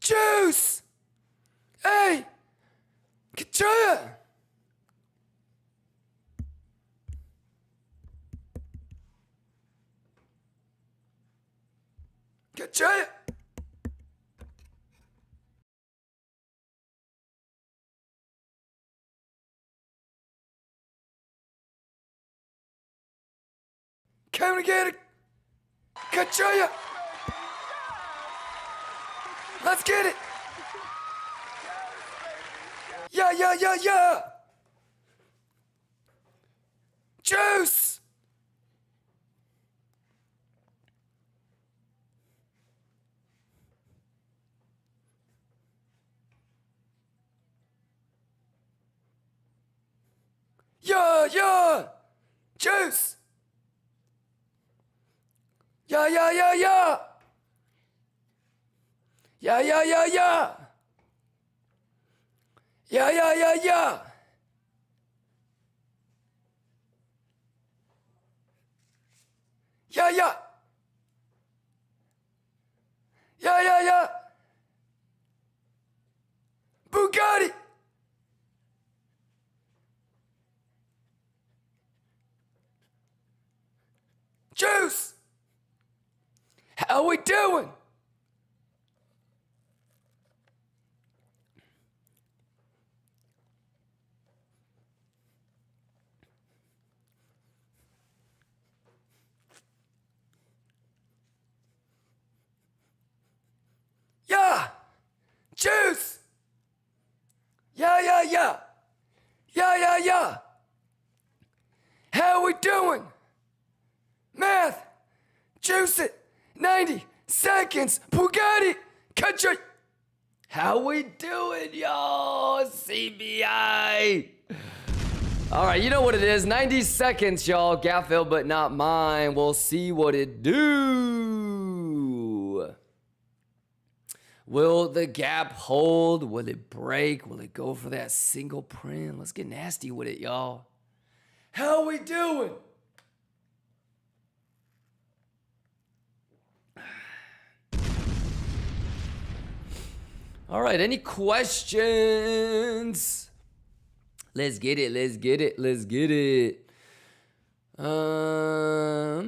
Juice! Hey! Katrina! Katrina! Come to get it! Katrina! Let's get it! Yeah, yeah, yeah, yeah! Juice! Yeah, yeah! Juice! Yeah, yeah, yeah, yeah! Yeah, yeah, yeah, yeah! Yeah, yeah, yeah, yeah! Yeah, yeah! Yeah, yeah, yeah! Bugatti! Juice! How we doing? Yeah! Juice! Yeah, yeah, yeah! Yeah, yeah, yeah! How we doing? Math! Juice it! 90 seconds! Bugatti! Country! How we doing, y'all? CPI! Alright, you know what it is. 90 seconds, y'all. Gap fill, but not mine. We'll see what it do. Will the gap hold? Will it break? Will it go for that single print? Let's get nasty with it, y'all. How we doing? All right, any questions? Let's get it, let's get it, let's get it. Y'all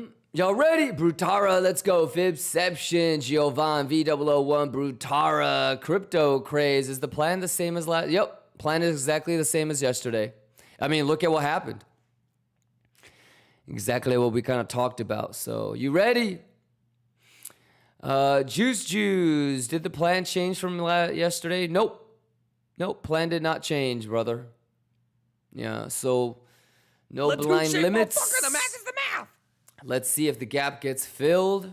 ready? Brutara, let's go. Fibception, Giovan, V001, Brutara, Crypto Craze. Is the plan the same as last? Yep, plan is exactly the same as yesterday. I mean, look at what happened. Exactly what we kind of talked about. So, you ready? Juice, did the plan change from yesterday? Nope. Nope, plan did not change, brother. Yeah, so no blind limits. The math is the math. Let's see if the gap gets filled.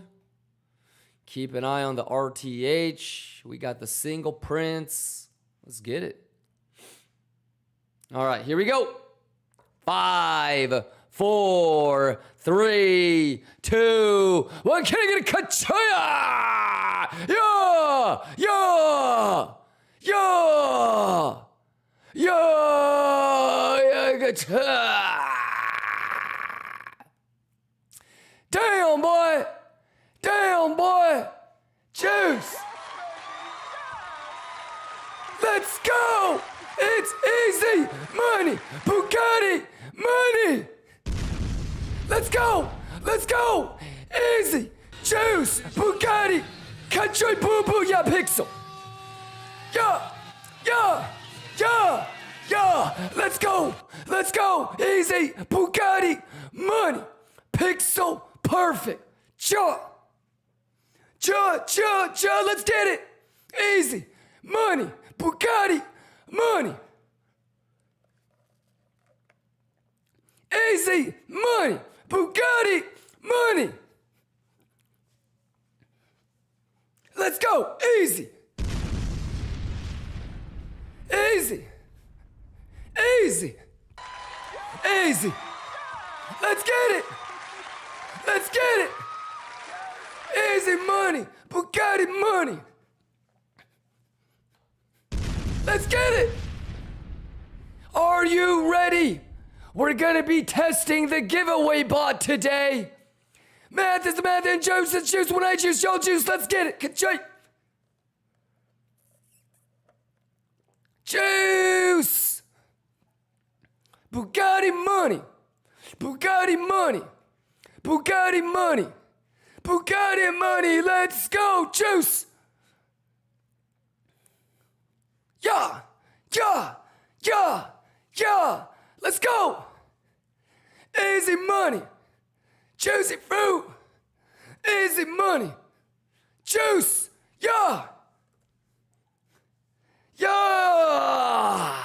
Keep an eye on the RTH. We got the single prints. Let's get it. All right, here we go. 5, 4, 3, 2, 1. Can I get a Kachaya? Yeah! Yeah! Yeah! Yeah! Damn, boy! Damn, boy! Juice! Let's go! It's easy money! Bugatti money! Let's go! Let's go! Easy! Juice! Bugatti! Country boo boo ya pixel! Yeah! Yeah! Yeah! Yeah! Let's go! Let's go! Easy! Bugatti! Money! Pixel! Perfect! Ja! Ja! Ja! Ja! Let's get it! Easy! Money! Bugatti! Money! Easy! Money! Bugatti! Money! Let's go! Easy! Easy! Easy! Easy! Let's get it! Let's get it! Easy money! Bugatti money! Let's get it! Are you ready? We're gonna be testing the giveaway bot today. Math is the math and juice is juice. When I juice, y'all juice. Let's get it. Ka-chai. Juice! Bugatti money! Bugatti money! Bugatti money! Bugatti money! Let's go, Juice! Yeah! Yeah! Yeah! Yeah! Let's go! Easy money! Juicy fruit! Easy money! Juice! Yeah! Yeah!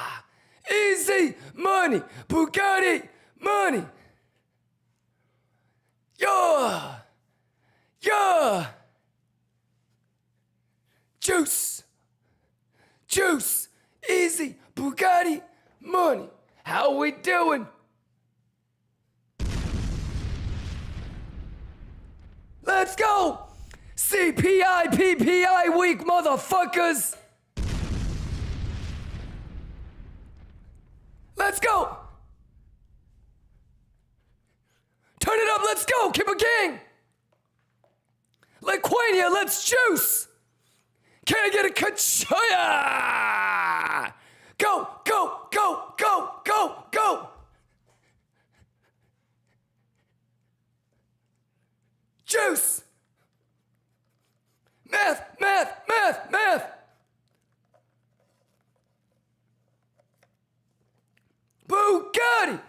Easy money! Bugatti money! Yeah! Yeah! Juice! Juice! Easy Bugatti money! How we doing? Let's go! CPI, PPI week, motherfuckers! Let's go! Turn it up, let's go, KIMBA gang! Laquania, let's juice! Can I get a kachoya? Go, go, go, go, go, go! Juice! Math, math, math, math! Bugatti!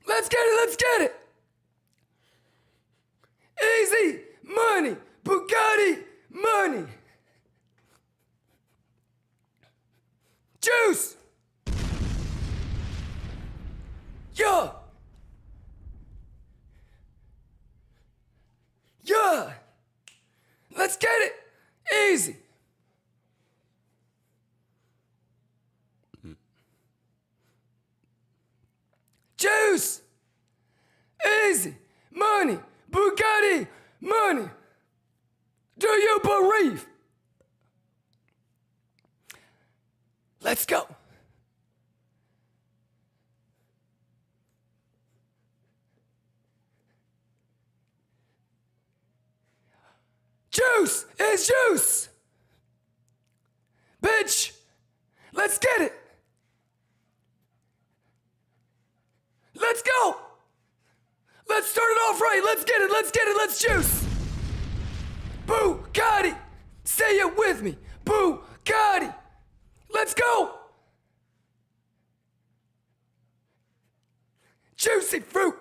Let's get it, let's get it! Easy money! Bugatti money! Juice! Yeah! Yeah! Let's get it! Easy! Juice! Easy! Money! Bugatti! Money! Do you believe? Let's go! Juice is juice! Bitch! Let's get it! Let's go! Let's start it off right! Let's get it! Let's get it! Let's juice! Bugatti! Say it with me! Bugatti! Let's go! Juicy fruit!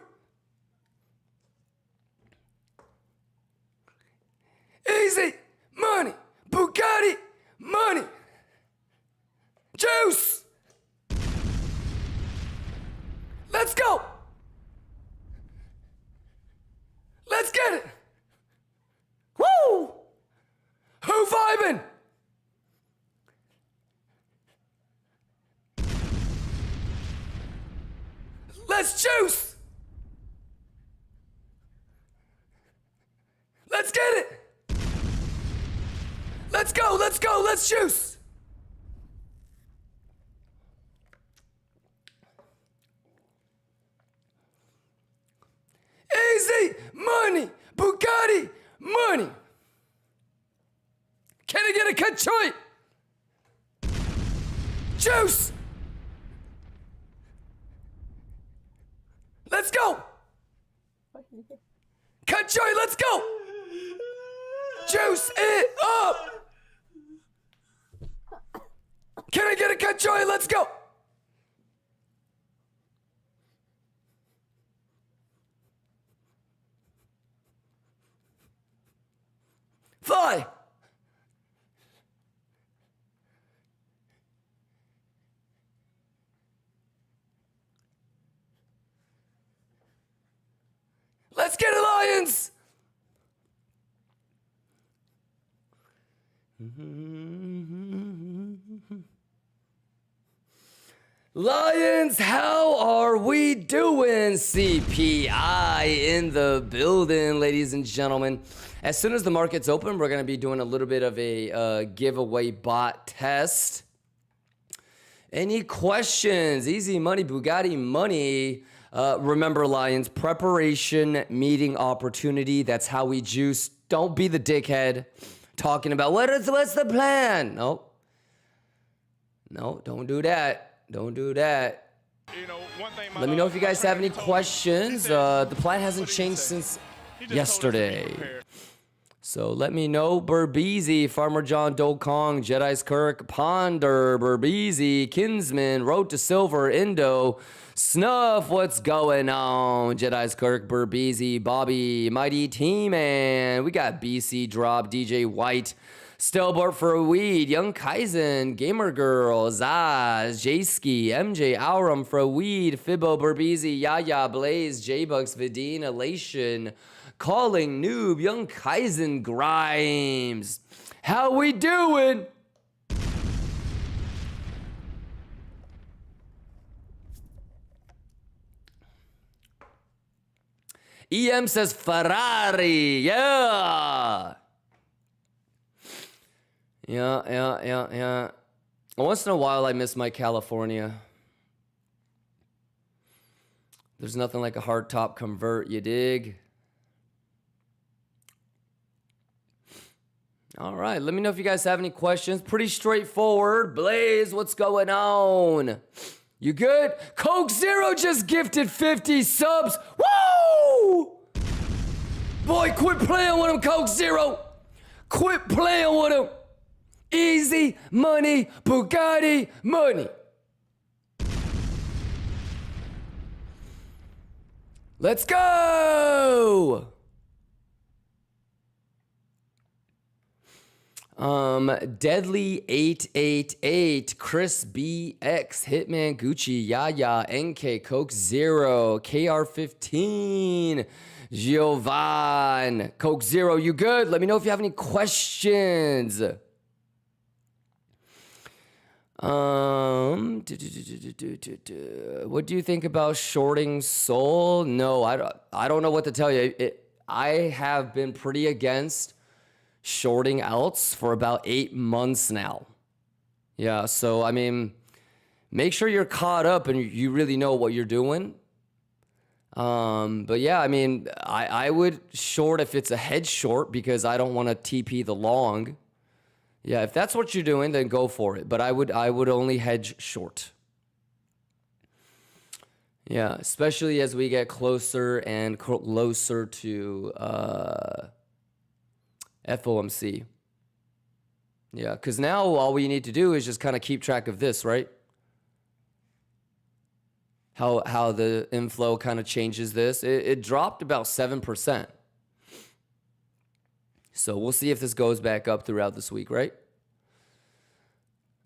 Easy money! Bugatti money! Juice! Let's go! Let's get it! Woo! Who vibing? Let's juice! Let's get it! Let's go, let's go, let's juice! Easy money! Bugatti money! Can I get a Detroit? Juice! Let's go! Detroit, let's go! Juice it up! Can I get a Detroit? Let's go! Fly! Let's get it, Lions! Lions, how are we doing? CPI in the building, ladies and gentlemen. As soon as the market's open, we're going to be doing a little bit of a giveaway bot test. Any questions? Easy money, Bugatti money. Remember, Lions, preparation, meeting opportunity. That's how we juice. Don't be the dickhead. talking about what's the plan. No, don't do that. Don't do that. Let me know if you guys have any questions. The plan hasn't changed since yesterday. So let me know. Burbeezy, Farmer John, Do Kong, Jedi's Kirk, Ponder, Burbeezy, Kinsman, Road to Silver, Indo, Snuff, what's going on? Jedi's Kirk, Burbeezy, Bobby, Mighty T-Man. We got BC Drop, DJ White, Stelbart for a Weed, Young Kaizen, Gamer Girl, Zaz, Jayski, MJ Aurum for a Weed, Fibbo, Burbeezy, Yaya, Blaze, J-Bucks, Vidine, Elation, Calling, Noob, Young Kaizen, Grimes. How we doing? EM says Ferrari. Yeah. Yeah. Once in a while, I miss my California. There's nothing like a hard top convert, you dig? All right, let me know if you guys have any questions. Pretty straightforward. Blaze, what's going on? You good? Coke Zero just gifted 50 subs. Woo! Boy, quit playing with him, Coke Zero. Quit playing with him. Easy money, Bugatti money. Let's go. Deadly 888, Chris BX, Hitman Gucci, Yaya, NK, Coke Zero, KR15, Giovan, Coke Zero, you good? Let me know if you have any questions. What do you think about shorting Sol? No, I don't know what to tell you. I have been pretty against shorting alts for about 8 months now. Yeah, so I mean, make sure you're caught up and you really know what you're doing. But yeah, I mean, I would short if it's a hedge short because I don't want to TP the long. Yeah, if that's what you're doing, then go for it. But I would only hedge short. Yeah, especially as we get closer and closer to FOMC. Yeah, because now all we need to do is just kind of keep track of this, right? How the inflow kind of changes this. It dropped about 7%. So we'll see if this goes back up throughout this week, right?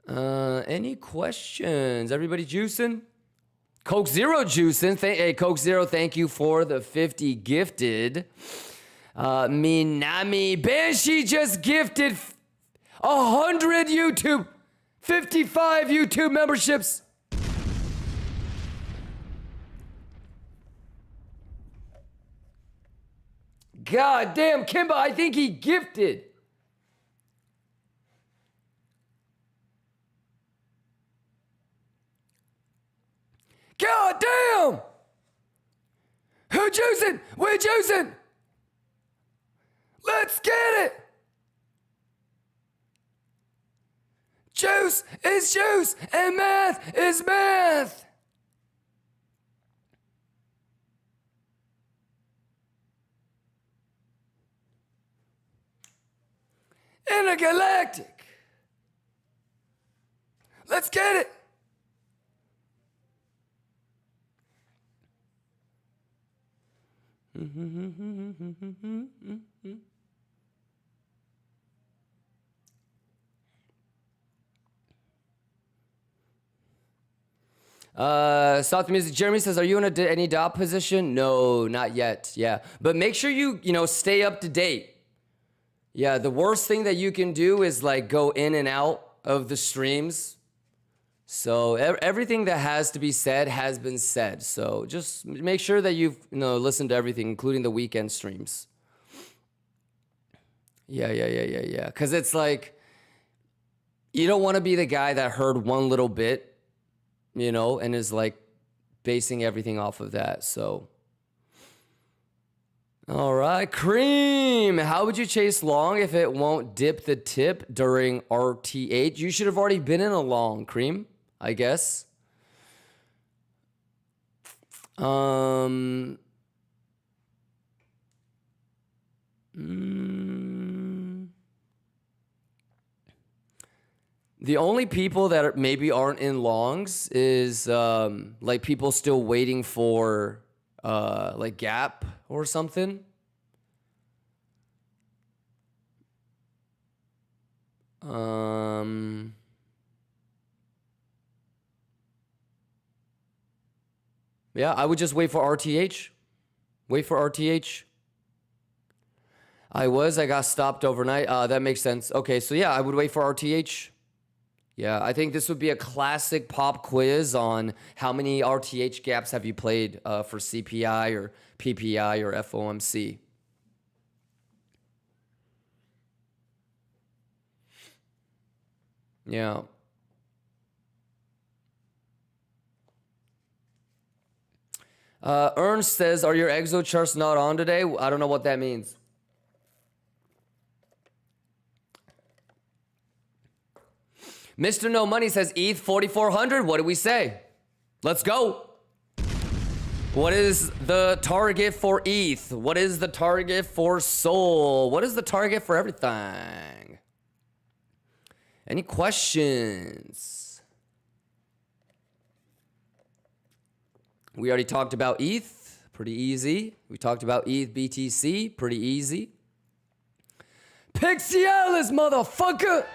Any questions? Everybody juicing? Coke Zero juicing. Hey, Coke Zero, thank you for the 50 gifted. Minami Banshee just gifted 100 YouTube, 55 YouTube memberships. God damn, Kimba, I think he gifted. God damn! Who juicing? We're juicing! Let's get it! Juice is juice, and math is math! Intergalactic! Let's get it! South Music Jeremy says, are you in any dot position? No, not yet. Yeah, but make sure you stay up to date. Yeah, the worst thing that you can do is like go in and out of the streams. So everything that has to be said has been said. So just make sure that you've listened to everything, including the weekend streams. Yeah. Because it's like, you don't want to be the guy that heard one little bit, and is like basing everything off of that. So All right, Cream. How would you chase long if it won't dip the tip during RTH? You should have already been in a long, Cream, I guess. The only people that maybe aren't in longs is like people still waiting for like gap or something. Yeah, I would just wait for RTH. Wait for RTH. I got stopped overnight. That makes sense. Okay, so yeah, I would wait for RTH. Yeah, I think this would be a classic pop quiz on how many RTH gaps have you played for CPI or PPI or FOMC. Yeah. Ernst says, are your exo charts not on today? I don't know what that means. Mr. No Money says, ETH 4,400. What do we say? Let's go. What is the target for ETH? What is the target for Sol? What is the target for everything? Any questions? We already talked about ETH. Pretty easy. We talked about ETH BTC. Pretty easy. Pixialis, motherfucker!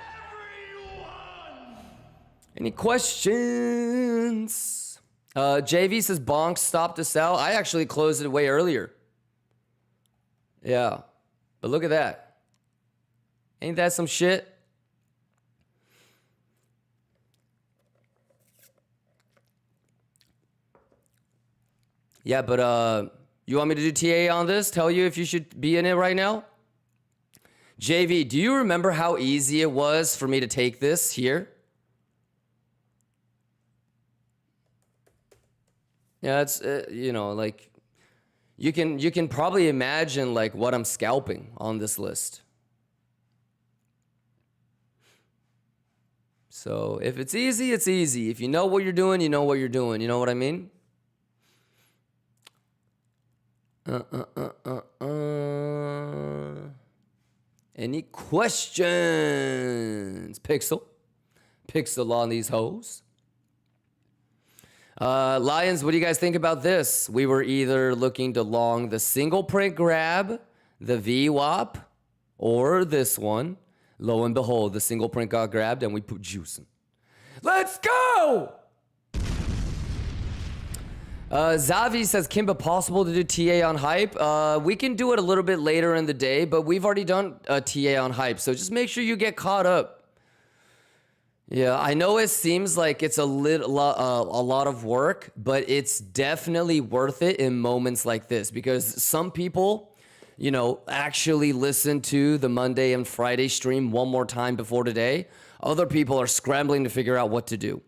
Any questions? JV says bonk stop to sell. I actually closed it way earlier. Yeah. But look at that. Ain't that some shit? Yeah, but you want me to do TA on this? Tell you if you should be in it right now? JV, do you remember how easy it was for me to take this here? Yeah, it's you know, like you can probably imagine like what I'm scalping on this list. So if it's easy, it's easy. If you know what you're doing, you know what you're doing. You know what I mean? Any questions? Pixel on these hoes. Lions, what do you guys think about this? We were either looking to long the single print grab, the VWAP, or this one. Lo and behold, the single print got grabbed and we put juice in. Let's go! Zavi says, Kimba, possible to do TA on hype? We can do it a little bit later in the day, but we've already done a TA on hype, so just make sure you get caught up. Yeah, I know it seems like it's a lot of work, but it's definitely worth it in moments like this because some people, you know, actually listen to the Monday and Friday stream one more time before today. Other people are scrambling to figure out what to do.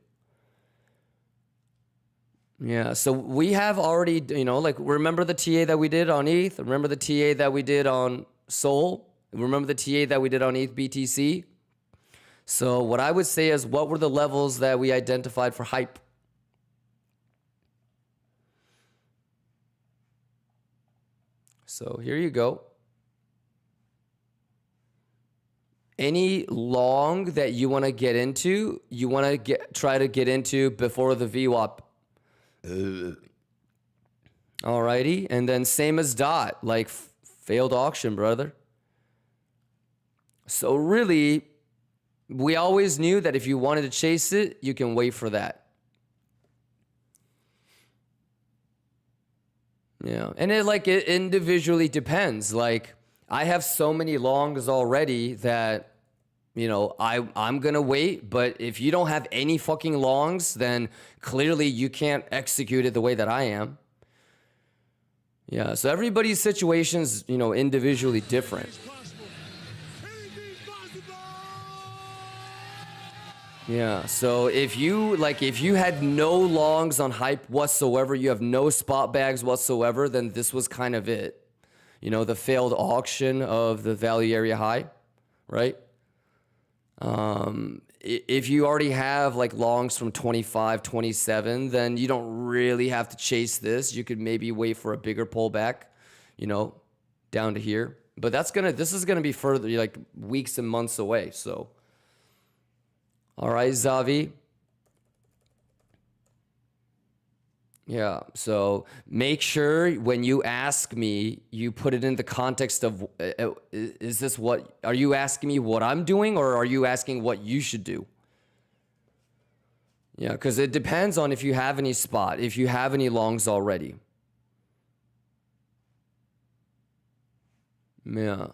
Yeah, so we have already, you know, like remember the TA that we did on ETH? Remember the TA that we did on Sol? Remember the TA that we did on ETH BTC? So what I would say is, what were the levels that we identified for hype? So here you go. Any long that you want to get into, you want to try to get into before the VWAP. Alrighty, and then same as DOT, like failed auction, brother. So really, we always knew that if you wanted to chase it, you can wait for that. Yeah, and it individually depends. Like I have so many longs already that, you know, I'm gonna wait. But if you don't have any fucking longs, then clearly you can't execute it the way that I am. Yeah, so everybody's situation's, you know, individually different. Yeah, so if you had no longs on hype whatsoever, you have no spot bags whatsoever, then this was kind of it. you know, the failed auction of the value area high, right? If you already have like longs from 25, 27, then you don't really have to chase this. You could maybe wait for a bigger pullback, you know, down to here. But this is gonna be further, like weeks and months away. So, all right, Zavi. Yeah, so make sure when you ask me, you put it in the context of, is this what, are you asking me what I'm doing, or are you asking what you should do? Yeah, because it depends on if you have any spot, if you have any longs already. Yeah.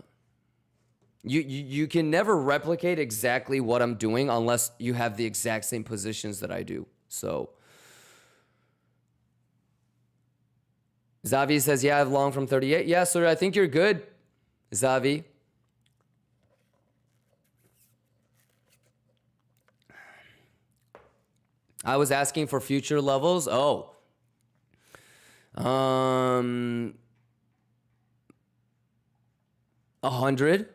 You can never replicate exactly what I'm doing unless you have the exact same positions that I do. So Zavi says, yeah, I have long from 38. Yeah, sir, I think you're good, Zavi. I was asking for future levels. Oh. 100.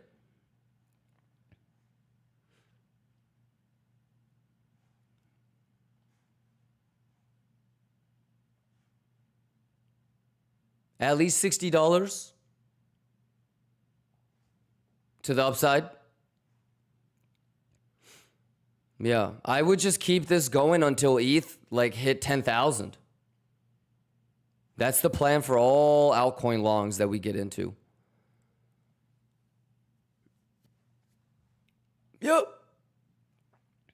At least $60 to the upside. Yeah, I would just keep this going until ETH like hit 10,000. That's the plan for all altcoin longs that we get into. Yep.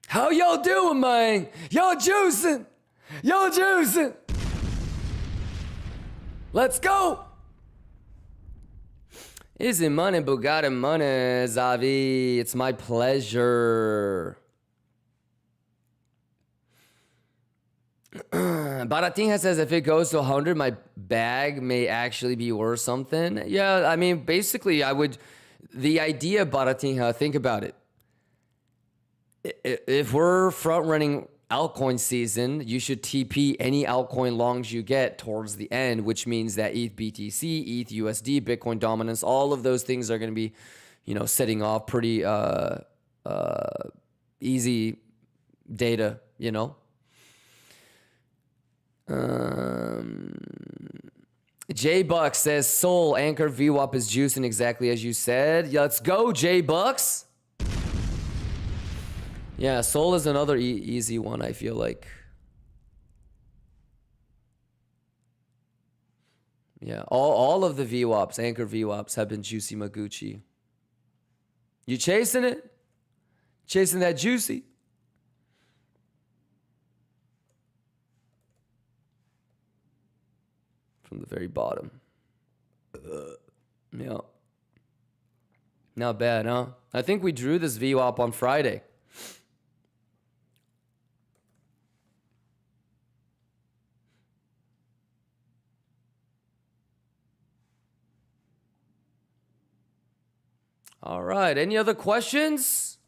How y'all doing, man? Y'all juicing. Y'all juicing. Let's go. Easy money, Bugatti money, Zavi. It's my pleasure. Baratinha says, if it goes to 100, my bag may actually be worth something. Yeah, I mean, basically, the idea, Baratinha, think about it. If we're front running altcoin season, you should TP any altcoin longs you get towards the end, which means that ETH BTC, ETH USD, Bitcoin dominance, all of those things are going to be, you know, setting off pretty easy data, you know. J Bucks says Sol Anchor VWAP is juicing exactly as you said. Yeah, let's go, J Bucks. Yeah, Sol is another easy one, I feel like. Yeah, all of the VWAPs, Anchor VWAPs, have been juicy Maguchi. You chasing it? Chasing that juicy? From the very bottom. Yeah. Not bad, huh? I think we drew this VWAP on Friday. All right. Any other questions?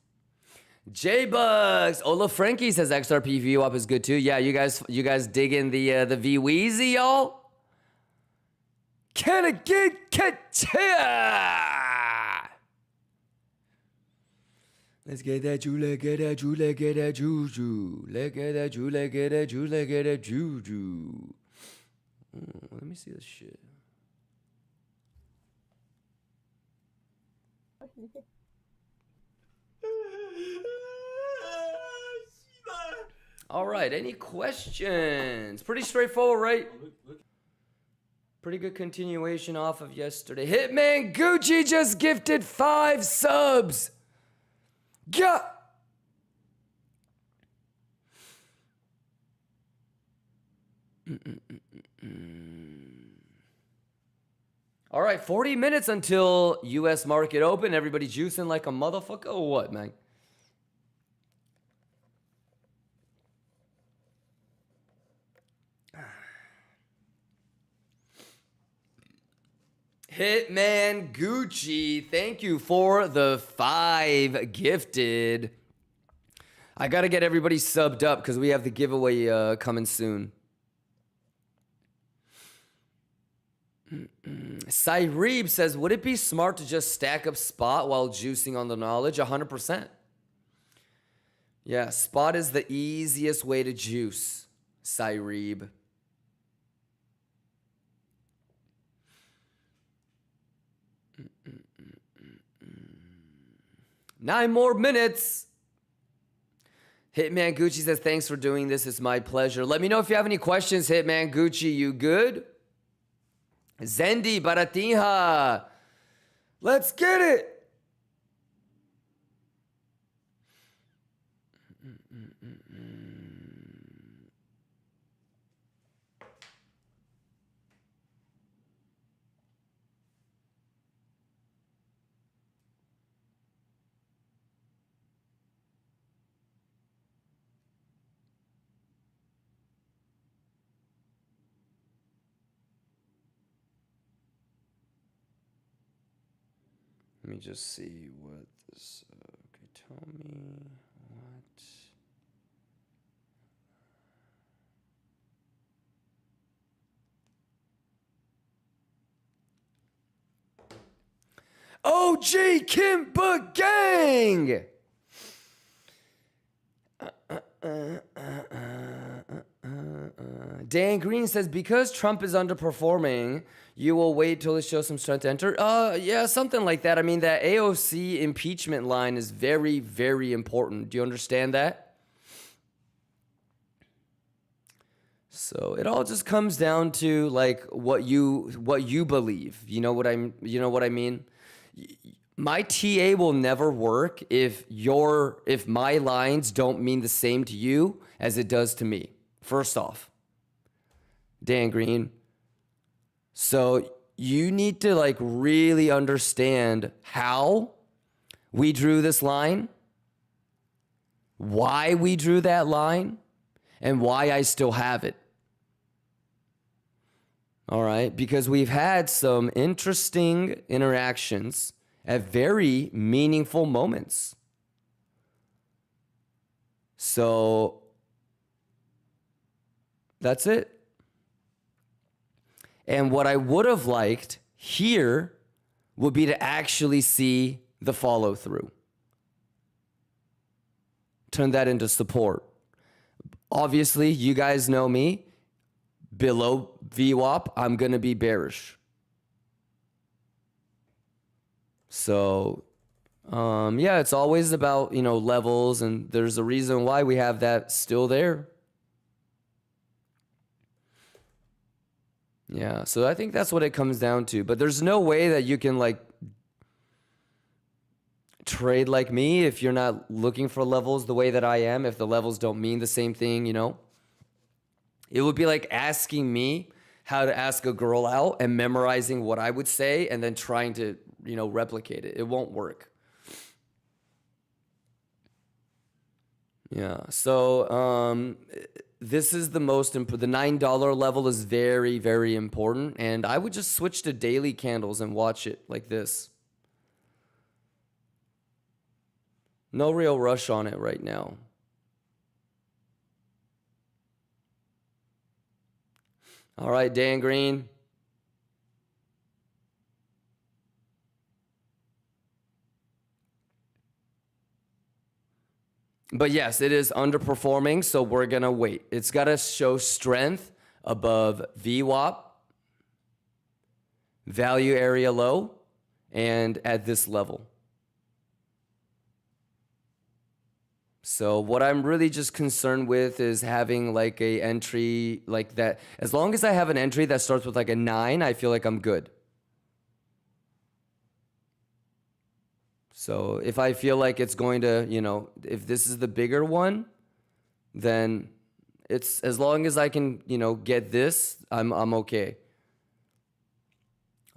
J-Bugs. Ola Frankie says XRP VWAP is good too. Yeah, you guys dig in the VWeezy, y'all? Can it get catcha? Let's get that juju, let's get that juju, let's get that juju. Let's get that juju, let's get that juju, let's get that juju. Let me see this shit. All right, any questions? Pretty straightforward, right? Pretty good continuation off of yesterday. Hitman Gucci just gifted 5 subs. Yeah. All right, 40 minutes until U.S. market open. Everybody juicing like a motherfucker or what, man? Hitman Gucci, thank you for the 5 gifted. I got to get everybody subbed up because we have the giveaway coming soon. Cyrebe says, would it be smart to just stack up spot while juicing on the knowledge? 100%. Yeah, spot is the easiest way to juice, Cyrebe. Nine more minutes. Hitman Gucci says, thanks for doing this. It's my pleasure. Let me know if you have any questions, Hitman Gucci. You good? Zendi Baratinha. Let's get it. Let me just see what this, okay, tell me what. OG Kimba Gang! Dan Green says, because Trump is underperforming, you will wait till it shows some strength to enter? Yeah, something like that. I mean, that AOC impeachment line is very, very important. Do you understand that? So it all just comes down to like what you believe. You know what I mean? My TA will never work if my lines don't mean the same to you as it does to me. First off, Dan Green. So you need to like really understand how we drew this line, why we drew that line, and why I still have it. All right, because we've had some interesting interactions at very meaningful moments. So that's it. And what I would have liked here would be to actually see the follow through. Turn that into support. Obviously, you guys know me. Below VWAP, I'm going to be bearish. So, yeah, it's always about, levels, and there's a reason why we have that still there. Yeah, so I think that's what it comes down to. But there's no way that you can, like, trade like me if you're not looking for levels the way that I am, if the levels don't mean the same thing, It would be like asking me how to ask a girl out and memorizing what I would say and then trying to, replicate it. It won't work. Yeah, so this is the most important. The $9 level is very, very important. And I would just switch to daily candles and watch it like this. No real rush on it right now. All right, Dan Green. But yes, it is underperforming, so we're going to wait. It's got to show strength above VWAP, value area low, and at this level. So what I'm really just concerned with is having like a entry like that. As long as I have an entry that starts with like a 9, I feel like I'm good. So if I feel like it's going to, if this is the bigger one, then it's as long as I can, get this, I'm okay.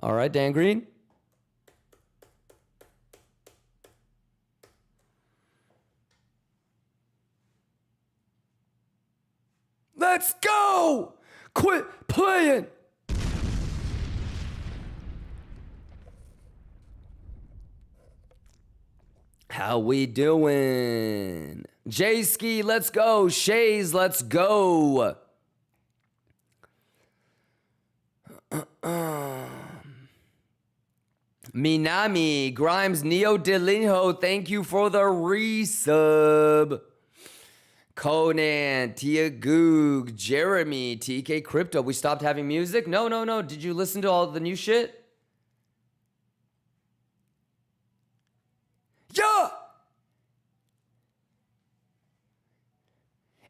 All right, Dan Green. Let's go! Quit playing! How we doing? J-Ski, let's go. Shays, let's go. Minami, Grimes, Neo Delinho, thank you for the resub. Conan, Tia Goog, Jeremy, TK Crypto. We stopped having music? No. Did you listen to all the new shit? Yeah!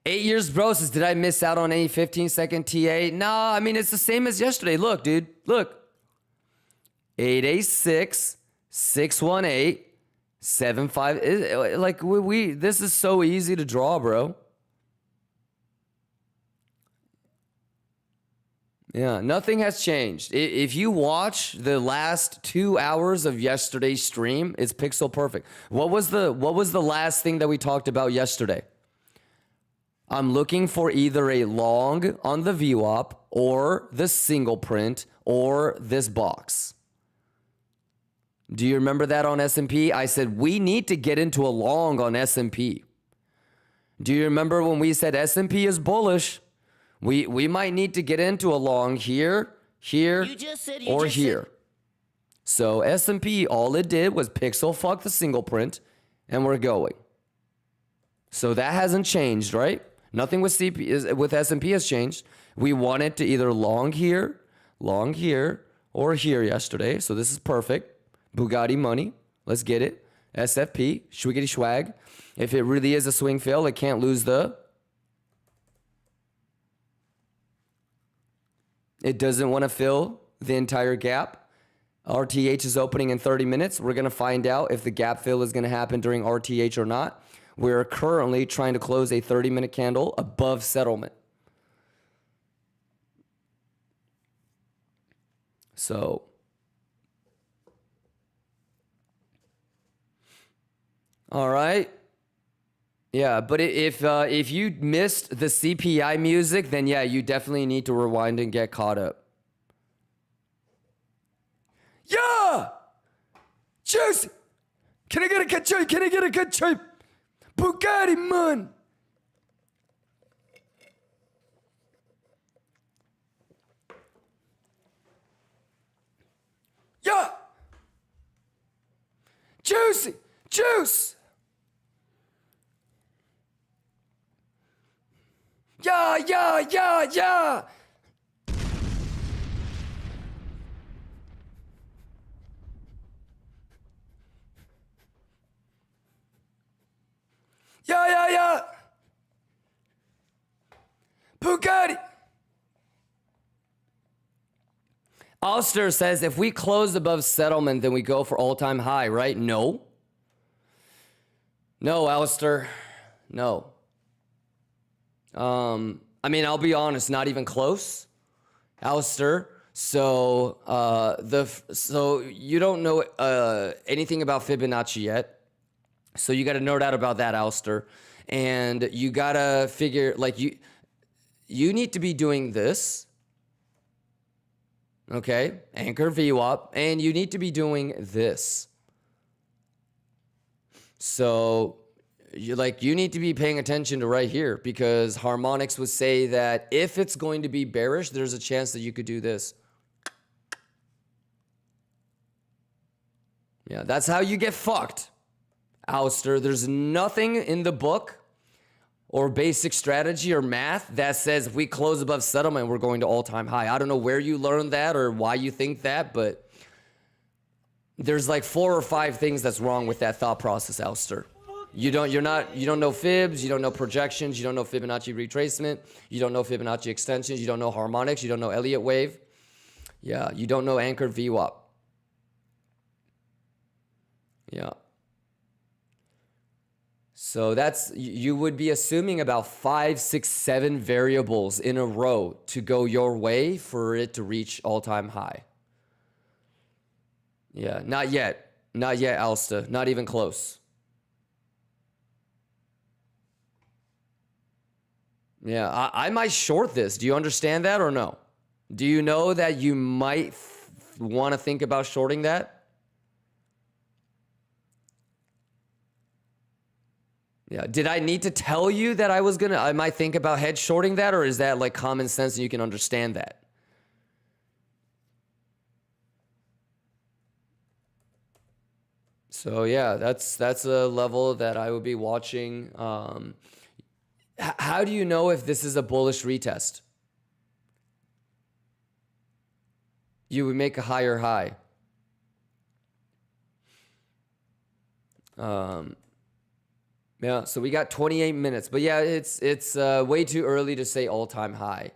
8 years, bro, says, did I miss out on any 15-second TA? Nah, I mean, it's the same as yesterday. Look, dude, look. 886 618 75. Like, this is so easy to draw, bro. Yeah, nothing has changed. If you watch the last 2 hours of yesterday's stream, it's pixel perfect. What was the last thing that we talked about yesterday? I'm looking for either a long on the VWAP or the single print or this box. Do you remember that on S&P? I said we need to get into a long on S&P. Do you remember when we said S&P is bullish? We might need to get into a long here, or here. So S&P, all it did was pixel fuck the single print, and we're going. So that hasn't changed, right? Nothing with S&P has changed. We wanted to either long here, or here yesterday. So this is perfect. Bugatti money. Let's get it. SFP, schwiggity swag. If it really is a swing fail, it can't lose the... It doesn't want to fill the entire gap. RTH is opening in 30 minutes. We're going to find out if the gap fill is going to happen during RTH or not. We're currently trying to close a 30-minute candle above settlement. So, all right. Yeah, but if you missed the CPI music, then yeah, you definitely need to rewind and get caught up. Yeah! Juicy! Can I get a good shape? Can I get a good shape? Bugatti, man! Yeah! Juicy! Juice! Yeah! Yeah! Bugatti! Alster says, if we close above settlement, then we go for all-time high, right? No. No, Alster. No. I mean, I'll be honest, not even close, Alster. So, so you don't know anything about Fibonacci yet. So you got to nerd out about that, Alster. And you got to figure, like, you need to be doing this. Okay, anchor VWAP, and you need to be doing this. So you need to be paying attention to right here, because harmonics would say that if it's going to be bearish, there's a chance that you could do this. Yeah, that's how you get fucked, Ouster. There's nothing in the book or basic strategy or math that says if we close above settlement, we're going to all-time high. I don't know where you learned that or why you think that, but there's like 4 or 5 things that's wrong with that thought process, Ouster. You don't know fibs, you don't know projections, you don't know Fibonacci retracement, you don't know Fibonacci extensions, you don't know harmonics, you don't know Elliott wave. Yeah, you don't know anchored VWAP. Yeah. So that's, you would be assuming about 5, 6, 7 variables in a row to go your way for it to reach all-time high. Yeah, not yet. Not yet, Alsta. Not even close. Yeah, I might short this. Do you understand that or no? Do you know that you might want to think about shorting that? Yeah. Did I need to tell you that I might think about hedge shorting that, or is that like common sense and you can understand that? So yeah, that's a level that I would be watching. How do you know if this is a bullish retest? You would make a higher high. Yeah, so we got 28 minutes, but yeah, it's way too early to say all-time high.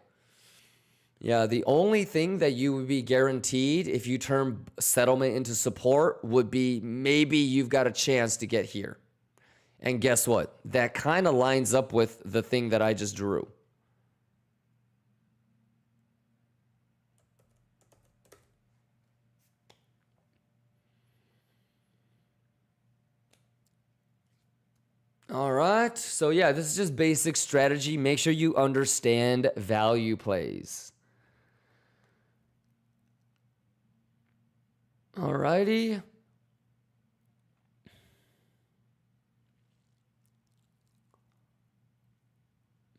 Yeah, the only thing that you would be guaranteed if you turn settlement into support would be maybe you've got a chance to get here. And guess what? That kind of lines up with the thing that I just drew. All right, so yeah, this is just basic strategy. Make sure you understand value plays. All righty.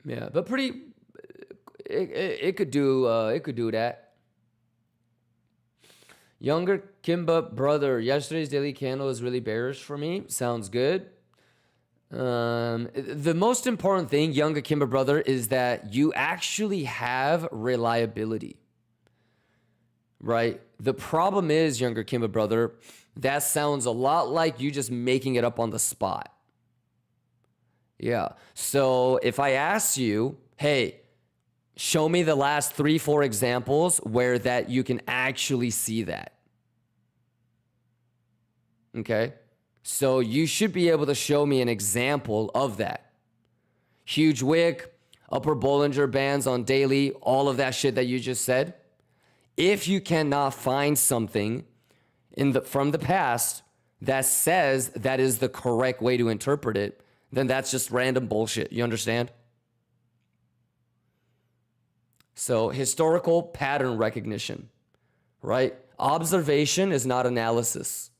Yeah, but pretty. It could do that. Younger Kimba brother. Yesterday's daily candle is really bearish for me. Sounds good. The most important thing, younger Kimba brother, is that you actually have reliability. Right? The problem is, younger Kimba brother, that sounds a lot like you just making it up on the spot. Yeah. So if I ask you, hey, show me the last 3-4 examples where that you can actually see that. Okay. So you should be able to show me an example of that. Huge wick, upper Bollinger Bands on daily, all of that shit that you just said. If you cannot find something from the past that says that is the correct way to interpret it, then that's just random bullshit. You understand? So historical pattern recognition, right? Observation is not analysis.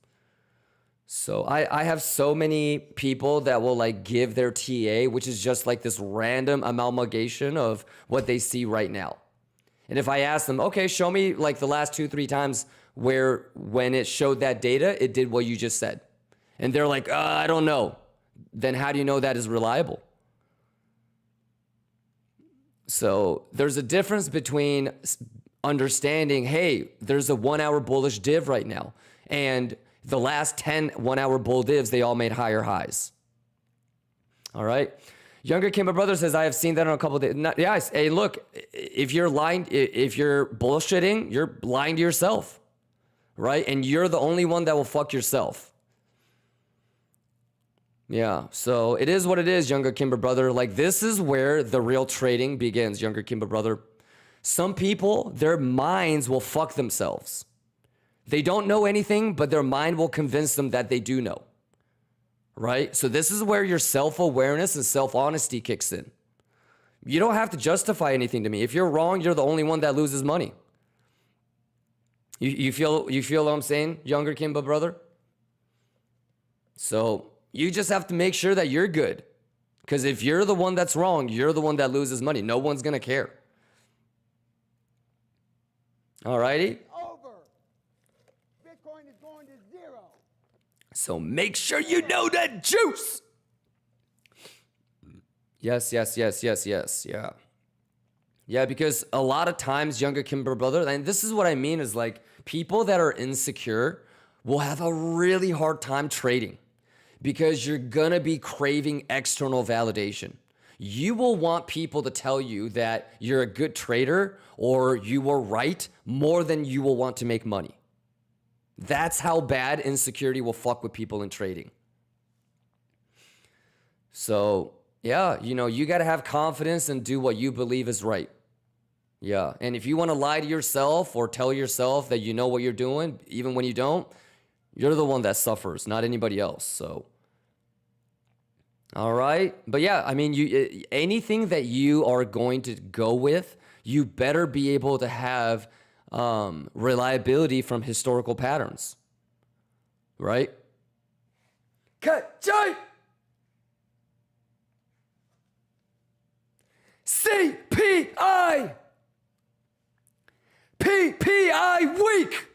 So I have so many people that will like give their TA, which is just like this random amalgamation of what they see right now. And if I ask them, okay, show me like the last 2-3 times where when it showed that data, it did what you just said. And they're like, I don't know. Then how do you know that is reliable? So there's a difference between understanding, hey, there's a 1-hour bullish div right now. And the last 10 1-hour bull divs, they all made higher highs. All right. Younger Kimba brother says, I have seen that on a couple of days. Yeah, hey, look, if you're lying, if you're bullshitting, you're lying to yourself, right? And you're the only one that will fuck yourself. Yeah, so it is what it is, younger Kimba brother. Like, this is where the real trading begins, younger Kimba brother. Some people, their minds will fuck themselves. They don't know anything, but their mind will convince them that they do know. Right? So this is where your self-awareness and self-honesty kicks in. You don't have to justify anything to me. If you're wrong, you're the only one that loses money. You feel what I'm saying, younger Kimba brother? So you just have to make sure that you're good. Because if you're the one that's wrong, you're the one that loses money. No one's going to care. All righty? So make sure you know that juice. Yes. Yeah. Yeah, because a lot of times, younger Kimber brother, and this is what I mean is like people that are insecure will have a really hard time trading because you're going to be craving external validation. You will want people to tell you that you're a good trader or you were right more than you will want to make money. That's how bad insecurity will fuck with people in trading. So, yeah, you got to have confidence and do what you believe is right. Yeah, and if you want to lie to yourself or tell yourself that you know what you're doing, even when you don't, you're the one that suffers, not anybody else. So, all right. But yeah, I mean, anything that you are going to go with, you better be able to have reliability from historical patterns, right? CPI PPI week.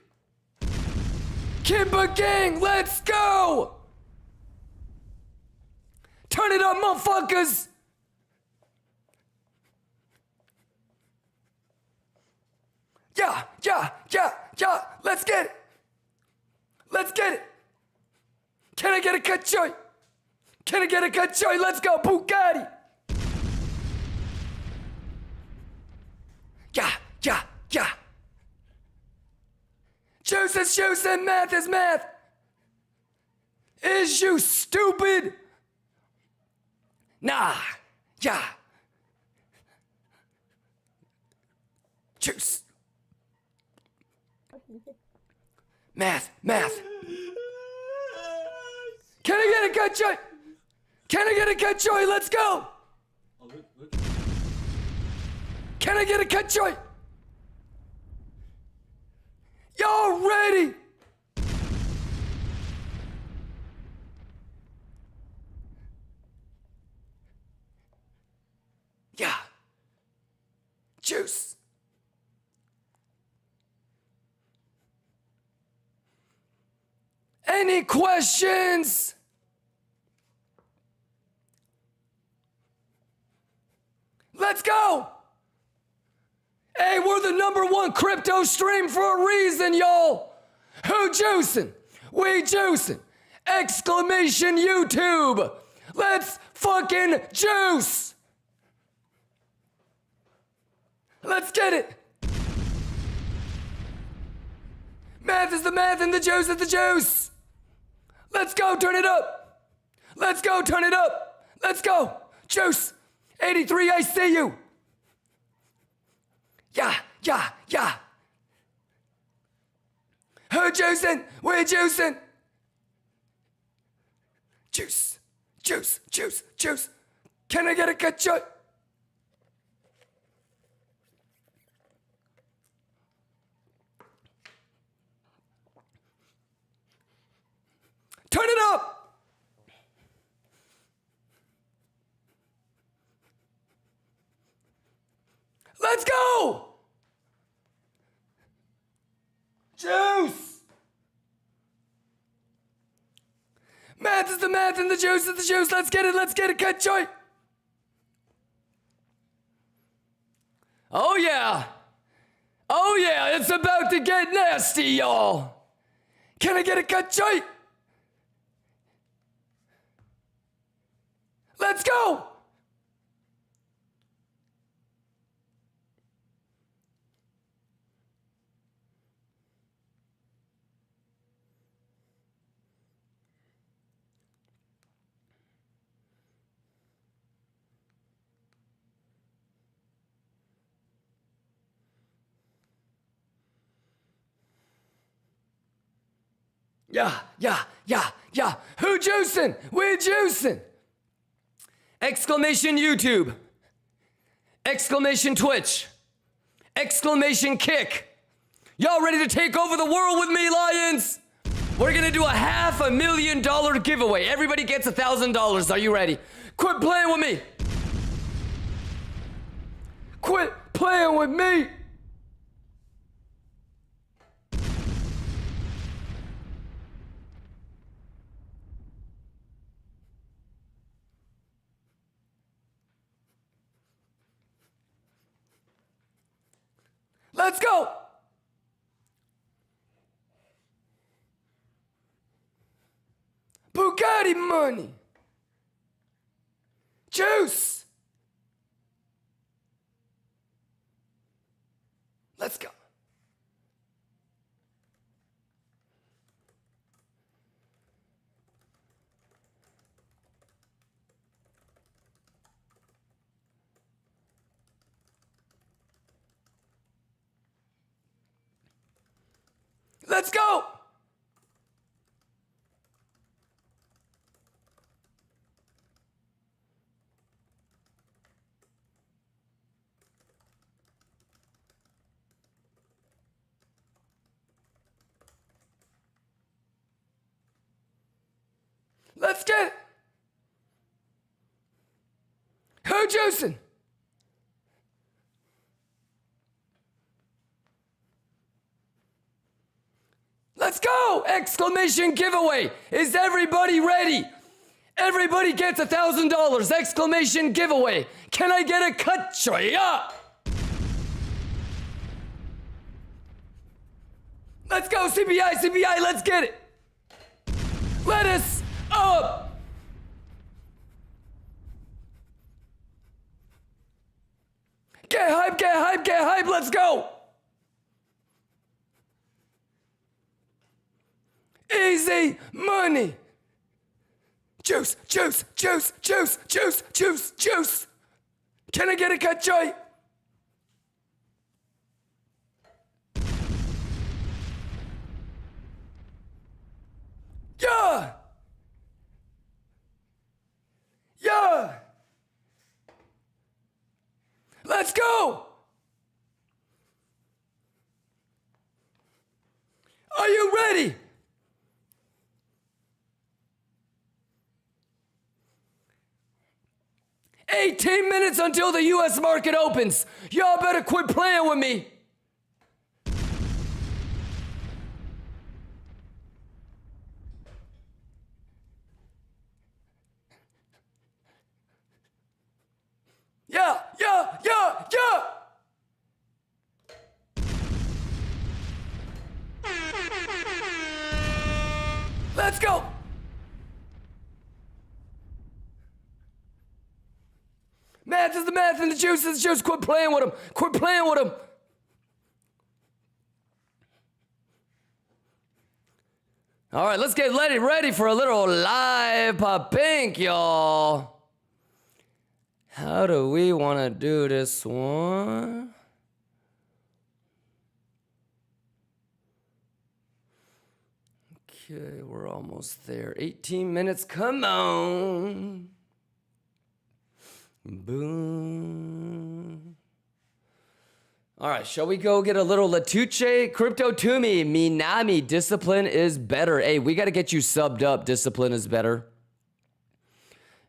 KIMBA gang, let's go! Turn it up, motherfuckers! Yeah, let's get it! Let's get it! Can I get a cut joy? Can I get a cut joy? Let's go, Bugatti! Yeah. Juice is juice and math is math. Is you stupid? Nah, yeah. Juice. Math. Can I get a cut joy? Can I get a cut joy? Let's go. Can I get a cut joy? Y'all ready? Yeah. Juice. Any questions? Let's go. Hey, we're the #1 crypto stream for a reason, y'all. Who juicing? We juicing. Exclamation YouTube. Let's fucking juice. Let's get it. Math is the math and the juice is the juice. Let's go, turn it up. Let's go, turn it up. Let's go. Juice. 83, I see you. Yeah. Who juicing? We're juicing. Juice. Can I get a cut shot? Turn it up. Let's go. Juice. Math is the math and the juice is the juice. Let's get it, cut joy. Oh yeah, it's about to get nasty, y'all. Can I get a cut joy? Let's go. Yeah. Who juicing? We're juicing. Exclamation YouTube. Exclamation Twitch. Exclamation Kick. Y'all ready to take over the world with me, Lions? We're gonna do a $500,000 giveaway. Everybody gets $1,000. Are you ready? Quit playing with me. Quit playing with me. Let's go. Bugatti money. Juice. Let's go. Let's go. Let's get it. Who juicing? Let's Let's go! Exclamation giveaway. Is everybody ready? Everybody gets $1,000. Exclamation giveaway. Can I get a cut? Yeah. Let's go, CPI, let's get it. Lettuce up. Get hype, let's go. Easy money. Juice. Can I get a cut, Joy? Yeah. Let's go. Are you ready? $18 minutes until the US market opens. Y'all better quit playing with me. Yeah. Let's go. Math is the math and the juice is the juice. Quit playing with them. All right, let's get ready for a little live pop pink, y'all. How do we want to do this one? Okay, we're almost there. 18 minutes, come on. Boom. All right, shall we go get a little Latuche? Crypto to me, Minami, discipline is better. Hey, we got to get you subbed up. Discipline is better.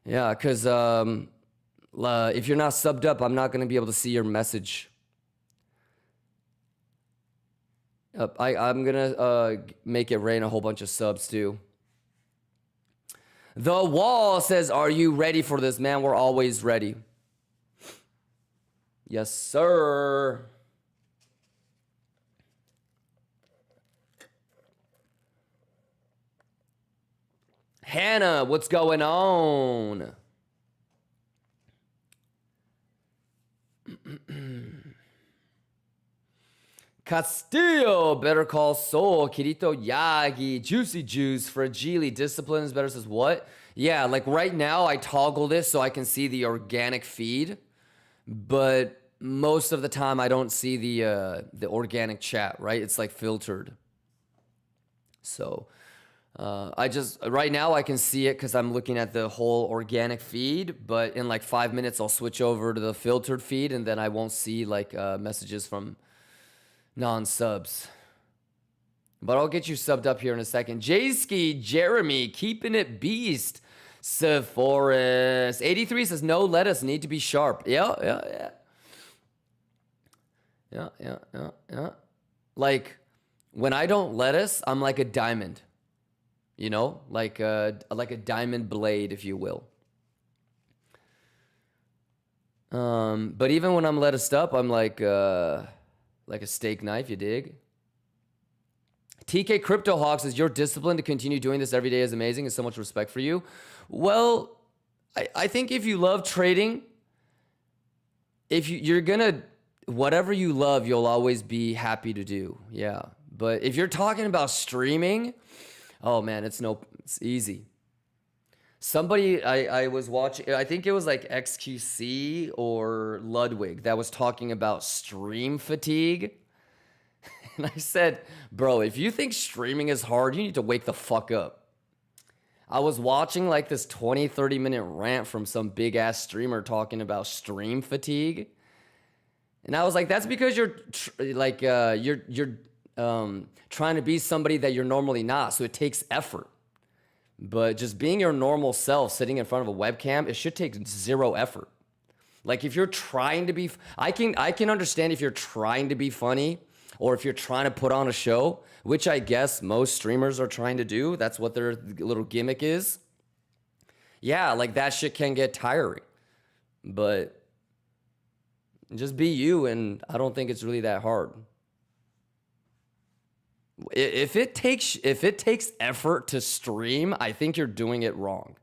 Yeah, because if you're not subbed up, I'm not going to be able to see your message. I'm going to make it rain a whole bunch of subs too. The Wall says, are you ready for this? Man, we're always ready. Yes, sir. Hannah, what's going on? Castillo, Better Call Saul, Kirito Yagi, Juicy Juice, Fragile, Discipline is better, says what? Yeah, like right now I toggle this so I can see the organic feed, but most of the time I don't see the organic chat, right? It's like filtered. So right now I can see it because I'm looking at the whole organic feed, but in like 5 minutes I'll switch over to the filtered feed and then I won't see like messages from non-subs. But I'll get you subbed up here in a second. Jayski, Jeremy, keeping it beast. Sephoris. 83 says, no lettuce, need to be sharp. Yeah. Like, when I don't lettuce, I'm like a diamond. You know? Like a diamond blade, if you will. But even when I'm lettuced up, I'm like a steak knife, you dig? TK Crypto Hawk says, your discipline to continue doing this every day is amazing and so much respect for you. Well, I think if you love trading, if you're gonna, whatever you love, you'll always be happy to do. Yeah. But if you're talking about streaming, oh man, it's easy. Somebody I was watching, I think it was like XQC or Ludwig that was talking about stream fatigue. And I said, bro, if you think streaming is hard, you need to wake the fuck up. I was watching like this 20-30 minute rant from some big ass streamer talking about stream fatigue. And I was like, that's because you're trying to be somebody that you're normally not. So it takes effort. But just being your normal self, sitting in front of a webcam, it should take zero effort. Like if you're trying to be, I can understand if you're trying to be funny, or if you're trying to put on a show, which I guess most streamers are trying to do, that's what their little gimmick is. Yeah, like that shit can get tiring, but just be you, and I don't think it's really that hard. If it takes effort to stream, I think you're doing it wrong.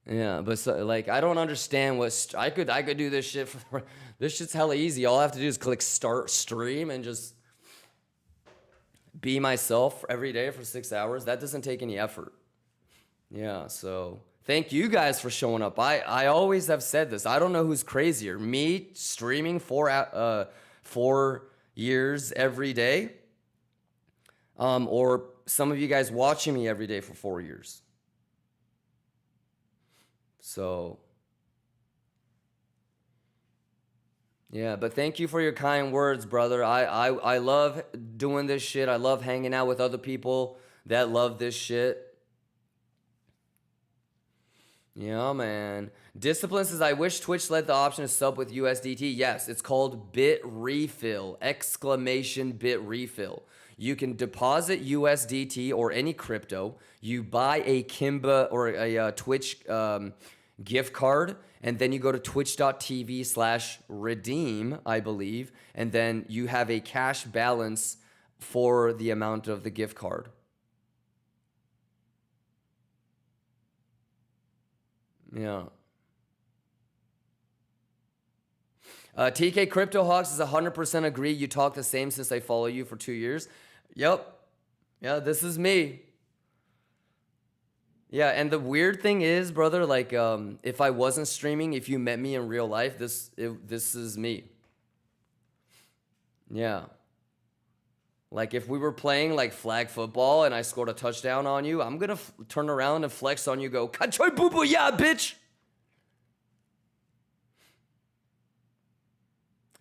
Yeah, but so, like I don't understand what I could do this shit for. This shit's hella easy. All I have to do is click start stream and just be myself every day for 6 hours. That doesn't take any effort. Yeah, so thank you guys for showing up. I always have said this. I don't know who's crazier, me streaming 4 years every day, or some of you guys watching me every day for 4 years. So, yeah, but thank you for your kind words, brother. I love doing this shit. I love hanging out with other people that love this shit. Yeah, man. Discipline says, I wish Twitch led the option to sub with USDT. Yes, it's called Bit Refill, exclamation Bit Refill. You can deposit USDT or any crypto. You buy a KIMBA or a Twitch gift card, and then you go to twitch.tv/redeem, I believe, and then you have a cash balance for the amount of the gift card. Yeah. TK Crypto Hawks is 100% agree. You talk the same since I follow you for 2 years. Yep. Yeah, this is me. Yeah, and the weird thing is, brother, like, if I wasn't streaming, if you met me in real life, this is me. Yeah. Like, if we were playing, like, flag football and I scored a touchdown on you, I'm gonna turn around and flex on you, go, Kachoy boo boo, yeah, bitch!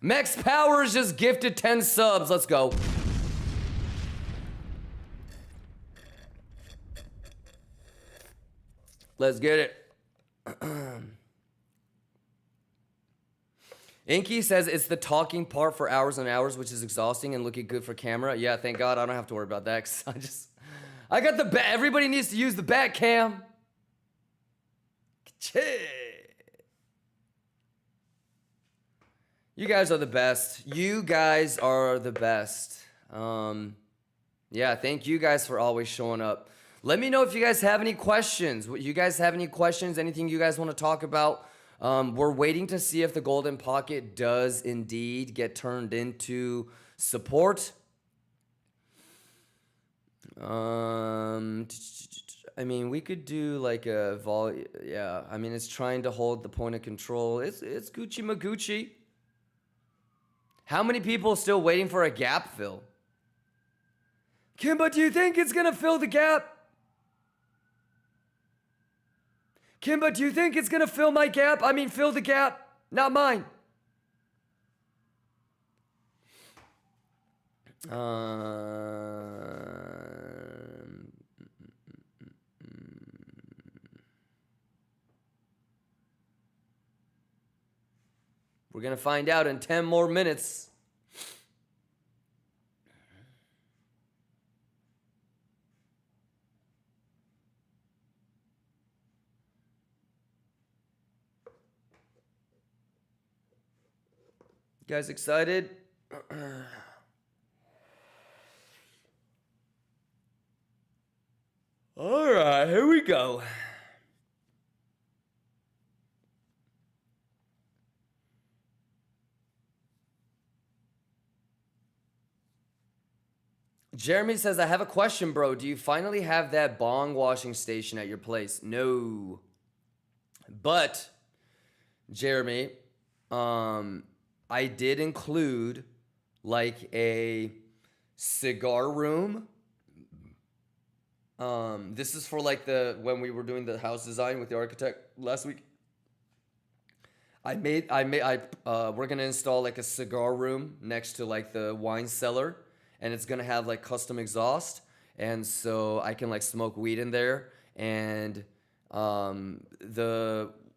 Max Powers just gifted 10 subs. Let's go. Let's get it. Inky says it's the talking part for hours and hours, which is exhausting and looking good for camera. Yeah, thank God I don't have to worry about that, because I got the back. Everybody needs to use the back cam. You guys are the best. You guys are the best. Yeah, thank you guys for always showing up. Let me know if you guys have any questions. You guys have any questions? Anything you guys want to talk about? We're waiting to see if the Golden Pocket does indeed get turned into support. I mean, we could do like a yeah. I mean, it's trying to hold the point of control. It's Gucci Magucci. How many people are still waiting for a gap fill? Kimba, do you think it's gonna fill the gap? Kimba, do you think it's gonna fill my gap? I mean, fill the gap, not mine. We're gonna find out in 10 more minutes. You guys excited? All right, here we go. Jeremy says, I have a question, bro. Do you finally have that bong washing station at your place? No. But, Jeremy, I did include like a cigar room. This is for like when we were doing the house design with the architect last week. We're gonna install like a cigar room next to like the wine cellar, and it's gonna have like custom exhaust, and so I can like smoke weed in there. And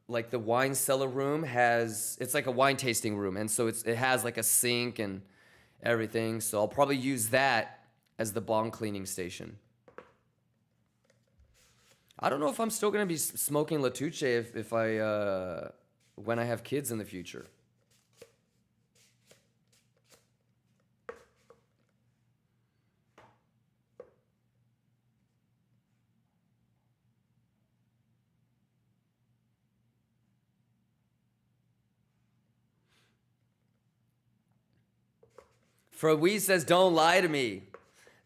like the wine cellar room has, it's like a wine tasting room, and so it has like a sink and everything. So I'll probably use that as the bong cleaning station. I don't know if I'm still gonna be smoking Latuche if I when I have kids in the future. Frowe says, don't lie to me.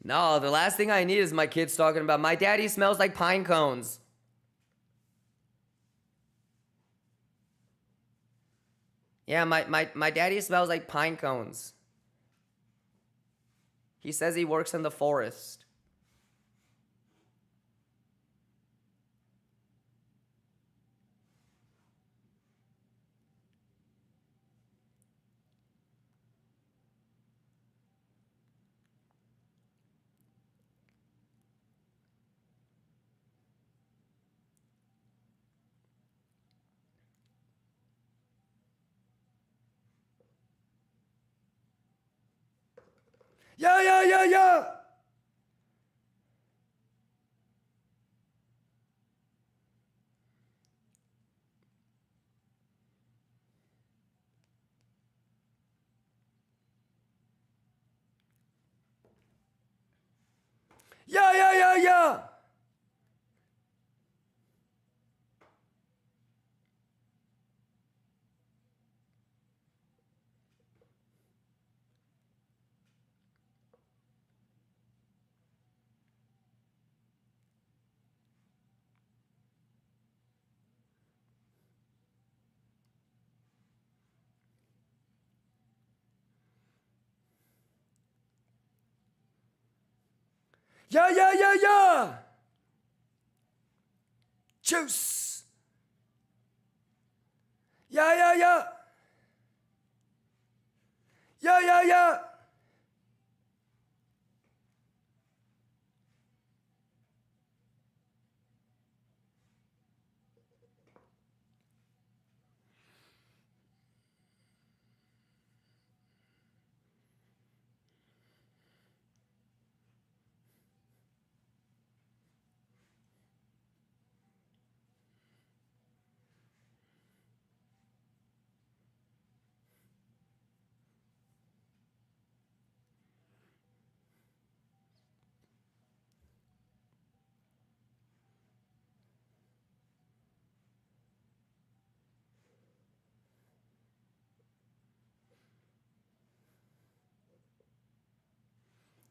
No, the last thing I need is my kids talking about, my daddy smells like pine cones. Yeah, my daddy smells like pine cones. He says he works in the forest. Yeah, yeah, yeah, yeah. Yeah, yeah, yeah, yeah. Yeah, yeah, yeah, yeah. Juice. Yeah, yeah, yeah. Yeah, yeah, yeah.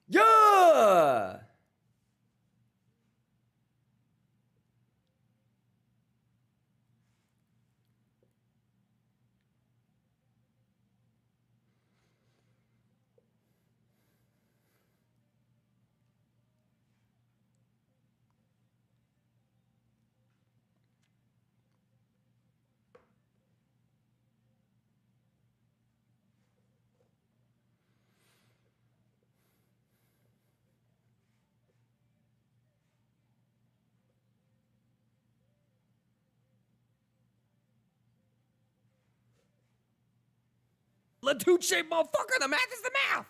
Yeah. Latuche, motherfucker, the math is the math.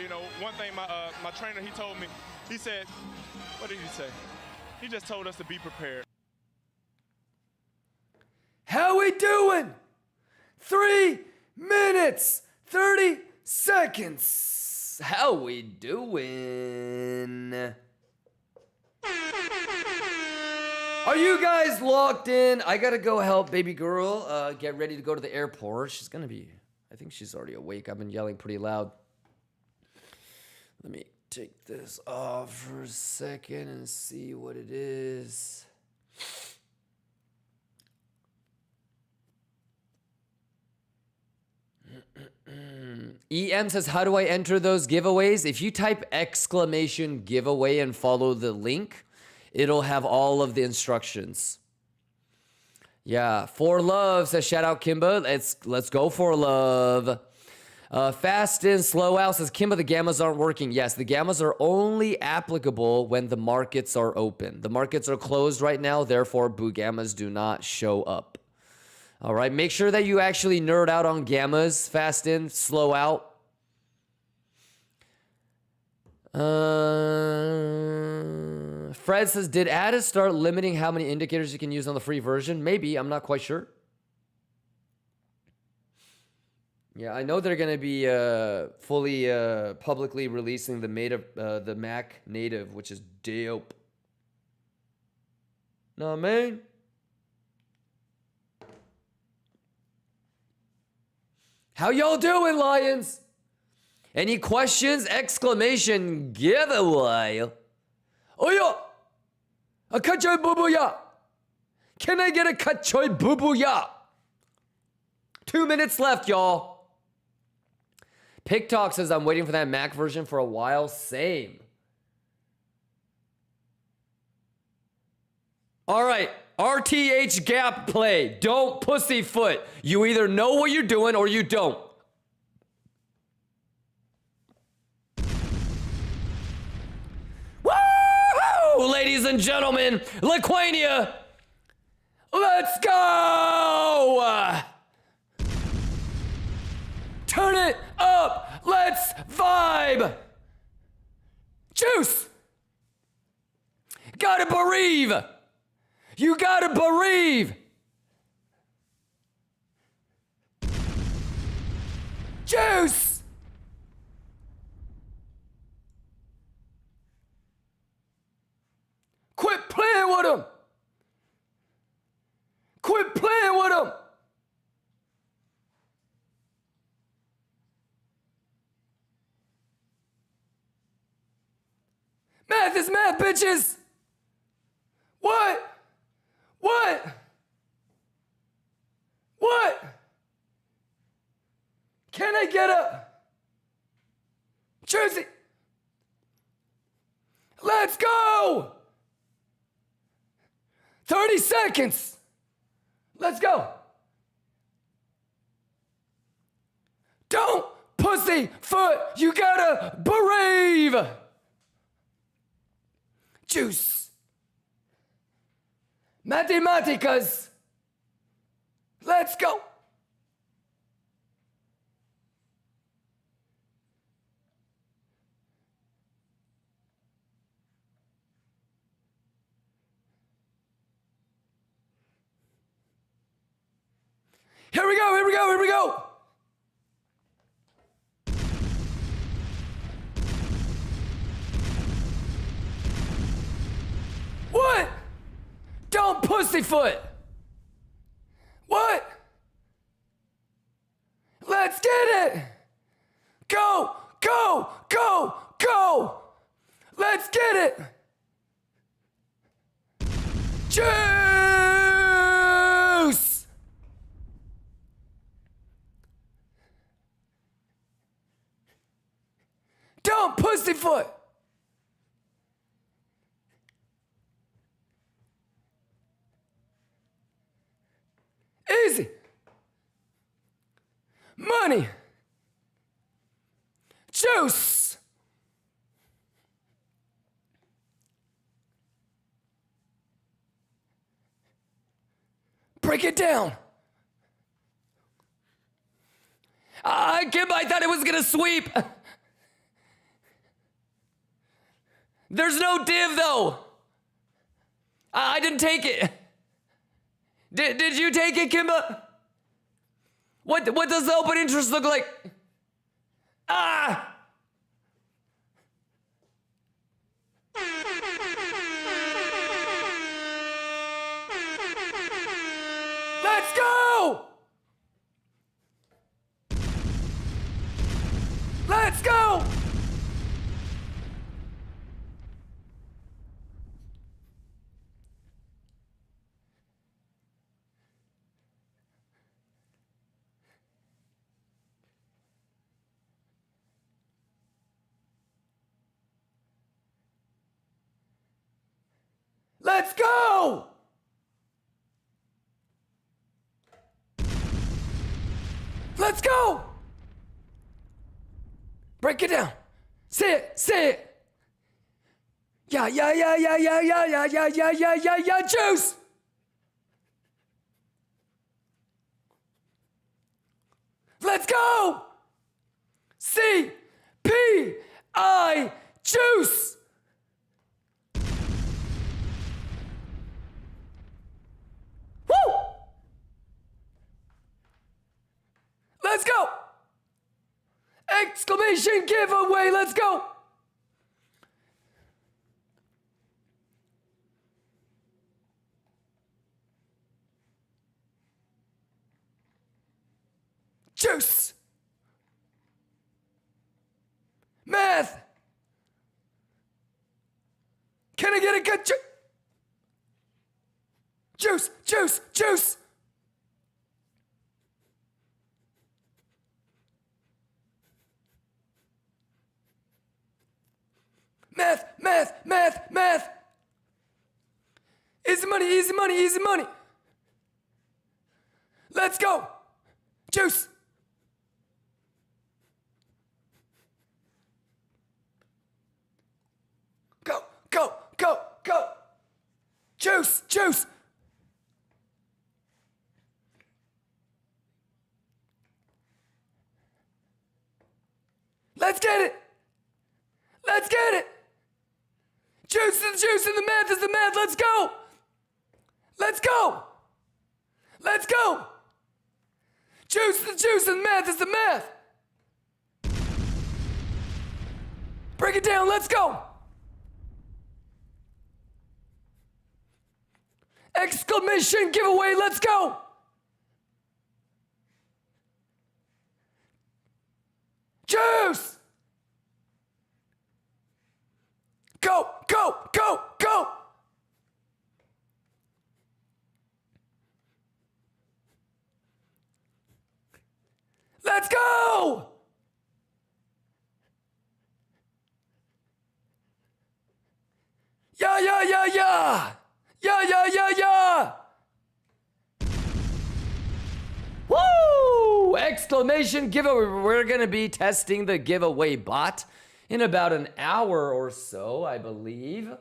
You know, one thing my trainer, he told me, he said, what did he say? He just told us to be prepared. minutes, 30 seconds. How we doing? Are you guys locked in? I gotta go help baby girl get ready to go to the airport. She's gonna be, I think she's already awake. I've been yelling pretty loud. Let me take this off for a second and see what it is. EM says, how do I enter those giveaways? If you type exclamation giveaway and follow the link, it'll have all of the instructions. Yeah, for love says, shout out Kimba. Let's go for love. Fast in, slow out says, Kimba, the gammas aren't working. Yes, the gammas are only applicable when the markets are open. The markets are closed right now, therefore boo gammas do not show up. All right, make sure that you actually nerd out on gammas. Fast in, slow out. Fred says, did Addis start limiting how many indicators you can use on the free version? Maybe, I'm not quite sure. Yeah, I know they're going to be fully publicly releasing the Mac native, which is dope. Know what I mean? How y'all doing, Lions? Any questions? Exclamation giveaway. Oh yeah! A kachoy bubuya! Can I get a kachoy bubuya? 2 minutes left, y'all. Pick Talk says, I'm waiting for that Mac version for a while. Same. All right. RTH gap play. Don't pussyfoot. You either know what you're doing or you don't. Woo! Ladies and gentlemen, Lithuania. Let's go! Turn it up. Let's vibe. Juice. Gotta bereave. You gotta bereave. Juice. Quit playing with him. Quit playing with him. Math is math, bitches. What? What? What? Can I get a Jersey? Let's go! 30 seconds. Let's go. Don't pussyfoot. You gotta bereave. Juice. Mathematicas. Let's go. Here we go, here we go, here we go. What? Don't pussyfoot. What? Let's get it. Go, go, go, go. Let's get it. Juice. Don't pussyfoot. Easy. Money. Juice. Break it down. Kimba, I thought it was gonna sweep. There's no div though. I didn't take it. Did you take it, Kimba? What does the open interest look like? Ah! Let's go! Let's go! Let's go! Let's go! Break it down. Say it, say it. Yeah, juice! Let's go! CPI juice! Woo! Let's go! Exclamation giveaway, let's go! Juice! Math! Can I get a good juice, juice, juice! Math, math, math, math! Easy money, easy money, easy money! Let's go! Juice! Go, go, go, go! Juice, juice! Let's get it! Let's get it! Juice is the juice and the math is the math. Let's go! Let's go! Let's go! Juice is the juice and the math is the math. Break it down. Let's go! Exclamation giveaway. Let's go! Juice! Go, go, go, go! Let's go! Yeah, yeah, yeah, yeah! Yeah, yeah, yeah, yeah! Woo! Exclamation giveaway. We're gonna be testing the giveaway bot in about an hour or so, I believe.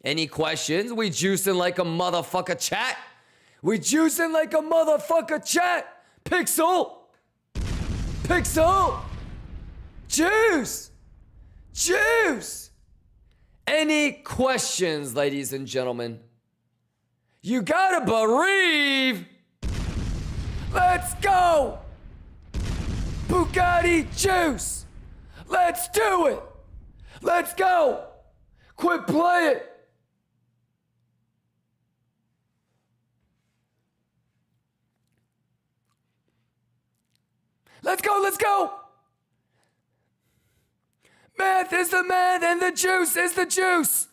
Any questions? We juicing like a motherfucker chat. We juicing like a motherfucker chat. Pixel. Pixel. Juice. Juice. Any questions, ladies and gentlemen? You gotta believe. Let's go. Bugatti juice. Let's do it. Let's go. Quit playing. Let's go, let's go. Math is the math and the juice is the juice.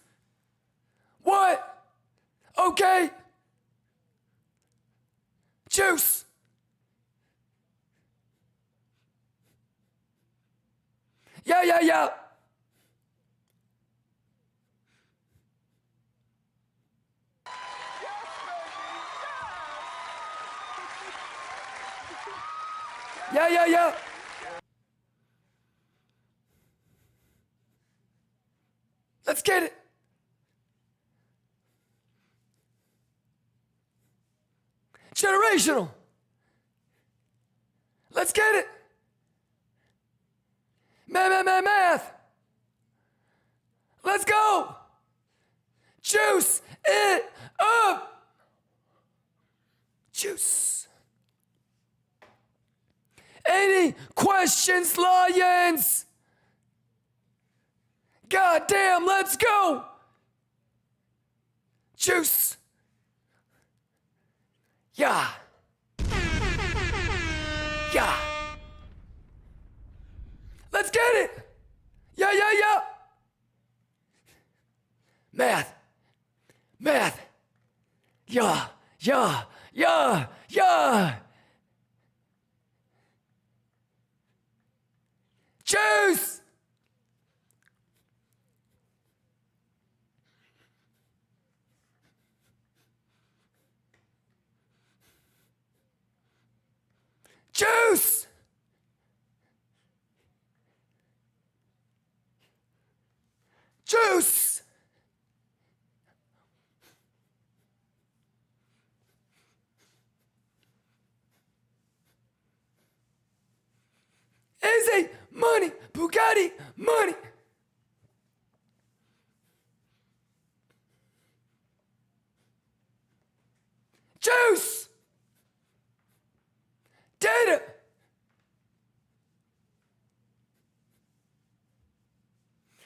What? Okay. Juice. Yeah, yeah, yeah. Yeah, yeah, yeah. Let's get it. Generational. Let's get it. Math. Let's go. Juice it up. Juice. Any questions, Lions? Goddamn, let's go. Juice. Yeah. Yeah. Let's get it. Yeah, yeah, yeah. Math. Math. Yeah, yeah, yeah, yeah. Juice. Juice. Juice. Easy money, Bugatti money. Juice. Data.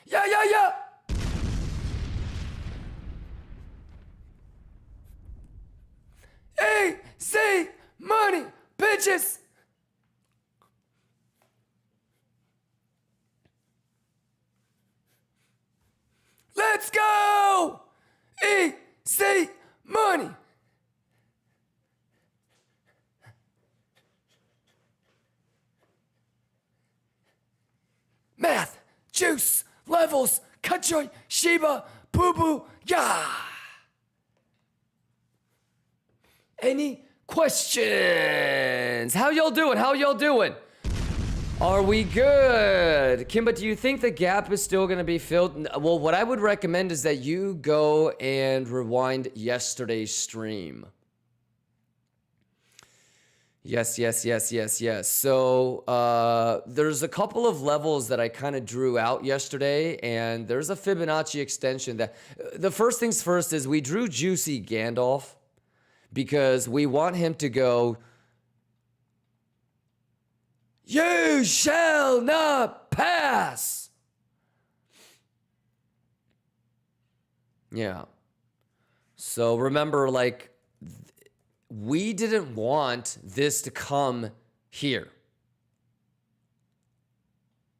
Yeah, yeah, yeah. Easy money, bitches. Let's go. Easy money. Math, juice, levels, Kachoi, Shiba, Boo Boo, yeah. Any questions? How y'all doing? How y'all doing? Are we good? Kimba, do you think the gap is still going to be filled? Well, what I would recommend is that you go and rewind yesterday's stream. Yes, yes, yes, yes, yes. So there's a couple of levels that I kind of drew out yesterday, and there's a Fibonacci extension that... The first things first is we drew Juicy Gandalf because we want him to go... You shall not pass! Yeah. So remember, like... We didn't want this to come here.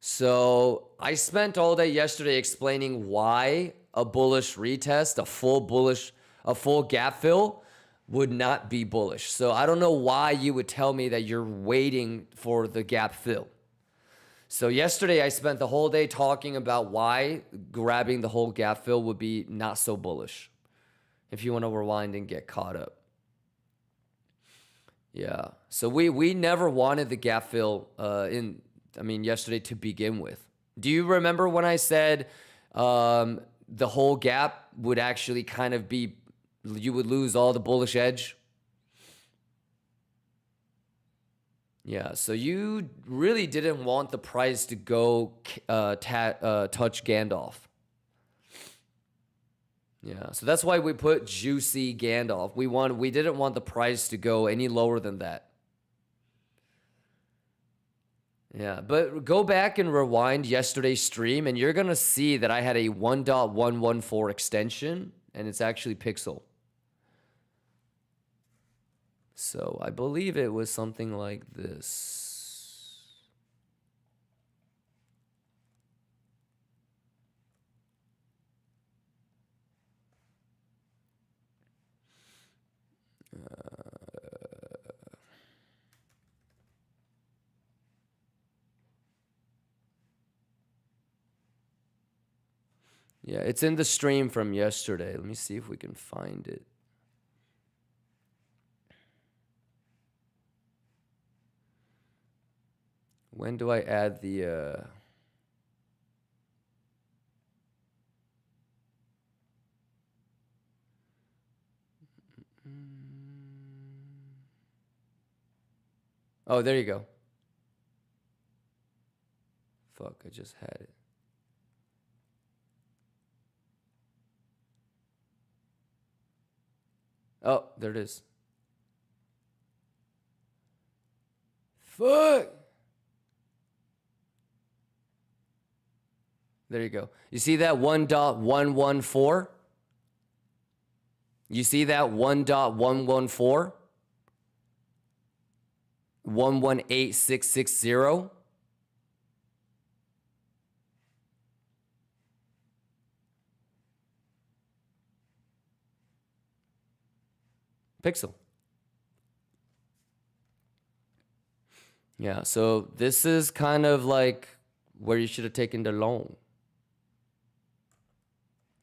So I spent all day yesterday explaining why a bullish retest, a full gap fill would not be bullish. So I don't know why you would tell me that you're waiting for the gap fill. So yesterday I spent the whole day talking about why grabbing the whole gap fill would be not so bullish. If you want to rewind and get caught up. Yeah, so we never wanted the gap fill yesterday to begin with. Do you remember when I said the whole gap would actually kind of be, you would lose all the bullish edge? Yeah, so you really didn't want the price to go touch Gandalf. Yeah, so that's why we put Juicy Gandalf. We didn't want the price to go any lower than that. Yeah, but go back and rewind yesterday's stream, and you're going to see that I had a 1.114 extension, and it's actually pixel. So I believe it was something like this. Yeah, it's in the stream from yesterday. Let me see if we can find it. When do I add the... Oh, there you go. Fuck, I just had it. Oh, there it is. Fuck. There you go. You see that 1.114? You see that 1.114? 118660? Pixel. Yeah, so this is kind of like where you should have taken the loan.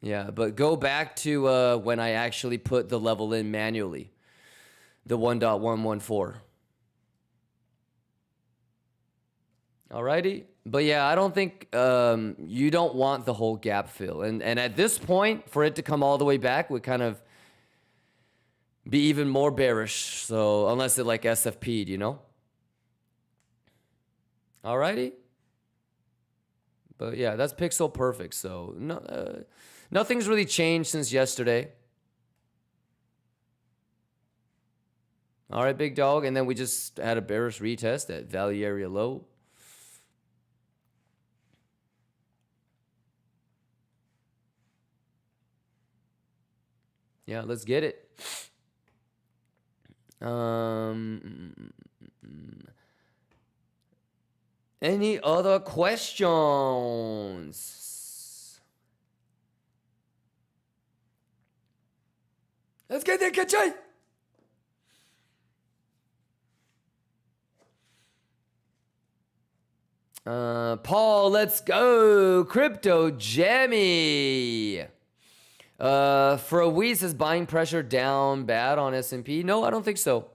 Yeah, but go back to when I actually put the level in manually. The 1.114. Alrighty. But yeah, I don't think you don't want the whole gap fill. And at this point, for it to come all the way back would kind of be even more bearish. So unless it like SFP'd, you know? Alrighty. But yeah, that's pixel perfect. So no, nothing's really changed since yesterday. All right, big dog. And then we just had a bearish retest at value area low. Yeah, let's get it. Any other questions? Let's get that catchy. Paul, let's go. Crypto Jammy. For a WEEX, is buying pressure down bad on S&P? No, I don't think so.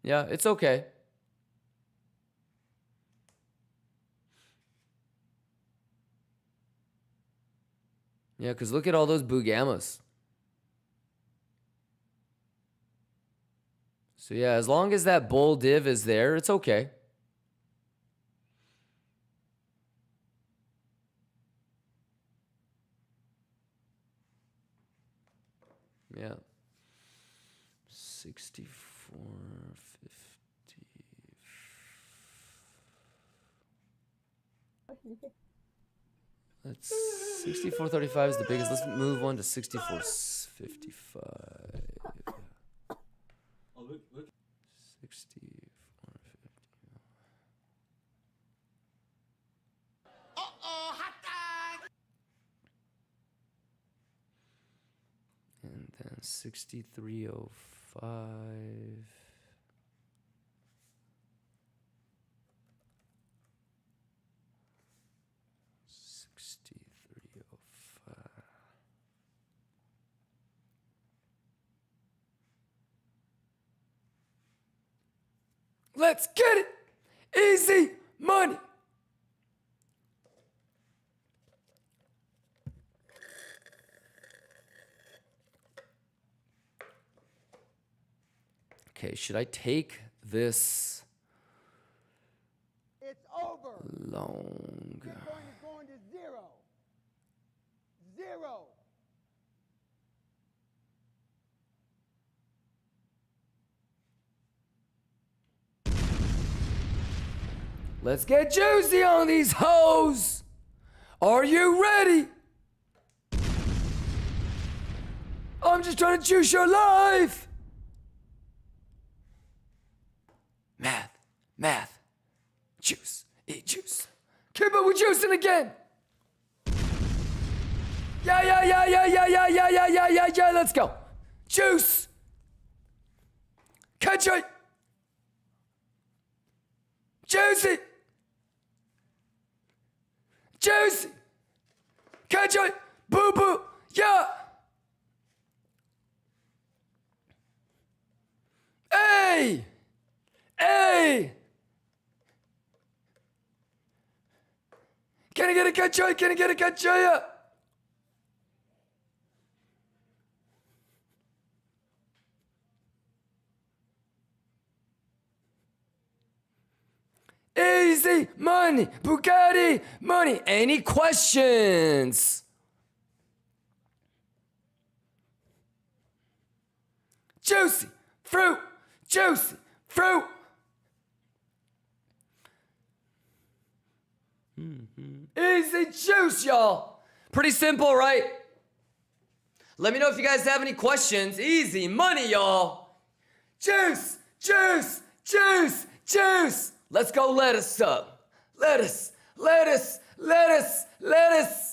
Yeah, it's okay. Yeah, because look at all those Bugamas. So yeah, as long as that bull div is there, it's okay. Yeah. 64.50. That's 64.35 is the biggest. Let's move on to 64.55. Oh, look. 64.50. And then 63.05. Let's get it. Easy money. Okay, should I take this It's over. long? Bitcoin is going to zero. Zero. Let's get juicy on these hoes. Are you ready? I'm just trying to juice your life. Math. Juice. Eat juice. KIMBA, we're juicing again. Yeah. Let's go. Juice. Catch it. Juicy. Juicy. Catch it. Boo boo. Yeah. Hey. Can I get a catch it? Can I get a catch it? Easy money, Bugatti money. Any questions? juicy fruit, juicy fruit. Easy juice, y'all. Pretty simple, right? Let me know if you guys have any questions. Easy money, y'all. Juice, juice, juice, juice. Let's go lettuce up. Lettuce, lettuce, lettuce, lettuce.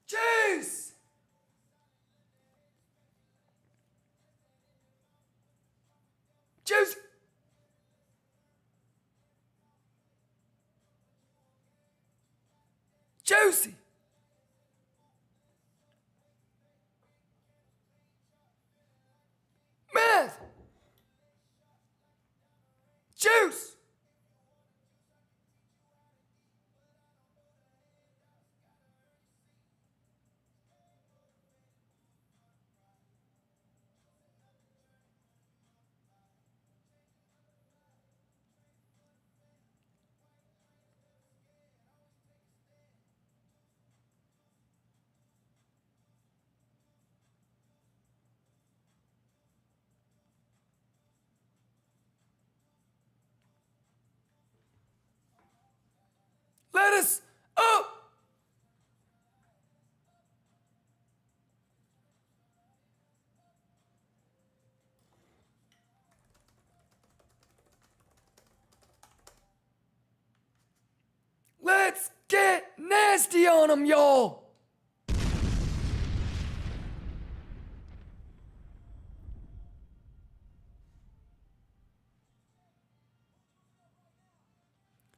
Juice! Juice! Juicy! Meth! Juice! Lettuce up! Let's get nasty on them, y'all!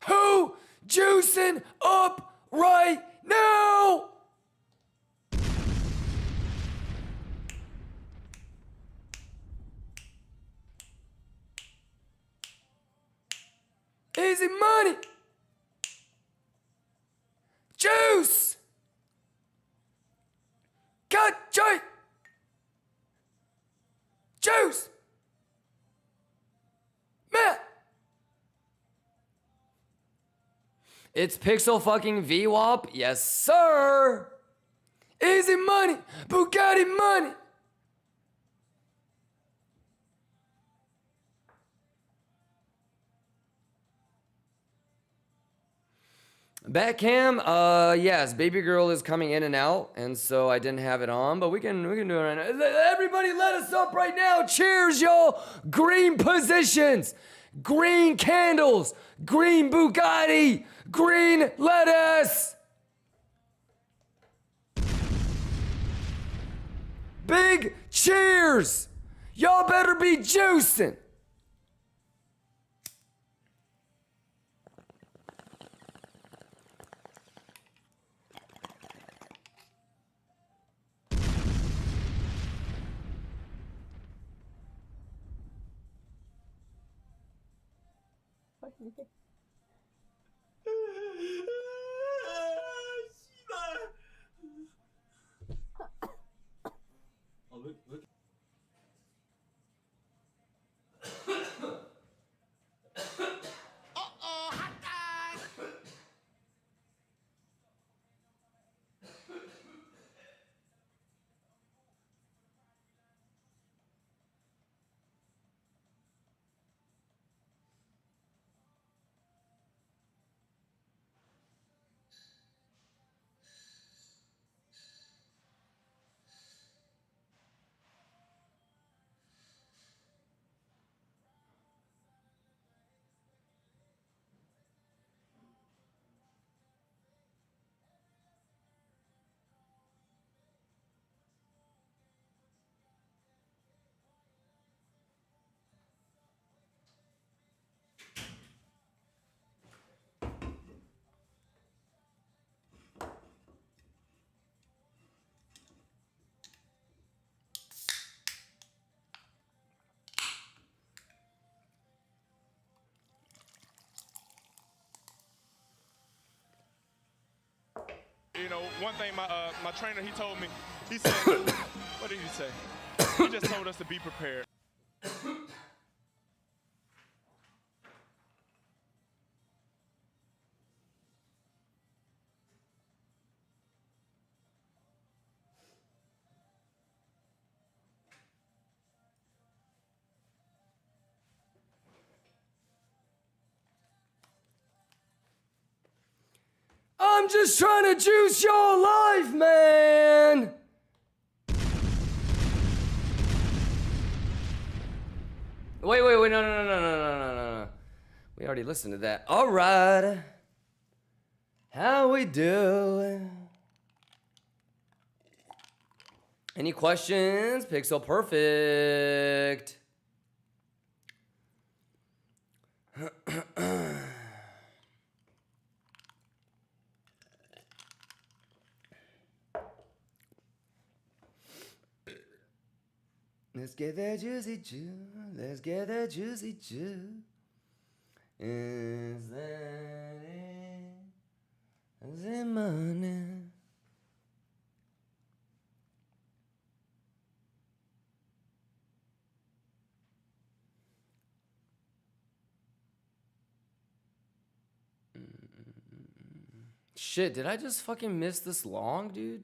Who juicing up right now? Easy money. Juice. Cut joint. Juice. Matt. It's Pixel fucking VWAP. Yes, sir. Easy money. Bugatti money. Back cam, yes, baby girl is coming in and out, and so I didn't have it on, but we can do it right now. Everybody let us up right now. Cheers, y'all. Green positions, green candles, green Bugatti, green lettuce. Big cheers. Y'all better be juicing. one thing my trainer, he told me, he said, what did he say? He just told us to be prepared. I'm just trying to juice your life, man. Wait, no. We already listened to that. All right. How we doing? Any questions? Pixel perfect. Let's get that juicy juice. Let's get that juicy juice. Is that it? Is it money? Shit, did I just fucking miss this long, dude?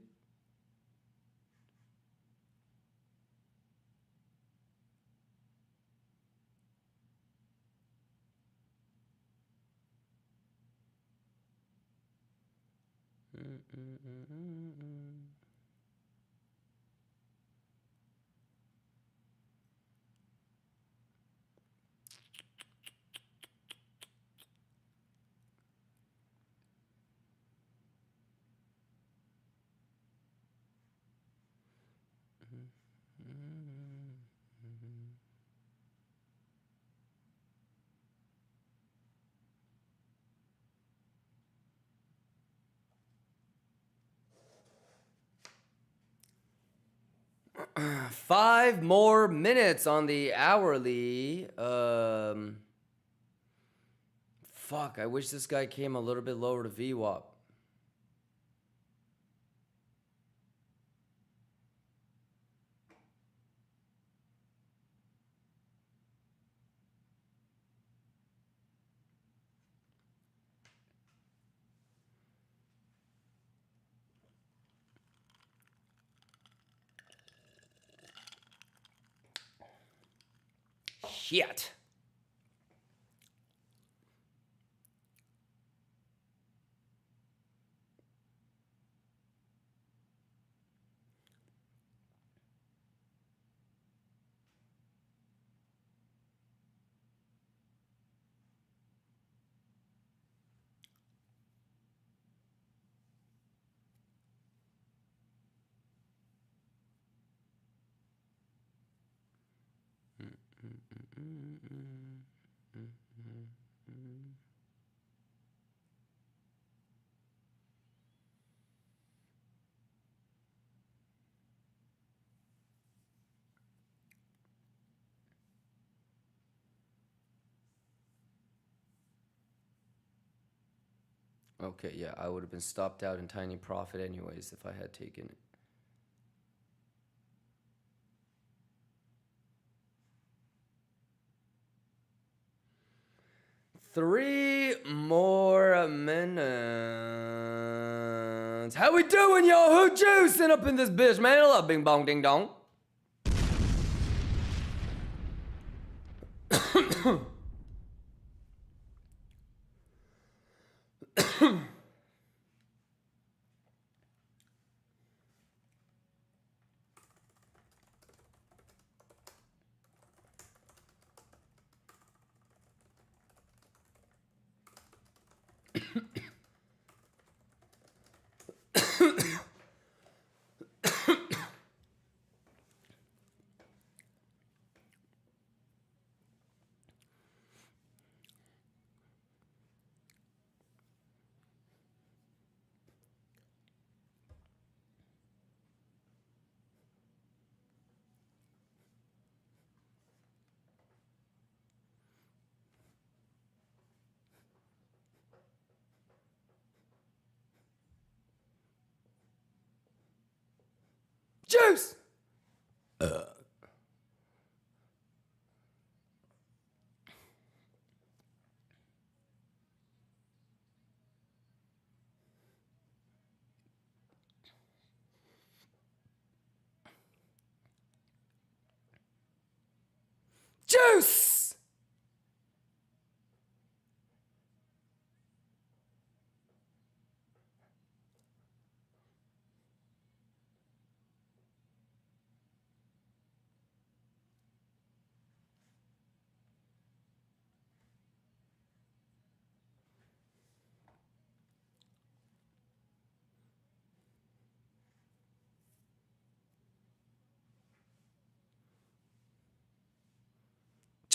Five more minutes on the hourly. Fuck, I wish this guy came a little bit lower to VWAP. Shit. Okay, yeah, I would have been stopped out in tiny profit anyways if I had taken it. Three more minutes. How we doing, y'all? Who juicing up in this bitch, man? I love bing bong ding dong. Juice!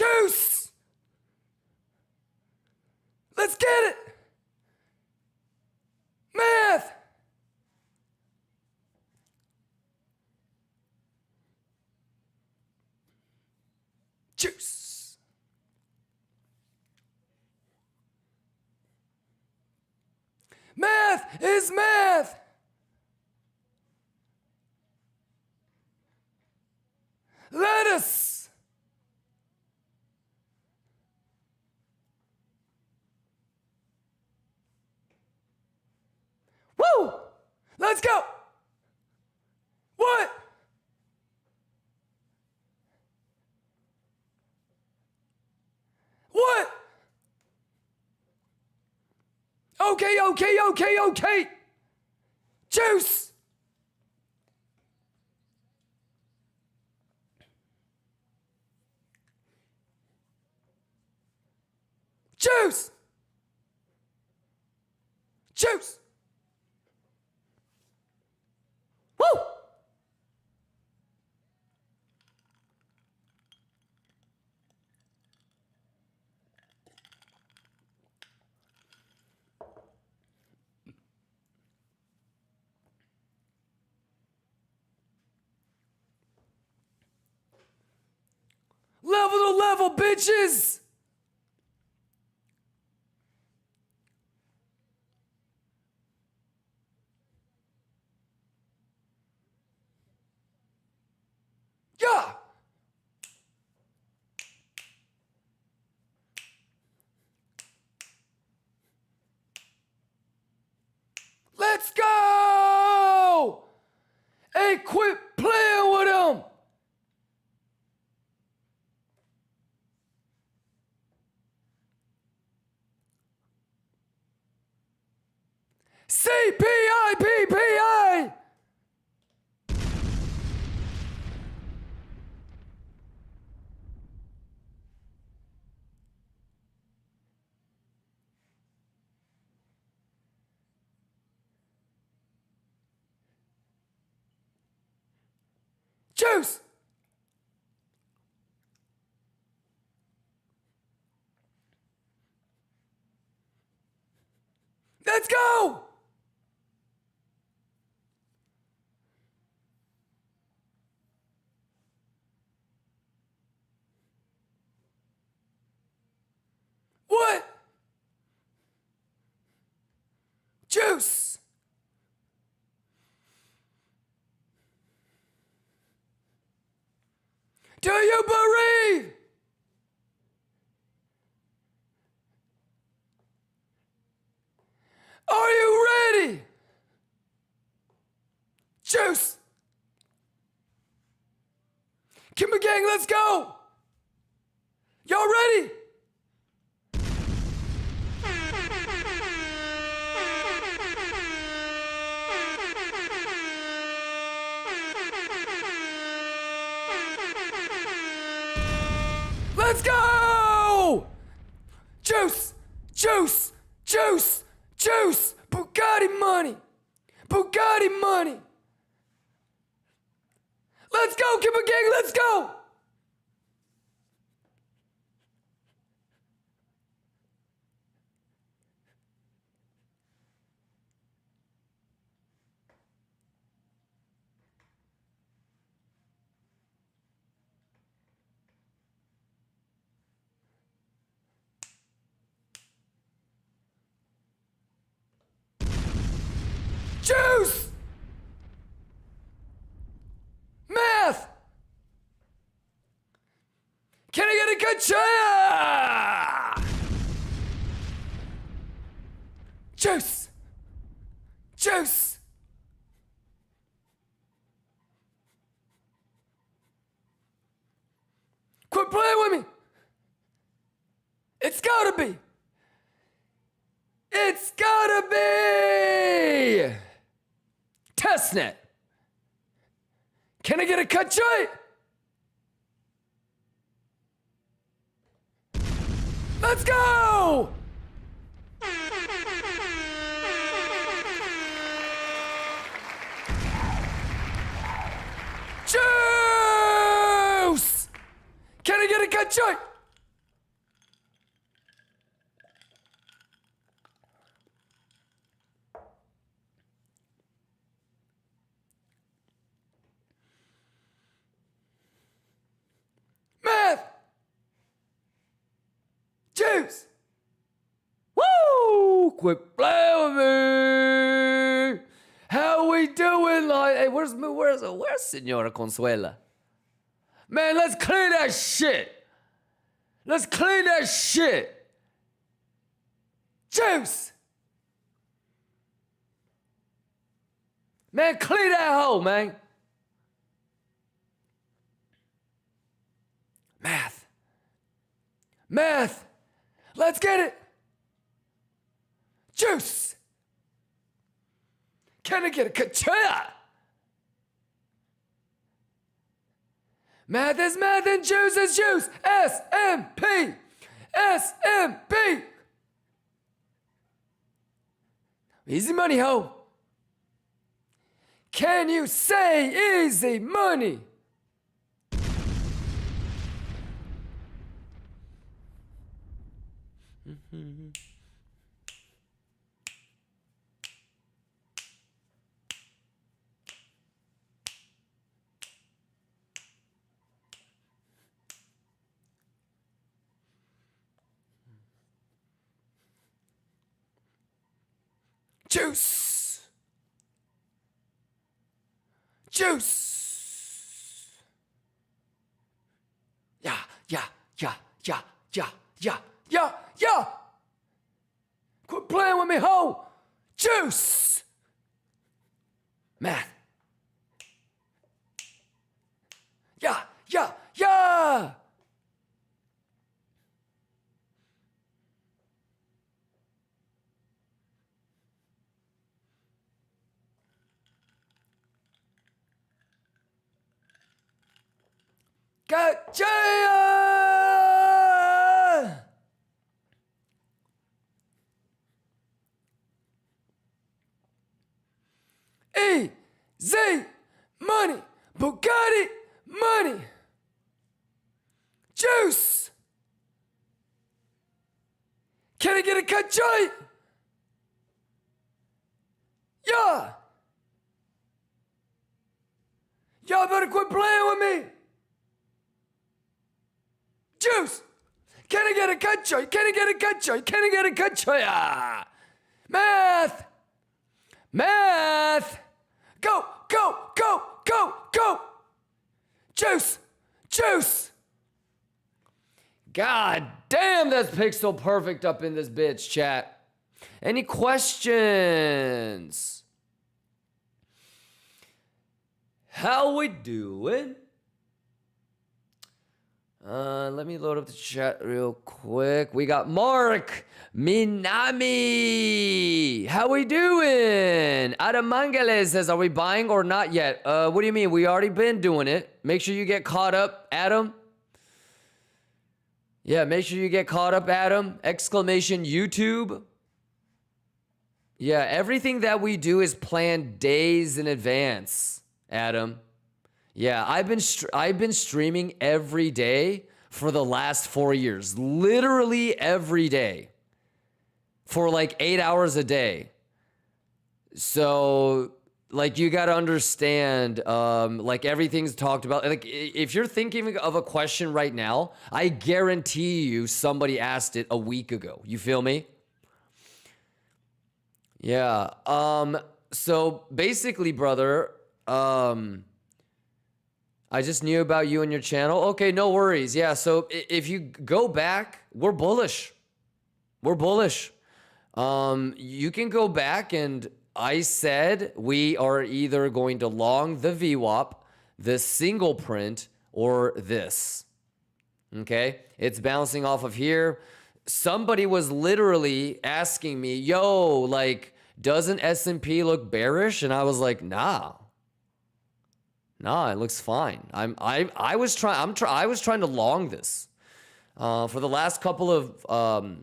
Juice! Let's get it! Math! Juice! Math is math! Lettuce! Woo! Let's go! What? What? Okay. Juice! Juice! Juice! Woo! Level to level, bitches! Yeah! Let's go! Hey, quit playing with him! CPI, PPI! Juice! Let's go! What? Juice! Do you believe? Are you ready? Juice! KIMBA gang, let's go! Y'all ready? Let's go! Juice! Juice! Juice! Juice! Bugatti money! Bugatti money! Let's go, KIMBA gang, let's go! Juice! Math! Can I get a good cheer? Juice! Juice! Quit playing with me! be. It's gotta be testnet. Can I get a cut joint? Let's go! Juice! Can I get a cut joint? Math! Juice! Woo! Quit playing with me! How we doing? Like, hey, where's Senora Consuela? Man, let's clean that shit. Let's clean that shit. Juice! Man, clean that hole, man. Math. Math. Let's get it. Juice. Can I get a kachaya? Math is math and juice is juice. SMP. SMP. Easy money, ho. Can you say easy money? Juice. Juice. Yeah. Quit playing with me, ho. Juice. Math. Yeah. Gotcha! Easy money, Bugatti money, juice. Can I get a cut joint? Yeah. Y'all better quit playing with me. Juice! Can I get a cut joint? Can I get a cut joint? Can I get a cut joint? Ah. Math! Math! Go! Juice! Juice! God damn, that's pixel perfect up in this bitch, chat. Any questions? How we doing? Let me load up the chat real quick. We got Mark Minami. How we doing? Adam Mangale says, are we buying or not yet? What do you mean? We already been doing it. Make sure you get caught up, Adam. Yeah, make sure you get caught up, Adam. Exclamation YouTube. Yeah, everything that we do is planned days in advance, Adam. Yeah, I've been streaming every day for the last 4 years. Literally every day. For like 8 hours a day. So, like, you got to understand, like, everything's talked about. Like, if you're thinking of a question right now, I guarantee you somebody asked it a week ago. You feel me? Yeah. So basically, brother, I just knew about you and your channel. Okay, no worries. Yeah, so if you go back, we're bullish. We're bullish. You can go back, and I said we are either going to long the VWAP, the single print, or this. Okay? It's bouncing off of here. somebody was literally asking me, yo, like, doesn't S&P look bearish? And I was like, nah, it looks fine. I was trying to long this for the last couple of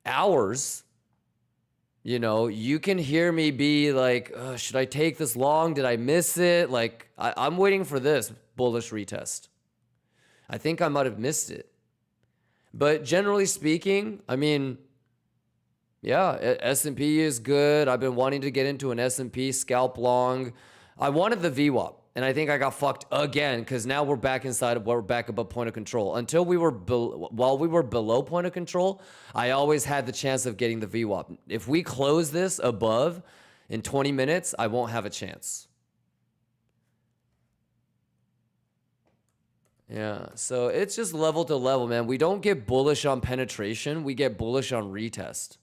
hours. You know, you can hear me be like, should I take this long? Did I miss it? Like, I'm waiting for this bullish retest. I think I might have missed it. But generally speaking, I mean, yeah, S&P is good. I've been wanting to get into an S&P scalp long. I wanted the VWAP, and I think I got fucked again because now we're back inside of we're back above point of control. Until we were while we were below point of control, I always had the chance of getting the VWAP. If we close this above in 20 minutes, I won't have a chance. Yeah, so it's just level to level, man. We don't get bullish on penetration. We get bullish on retest.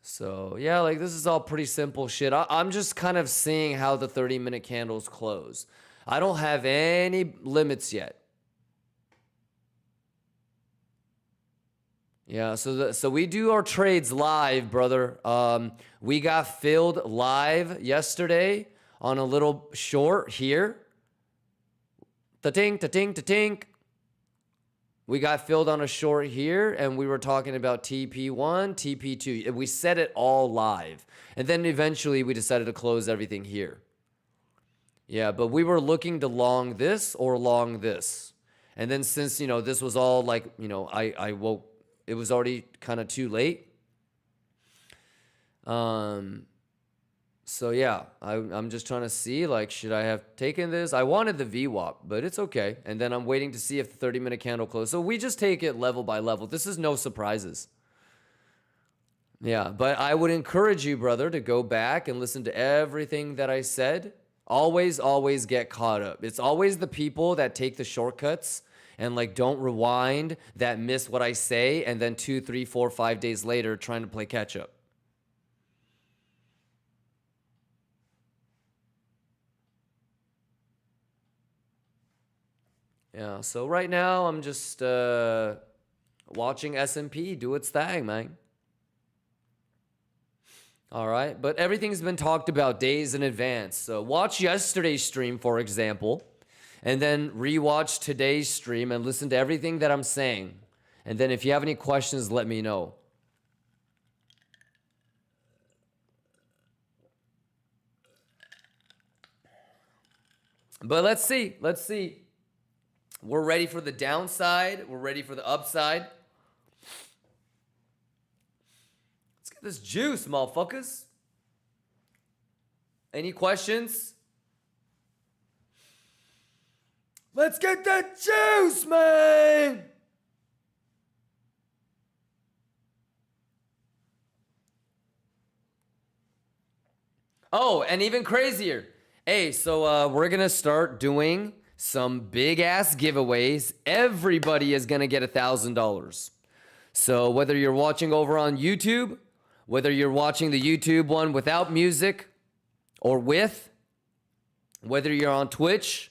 So, yeah, like this is all pretty simple shit. I'm just kind of seeing how the 30-minute candles close. I don't have any limits yet. Yeah, so we do our trades live, brother. We got filled live yesterday on a little short here. Ta-tink, ta-tink, ta-tink. We got filled on a short here, and we were talking about TP1, TP2. We set it all live. And then eventually we decided to close everything here. Yeah, but we were looking to long this or long this. And then since, you know, this was all like, you know, I woke, it was already kind of too late. So yeah, I'm just trying to see, like, should I have taken this? I wanted the VWAP, but it's okay. And then I'm waiting to see if the 30-minute candle closes. So we just take it level by level. This is no surprises. Yeah, but I would encourage you, brother, to go back and listen to everything that I said. Always, always get caught up. It's always the people that take the shortcuts and like don't rewind, that miss what I say, and then 2, 3, 4, 5 days later trying to play catch up. Yeah, so right now I'm just watching S&P do its thing, man. All right, but everything's been talked about days in advance. So watch yesterday's stream, for example, and then rewatch today's stream and listen to everything that I'm saying. And then if you have any questions, let me know. But let's see. We're ready for the downside. We're ready for the upside. Let's get this juice, motherfuckers. Any questions? Let's get that juice, man. Oh, and even crazier. Hey, so we're going to start doing some big ass giveaways. Everybody is going to get $1,000. So whether you're watching over on YouTube, whether you're watching the YouTube one without music or with, whether you're on Twitch,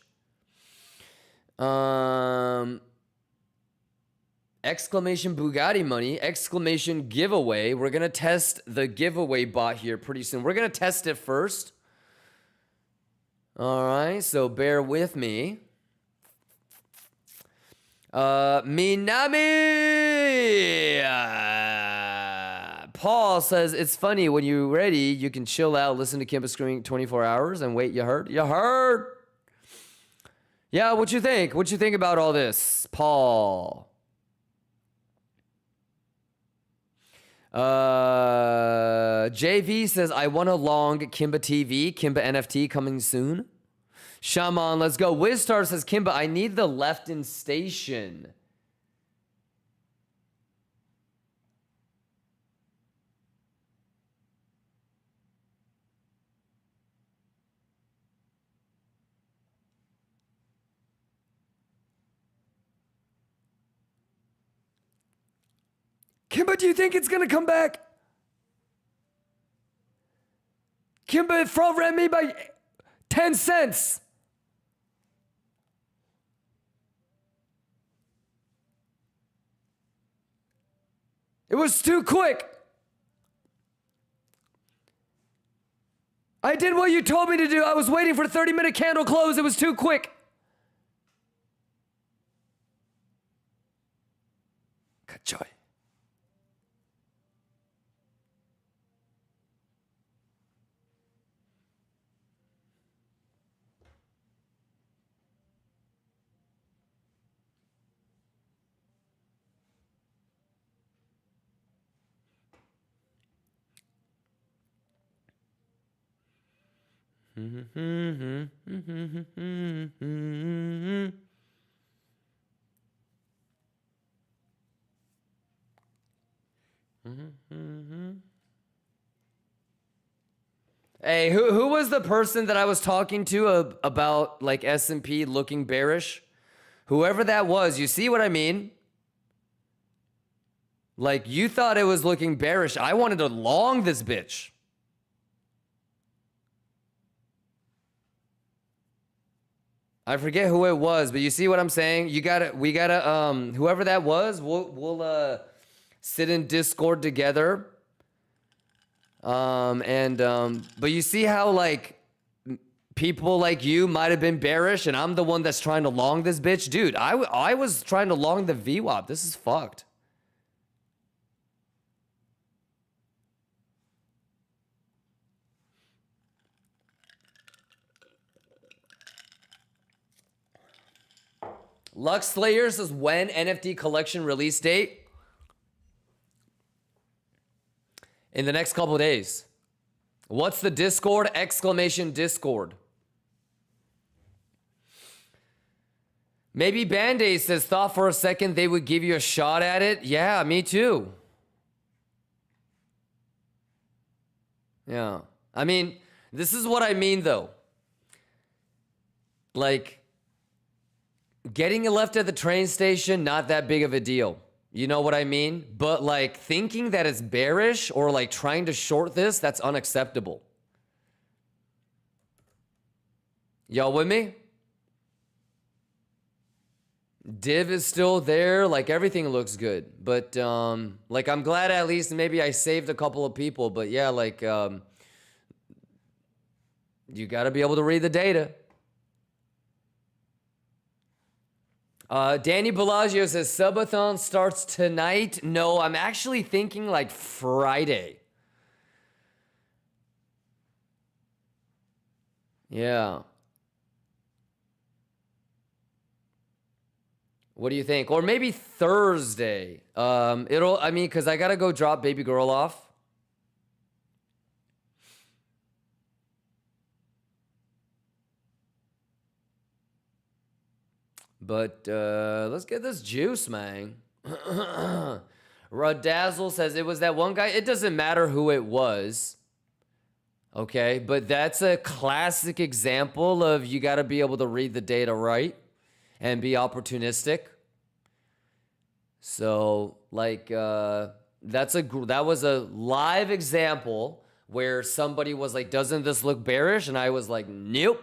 exclamation Bugatti money, exclamation giveaway. We're going to test the giveaway bot here pretty soon. We're going to test it first. All right, so bear with me. Minami! Paul says, it's funny, when you're ready, you can chill out, listen to KIMBA screaming 24 hours, and wait, you heard? You heard? Yeah, what you think? What you think about all this, Paul? JV says, I want a long KIMBA TV, KIMBA NFT coming soon. Shaman, let's go. Wizstar says, KIMBA, I need the left-in station. KIMBA, do you think it's going to come back? KIMBA front-ran me by 10 cents. It was too quick. I did what you told me to do. I was waiting for 30-minute candle close. It was too quick. Kachoy. Hey, who was the person that I was talking to about like S&P looking bearish? Whoever that was, you see what I mean? Like you thought it was looking bearish. I wanted to long this bitch. I forget who it was, but you see what I'm saying? We gotta whoever that was, we'll sit in Discord together. But you see how like people like you might have been bearish and I'm the one that's trying to long this bitch? Dude, I was trying to long the VWAP. This is fucked. Lux Slayer says when NFT collection release date? In the next couple of days. What's the Discord? Exclamation Discord. Maybe Band-Aid says thought for a second they would give you a shot at it. Yeah, me too. Yeah. I mean, this is what I mean though. Like, getting left at the train station, not that big of a deal. You know what I mean? But like thinking that it's bearish or like trying to short this, that's unacceptable. Y'all with me? Div is still there. Like everything looks good. But like I'm glad at least maybe I saved a couple of people. But yeah, like you got to be able to read the data. Danny Bellagio says subathon starts tonight. No, I'm actually thinking like Friday. Yeah. What do you think? Or maybe Thursday. I mean, cause I gotta go drop baby girl off. But let's get this juice, man. Radazzle says it was that one guy. It doesn't matter who it was. Okay, but that's a classic example of you got to be able to read the data right and be opportunistic. So, like, that was a live example where somebody was like, "Doesn't this look bearish?" And I was like, "Nope."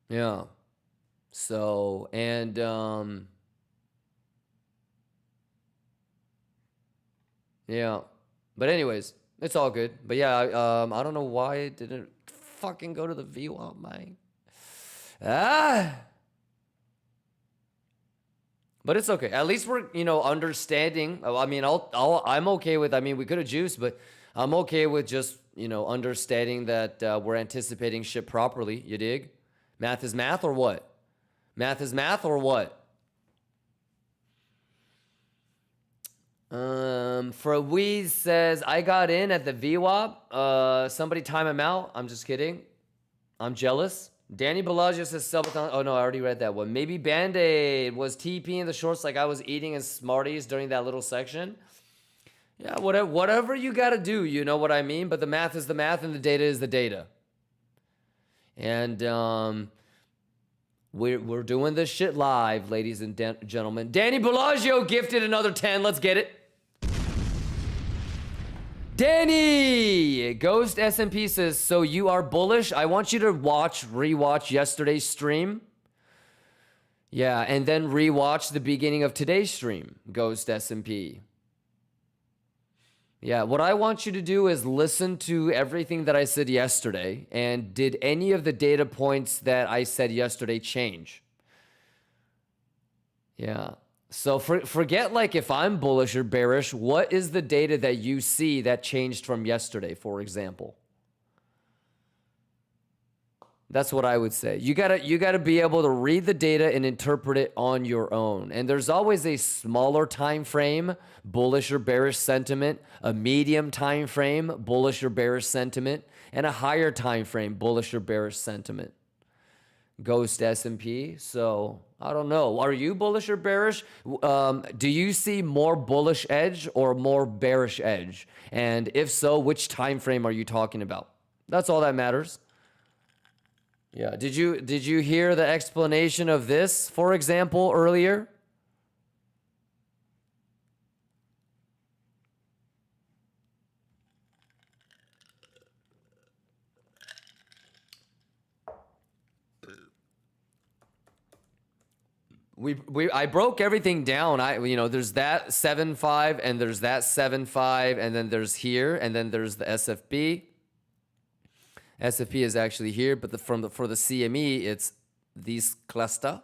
Yeah. So, and yeah. But anyways, it's all good. But yeah, I don't know why it didn't fucking go to the VWAP, man. But it's okay. At least we're, understanding. I mean, I'm okay with, we could have juiced, but I'm okay with just, understanding that we're anticipating shit properly. You dig? Math is math or what? Math is math or what? Frawee says, I got in at the VWAP. Somebody time him out. I'm just kidding. I'm jealous. Danny Bellagio says, subathon. Oh, no, I already read that one. Maybe Band-Aid was TP in the shorts like I was eating in Smarties during that little section. Yeah, whatever you got to do, you know what I mean? But the math is the math and the data is the data. And we're doing this shit live, ladies and gentlemen. Danny Bellagio gifted another 10. Let's get it. Danny! Ghost SMP says, so you are bullish? I want you to rewatch yesterday's stream. Yeah, and then rewatch the beginning of today's stream, Ghost S&P. Yeah, what I want you to do is listen to everything that I said yesterday, and did any of the data points that I said yesterday change? Yeah. So forget like if I'm bullish or bearish, what is the data that you see that changed from yesterday, for example? That's what I would say. You gotta be able to read the data and interpret it on your own. And there's always a smaller time frame, bullish or bearish sentiment, a medium time frame, bullish or bearish sentiment, and a higher time frame, bullish or bearish sentiment. Ghost S&P. So I don't know. Are you bullish or bearish? Do you see more bullish edge or more bearish edge? And if so, which time frame are you talking about? That's all that matters. Yeah. Did you hear the explanation of this, for example, earlier? I broke everything down. There's that 7.5 and there's that 7.5 and then there's here and then there's the SFP. SFP is actually here, but for the CME, it's this cluster.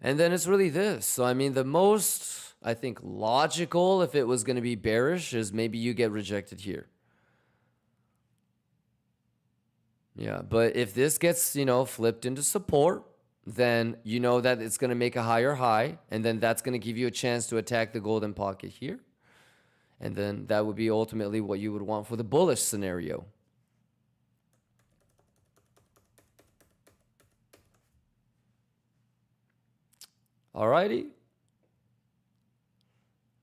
And then it's really this. So, I mean, the most, I think, logical, if it was going to be bearish, is maybe you get rejected here. Yeah, but if this gets, flipped into support, then you know that it's going to make a higher high, and then that's going to give you a chance to attack the golden pocket here. And then that would be ultimately what you would want for the bullish scenario. Alrighty.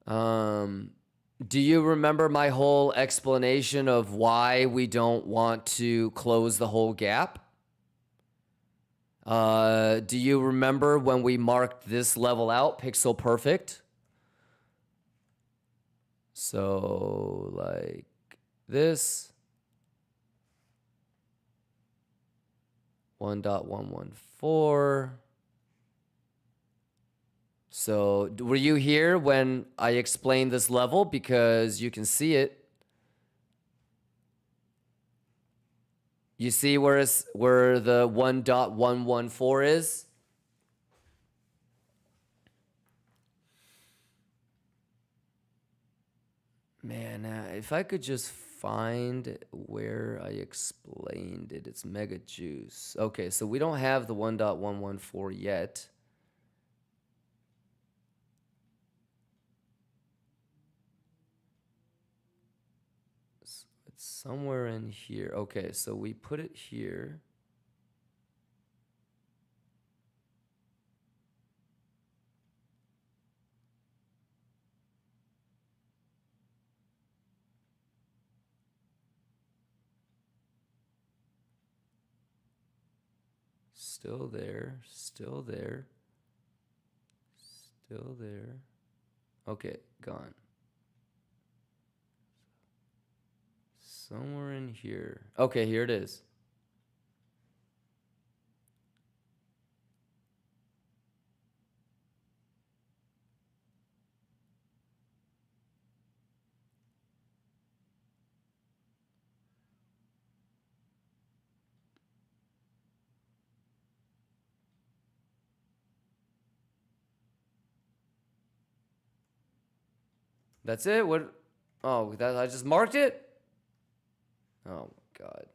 Do you remember my whole explanation of why we don't want to close the whole gap? Do you remember when we marked this level out, pixel perfect? So like this. 1.114. So were you here when I explained this level? Because you can see it. You see where the 1.114 is? Man, if I could just find where I explained it. It's mega juice. Okay, so we don't have the 1.114 yet. It's somewhere in here. Okay, so we put it here. Still there, still there, still there. Okay, gone. Somewhere in here. Okay, here it is. That's it? What? Oh, I just marked it? Oh, my God.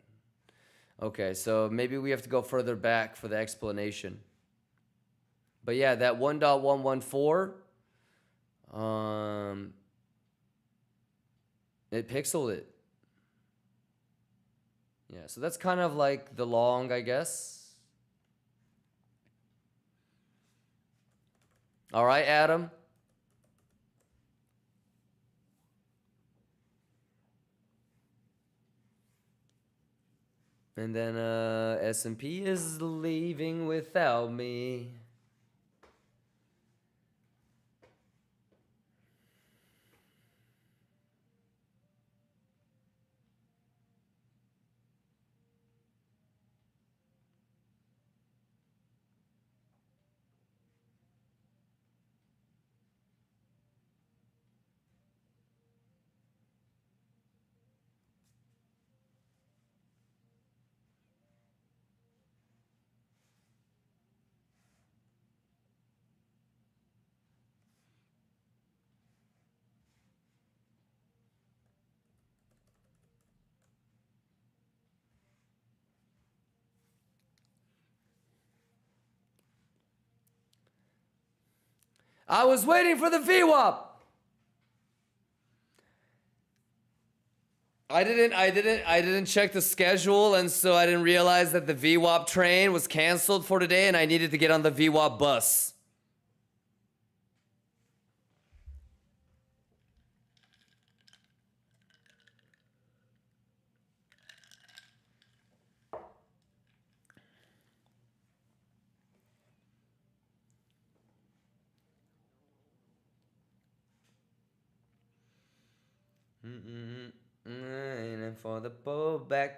Okay, so maybe we have to go further back for the explanation. But yeah, that 1.114, it pixeled it. Yeah, so that's kind of like the long, I guess. All right, Adam. And then S&P is leaving without me. I was waiting for the VWAP. I didn't check the schedule, and so I didn't realize that the VWAP train was canceled for today, and I needed to get on the VWAP bus. And for the pullback.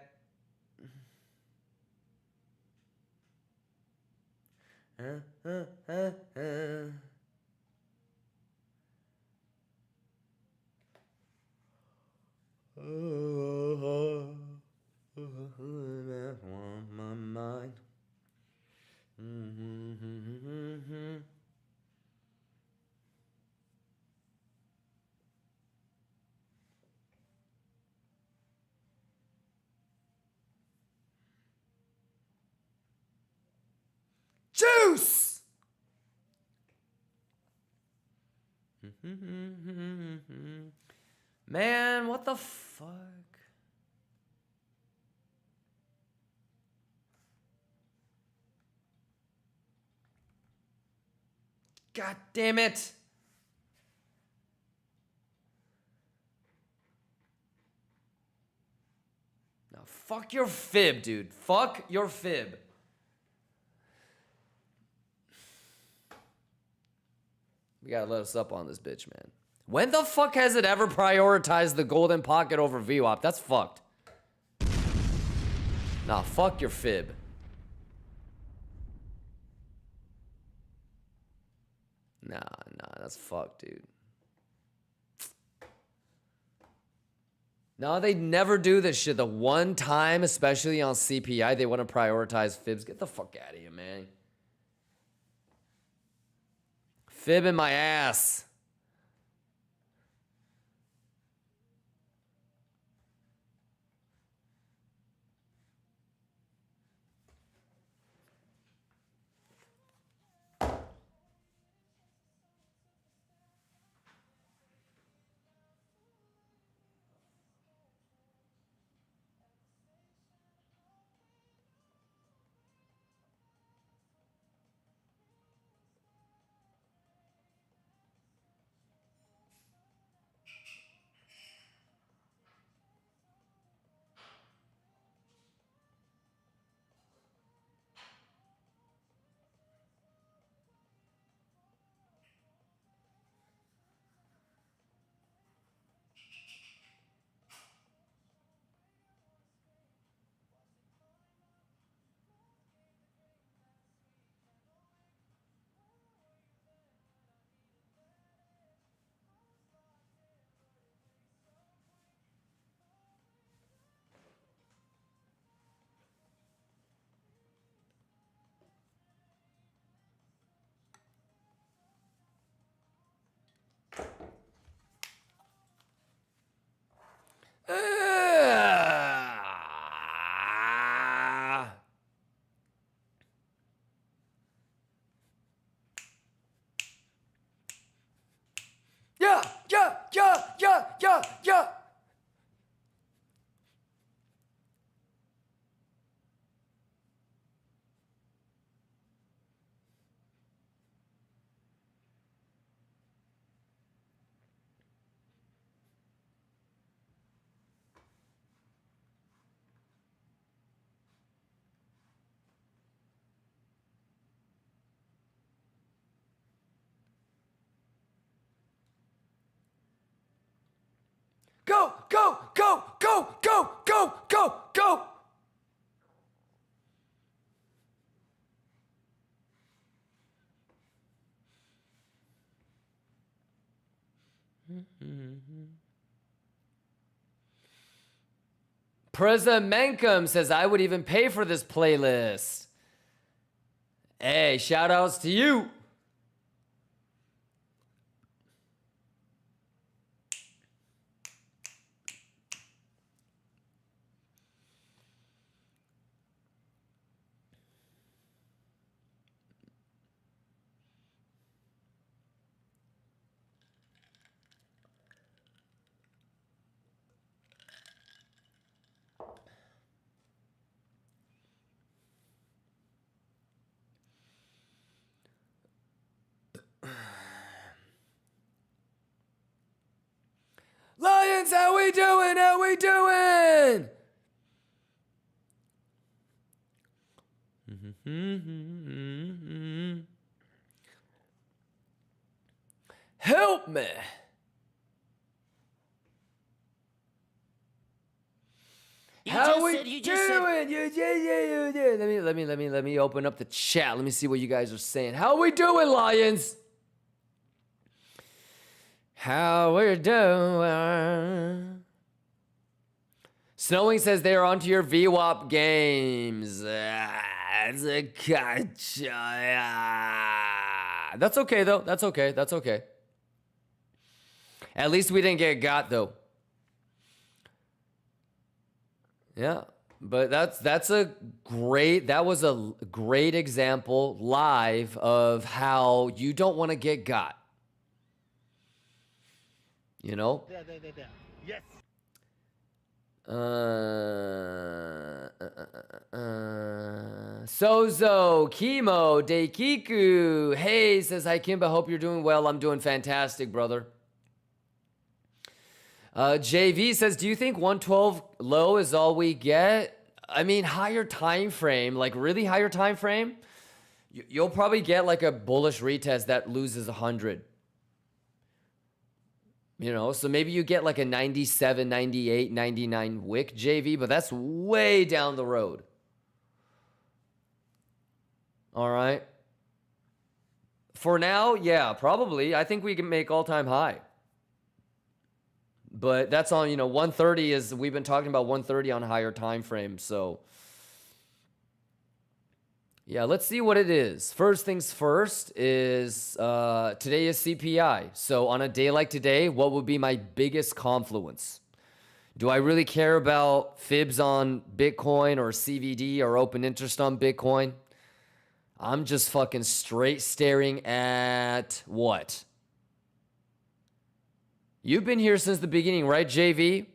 My mind. Juice! Man, what the fuck? God damn it. Now, fuck your fib, dude. Fuck your fib. We gotta let us up on this bitch, man. When the fuck has it ever prioritized the golden pocket over VWAP? That's fucked. Nah, fuck your fib. Nah, that's fucked, dude. No, they never do this shit. The one time, especially on CPI, they want to prioritize fibs. Get the fuck out of here, man. Fib in my ass. Yeah. Go, go, go, go, go, go, go, go. President Menkum says, I would even pay for this playlist. Hey, shout outs to you. we doing? How we doing? Help me. How we doing? Yeah. Let me open up the chat. Let me see what you guys are saying. How we doing, Lions? How we doing? Snowing says they are onto your VWAP games. It's a gotcha. That's okay though. That's okay. That's okay. At least we didn't get got though. Yeah, but that was a great example live of how you don't want to get got. You know? There. Yes. Sozo, Kimo, Deikiku. Hey, says hi Kimba. Hope you're doing well. I'm doing fantastic, brother. JV says, do you think 112 low is all we get? I mean, higher time frame, like really higher time frame, you'll probably get like a bullish retest that loses 100. You know, so maybe you get like a 97, 98, 99 wick JV, but that's way down the road. All right. For now, yeah, probably. I think we can make all-time high. But that's on, 130 is, we've been talking about 130 on higher time frame. So, yeah, let's see what it is. First things first is today is CPI. So on a day like today, what would be my biggest confluence? Do I really care about fibs on Bitcoin or CVD or open interest on Bitcoin? I'm just fucking straight staring at what? You've been here since the beginning, right, JV?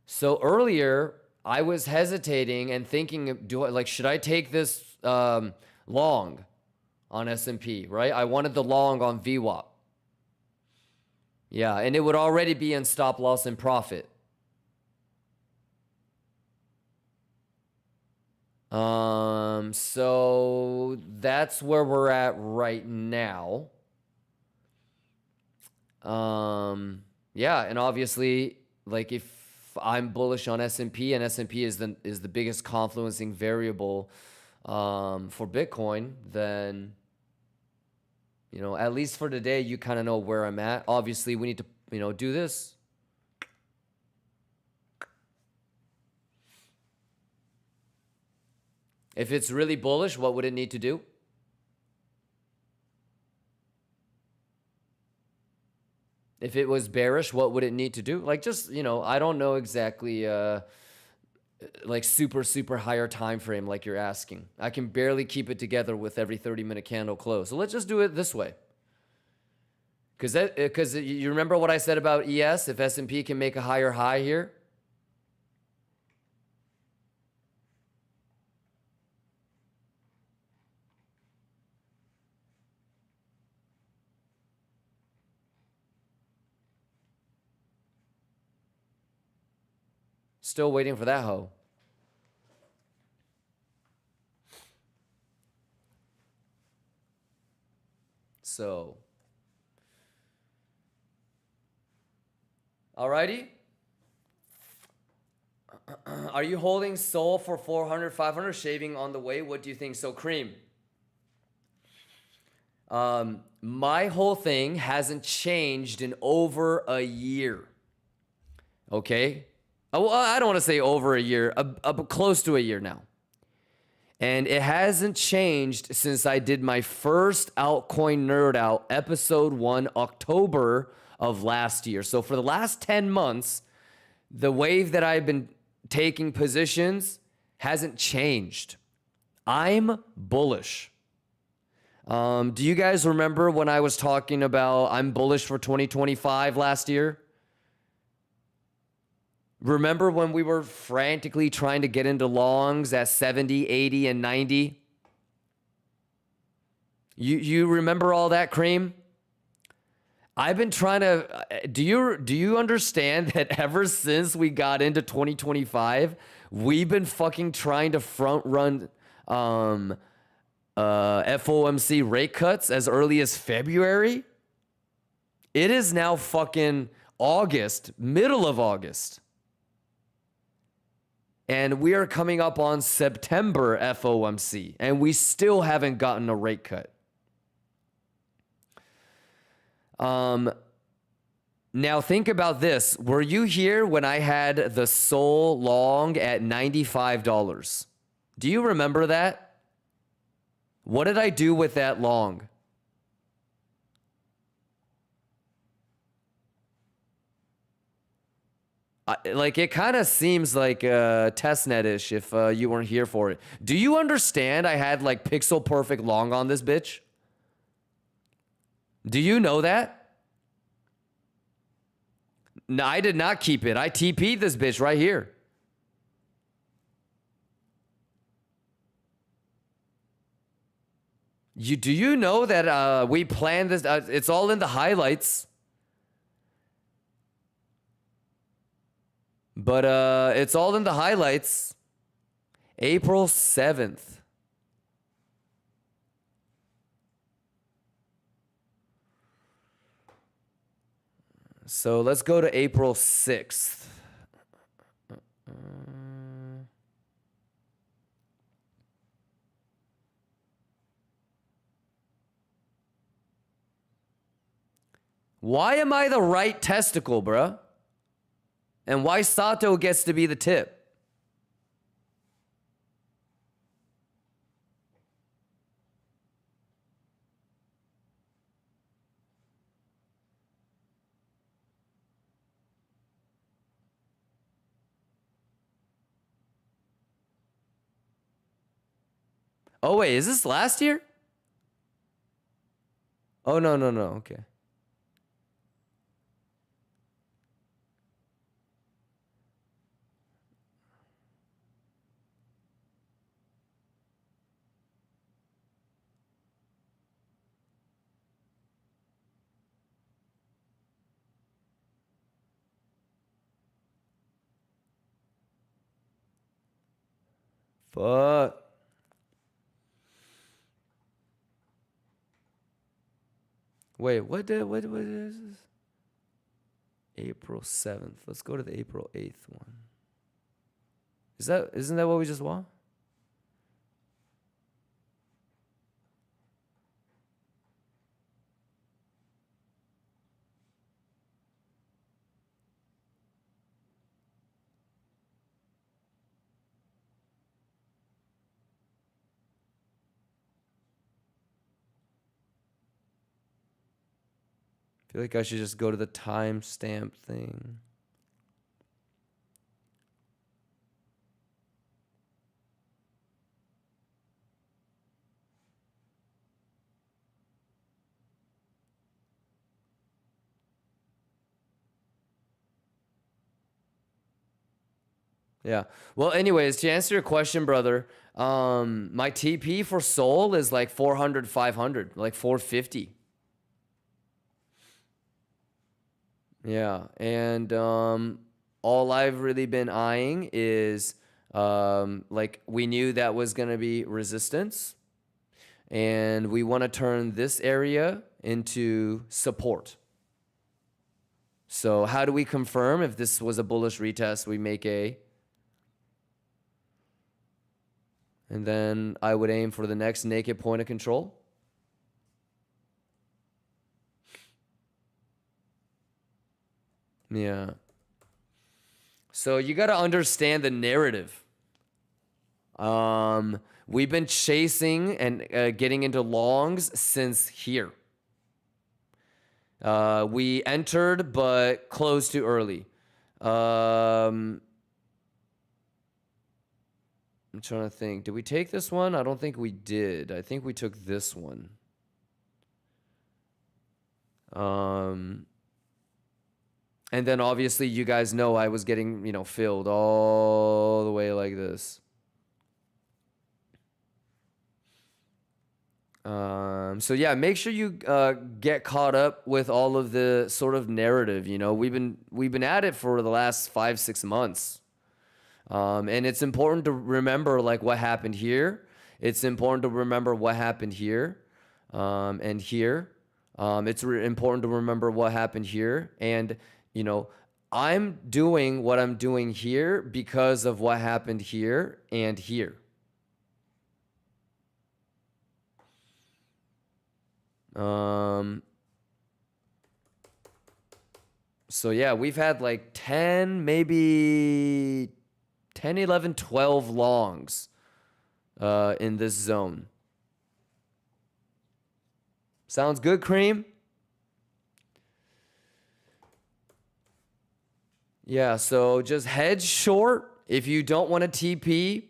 So earlier, I was hesitating and thinking, should I take this long on S&P, right? I wanted the long on VWAP. Yeah, and it would already be in stop loss and profit. So that's where we're at right now. Yeah, and obviously, like if I'm bullish on S&P and S&P is the biggest confluencing variable for Bitcoin, then at least for today you kind of know where I'm at. Obviously, we need to do this. If it's really bullish, what would it need to do? If it was bearish, what would it need to do? Like just, I don't know exactly like super higher time frame like you're asking. I can barely keep it together with every 30-minute candle close. So let's just do it this way. Because you remember what I said about ES? If S&P can make a higher high here, still waiting for that hoe. So, alrighty. Are you holding Sol for 400, 500, shaving on the way? What do you think? So, Cream. My whole thing hasn't changed in over a year. Okay? Well, I don't want to say over a year, close to a year now. And it hasn't changed since I did my first Altcoin Nerd Out, episode 1, October of last year. So for the last 10 months, the wave that I've been taking positions hasn't changed. I'm bullish. Do you guys remember when I was talking about I'm bullish for 2025 last year? Remember when we were frantically trying to get into longs at 70, 80, and 90? You remember all that, Cream? I've been trying to. Do you understand that ever since we got into 2025, we've been fucking trying to front run FOMC rate cuts as early as February? It is now fucking August, middle of August. And we are coming up on September FOMC, and we still haven't gotten a rate cut. Now think about this. Were you here when I had the Sol long at $95? Do you remember that? What did I do with that long? Like, it kind of seems like testnet-ish if you weren't here for it. Do you understand I had like pixel perfect long on this bitch? Do you know that? No, I did not keep it. I TP'd this bitch right here. Do you know that we planned this? It's all in the highlights. But it's all in the highlights. April 7th. So let's go to April 6th. Why am I the right testicle, bruh? And why Sato gets to be the tip? Oh, wait, is this last year? Oh, no, okay. Fuck. Wait, what is this? April 7th. Let's go to the April 8th one. Isn't that what we just want? I feel like I should just go to the timestamp thing. Yeah. Well, anyways, to answer your question, brother, my TP for Sol is like 400, 500, like 450. Yeah, and all I've really been eyeing is like, we knew that was going to be resistance, and we want to turn this area into support. So how do we confirm if this was a bullish retest? We make A. And then I would aim for the next naked point of control. Yeah. So you got to understand the narrative. We've been chasing and getting into longs since here. We entered but closed too early. I'm trying to think. Did we take this one? I don't think we did. I think we took this one. And then obviously you guys know I was getting, filled all the way like this. So yeah, make sure you get caught up with all of the sort of narrative. You know, we've been at it for the last 5-6 months, and it's important to remember like what happened here. It's important to remember what happened here, and here. It's important to remember what happened here, and you know, I'm doing what I'm doing here because of what happened here and here. So yeah, we've had like 10, maybe 10, 11, 12 longs in this zone. Sounds good, Cream? Yeah, so just hedge short. If you don't want to TP,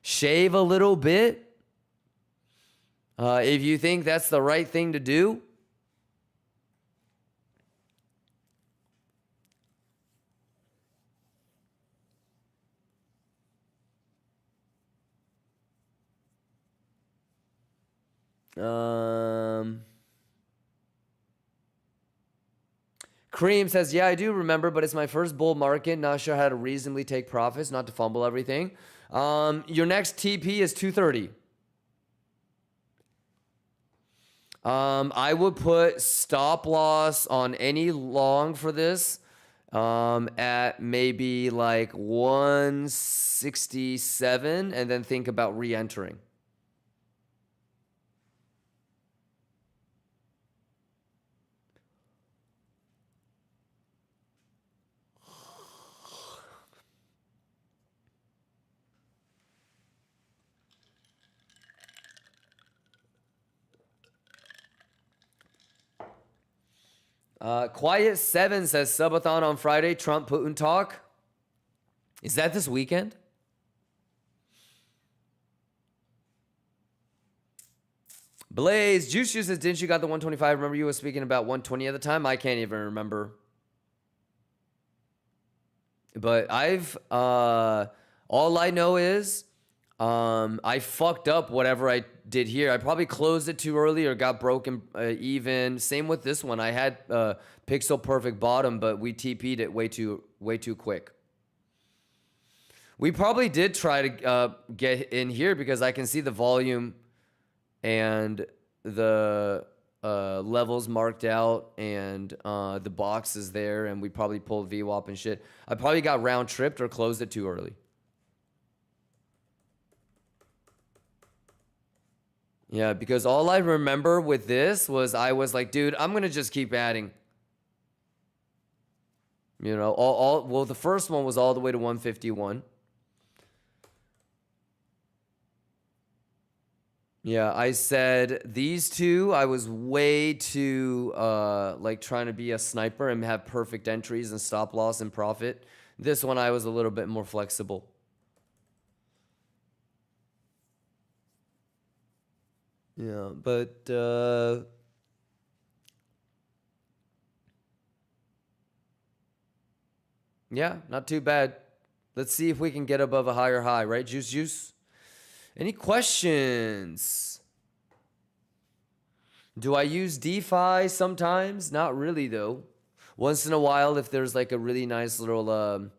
shave a little bit. If you think that's the right thing to do. Cream says, yeah, I do remember, but it's my first bull market. Not sure how to reasonably take profits, not to fumble everything. Your next TP is 230. I would put stop loss on any long for this at maybe like 167 and then think about re-entering. Quiet 7 says subathon on Friday, Trump Putin talk. Is that this weekend? Blaze, Juiciest says, didn't you got the 125? Remember you were speaking about 120 at the time? I can't even remember. But I've, all I know is, I fucked up whatever I did here. I probably closed it too early or got broken even. Same with this one. I had pixel perfect bottom, but we TP'd it way too quick. We probably did try to get in here because I can see the volume and the levels marked out and the box is there, and we probably pulled VWAP and shit. I probably got round tripped or closed it too early. Yeah, because all I remember with this was I was like, dude, I'm going to just keep adding. You know, well, the first one was all the way to 151. Yeah, I said these two, I was way too, like trying to be a sniper and have perfect entries and stop loss and profit. This one, I was a little bit more flexible. Yeah, but yeah, not too bad. Let's see if we can get above a higher high, right? Juice. Any questions? Do I use DeFi sometimes? Not really, though. Once in a while, if there's like a really nice little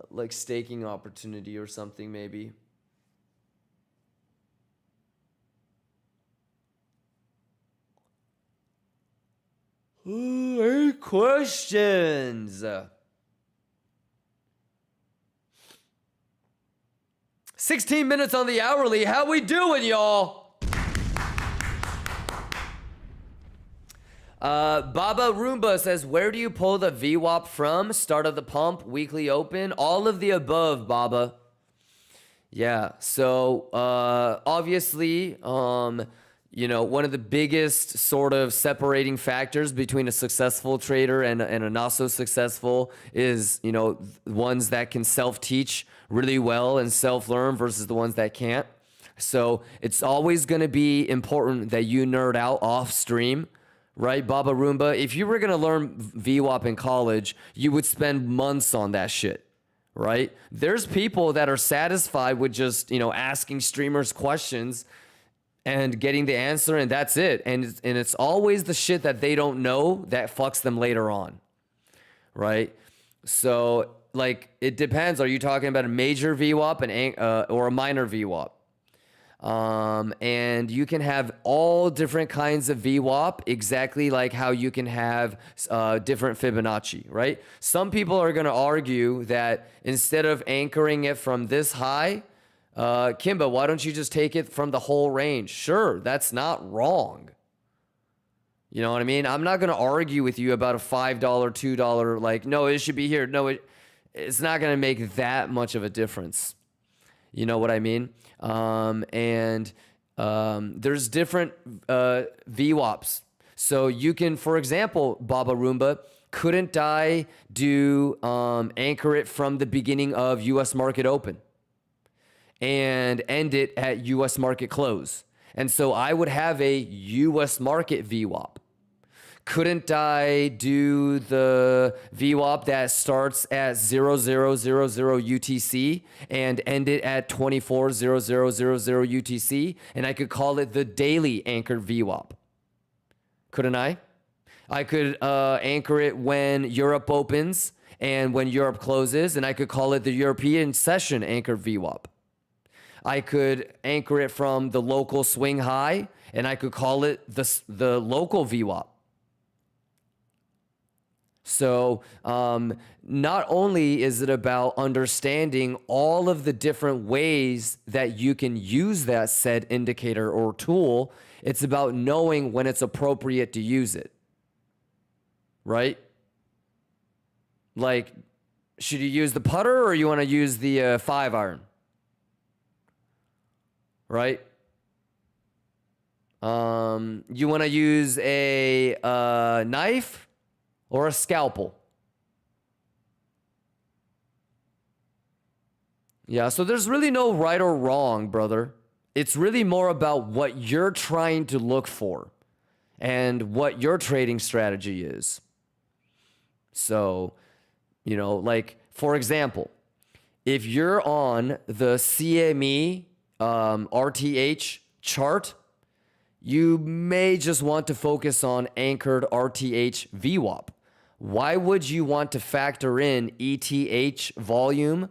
like staking opportunity or something, maybe. Ooh, any questions? 16 minutes on the hourly. How we doing, y'all? Baba Roomba says, where do you pull the VWAP from? Start of the pump, weekly open, all of the above, Baba. Yeah, so obviously, you know, one of the biggest sort of separating factors between a successful trader and a not so successful is, you know, ones that can self-teach really well and self-learn versus the ones that can't. So it's always going to be important that you nerd out off stream, right, Baba Roomba? If you were going to learn VWAP in college, you would spend months on that shit, right? There's people that are satisfied with just, you know, asking streamers questions and getting the answer, and that's it. And it's always the shit that they don't know that fucks them later on, right? So like it depends. Are you talking about a major VWAP or a minor VWAP? And you can have all different kinds of VWAP, exactly like how you can have different Fibonacci, right? Some people are going to argue that instead of anchoring it from this high, KIMBA, why don't you just take it from the whole range? Sure, that's not wrong. You know what I mean? I'm not going to argue with you about a $5, $2, like, no, it should be here. No, it's not going to make that much of a difference. You know what I mean? There's different VWAPs. So you can, for example, Baba Roomba, couldn't I do anchor it from the beginning of US market open and end it at US market close? And so I would have a US market VWAP. Couldn't I do the VWAP that starts at 0000 UTC and end it at 240000 UTC? And I could call it the daily anchored VWAP. Couldn't I? I could anchor it when Europe opens and when Europe closes, and I could call it the European session anchored VWAP. I could anchor it from the local swing high, and I could call it the local VWAP. So not only is it about understanding all of the different ways that you can use that said indicator or tool, it's about knowing when it's appropriate to use it, right? Like, should you use the putter or you want to use the 5-iron, right? You want to use a knife or a scalpel? Yeah, so there's really no right or wrong, brother. It's really more about what you're trying to look for and what your trading strategy is. So, you know, like, for example, if you're on the CME RTH chart, you may just want to focus on anchored RTH VWAP. Why would you want to factor in ETH volume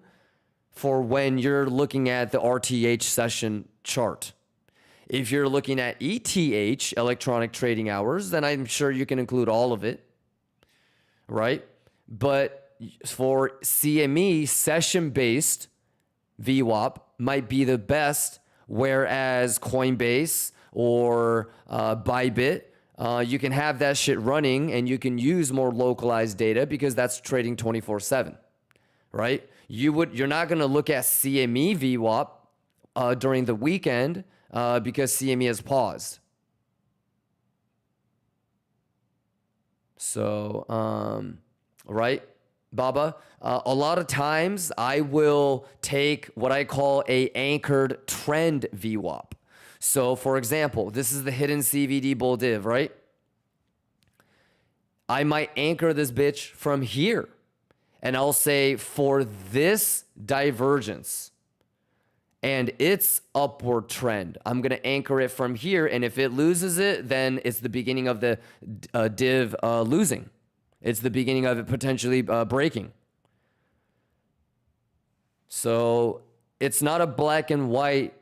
for when you're looking at the RTH session chart? If you're looking at ETH, electronic trading hours, then I'm sure you can include all of it, right? But for CME, session-based VWAP might be the best, whereas Coinbase or Bybit, you can have that shit running and you can use more localized data because that's trading 24/7, right? You're not going to look at CME VWAP during the weekend because CME has paused. So, right, Baba? A lot of times I will take what I call a anchored trend VWAP. So, for example, this is the hidden CVD bull div, right? I might anchor this bitch from here. And I'll say for this divergence and its upward trend, I'm going to anchor it from here. And if it loses it, then it's the beginning of the div losing. It's the beginning of it potentially breaking. So it's not a black and white,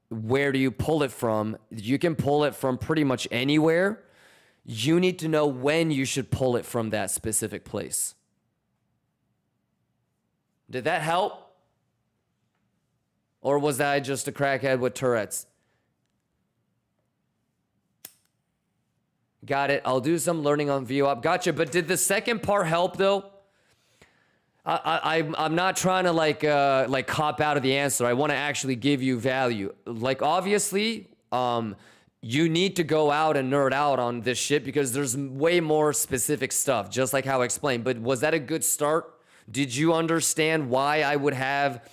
where do you pull it from? You can pull it from pretty much anywhere. You need to know when you should pull it from that specific place. Did that help? Or was I just a crackhead with Tourette's? Got it. I'll do some learning on VWAP. Gotcha. But did the second part help though? I'm not trying to like cop out of the answer. I want to actually give you value. Like obviously, you need to go out and nerd out on this shit because there's way more specific stuff, just like how I explained. But was that a good start? Did you understand why I would have,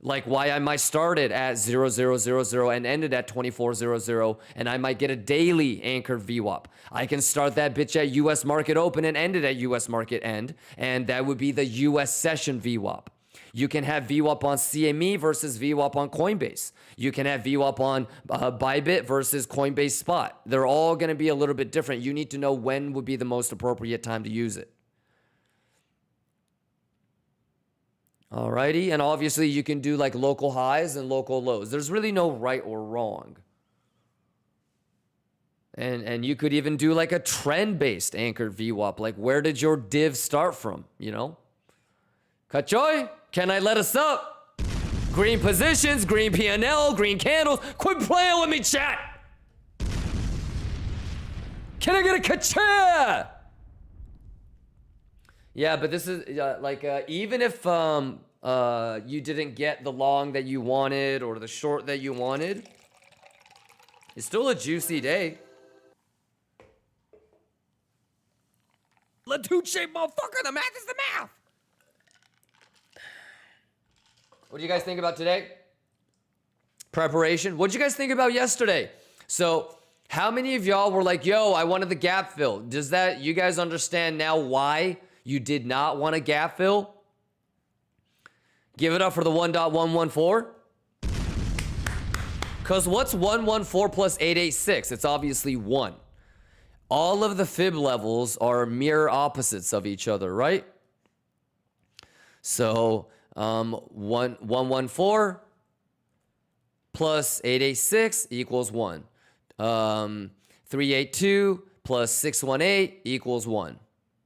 like why I might start it at 0000 and end it at 2400 and I might get a daily anchored VWAP? I can start that bitch at US market open and end it at US market end, and that would be the US session VWAP. You can have VWAP on CME versus VWAP on Coinbase. You can have VWAP on Bybit versus Coinbase Spot. They're all going to be a little bit different. You need to know when would be the most appropriate time to use it. Alrighty, and obviously you can do like local highs and local lows. There's really no right or wrong. And you could even do like a trend-based anchored VWAP. Like, where did your div start from, you know? Kachoy, can I let us up? Green positions, green PNL, green candles. Quit playing with me, chat. Can I get a kacha? Yeah, but this is even if you didn't get the long that you wanted or the short that you wanted, it's still a juicy day. Latuche, motherfucker, the math is the math. What do you guys think about today? Preparation. What did you guys think about yesterday? So, how many of y'all were like, yo, I wanted the gap fill? Does that, you guys understand now why you did not want a gap fill? Give it up for the 1.114. Because what's 114 plus 886? It's obviously 1. All of the fib levels are mirror opposites of each other, right? So 114 plus 886 equals 1. 382 plus 618 equals 1,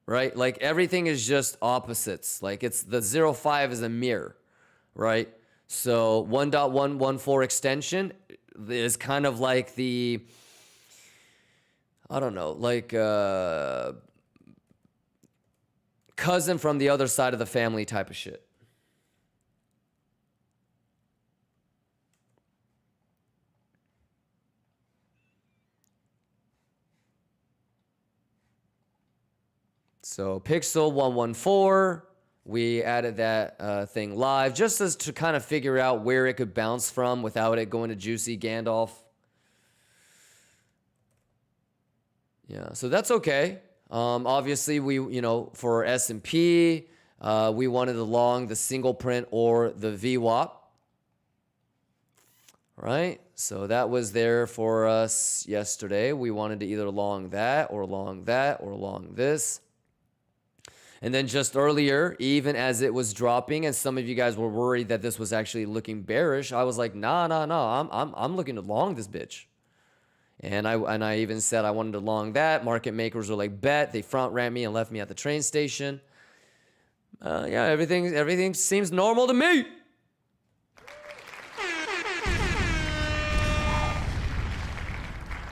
right? Like everything is just opposites. Like it's the 05 is a mirror, right? So 1.114 extension is kind of like the, I don't know, like cousin from the other side of the family type of shit. So Pixel 114, we added that thing live just as to kind of figure out where it could bounce from without it going to Juicy Gandalf. Yeah, so that's okay. Obviously, we, you know, for S&P, we wanted to long the single print or the VWAP. Right? So that was there for us yesterday. We wanted to either long that or long that or long this. And then just earlier, even as it was dropping, and some of you guys were worried that this was actually looking bearish, I was like, nah, I'm looking to long this bitch. And I even said I wanted to long that. Market makers were like, bet. They front ran me and left me at the train station. Yeah, everything seems normal to me.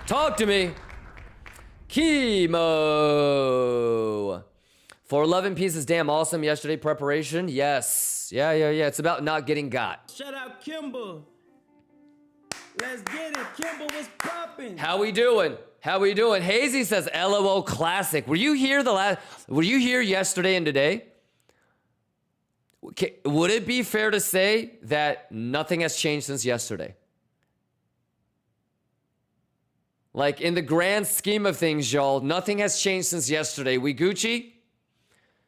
Talk to me. Chemo. For 11 pieces, damn awesome. Yesterday preparation, yes. Yeah. It's about not getting got. Shout out KIMBA. Let's get it. KIMBA was popping. How we doing? Hazy says LOL classic. Were you here yesterday and today? Okay, would it be fair to say that nothing has changed since yesterday? Like in the grand scheme of things, y'all, nothing has changed since yesterday. We Gucci?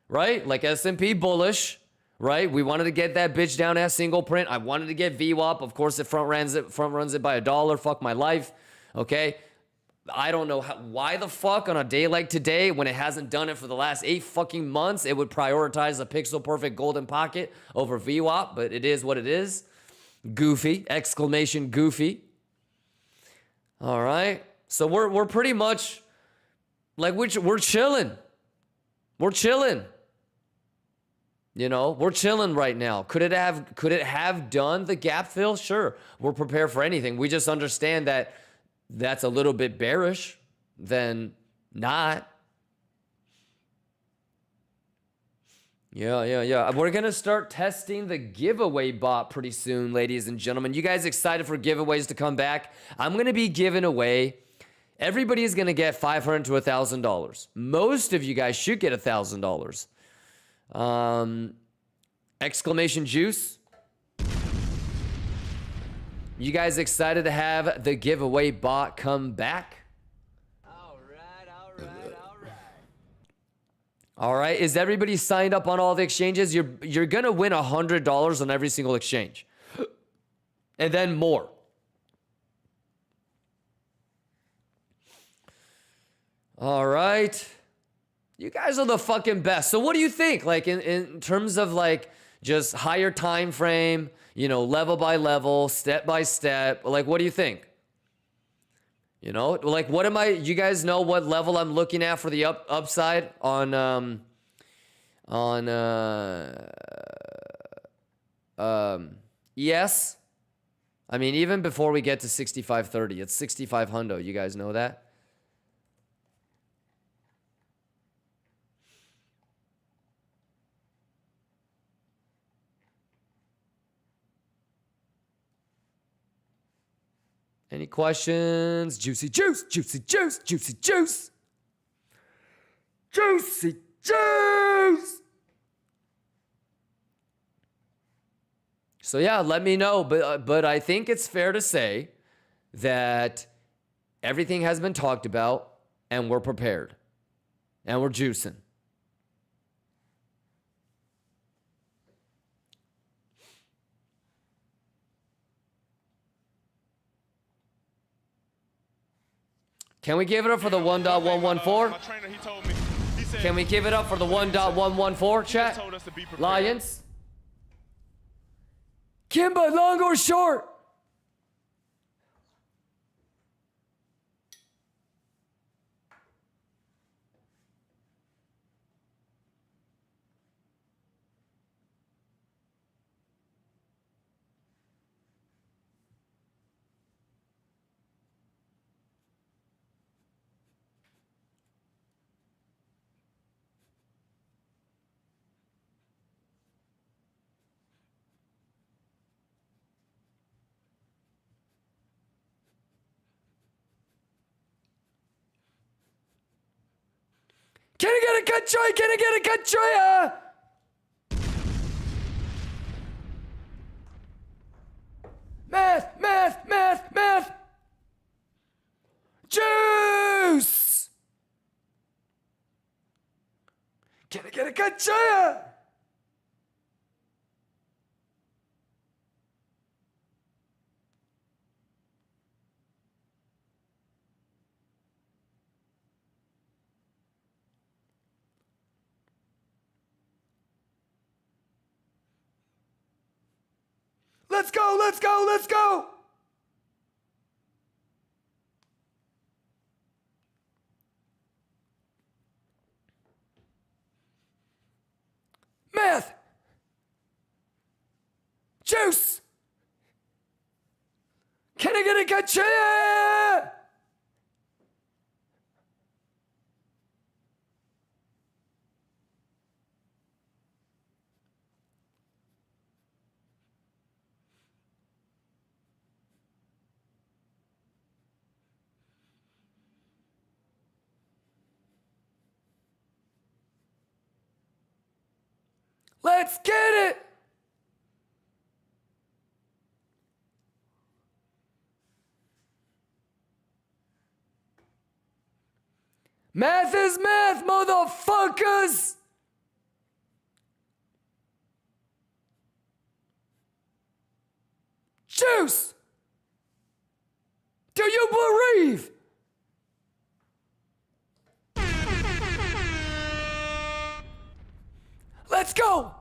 Right? Like S&P bullish, right? We wanted to get that bitch down at single print. I wanted to get VWAP. Of course, it front runs it by $1. Fuck my life. Okay? I don't know why the fuck on a day like today, when it hasn't done it for the last 8 fucking months, it would prioritize a pixel perfect golden pocket over VWAP, but it is what it is. Goofy, exclamation goofy. All right. So we're pretty much like we're chilling. We're chilling. You know, we're chilling right now. Could it have done the gap fill? Sure. We're prepared for anything. We just understand that that's a little bit bearish than not. Yeah. We're going to start testing the giveaway bot pretty soon, ladies and gentlemen. You guys excited for giveaways to come back? I'm going to be giving away, everybody is going to get $500 to $1,000. Most of you guys should get $1,000. Exclamation juice. You guys excited to have the giveaway bot come back? All right. Is everybody signed up on all the exchanges? You're going to win $100 on every single exchange. And then more. All right. You guys are the fucking best. So what do you think? Like in terms of like just higher time frame, you know, level by level, step by step, like what do you think? You know, like what am I, you guys know what level I'm looking at for the upside on ES? I mean, even before we get to 65.30, it's 65 hundo. You guys know that? Any questions? Juicy juice, juicy juice, juicy juice. Juicy juice. So yeah, let me know. But I think it's fair to say that everything has been talked about and we're prepared. And we're juicing. Can we give it up for the 1.114? My trainer, he told me. He said, Can we give it up for the 1.114, chat? told us to be prepared. Lions? Kimba, long or short? Can I get a cut try? Can I get a cut try? Math, math, math, math. Juice. Can I get a cut try? Let's go, let's go, let's go. Math. Juice. Can I get a gotcha? Let's get it! Math is math, motherfuckers! Juice! Do you believe? Let's go!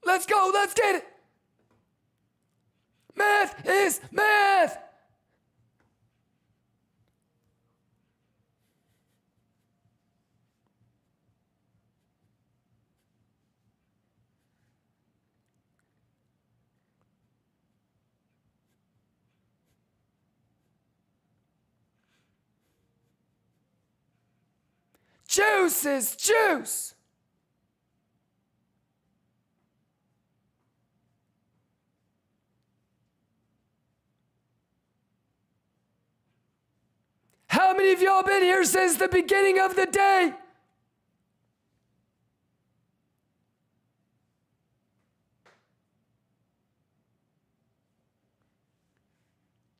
Let's go, let's get it! Math is math! Juice is juice! How many of y'all been here since the beginning of the day?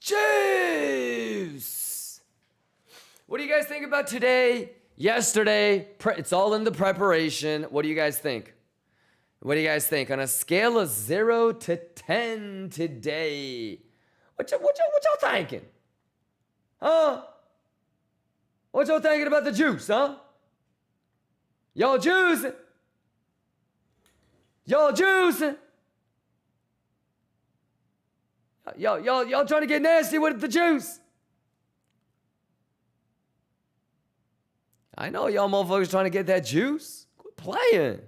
Juice! guys think about today, yesterday? It's all in the preparation. What do you guys think? What do you guys think? On a scale of 0 to 10 today, what y'all thinking? Huh? What y'all thinking about the juice, huh? Y'all juicing? Y'all juicing? Y'all trying to get nasty with the juice? I know y'all motherfuckers trying to get that juice. Quit playing.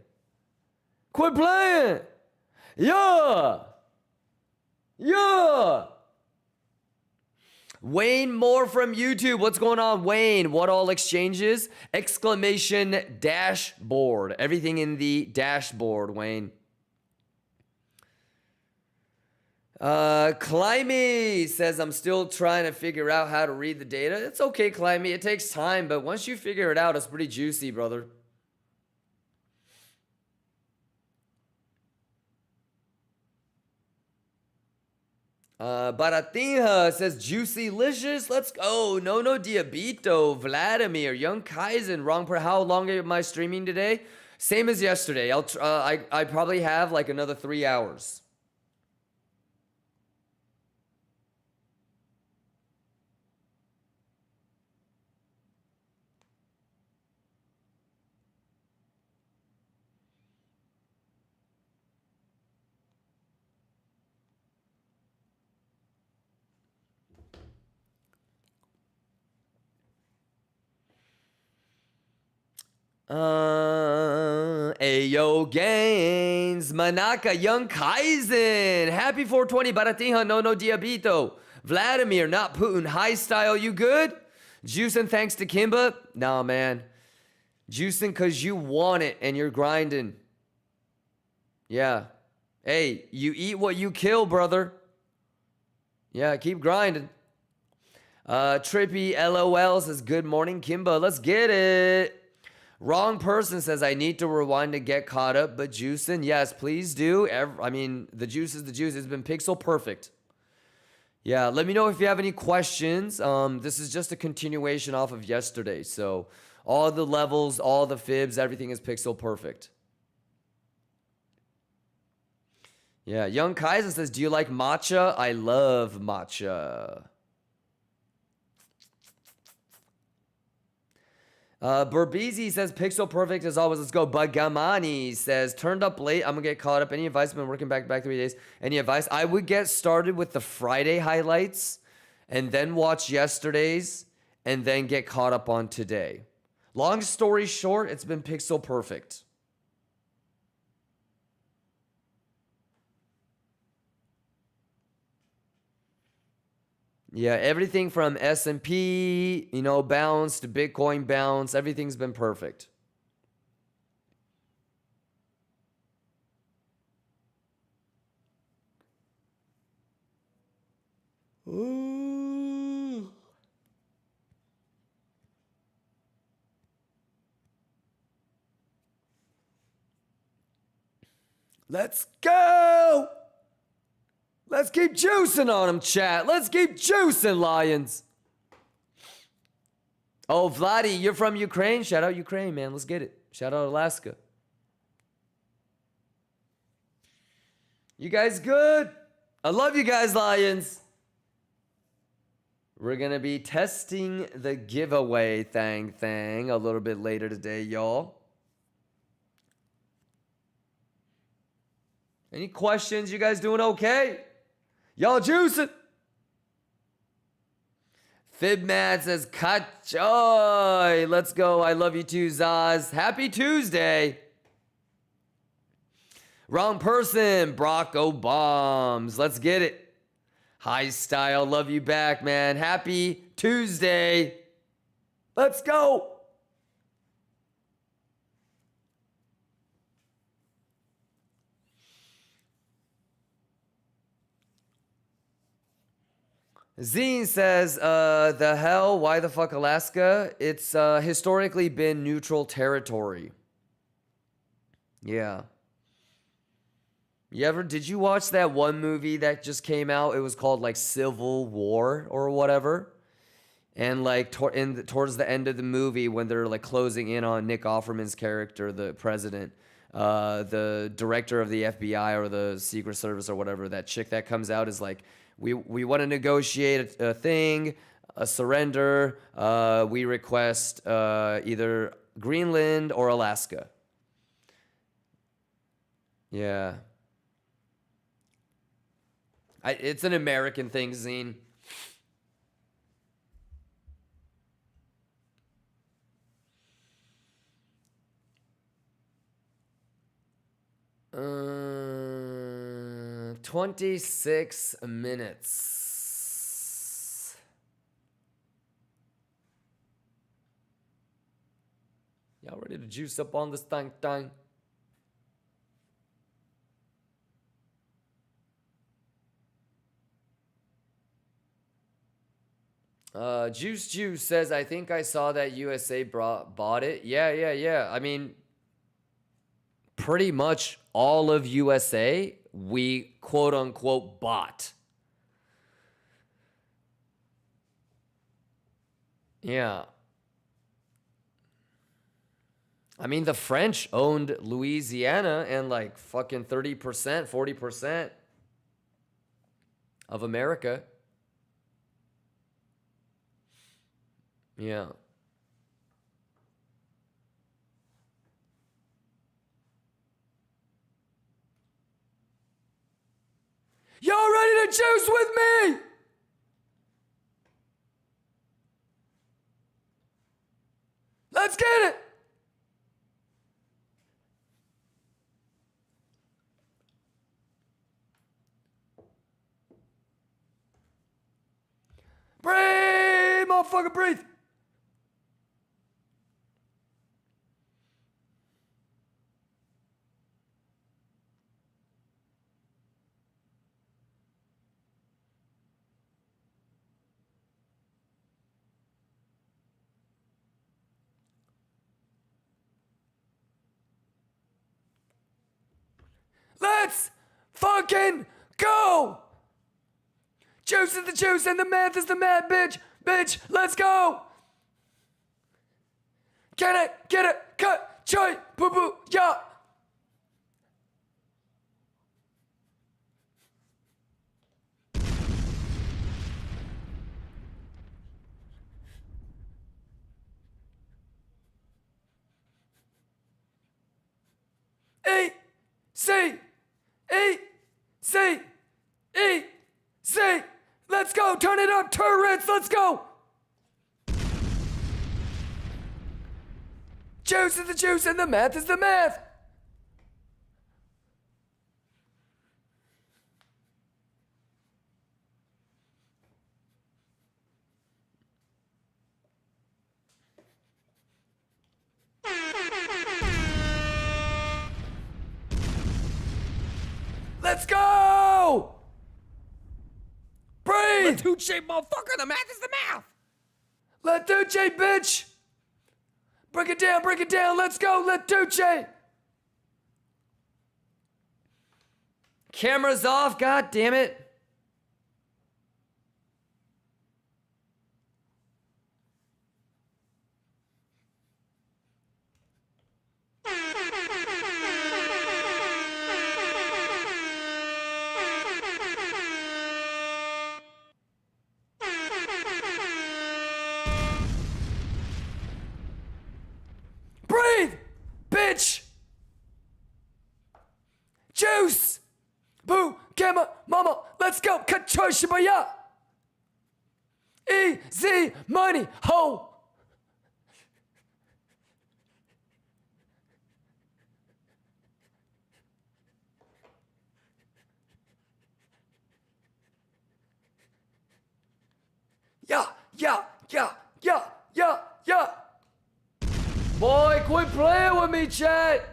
Quit playing. Yeah. Yeah. Wayne Moore from YouTube. What's going on, Wayne? What all exchanges? Exclamation dashboard. Everything in the dashboard, Wayne. Climby says, I'm still trying to figure out how to read the data. It's okay, Climby. It takes time, but once you figure it out, it's pretty juicy, brother. Baratinha says, juicy-licious. Let's go. No Diabito. Vladimir. Young Kaizen. Wrong per. How long am I streaming today? Same as yesterday. I probably have like another 3 hours. Ayo Gains, Manaka, Young Kaizen, happy 420, Baratinha, no Diabito, Vladimir, not Putin, high style, you good? Juicing thanks to Kimba? Nah, man. Juicing because you want it and you're grinding. Yeah. Hey, you eat what you kill, brother. Yeah, keep grinding. Trippy LOL says, good morning, Kimba. Let's get it. Wrong person says, I need to rewind to get caught up, but juicing, yes, please do. I mean, the juice is the juice. It's been pixel perfect. Yeah, let me know if you have any questions. This is just a continuation off of yesterday. So all the levels, all the fibs, everything is pixel perfect. Yeah, Young Kaizen says, do you like matcha? I love matcha. Burbeezy says, pixel perfect as always. Let's go. Bagamani says, turned up late. I'm going to get caught up. Any advice? I've been working back 3 days. Any advice? I would get started with the Friday highlights and then watch yesterday's and then get caught up on today. Long story short, it's been pixel perfect. Yeah, everything from S&P, bounce to Bitcoin bounce, everything's been perfect. Ooh. Let's go! Let's keep juicing on them, chat. Let's keep juicing, Lions. Oh, Vladdy, you're from Ukraine? Shout out Ukraine, man. Let's get it. Shout out Alaska. You guys good? I love you guys, Lions. We're going to be testing the giveaway thing a little bit later today, y'all. Any questions? You guys doing okay? Y'all juicing? Fibmad says, Kachoy. Let's go. I love you too, Zaz. Happy Tuesday. Wrong person. Brock Obams. Let's get it. High style. Love you back, man. Happy Tuesday. Let's go. Zine says, the hell? Why the fuck Alaska? It's historically been neutral territory. Yeah. Did you watch that one movie that just came out? It was called like Civil War or whatever. And like towards the end of the movie, when they're like closing in on Nick Offerman's character, the president, the director of the FBI or the Secret Service or whatever, that chick that comes out is like, we want to negotiate a thing, a surrender. We request either Greenland or Alaska. Yeah. It's an American thing, Zine. Uh, 26 minutes. Y'all ready to juice up on this thing? Juice says, I think I saw that USA bought it. Yeah. I mean, pretty much all of USA, we quote unquote bought. Yeah. I mean, the French owned Louisiana and like fucking 30%, 40% of America. Yeah. Y'all ready to juice with me? Let's get it. Breathe, motherfucker, breathe. Let's fucking go! Juice is the juice and the math is the math, bitch. Bitch, let's go! Get it, cut, choy, boo boo, yeah! E-C, let's go, turn it up, turrets, let's go! Juice is the juice and the math is the math! Let's go! Breathe! Latuche, motherfucker, the math is the math! Latuche, bitch! Break it down, let's go, Latuche! Camera's off, god damn it. Breathe, bitch! Juice! Boo, gamma, mama, let's go, Kachoshibaya! Easy money, ho! Yeah. Boy, quit playing with me, chat.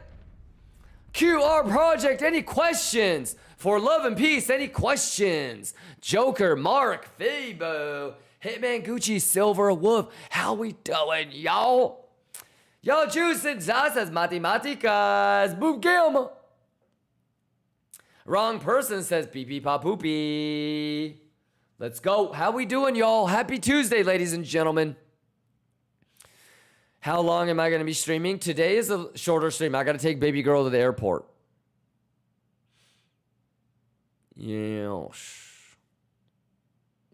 QR Project, any questions? For love and peace, any questions? Joker, Mark, Fabo, Hitman, Gucci, Silver, Wolf. How we doing, y'all? Y'all juicing zasas matemáticas. Boop Gilma. Wrong person says pee pee pa poopy. Let's go. How we doing, y'all? Happy Tuesday, ladies and gentlemen. How long am I going to be streaming? Today is a shorter stream. I got to take baby girl to the airport. Yes.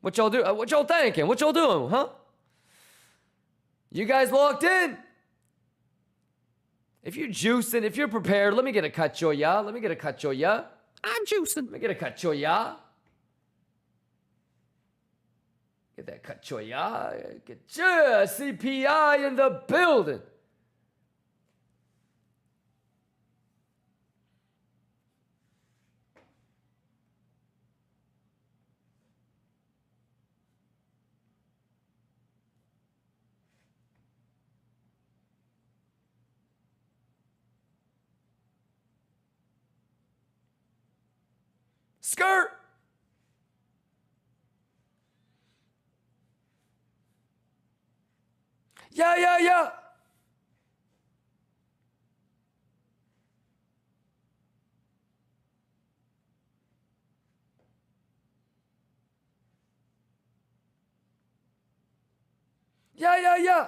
What y'all do? What y'all thinking? What y'all doing, huh? You guys locked in? If you're juicing, if you're prepared, let me get a cachoya. Let me get a cachoya. I'm juicing. Let me get a cachoya. Get that cachoya. Get ya. CPI in the building. Skirt. Yeah. Yeah. Yeah.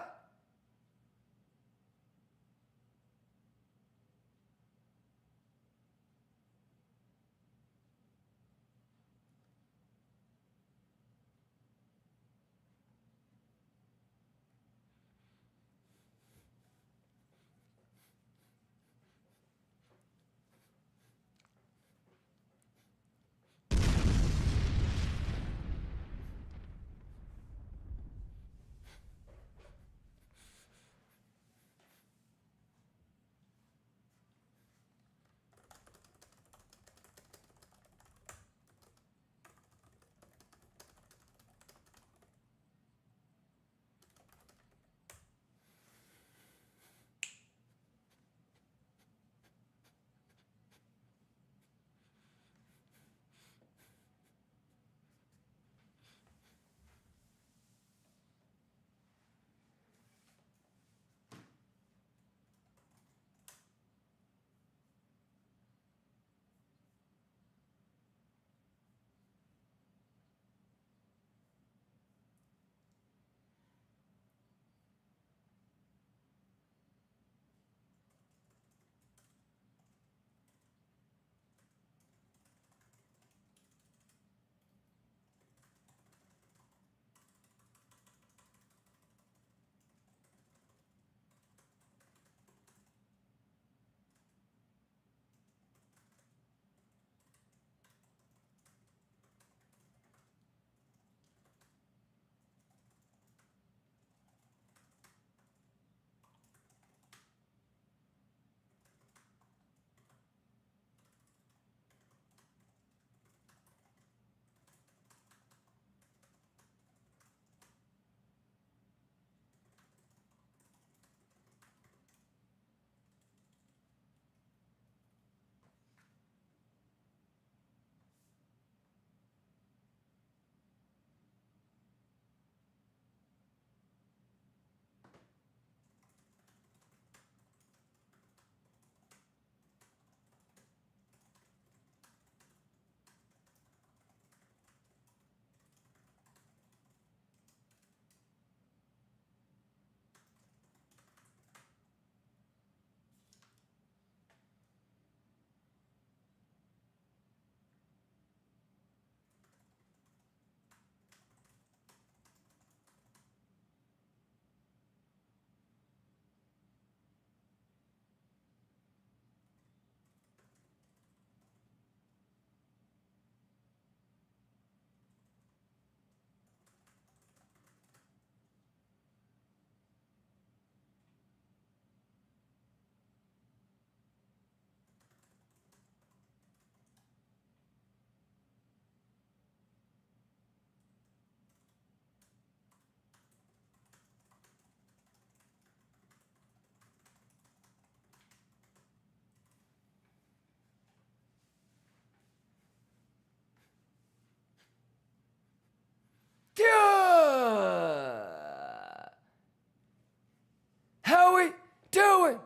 How we doing?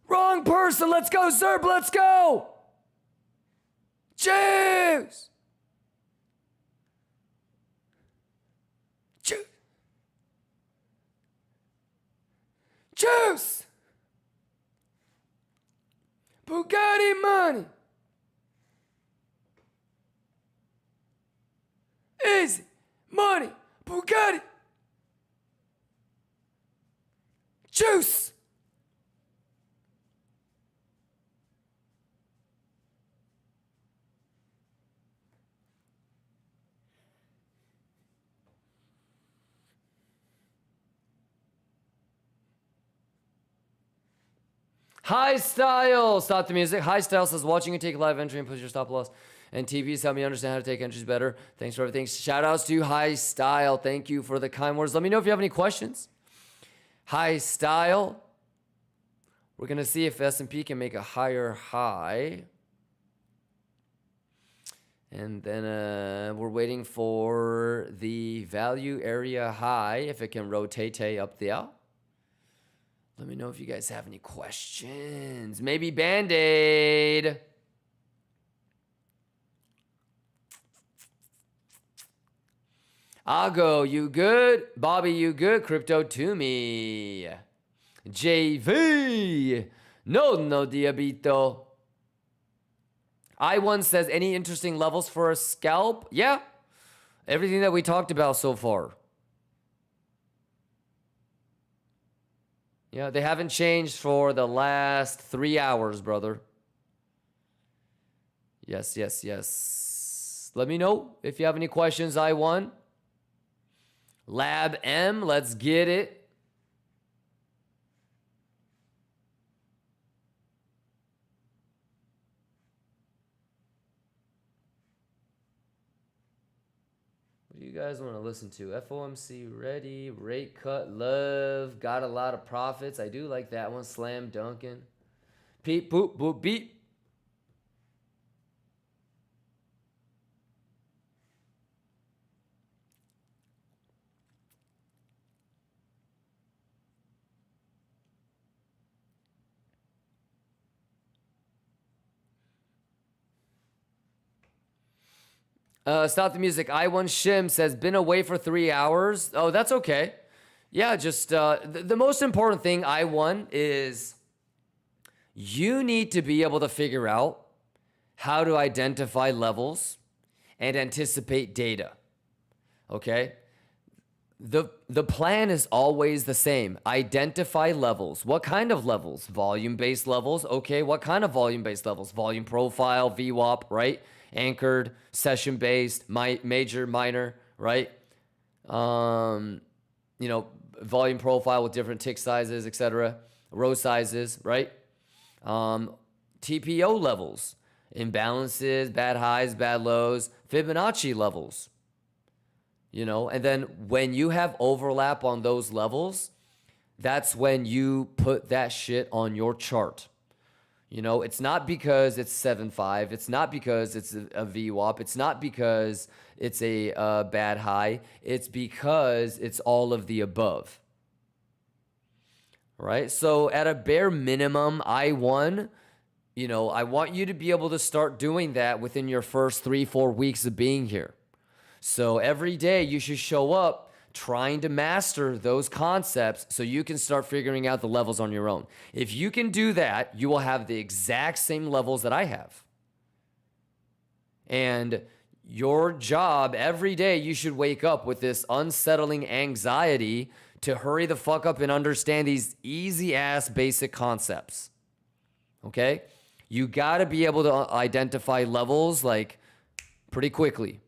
Wrong person. Let's go, Zerb. Let's go. Juice. Bugatti money. Easy money, Bugatti. Juice. High Style, stop the music. High Style says, watching you take live entry and push your stop loss. And TVs help me understand how to take entries better. Thanks for everything. Shout outs to High Style. Thank you for the kind words. Let me know if you have any questions. High Style. We're going to see if S&P can make a higher high. And then we're waiting for the value area high, if it can rotate up there. Let me know if you guys have any questions. Maybe Band-Aid. Ago, you good? Bobby, you good? Crypto to me. JV. No diabito. I1 says, any interesting levels for a scalp? Yeah. Everything that we talked about so far. Yeah, they haven't changed for the last 3 hours, brother. Yes. Let me know if you have any questions, I1. Lab M, let's get it. What do you guys want to listen to? FOMC ready, rate cut, love, got a lot of profits. I do like that one. Slam dunking. Peep, boop, boop, beep. Stop the music. I1 Shim says, been away for 3 hours. Oh, that's okay. Yeah, just the most important thing, I1, is you need to be able to figure out how to identify levels and anticipate data. Okay? The plan is always the same. Identify levels. What kind of levels? Volume-based levels. Okay, what kind of volume-based levels? Volume profile, VWAP, right? Anchored, session-based, major, minor, right? You know, volume profile with different tick sizes, etc. Row sizes, right? TPO levels, imbalances, bad highs, bad lows, Fibonacci levels. You know, and then when you have overlap on those levels, that's when you put that shit on your chart. You know, it's not because it's 7.5. It's not because it's a VWAP. It's not because it's a bad high. It's because it's all of the above. Right? So at a bare minimum, I1, you know, I want you to be able to start doing that within your first 3-4 weeks of being here. So every day you should show up trying to master those concepts so you can start figuring out the levels on your own. If you can do that, you will have the exact same levels that I have. And your job every day, you should wake up with this unsettling anxiety to hurry the fuck up and understand these easy ass basic concepts. Okay? You got to be able to identify levels like pretty quickly.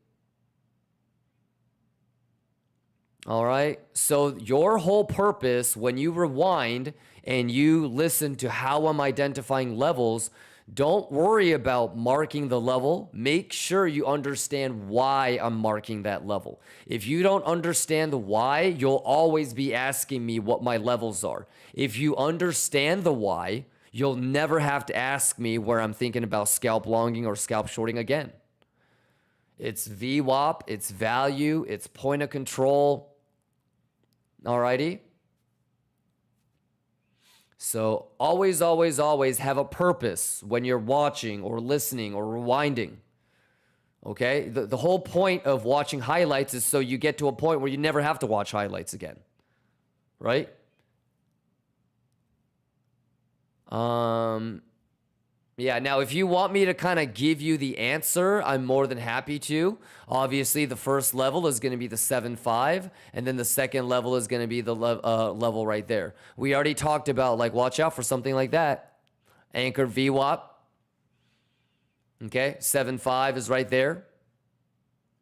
All right. So your whole purpose when you rewind and you listen to how I'm identifying levels, don't worry about marking the level. Make sure you understand why I'm marking that level. If you don't understand the why, you'll always be asking me what my levels are. If you understand the why, you'll never have to ask me where I'm thinking about scalp longing or scalp shorting again. It's VWAP, it's value, it's point of control. Alrighty? So always, always, always have a purpose when you're watching or listening or rewinding. Okay? The whole point of watching highlights is so you get to a point where you never have to watch highlights again. Right? Yeah, now if you want me to kind of give you the answer, I'm more than happy to. Obviously, the first level is going to be the 7.5, and then the second level is going to be the level right there. We already talked about, like, watch out for something like that. Anchored VWAP. Okay, 7.5 is right there,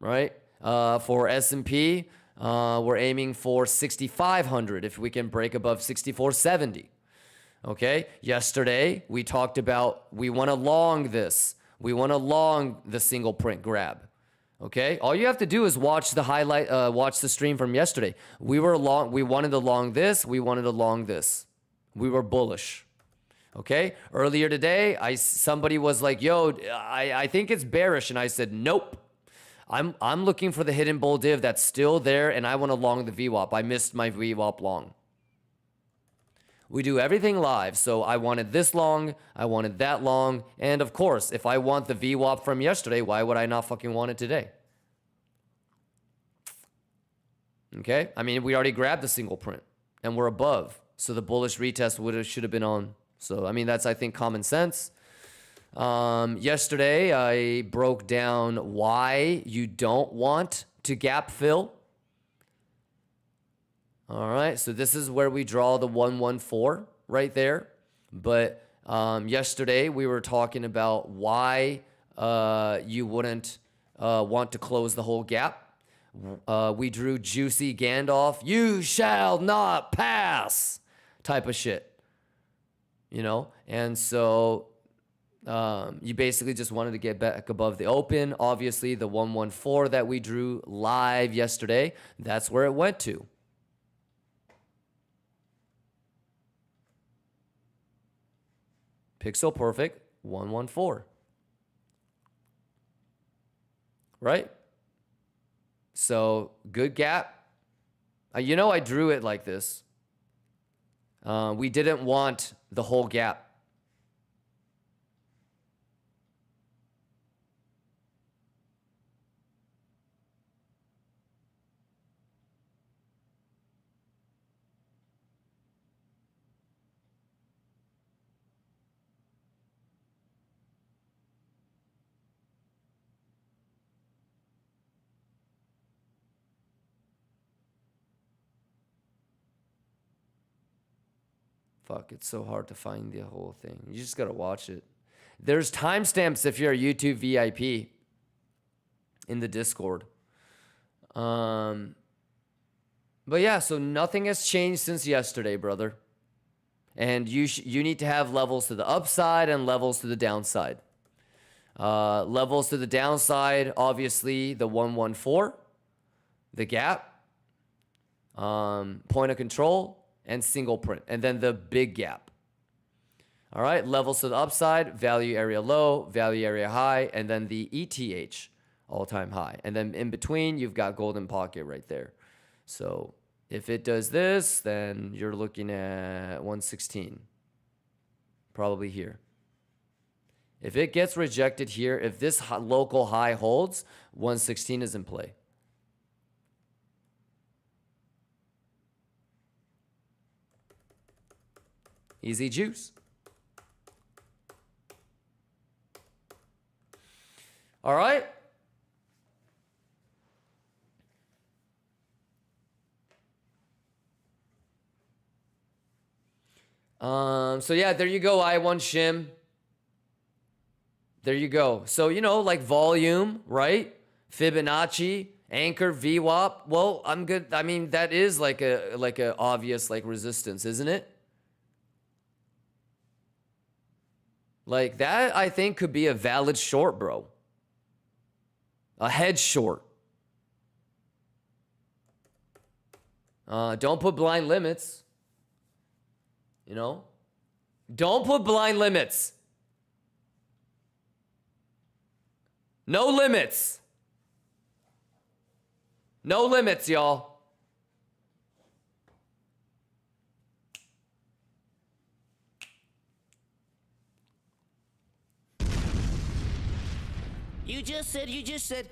right? For S&P, we're aiming for 6,500 if we can break above 6,470. Okay, yesterday we talked about we want to long this. We want to long the single print grab. Okay, all you have to do is watch the highlight, watch the stream from yesterday. We were long. We wanted to long this. We wanted to long this. We were bullish. Okay, earlier today, somebody was like, "Yo, I think it's bearish," and I said, "Nope. I'm looking for the hidden bull div that's still there, and I want to long the VWAP. I missed my VWAP long." We do everything live, so I wanted this long, I wanted that long, and of course, if I want the VWAP from yesterday, why would I not fucking want it today? Okay, I mean, we already grabbed the single print, and we're above, so the bullish retest should have been on. So, I mean, that's, I think, common sense. Yesterday, I broke down why you don't want to gap fill. All right, so this is where we draw the 114 right there. But yesterday we were talking about why you wouldn't want to close the whole gap. We drew juicy Gandalf, you shall not pass type of shit, you know? And so you basically just wanted to get back above the open. Obviously, the 114 that we drew live yesterday, that's where it went to. Pixel perfect, 114. Right? So, good gap. You know, I drew it like this. We didn't want the whole gap. Fuck, it's so hard to find the whole thing. You just gotta watch it. There's timestamps if you're a YouTube VIP in the Discord. But yeah, so nothing has changed since yesterday, brother. And you need to have levels to the upside and levels to the downside. Levels to the downside, obviously the 114, the gap, point of control, and single print, and then the big gap. All right, levels to the upside, value area low, value area high, and then the ETH, all-time high. And then in between, you've got golden pocket right there. So if it does this, then you're looking at 116, probably here. If it gets rejected here, if this local high holds, 116 is in play. Easy juice. All right. So yeah, there you go, I1 shim. There you go. So, you know, like volume, right? Fibonacci, anchor, VWAP. Well, I'm good. I mean, that is like a obvious like resistance, isn't it? Like that, I think, could be a valid short, bro. A hedge short. Don't put blind limits. You know? Don't put blind limits. No limits. No limits, y'all. You just said.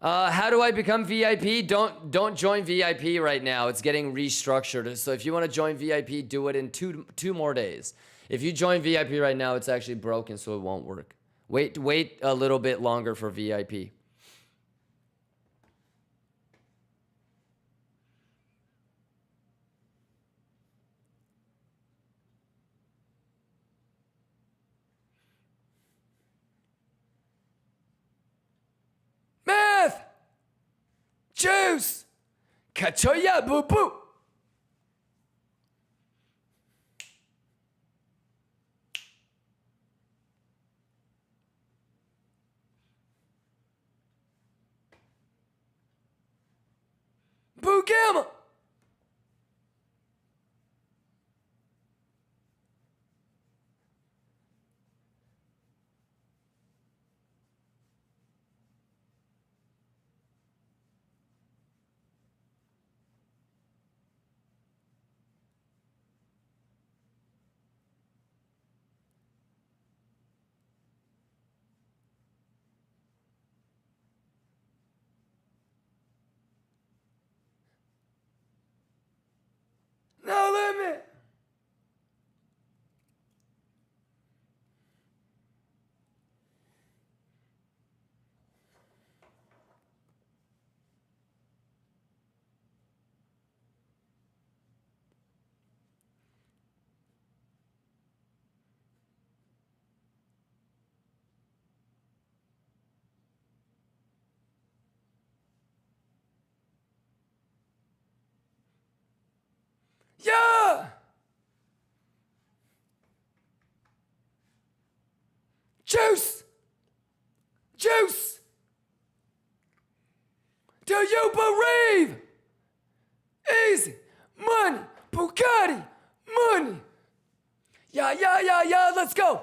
How do I become VIP? Don't join VIP right now. It's getting restructured. So if you want to join VIP, do it in two more days. If you join VIP right now, it's actually broken, so it won't work. Wait a little bit longer for VIP. Math! Juice! Kachoya boo boo! Boo gamma! No limit! Yeah! Juice! Juice! Do you believe? Easy money, Bugatti money. Yeah, let's go.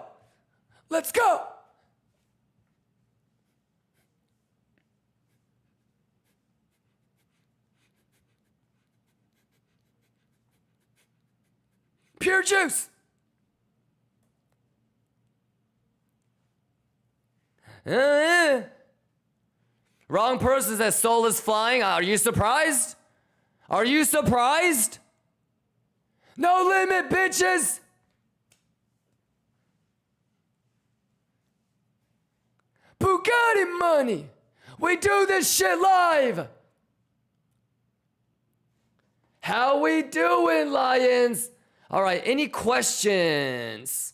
Let's go. Pure juice. Wrong person says soul is flying. Are you surprised? Are you surprised? No limit, bitches. Bugatti money. We do this shit live. How we doing, Lions? All right, any questions?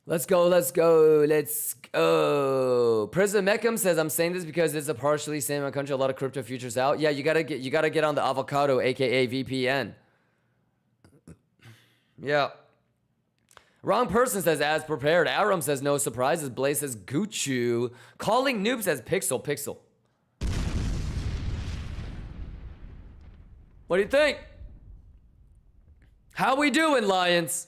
Let's go. President Meckham says, I'm saying this because it's a partially same country, a lot of crypto futures out. Yeah, you gotta get on the avocado, aka VPN. Yeah. Wrong person says, as prepared. Aram says, no surprises. Blaze says, Gucci. Calling noob says, Pixel. What do you think? How we doing, Lions?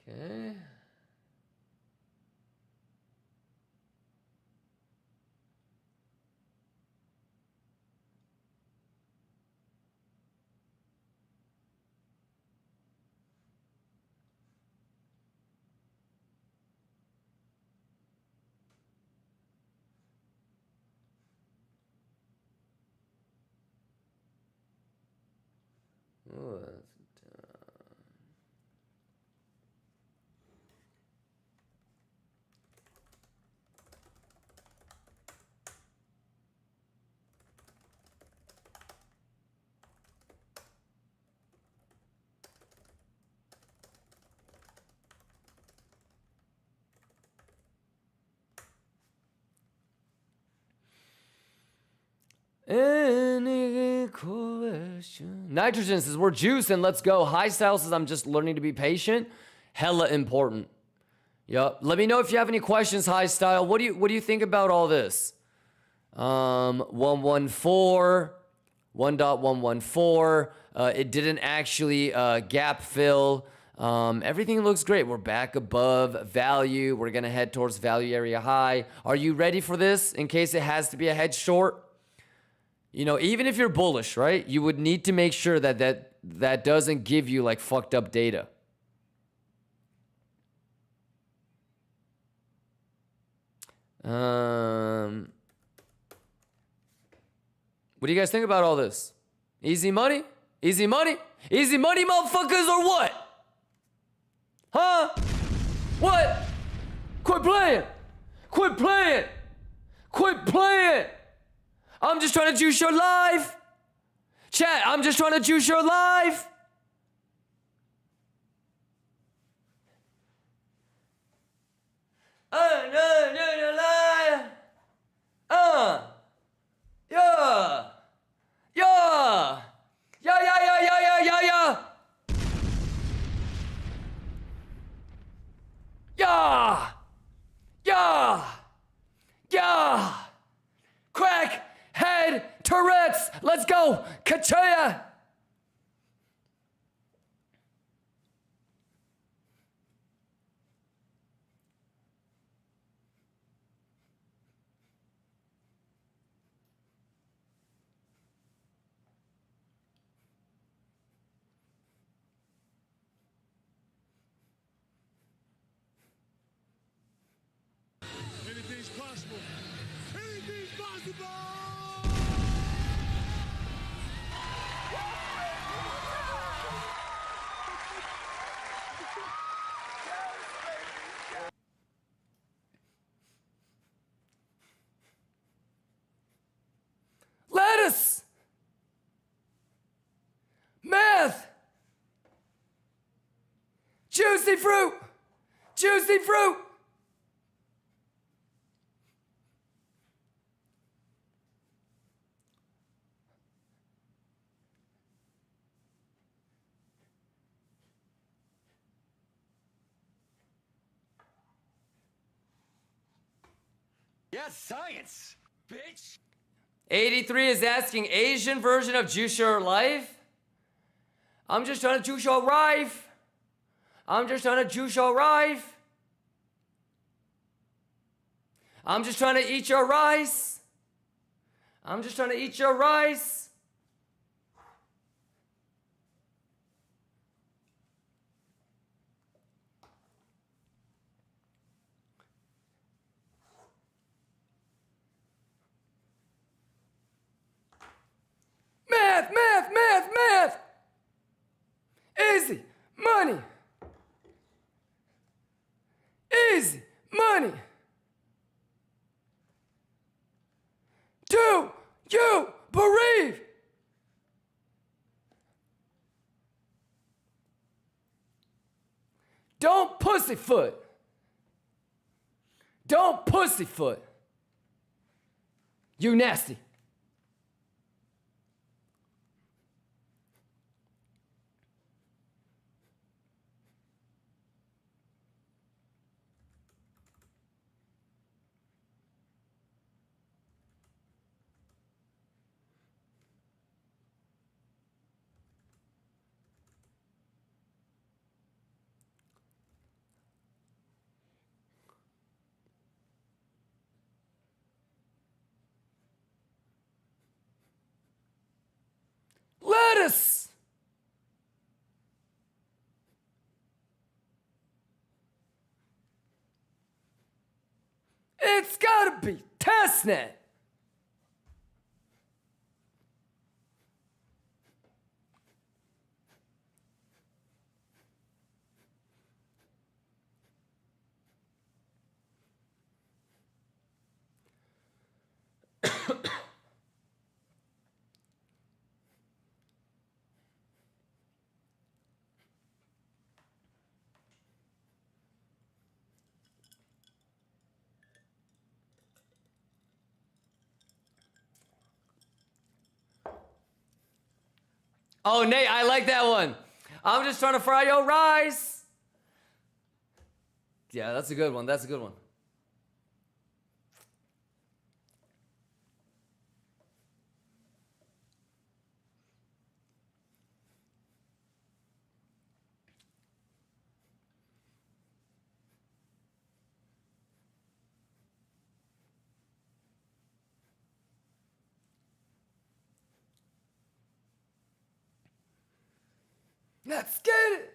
Okay. Ooh, that's any question? Nitrogen says, we're juicing, let's go. High Style says, I'm just learning to be patient. Hella important. Yup. Let me know if you have any questions, High Style. What do you think about all this? 1.114. It didn't actually gap fill. Everything looks great. We're back above value. We're going to head towards value area high. Are you ready for this in case it has to be a hedge short? You know, even if you're bullish, right? You would need to make sure that doesn't give you like fucked up data. What do you guys think about all this? Easy money? Easy money? Easy money, motherfuckers, or what? Huh? What? Quit playing! Quit playing! Quit playing! I'm just trying to juice your life! Chat, I'm just trying to juice your life! Yeah! Yeah! Yeah, yeah, yeah, yeah, yeah, yeah, yeah! Yeah! Yeah! Yeah! Crack! Head! Tourette's! Let's go! Kachaya! Anything's possible. Anything's possible! Lettuce! Math! Juicy fruit! Juicy fruit! Yes, science, bitch. 83 is asking Asian version of Juice Your Life. I'm just trying to juice your life. I'm just trying to juice your life. I'm just trying to eat your rice. I'm just trying to eat your rice. Math, math, math, math. Easy money. Easy money. Do you believe? Don't pussyfoot. Don't pussyfoot. You nasty. Lettuce. It's gotta be testnet. Oh, Nate, I like that one. I'm just trying to fry your rice. Yeah, that's a good one. That's a good one. Let's get it.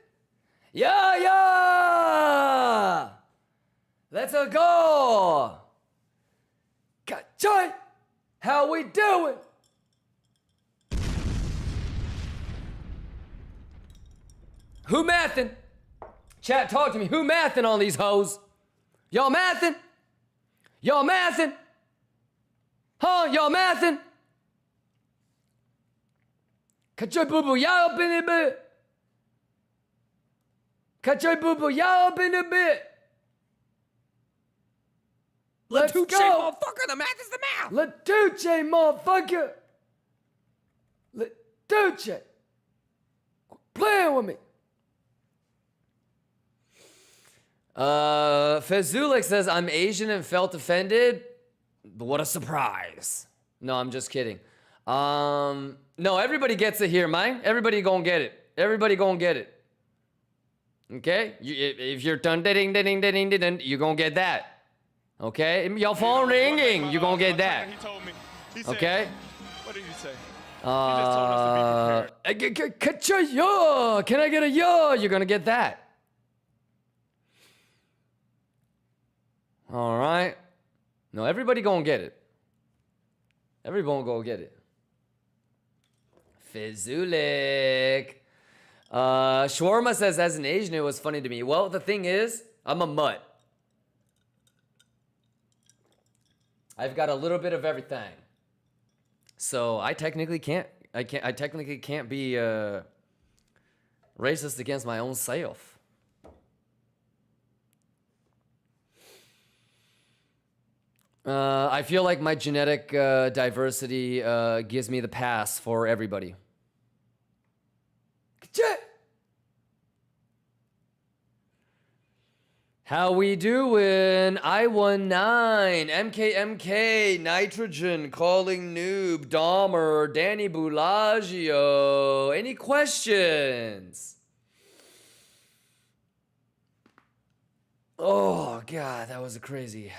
Yeah, yeah. Let's go. Kachai. How we doing? Who mathin'? Chat, talk to me. Who mathin' on these hoes? Y'all mathin'? Y'all mathin'? Huh? Y'all mathin'? Kachai boo boo, y'all up in a bit. Kachai boo boo, y'all up in a bit. Let's go. motherfucker, the math is the math. Latuche, motherfucker. Latuche. Quit playing with me. Fezulek says, I'm Asian and felt offended. What a surprise. No, I'm just kidding. No, everybody gets it here, man. Everybody gonna get it. Everybody gonna get it. Okay? If you're dun ding ding ding ding, you're gonna get that. Okay? Your phone ringing, you're gonna get that. He told me. He said, Okay? What did he say? He just told us to be prepared. Can I get a yo? You're gonna get that. All right. No, everybody gonna get it. Everyone gonna get it. Fizulik. Shawarma says, as an Asian, it was funny to me. Well, the thing is, I'm a mutt. I've got a little bit of everything. So I technically can't be racist against my own self. I feel like my genetic diversity gives me the pass for everybody. How we doing? I19, MKMK, Nitrogen, Calling Noob, Dahmer, Danny Bellagio. Any questions? Oh, God, that was crazy.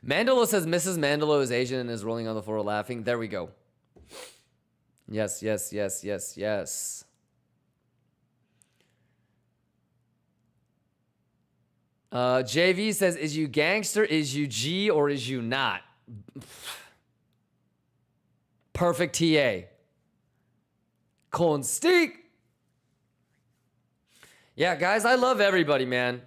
Mandela says Mrs. Mandela is Asian and is rolling on the floor laughing. There we go. Yes, yes, yes, yes, yes. JV says, is you gangster, is you G, or is you not? Perfect TA. Constig. Yeah, guys, I love everybody, man.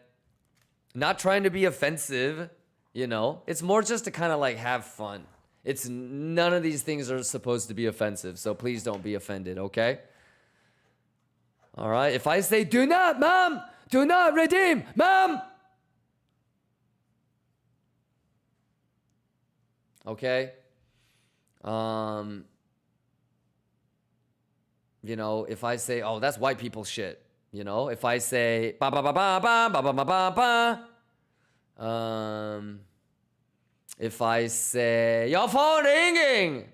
Not trying to be offensive, you know. It's more just to kind of like have fun. It's none of these things are supposed to be offensive, so please don't be offended, okay? All right, if I say, do not, mom, do not redeem, mom. Okay? You know, if I say, oh, that's white people shit, you know? If I say, ba ba ba ba ba ba ba ba ba ba, if I say, your phone ringing,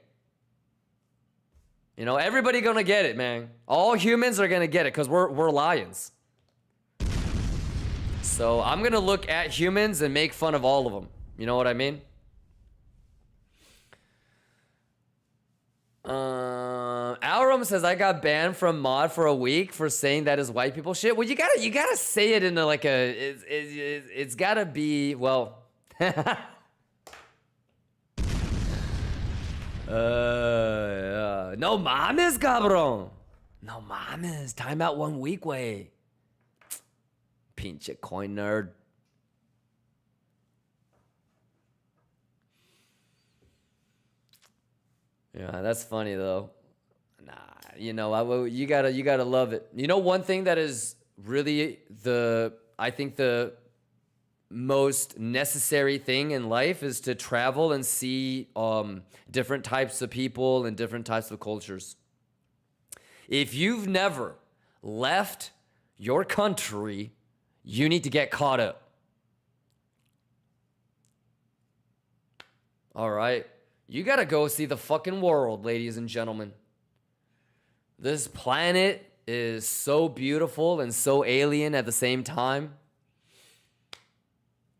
you know, everybody gonna get it, man. All humans are gonna get it because we're lions. So I'm gonna look at humans and make fun of all of them. You know what I mean? Alram says, I got banned from mod for a week for saying that is white people shit. Well, you gotta say it in a, like a, it's gotta be, well, no mames, cabrón. No mames. Time out 1 week, way. Pinche coin nerd. Yeah, that's funny though. Nah, you know, you gotta love it. You know, one thing that is really I think the most necessary thing in life is to travel and see different types of people and different types of cultures. If you've never left your country, you need to get caught up. All right? You gotta go see the fucking world, ladies and gentlemen. This planet is so beautiful and so alien at the same time.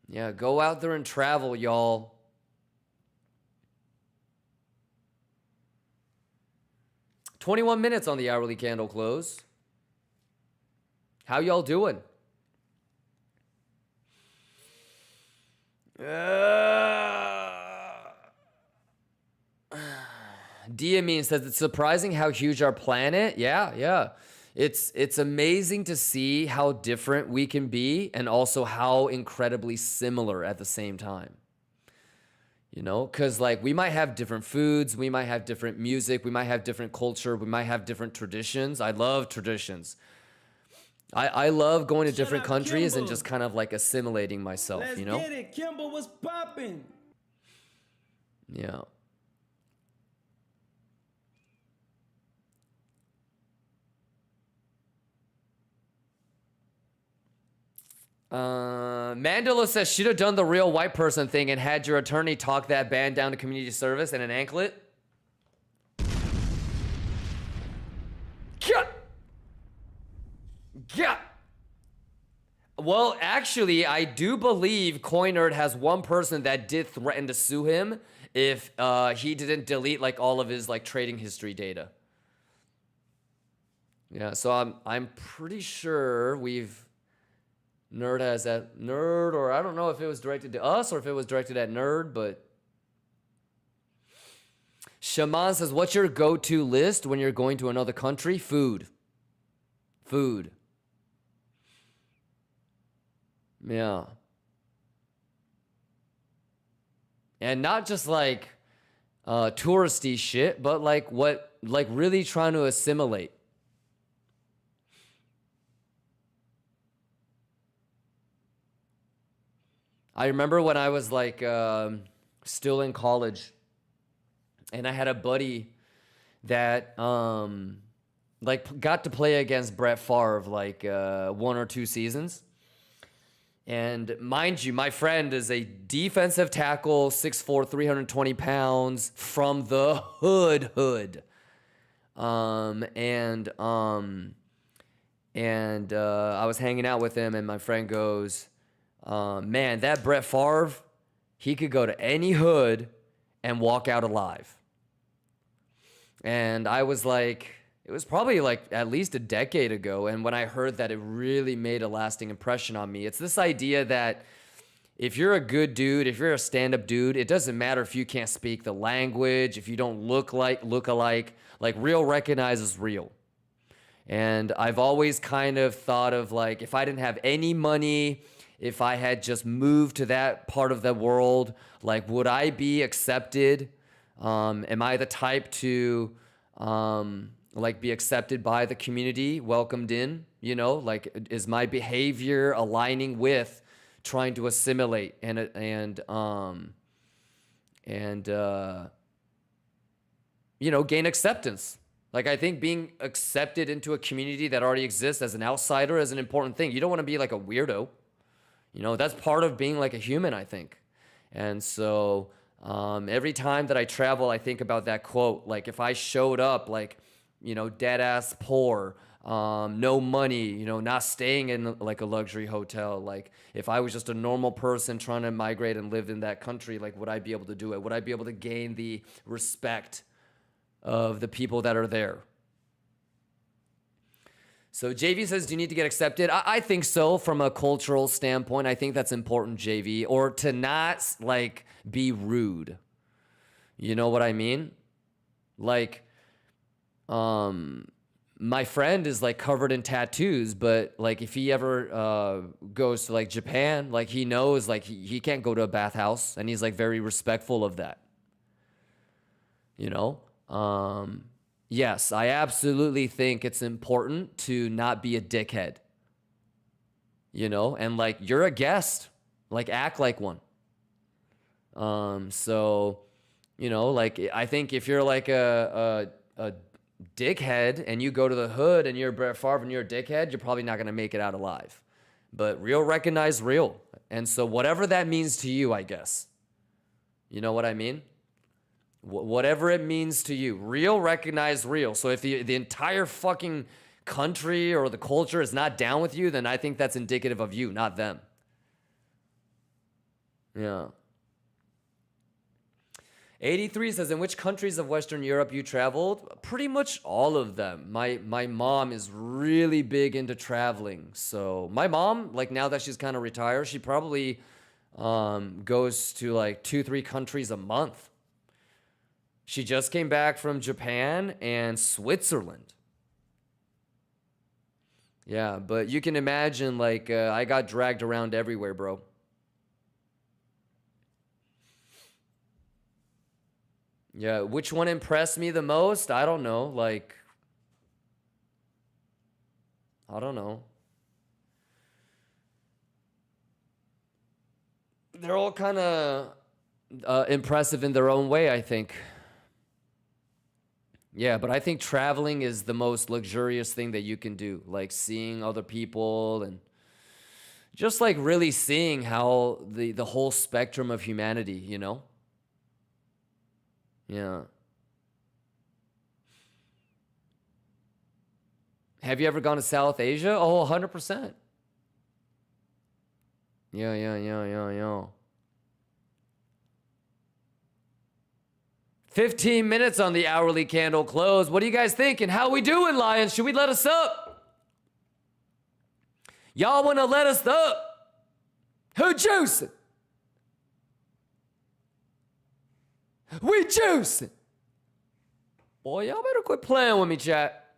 Yeah, go out there and travel, y'all. 21 minutes on the hourly candle close. How y'all doing? Diamine says it's surprising how huge our planet. Yeah. It's amazing to see how different we can be and also how incredibly similar at the same time. You know, because like we might have different foods, we might have different music, we might have different culture, we might have different traditions. I love traditions. I love going to different countries and just kind of like assimilating myself, Let's you know? get it. Kimba was popping. Yeah. Mandela says, should have done the real white person thing and had your attorney talk that ban down to community service and an anklet. Yeah. Well, actually, I do believe CoinNerd has one person that did threaten to sue him if he didn't delete like all of his like trading history data. Yeah, so I'm pretty sure Nerd has that Nerd, or I don't know if it was directed to us or if it was directed at Nerd, but Shaman says, what's your go-to list when you're going to another country? Food. Yeah. And not just like touristy shit, but like really trying to assimilate. I remember when I was like still in college and I had a buddy that like got to play against Brett Favre like 1 or 2 seasons. And mind you, my friend is a defensive tackle, 6'4", 320 pounds from the hood. And I was hanging out with him and my friend goes, man, that Brett Favre, he could go to any hood and walk out alive. And I was like, it was probably like at least a decade ago. And when I heard that, it really made a lasting impression on me. It's this idea that if you're a good dude, if you're a stand-up dude, it doesn't matter if you can't speak the language, if you don't look alike, like real recognizes real. And I've always kind of thought of like, if I didn't have any money, if I had just moved to that part of the world, like, would I be accepted? Am I the type to, like, be accepted by the community, welcomed in? You know, like, is my behavior aligning with trying to assimilate and you know, gain acceptance? Like, I think being accepted into a community that already exists as an outsider is an important thing. You don't want to be like a weirdo. You know, that's part of being like a human, I think. And so every time that I travel, I think about that quote. Like, if I showed up, like, you know, dead ass poor, no money, you know, not staying in like a luxury hotel, like if I was just a normal person trying to migrate and live in that country, like, would I be able to do it? Would I be able to gain the respect of the people that are there? So JV says, do you need to get accepted? I think so, from a cultural standpoint. I think that's important, JV. Or to not, like, be rude. You know what I mean? Like, my friend is, like, covered in tattoos, but, like, if he ever goes to, like, Japan, like, he knows, like, he can't go to a bathhouse, and he's, like, very respectful of that. You know? Yes, I absolutely think it's important to not be a dickhead. You know, and like, you're a guest, like, act like one. So, you know, like, I think if you're like a dickhead and you go to the hood and you're Brett Favre and you're a dickhead, you're probably not going to make it out alive. But real recognize real. And so whatever that means to you, I guess. You know what I mean? Whatever it means to you. Real, recognize real. So if the entire fucking country or the culture is not down with you, then I think that's indicative of you, not them. Yeah. 83 says, in which countries of Western Europe you traveled? Pretty much all of them. My mom is really big into traveling. So my mom, like now that she's kind of retired, she probably goes to like 2-3 countries a month. She just came back from Japan and Switzerland. Yeah, but you can imagine, like, I got dragged around everywhere, bro. Yeah, which one impressed me the most? I don't know. Like, I don't know. They're all kind of impressive in their own way, I think. Yeah, but I think traveling is the most luxurious thing that you can do. Like seeing other people and just like really seeing how the whole spectrum of humanity, you know? Yeah. Have you ever gone to South Asia? Oh, 100%. Yeah. 15 minutes on the hourly candle close. What are you guys thinking? How we doing, Lions? Should we let us up? Y'all want to let us up? Who juicing? We juicing. Boy, y'all better quit playing with me, chat.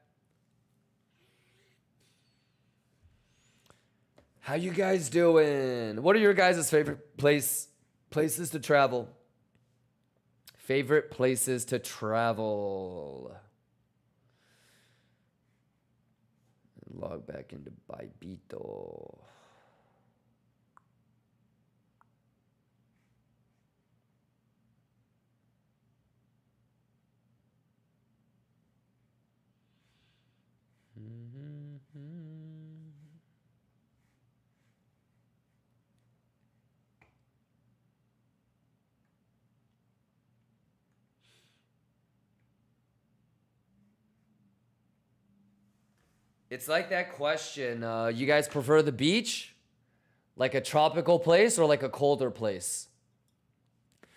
How you guys doing? What are your guys' favorite places to travel? Favorite places to travel. Log back into Bybito. It's like that question. You guys prefer the beach? Like a tropical place or like a colder place?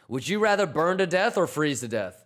Would you rather burn to death or freeze to death?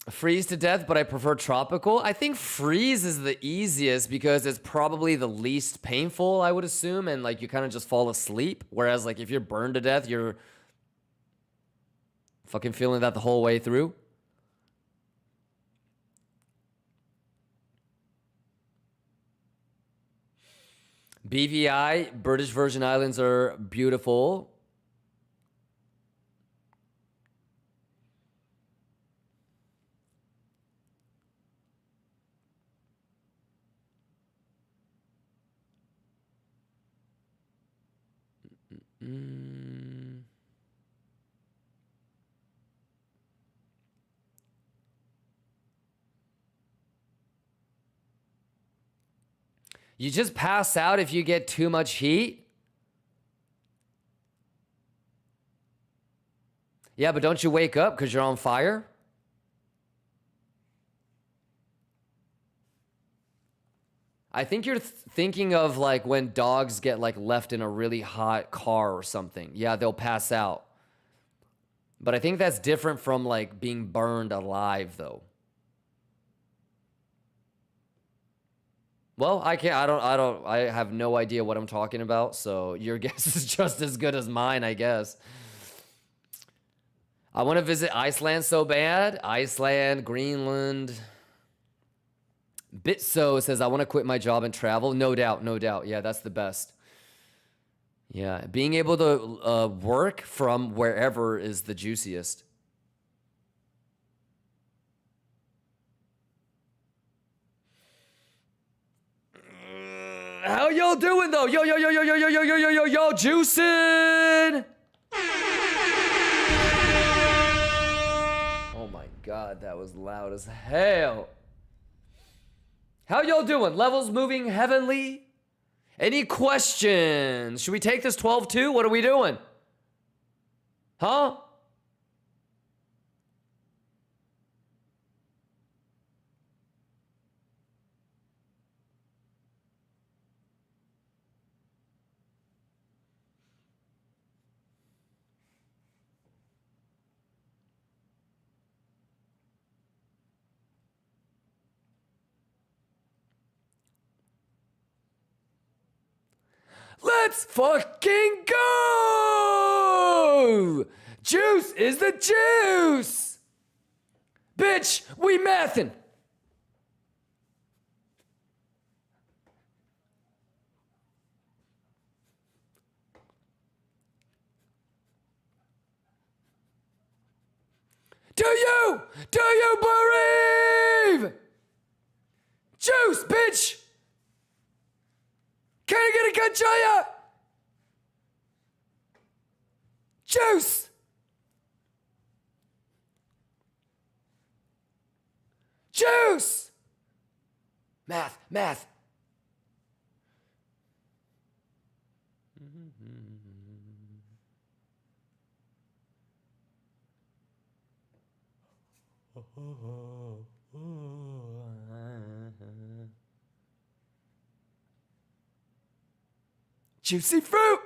Freeze to death, but I prefer tropical. I think freeze is the easiest because it's probably the least painful, I would assume, and like you kind of just fall asleep. Whereas like if you're burned to death, you're fucking feeling that the whole way through. BVI, British Virgin Islands are beautiful. You just pass out if you get too much heat? Yeah, but don't you wake up because you're on fire? I think you're thinking of like when dogs get like left in a really hot car or something. Yeah, they'll pass out. But I think that's different from like being burned alive though. Well, I have no idea what I'm talking about, so your guess is just as good as mine, I guess. I want to visit Iceland so bad. Iceland, Greenland. Bitso says, I want to quit my job and travel. No doubt, no doubt. Yeah, that's the best. Yeah, being able to work from wherever is the juiciest. How y'all doing though? Yo, juicing! Oh my God, that was loud as hell. How y'all doing? Levels moving heavenly? Any questions? Should we take this 12-2? What are we doing? Huh? Let's fucking go! Juice is the juice! Bitch, we mathin'. Do you believe? Juice, bitch! Can I get a good Jaya? Juice! Juice! Math. Juicy fruit!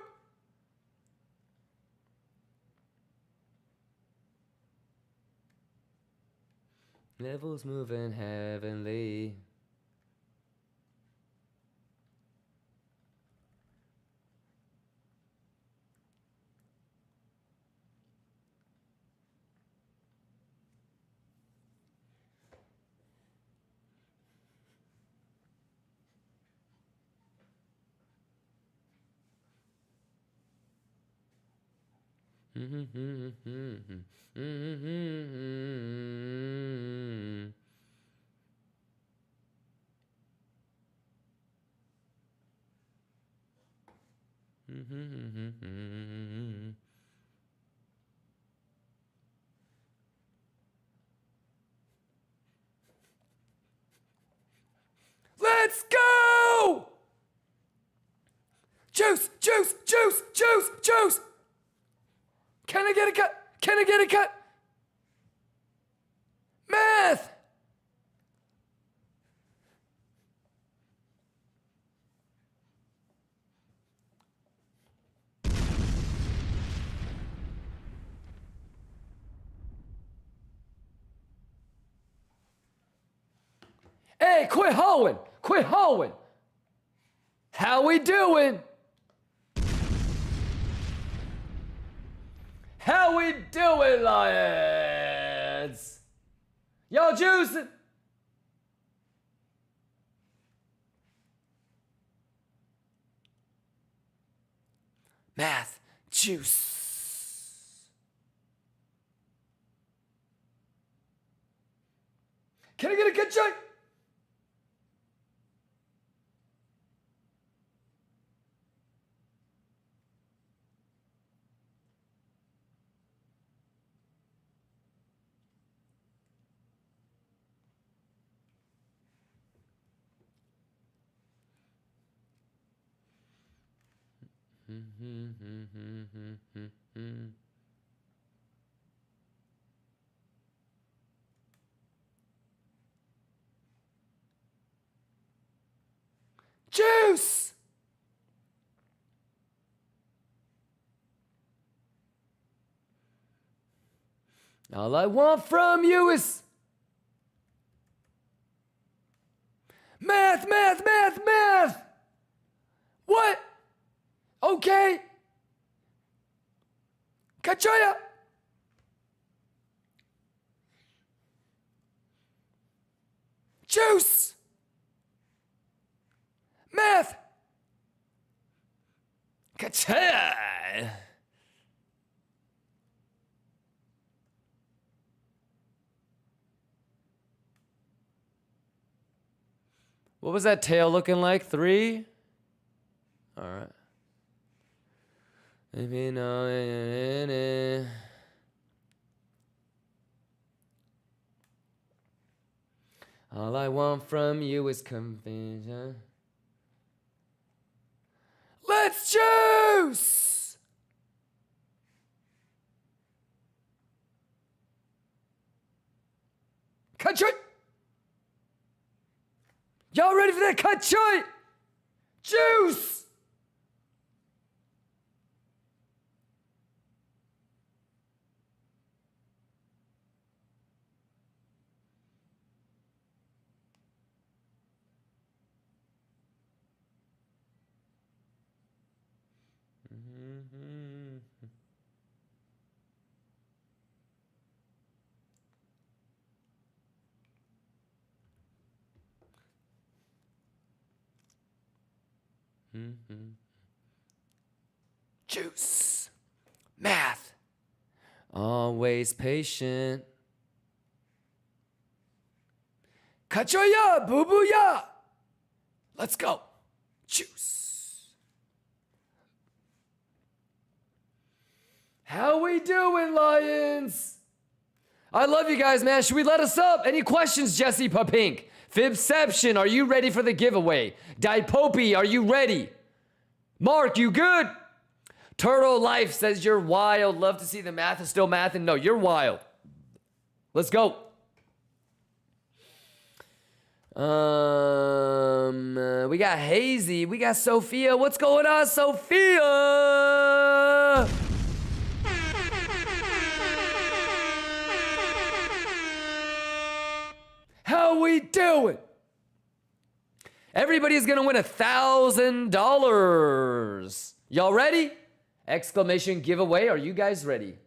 Levels moving heavenly. Let's go! Juice! Can I get a cut? Math! Hey, quit hoeing! How we doing? How we doing, Lions? Y'all juicing? Math, juice. Can I get a good check? Juice! All I want from you is math. What? Okay. Kachaya. Juice. Math. Kachaya. What was that tail looking like? 3? All right. Maybe no. All I want from you is confusion. Let's juice! Cut joint! Y'all ready for that cut joint? Juice! Juice. Math. Always patient. Kachoya, boo boo ya. Let's go. Juice. How we doing, Lions? I love you guys, man. Should we let us up? Any questions, Jesse Papink? Fibception, are you ready for the giveaway? Dipopy, are you ready? Mark, you good? Turtle Life says you're wild. Love to see the math is still math. And no, you're wild. Let's go. We got Hazy. We got Sophia. What's going on, Sophia? How we doing? Everybody's gonna win $1,000. Y'all ready? Exclamation giveaway. Are you guys ready?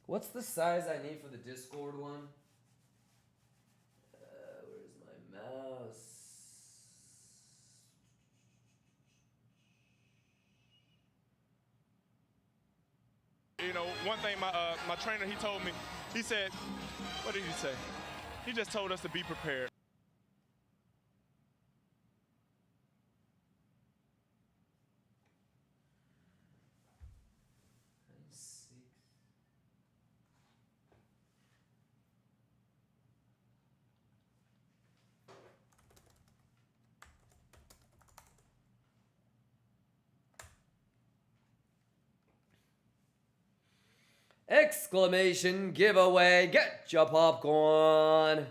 What's the size I need for the Discord one? Where's my mouse? You know, one thing my trainer, he told me, he said, what did he say? He just told us to be prepared. Exclamation giveaway. Get your popcorn.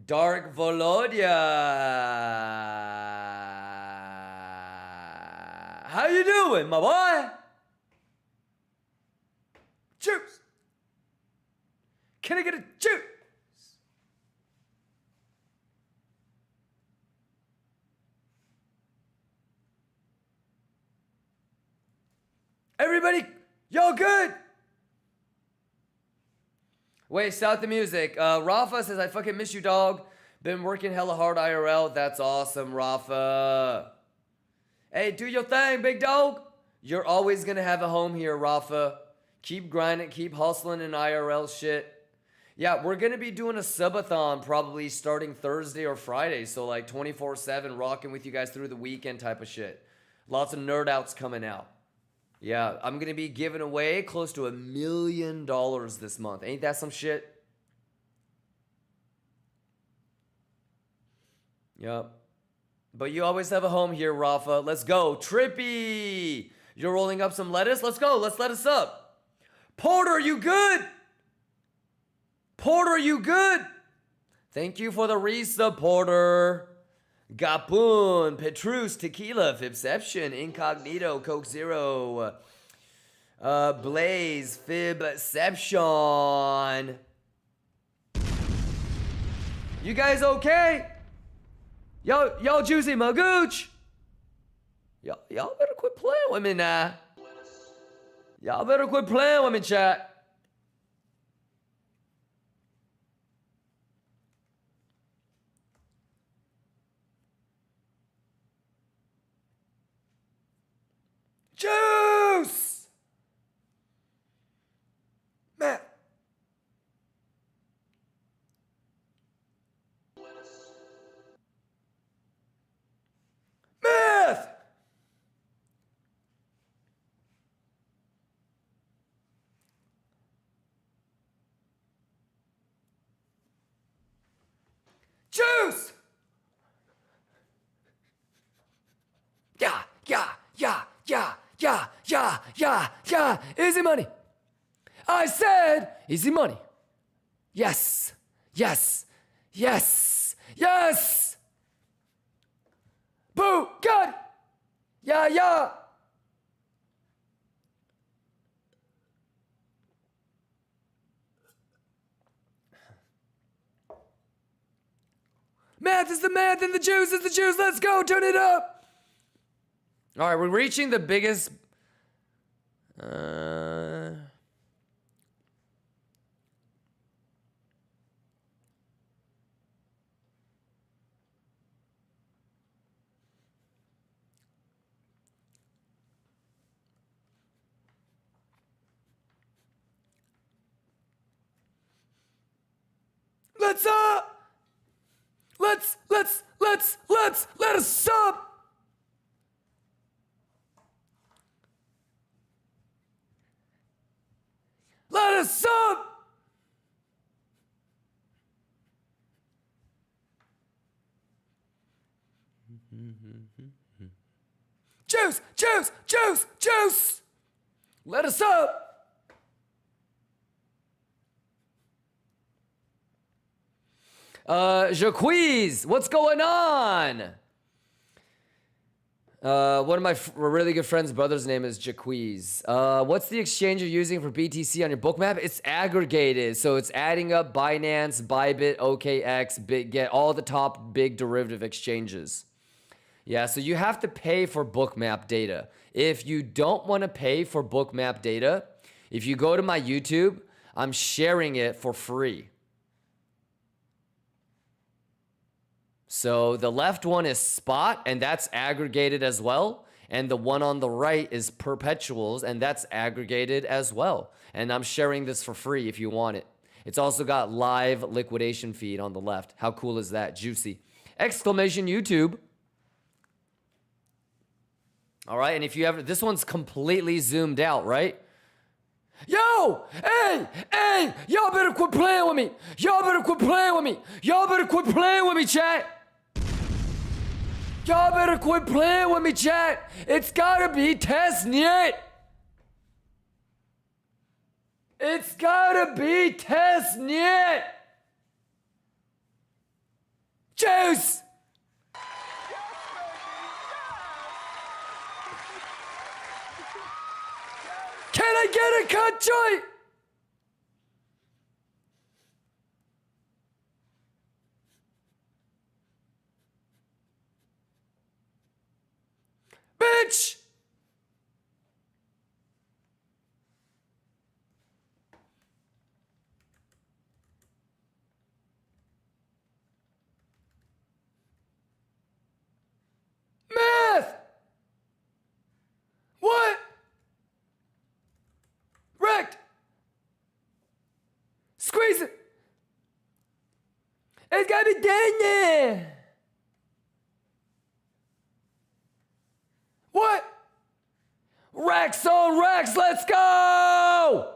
Dark Volodya. How you doing, my boy? Juice. Can I get a juice? Everybody, y'all good? Wait, stop the music. Rafa says, I fucking miss you, dog. Been working hella hard IRL. That's awesome, Rafa. Hey, do your thing, big dog. You're always gonna have a home here, Rafa. Keep grinding, keep hustling in IRL shit. Yeah, we're gonna be doing a subathon probably starting Thursday or Friday. So like 24/7 rocking with you guys through the weekend type of shit. Lots of nerd outs coming out. Yeah, I'm gonna be giving away close to $1 million this month. Ain't that some shit? Yep. But you always have a home here, Rafa. Let's go. Trippy! You're rolling up some lettuce? Let's go. Let's lettuce up. Porter, you good? Porter, you good? Thank you for the resub, Porter. Gapun, Petrus, Tequila, Fibception, Incognito, Coke Zero, Blaze, Fibception. You guys okay? Y'all juicy my gooch. Y'all better quit playing with me now. Y'all better quit playing with me, chat. Juice! Man. Juice! Yeah. Easy money. I said easy money. Yes. Boo, God. Yeah. Math is the math and the juice is the juice. Let's go, turn it up. All right, we're reaching the biggest. Let us sub. Let us sub. Juice. Let us up. Jaquiz, what's going on? One of my really good friend's brother's name is Jaquiz. What's the exchange you're using for BTC on your bookmap? It's aggregated, so it's adding up Binance, Bybit, OKX, BitGet, all the top big derivative exchanges. Yeah, so you have to pay for bookmap data. If you don't want to pay for bookmap data, if you go to my YouTube, I'm sharing it for free. So the left one is spot, and that's aggregated as well. And the one on the right is perpetuals, and that's aggregated as well. And I'm sharing this for free if you want it. It's also got live liquidation feed on the left. How cool is that? Juicy. Exclamation YouTube. All right, and if you have, this one's completely zoomed out, right? Yo, hey, y'all better quit playing with me. Y'all better quit playing with me, chat. Y'all better quit playing with me, chat. It's gotta be testnet. It's gotta be testnet. Juice. Can I get a cut joint? Bitch! Math! What? Wrecked! Squeeze it! It's gotta be dang it! What? Racks on racks, let's go!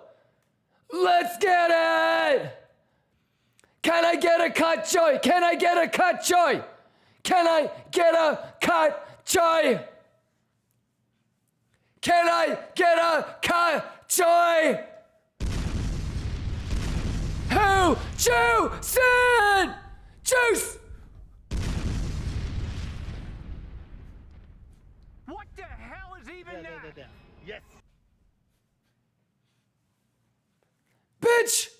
Let's get it! Can I get a cut joy? Can I get a cut joy? Can I get a cut joy? Can I get a cut joy? Who? Juice! Juice! What the hell is even that? Yes. Bitch!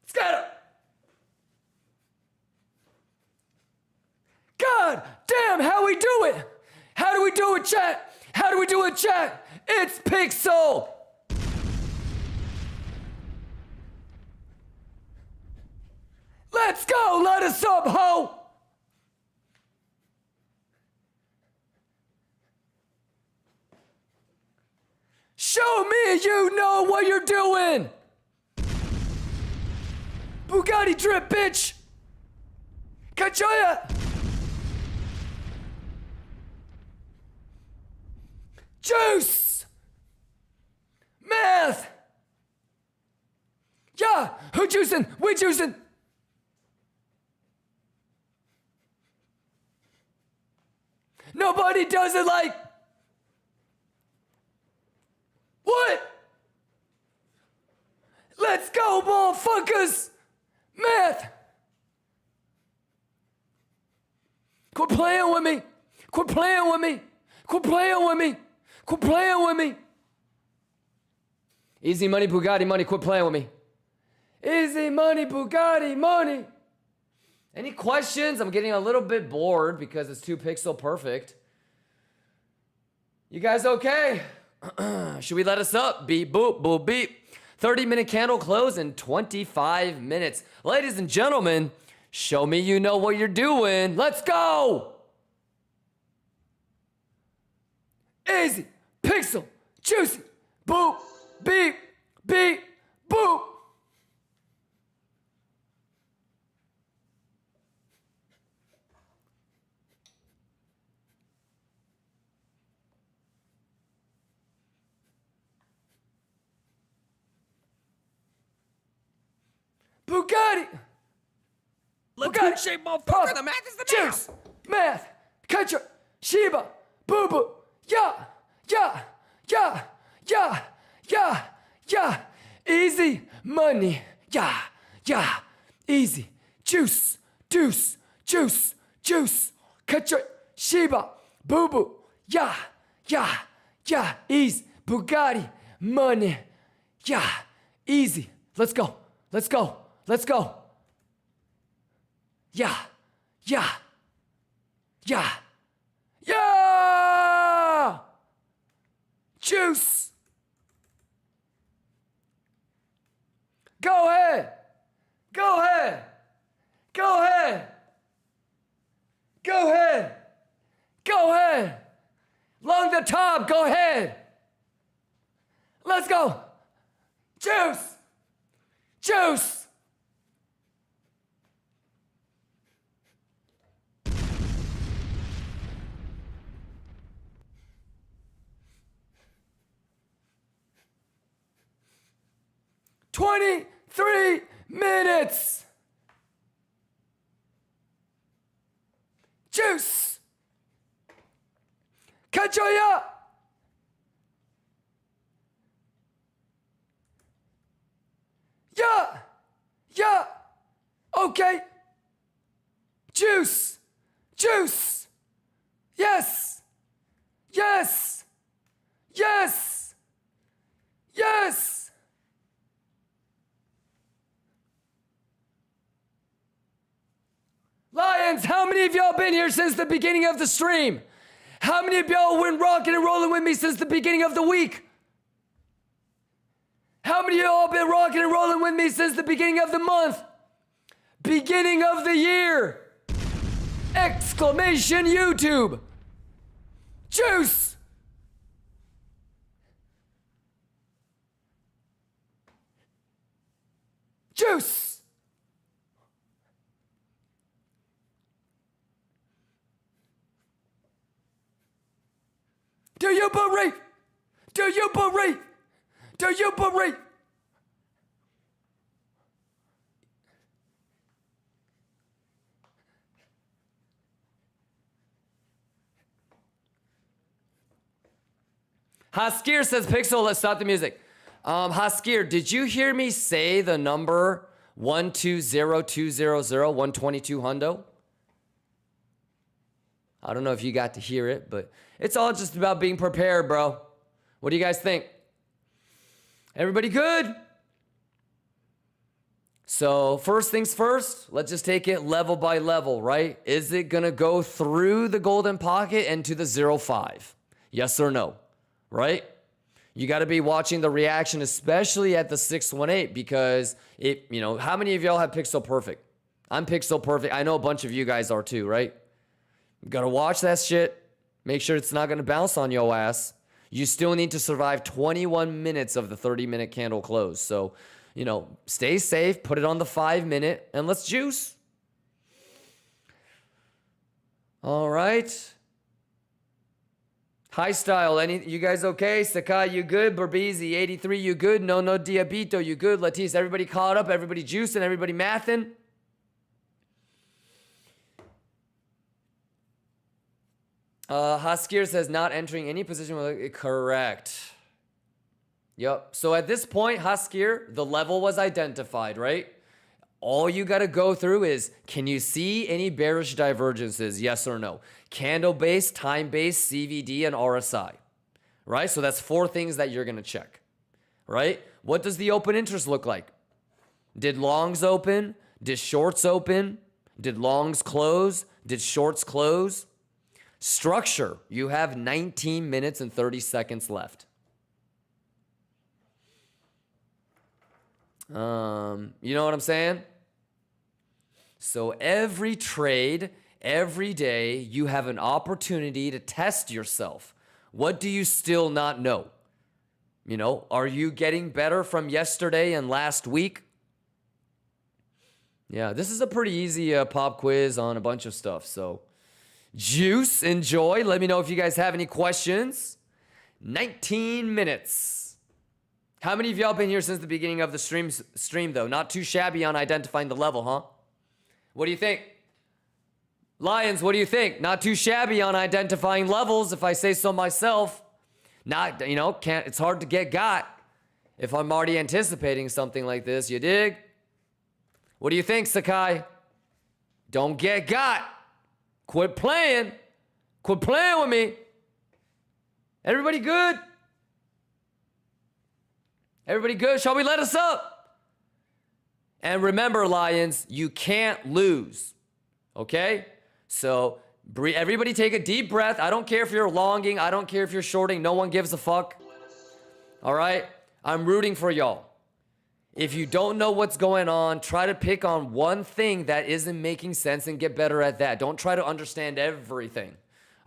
Scatter! God damn, how we do it? How do we do it, chat? How do we do it, chat? It's Pixel! Let's go! Let us up, ho! Show me you know what you're doing! Bugatti drip, bitch! Kachoya! Juice! Math! Yeah! juicing. We juicing. Nobody does it like. What? Let's go, motherfuckers. Math. Quit playing with me. Quit playing with me. Quit playing with me. Quit playing with me. Easy money, Bugatti money. Quit playing with me. Easy money, Bugatti money. Any questions? I'm getting a little bit bored because it's too pixel perfect. You guys okay? Should we let us up? Beep, boop, boop, beep. 30-minute candle close in 25 minutes. Ladies and gentlemen, show me you know what you're doing. Let's go. Easy, pixel, juicy, boop, beep, beep, boop. Bugatti. Look Bugatti. good shape, motherfucker. Puff. The math is the Juice. Math. Contra. Shiba. Boo boo. Yeah. Yeah. Yeah. Yeah. Yeah. Yeah. Easy money. Yeah. Yeah. Easy. Juice. Deuce. Juice. Juice. Contra. Shiba. Boo boo. Yeah. Yeah. Yeah. Easy. Bugatti. Money. Yeah. Easy. Let's go. Let's go. Let's go. Yeah. Yeah. Yeah. Yeah. Juice. Go ahead. Go ahead. Go ahead. Go ahead. Go ahead. Along the top, go ahead. Let's go. Juice. Juice. "23 minutes. Juice. Kachoya. Yeah. Yeah. Okay. Juice. Juice. Yes. Yes. Yes. Yes. Lions, how many of y'all been here since the beginning of the stream? How many of y'all been rocking and rolling with me since the beginning of the week? How many of y'all been rocking and rolling with me since the beginning of the month? Beginning of the year. Exclamation YouTube. Juice. Juice. Do you believe? Do you believe? Do you believe? Haskir says, Pixel, let's stop the music. Haskir, did you hear me say the number 120200, 122 hundo? I don't know if you got to hear it, but it's all just about being prepared, bro. What do you guys think? Everybody good? So first things first, let's just take it level by level, right? Is it gonna go through the golden pocket and to the 0.5? Yes or no, right? You gotta be watching the reaction, especially at the 618, because it, you know, how many of y'all have Pixel Perfect? I'm Pixel Perfect. I know a bunch of you guys are too, right? You gotta watch that shit. Make sure it's not gonna bounce on your ass. You still need to survive 21 minutes of the 30-minute candle close. So, you know, stay safe, put it on the 5-minute, and let's juice. All right. High Style, you guys okay? Sakai, you good? Berbizi, 83, you good? No Diabito, you good? Latisse, everybody caught up? Everybody juicing? Everybody mathing? Haskir says not entering any position. Correct. Yep. So at this point, Haskir, the level was identified, right? All you got to go through is, can you see any bearish divergences? Yes or no? Candle-based, time-based, CVD, and RSI, right? So that's 4 things that you're going to check, right? What does the open interest look like? Did longs open? Did shorts open? Did longs close? Did shorts close? Structure, you have 19 minutes and 30 seconds left. You know what I'm saying? So every trade, every day, you have an opportunity to test yourself. What do you still not know? You know, are you getting better from yesterday and last week? Yeah, this is a pretty easy pop quiz on a bunch of stuff. So juice, enjoy. Let me know if you guys have any questions. 19 minutes. How many of y'all been here since the beginning of the stream though? Not too shabby on identifying the level, huh? What do you think? Lions, what do you think? Not too shabby on identifying levels, if I say so myself. Not, you know, it's hard to get got if I'm already anticipating something like this. You dig? What do you think, Sakai? Don't get got. Quit playing. Quit playing with me. Everybody good? Everybody good? Shall we let us up? And remember, Lions, you can't lose. Okay? So everybody take a deep breath. I don't care if you're longing. I don't care if you're shorting. No one gives a fuck. All right? I'm rooting for y'all. If you don't know what's going on, try to pick on one thing that isn't making sense and get better at that. Don't try to understand everything.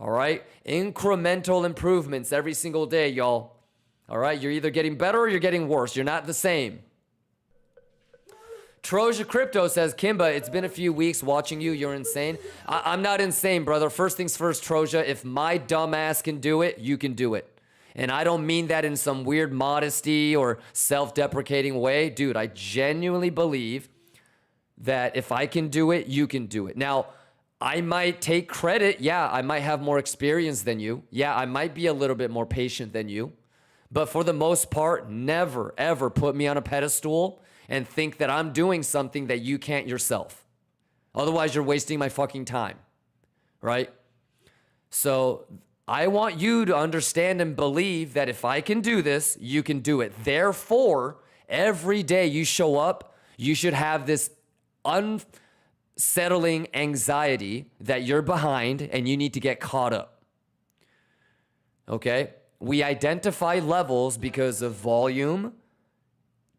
All right? Incremental improvements every single day, y'all. All right? You're either getting better or you're getting worse. You're not the same. Troja Crypto says, Kimba, it's been a few weeks watching you. You're insane. I'm not insane, brother. First things first, Troja. If my dumb ass can do it, you can do it. And I don't mean that in some weird modesty or self-deprecating way. Dude, I genuinely believe that if I can do it, you can do it. Now, I might take credit. Yeah, I might have more experience than you. Yeah, I might be a little bit more patient than you. But for the most part, never, ever put me on a pedestal and think that I'm doing something that you can't yourself. Otherwise, you're wasting my fucking time, right? So I want you to understand and believe that if I can do this, you can do it. Therefore, every day you show up, you should have this unsettling anxiety that you're behind and you need to get caught up. Okay? We identify levels because of volume,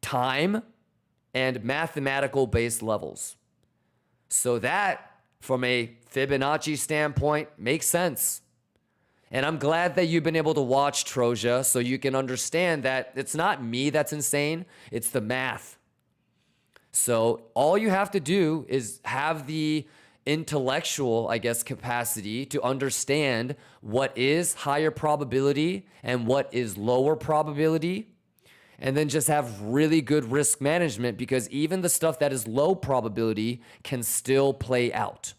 time, and mathematical based levels. So that, from a Fibonacci standpoint, makes sense. And I'm glad that you've been able to watch Troja so you can understand that it's not me that's insane, it's the math. So all you have to do is have the intellectual, I guess, capacity to understand what is higher probability and what is lower probability. And then just have really good risk management, because even the stuff that is low probability can still play out.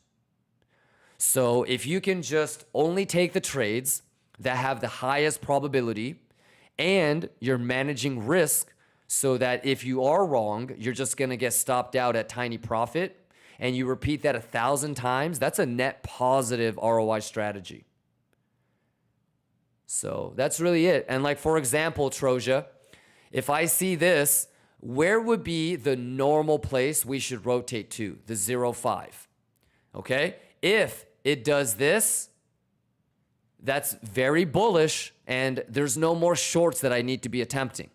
So if you can just only take the trades that have the highest probability and you're managing risk so that if you are wrong, you're just going to get stopped out at tiny profit, and you repeat that 1,000 times, that's a net positive ROI strategy. So that's really it. And like, for example, Troja, if I see this, where would be the normal place we should rotate to? The 0.5. Okay? If it does this, that's very bullish, and there's no more shorts that I need to be attempting.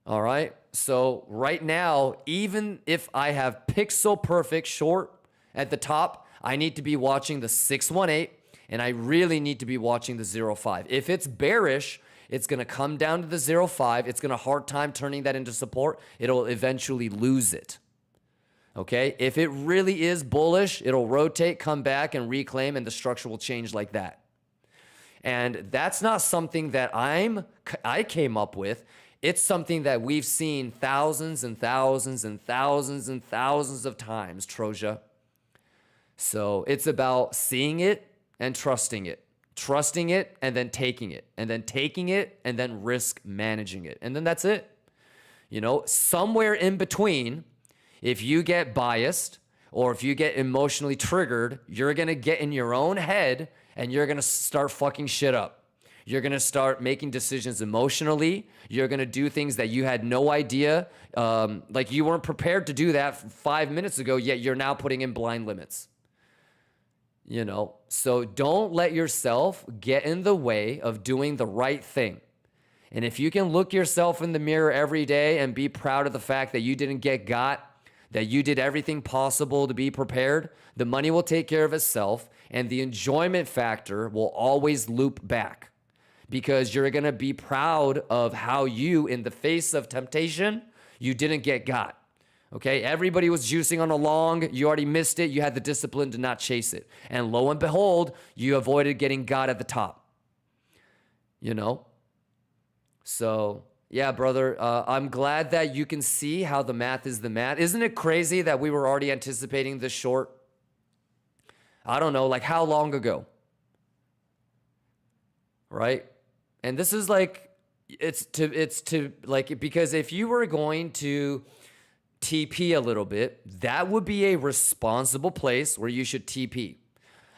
All right? So right now, even if I have pixel perfect short at the top, I need to be watching the 618, and I really need to be watching the 0.5. If it's bearish, it's going to come down to the 0.5. It's going to hard time turning that into support. It'll eventually lose it. Okay? If it really is bullish, it'll rotate, come back, and reclaim, and the structure will change like that. And that's not something that I came up with. It's something that we've seen thousands and thousands and thousands and thousands of times, Troja. So it's about seeing it and trusting it. Trusting it and then taking it. And then taking it and then risk managing it. And then that's it. You know, somewhere in between, if you get biased or if you get emotionally triggered, you're going to get in your own head and you're going to start fucking shit up. You're going to start making decisions emotionally. You're going to do things that you had no idea. Like you weren't prepared to do that 5 minutes ago, yet you're now putting in blind limits. You know, so don't let yourself get in the way of doing the right thing. And if you can look yourself in the mirror every day and be proud of the fact that you didn't get got, that you did everything possible to be prepared, the money will take care of itself and the enjoyment factor will always loop back because you're going to be proud of how you, in the face of temptation, you didn't get got. Okay, everybody was juicing on a long, you already missed it, you had the discipline to not chase it. And lo and behold, you avoided getting got at the top. You know? So, yeah, brother, I'm glad that you can see how the math is the math. Isn't it crazy that we were already anticipating this short? I don't know, like how long ago? Right? And this is like, it's to like, because if you were going to TP a little bit, that would be a responsible place where you should TP.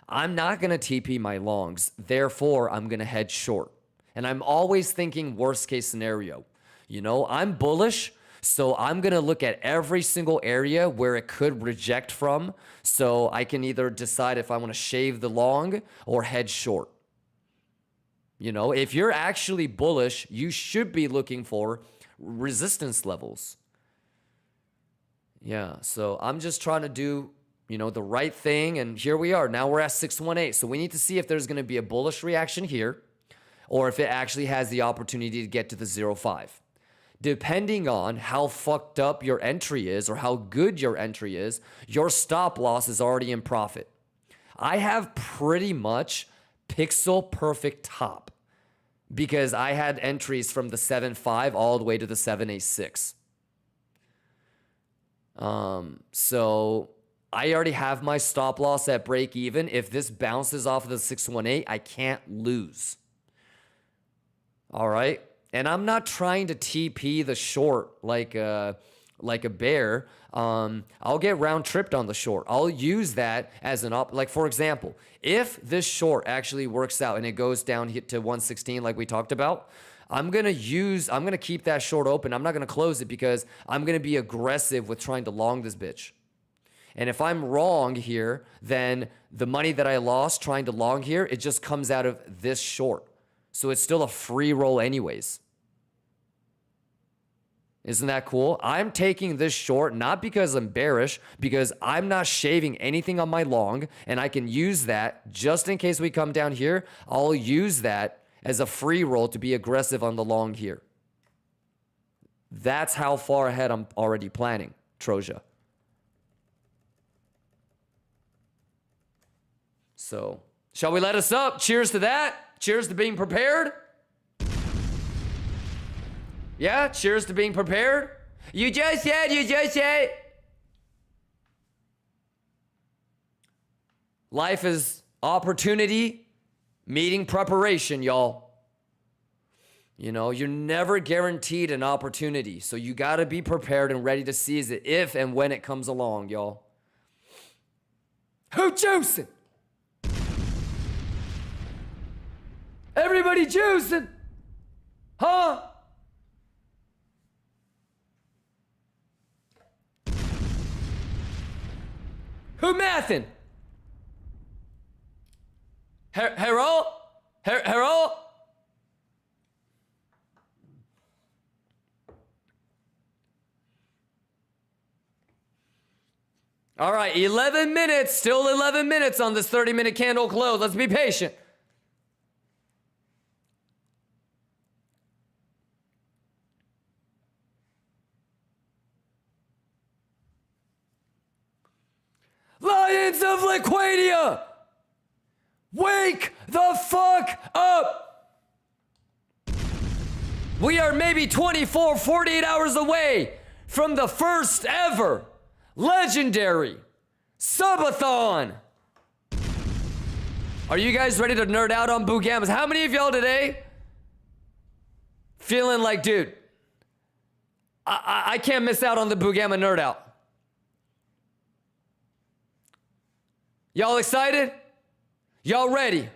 I'm not going to TP my longs. Therefore, I'm going to hedge short. And I'm always thinking worst case scenario. You know, I'm bullish, so I'm going to look at every single area where it could reject from. So I can either decide if I want to shave the long or hedge short. You know, if you're actually bullish, you should be looking for resistance levels. Yeah, so I'm just trying to do, you know, the right thing. And here we are. Now we're at 618. So we need to see if there's going to be a bullish reaction here or if it actually has the opportunity to get to the 0.5. Depending on how fucked up your entry is or how good your entry is, your stop loss is already in profit. I have pretty much pixel perfect top because I had entries from the 7.5 all the way to the 7.86. So I already have my stop loss at break even. If this bounces off of the 618, I can't lose. All right. And I'm not trying to TP the short like a bear. I'll get round tripped on the short. I'll use that as an like for example, if this short actually works out and it goes down to 116 like we talked about, I'm going to keep that short open. I'm not going to close it because I'm going to be aggressive with trying to long this bitch. And if I'm wrong here, then the money that I lost trying to long here, it just comes out of this short. So it's still a free roll anyways. Isn't that cool? I'm taking this short not because I'm bearish, because I'm not shaving anything on my long, and I can use that just in case we come down here. I'll use that as a free roll to be aggressive on the long here. That's how far ahead I'm already planning, Troja. So, shall we let us up? Cheers to that. Cheers to being prepared. Yeah, cheers to being prepared. You just said. Life is opportunity meeting preparation, y'all. You know, you're never guaranteed an opportunity. So you got to be prepared and ready to seize it if and when it comes along, y'all. Who juicing? Everybody juicing? Huh? Who mathin'? Harold? Harold? All right, 11 minutes. Still 11 minutes on this 30-minute candle close. Let's be patient. Lions of Liquidia! Wake the fuck up. We are maybe 24, 48 hours away from the first ever legendary subathon. Are you guys ready to nerd out on Boogamas? How many of y'all today feeling like, dude, I can't miss out on the Boogama nerd out? Y'all excited? Y'all ready?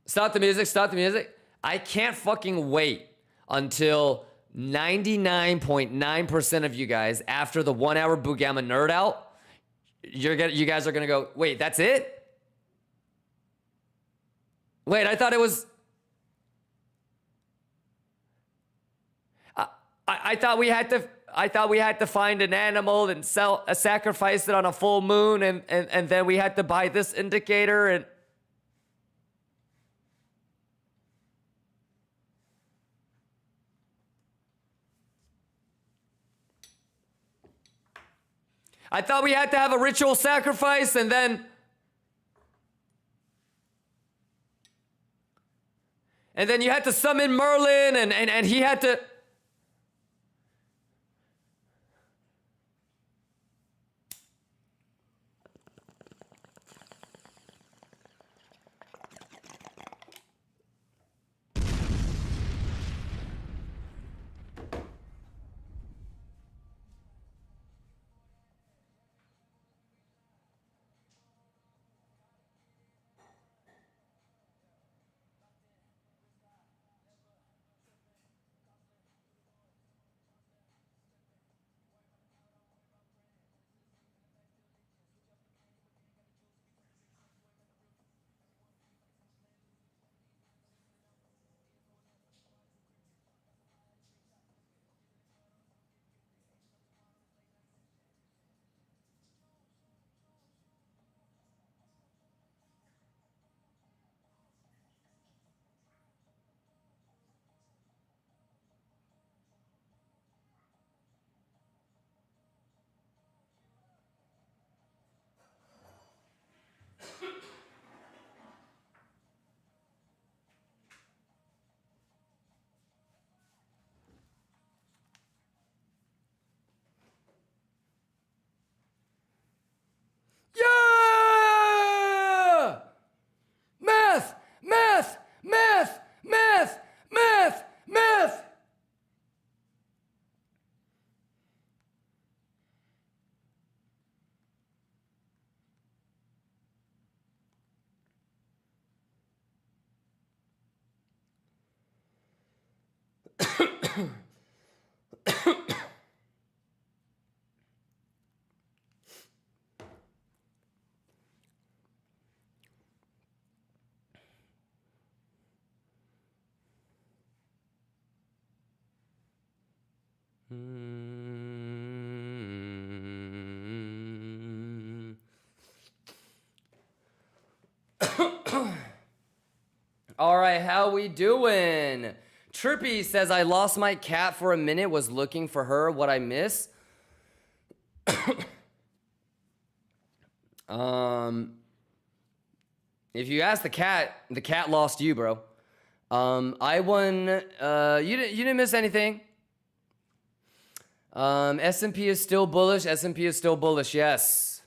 Stop the music, stop the music. I can't fucking wait until 99.9% of you guys, after the 1 hour Boogama nerd out, you guys are gonna go, wait, that's it? Wait, I thought it was... I thought we had to find an animal and sacrifice it on a full moon, and then we had to buy this indicator and... I thought we had to have a ritual sacrifice and then you had to summon Merlin and he had to... Yeah! Math! Math! Math! Math! Math! Math! All right, how we doing? Trippy says, I lost my cat for a minute, was looking for her, what I miss? If you ask the cat lost you, bro. I won, you didn't miss anything. S&P is still bullish, S&P is still bullish, yes.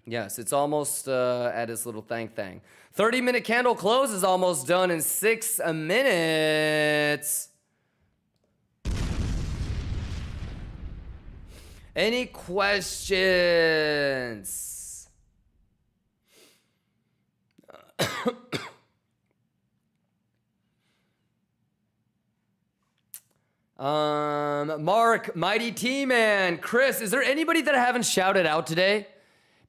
Yes, it's almost at its little thing. 30-minute candle close is almost done in 6 minutes. Any questions? Mark, Mighty T-Man, Chris, is there anybody that I haven't shouted out today?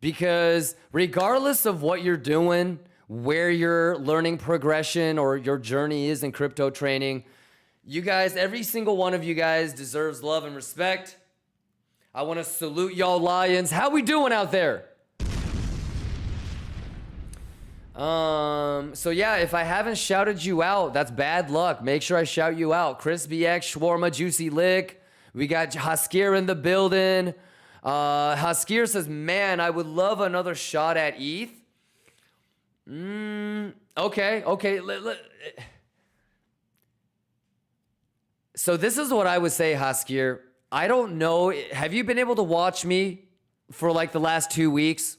Because regardless of what you're doing, where your learning progression or your journey is in crypto training, you guys, every single one of you guys deserves love and respect. I want to salute y'all lions. How we doing out there? So yeah, if I haven't shouted you out, that's bad luck. Make sure I shout you out. Chris BX, Shawarma, Juicy Lick. We got Haskir in the building. Haskir says, man, I would love another shot at ETH. Okay. So this is what I would say, Haskir. I don't know. Have you been able to watch me for like the last 2 weeks?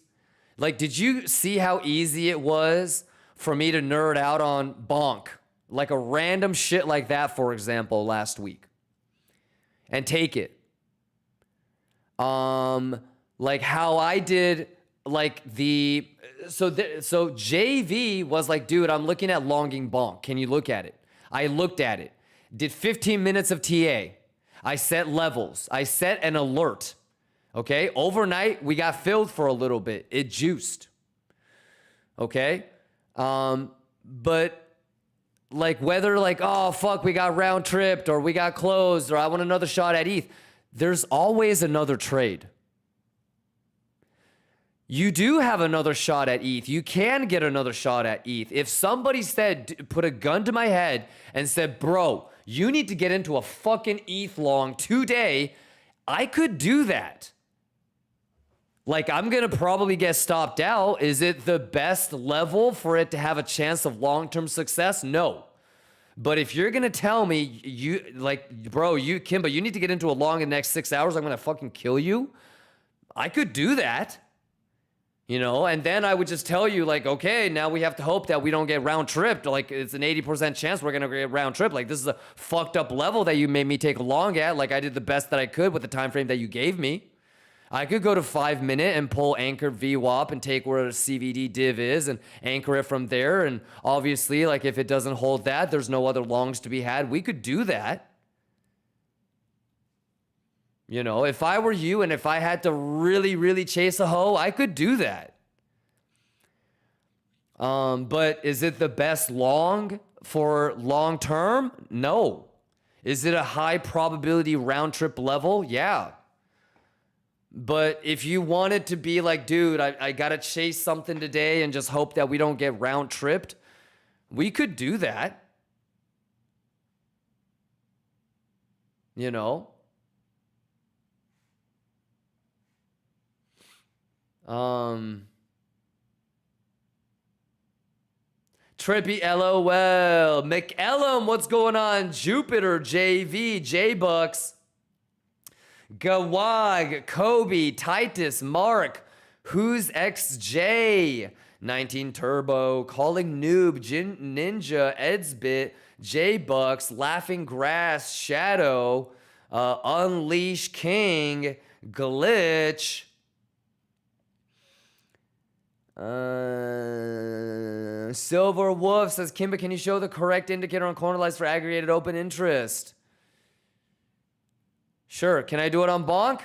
Like, did you see how easy it was for me to nerd out on bonk? Like a random shit like that, for example, last week. And take it. Like how I did, like so JV was like, dude, I'm looking at longing bonk. Can you look at it? I looked at it. Did 15 minutes of TA. I set levels. I set an alert. Okay, overnight, we got filled for a little bit. It juiced. Okay? But like whether like, oh, fuck, we got round tripped or we got closed or I want another shot at ETH, there's always another trade. You do have another shot at ETH. You can get another shot at ETH. If somebody said, put a gun to my head and said, bro, you need to get into a fucking ETH long today, I could do that. Like, I'm going to probably get stopped out. Is it the best level for it to have a chance of long-term success? No. But if you're going to tell me, you like, bro, Kimba, you need to get into a long in the next 6 hours, I'm going to fucking kill you. I could do that. You know, and then I would just tell you, like, okay, now we have to hope that we don't get round tripped. Like, it's an 80% chance we're going to get round tripped. Like, this is a fucked up level that you made me take long at. Like, I did the best that I could with the time frame that you gave me. I could go to 5 minute and pull anchor VWAP and take where the CVD div is and anchor it from there. And obviously, like, if it doesn't hold that, there's no other longs to be had. We could do that. You know, if I were you and if I had to really, really chase a hoe, I could do that. But is it the best long for long term? No. Is it a high probability round trip level? Yeah. But if you wanted to be like, dude, I gotta chase something today and just hope that we don't get round tripped, we could do that. You know? Trippy LOL. McEllum, what's going on? Jupiter, JV, J-Bucks. Gawag, Kobe, Titus, Mark, Who's XJ, 19 Turbo, Calling Noob, Ninja, Edsbit, J-Bucks, Laughing Grass, Shadow, Unleash King, Glitch, Silver Wolf says, Kimba, can you show the correct indicator on Cornerlights for aggregated open interest? Sure. Can I do it on Bonk?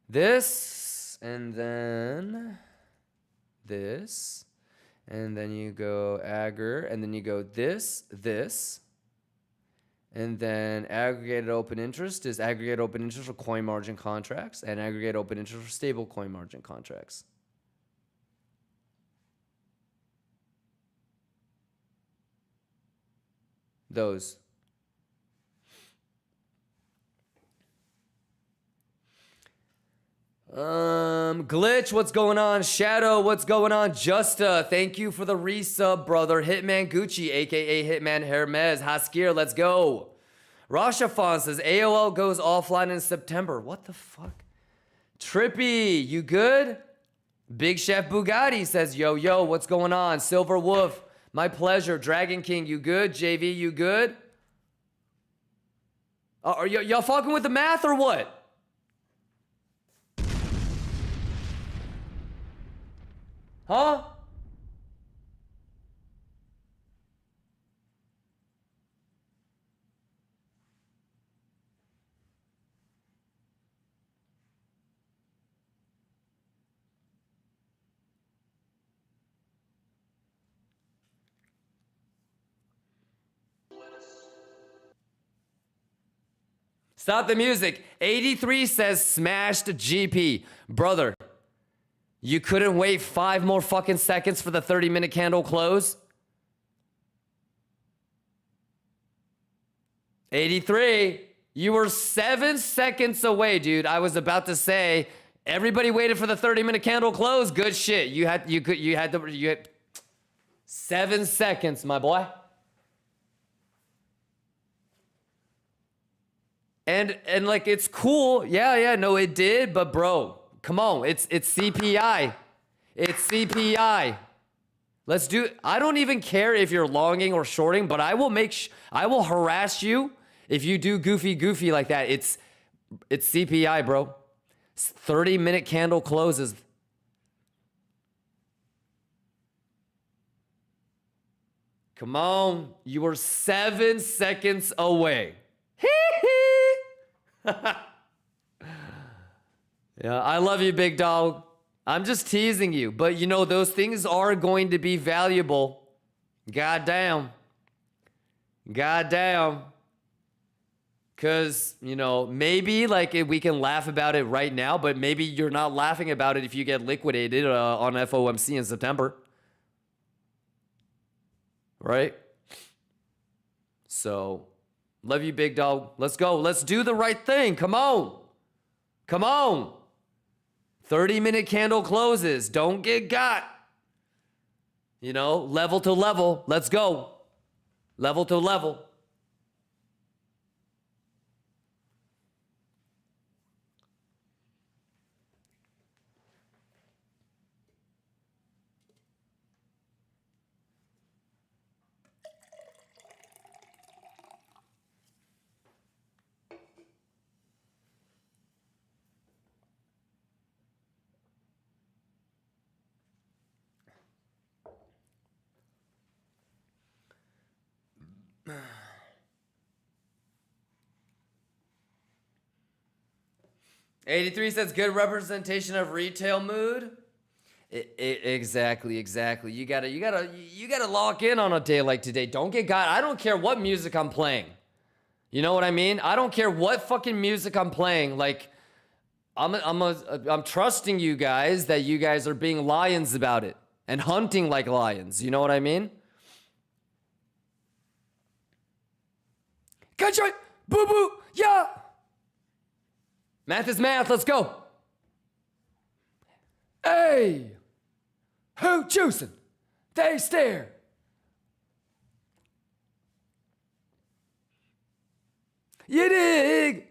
This, and then this, and then you go agger, and then you go this, and then aggregated open interest is aggregated open interest for coin margin contracts and aggregated open interest for stable coin margin contracts. Those. Glitch, what's going on? Shadow, what's going on? Justa, thank you for the resub, brother. Hitman Gucci, aka Hitman Hermes. Haskir, let's go. Rashafon says AOL goes offline in September. What the fuck? Trippy, you good? Big Chef Bugatti says, yo, what's going on? Silver Wolf, my pleasure. Dragon King, you good? JV, you good? Are y'all fucking with the math or what? Huh? Stop the music. 83 says smashed GP. Brother, you couldn't wait 5 more fucking seconds for the 30-minute candle close? 83, you were 7 seconds away, dude. I was about to say, everybody waited for the 30-minute candle close. Good shit. You had 7 seconds, my boy. And like, it's cool. Yeah, no, it did. But bro, come on. It's CPI. It's CPI. Let's do it. I don't even care if you're longing or shorting, but I will harass you if you do goofy like that. It's CPI, bro. 30-minute candle closes. Come on. You were 7 seconds away. Yeah, I love you, big dog. I'm just teasing you, but you know, those things are going to be valuable. Goddamn. Because, you know, maybe like we can laugh about it right now, but maybe you're not laughing about it if you get liquidated on FOMC in September. Right? So, love you, big dog. Let's go. Let's do the right thing. Come on. 30-minute candle closes. Don't get got. You know, level to level. Let's go. Level to level. '83 says good representation of retail mood. Exactly. You gotta lock in on a day like today. Don't get got. I don't care what music I'm playing. You know what I mean? I don't care what fucking music I'm playing. Like, I'm trusting you guys that you guys are being lions about it and hunting like lions. You know what I mean? Country, boo boo, yeah. Math is math. Let's go. Hey, who juicing? They stare. You dig?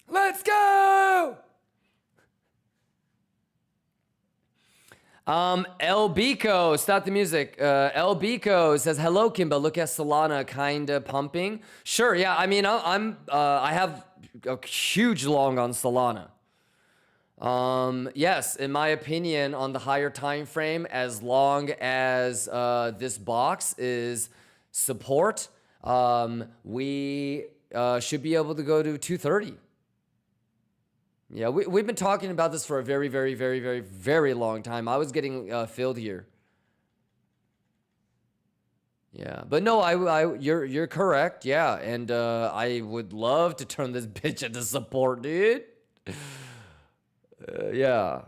Let's go. El Bico, stop the music. El Bico says, hello, Kimba. Look at Solana kinda pumping. Sure, yeah. I mean, I have a huge long on Solana. Yes, in my opinion, on the higher time frame, as long as this box is support, we should be able to go to 230. Yeah, we've been talking about this for a very, very, very, very, very long time. I was getting filled here. Yeah, but no, you're correct. Yeah, and I would love to turn this bitch into support, dude. Yeah,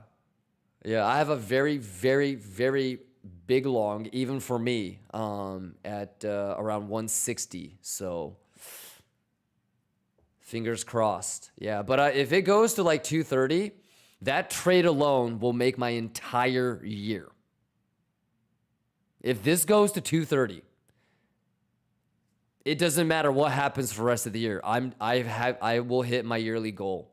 I have a very, very, very big long, even for me, at around 160. So. Fingers crossed. Yeah, but if it goes to like 230, that trade alone will make my entire year. If this goes to 230, it doesn't matter what happens for the rest of the year. I will hit my yearly goal.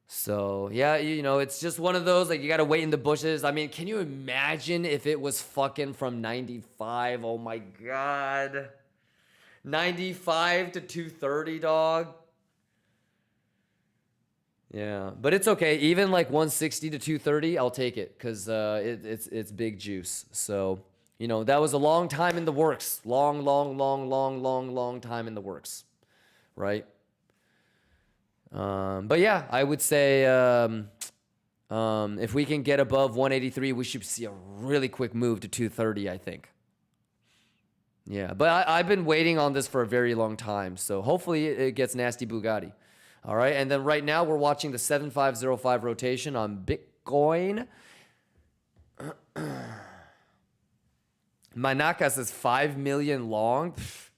So, yeah, you know, it's just one of those, like, you got to wait in the bushes. I mean, can you imagine if it was fucking from 95? Oh my God. 95 to 230, dog. Yeah, but it's okay. Even like 160 to 230, I'll take it because it's big juice. So, you know, that was a long time in the works. Long time in the works, right? But yeah, I would say If we can get above 183, we should see a really quick move to 230, I think. Yeah, but I've been waiting on this for a very long time, so hopefully it gets nasty Bugatti. All right, and then right now we're watching the 7505 rotation on Bitcoin. Manakas is 5 million long. Pfft.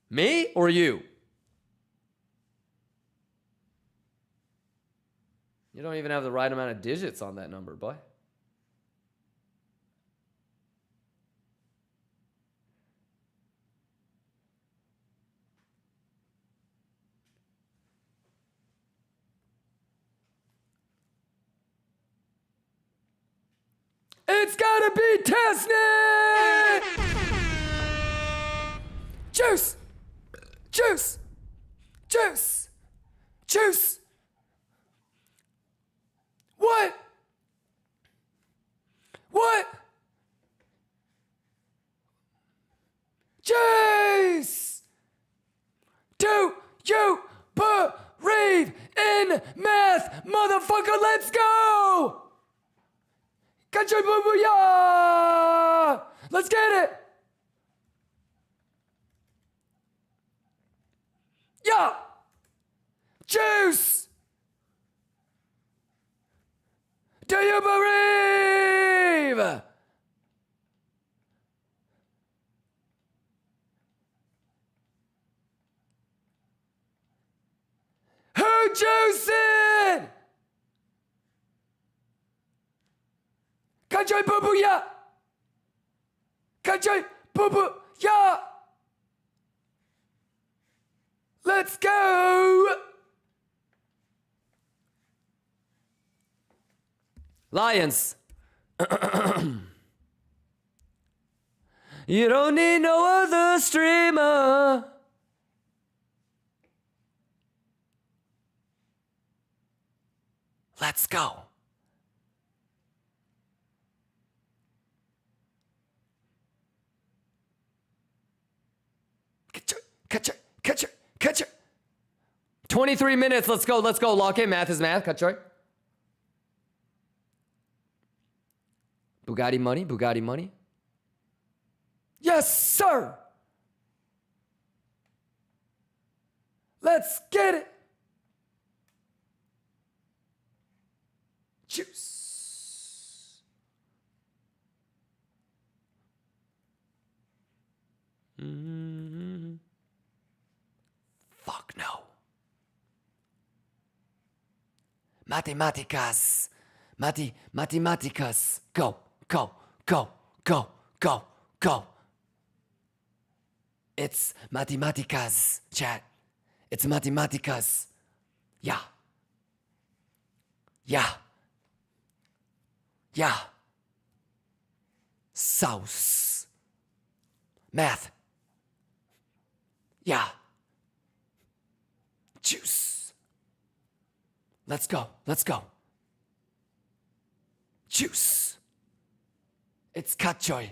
Me or you? You don't even have the right amount of digits on that number, boy. It's gotta be Tesnet! Juice! Juice! Juice! Juice! What? What? Juice! Do you believe in math, motherfucker? Let's go! Let's get it! Yeah! Juice! Do you believe? Who juicing? Country boo boo ya! Country boo boo ya! Let's go! Lions. You don't need no other streamer. Let's go. Catch it. 23 minutes. Let's go. Lock in. Math is math. Catch it. Bugatti money. Yes, sir. Let's get it. Juice. Fuck no. Matemáticas. Matemáticas. Go. It's matemáticas, chat. It's matemáticas. Yeah. Sauce. Math. Yeah. Juice. Let's go. Juice. It's cachoy.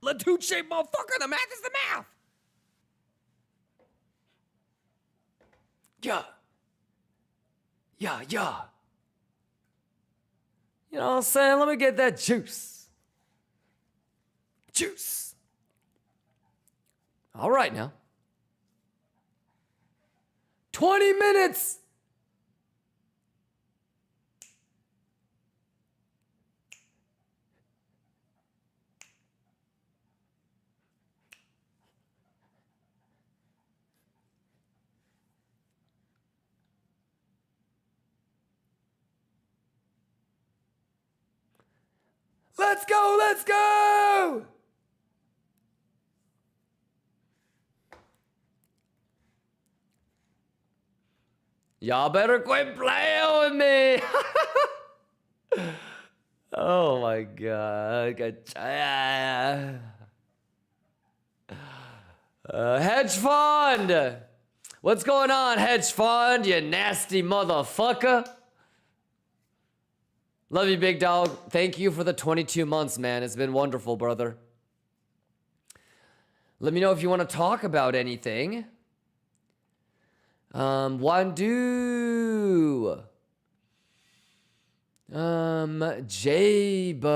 Latuche, motherfucker, the math is the math. Yeah. You know what I'm saying? Let me get that juice. All right now. 20 minutes. Let's go! Y'all better quit playing with me. Oh my god. Hedge fund. What's going on, hedge fund, you nasty motherfucker? Love you, big dog. Thank you for the 22 months, man. It's been wonderful, brother. Let me know if you want to talk about anything. Wandu. J-Bucks.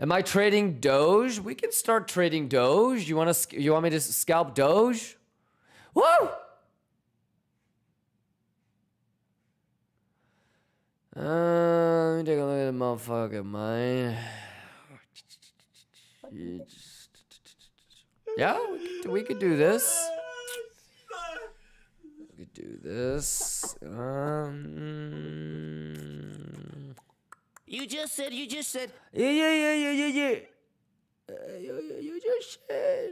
Am I trading Doge? We can start trading Doge. You want me to scalp Doge? Woo! Let me take a look at the motherfucking mine. Yeah, we could do this. We could do this. You just said. Yeah. You just said.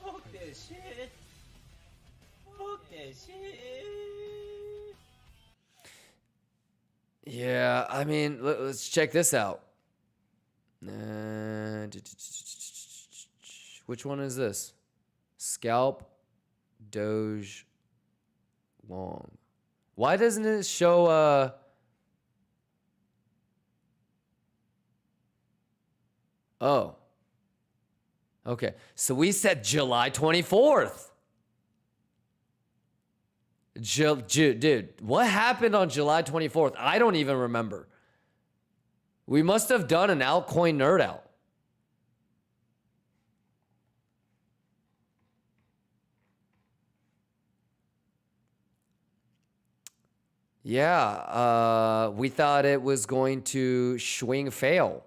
Fuck that shit. Fuck that shit. Yeah, I mean, let's check this out. Which one is this? Scalp, Doge, long. Why doesn't it show, Oh. Okay, so we said July 24th. Dude, what happened on July 24th? I don't even remember. We must have done an altcoin nerd out. Yeah, we thought it was going to swing fail.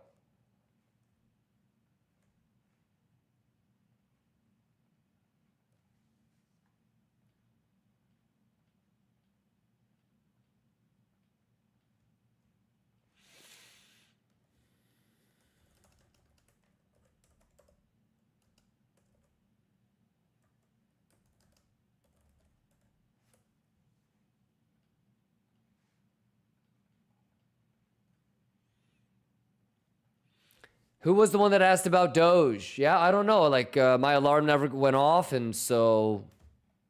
Who was the one that asked about Doge? Yeah, I don't know. Like, my alarm never went off, and so,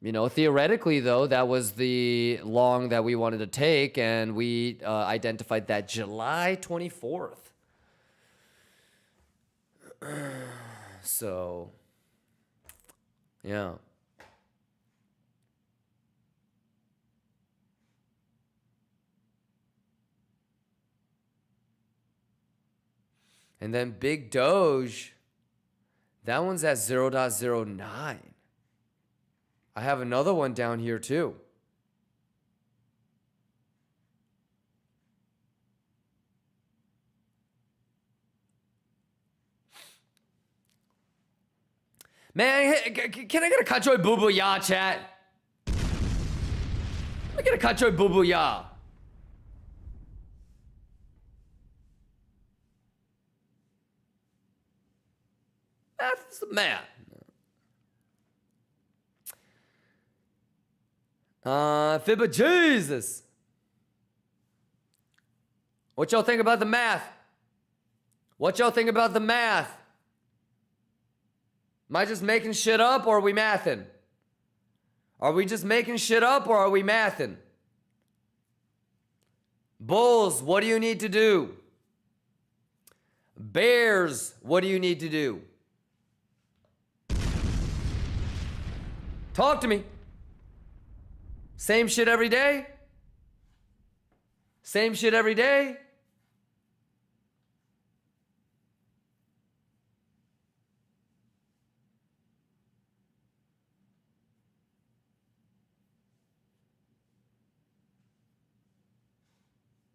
you know, theoretically, though, that was the long that we wanted to take, and we identified that July 24th. So, yeah. And then Big Doge, that one's at 0.09. I have another one down here too. Man, can I get a Kachoy Boo Boo Ya, chat? Let me get a Kachoy Boo Boo Ya. That's the man. Fibba Jesus. What y'all think about the math? What y'all think about the math? Am I just making shit up or are we mathing? Are we just making shit up or are we mathing? Bulls, what do you need to do? Bears, what do you need to do? Talk to me. Same shit every day? Same shit every day?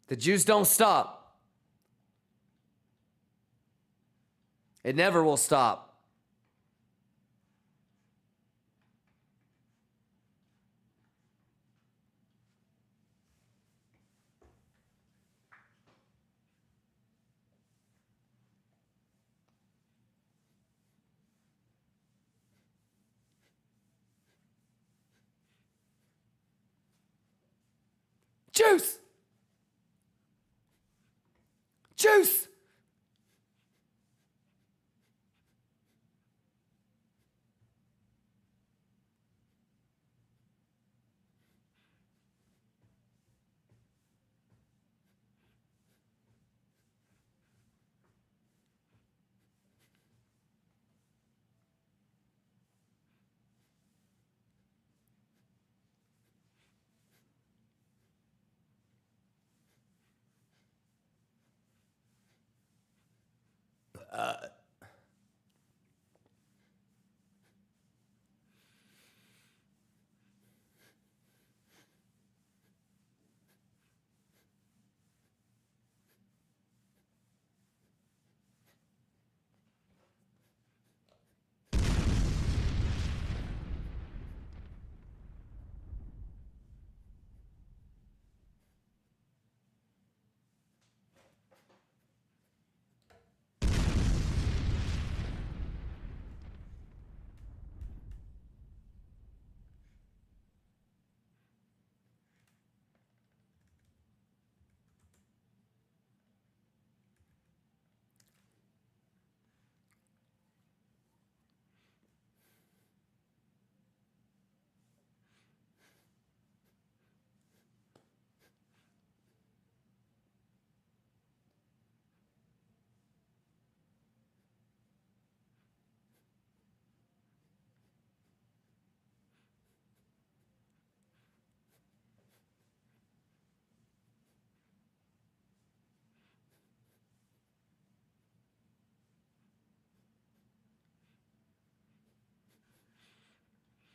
The juice don't stop. It never will stop. Juice!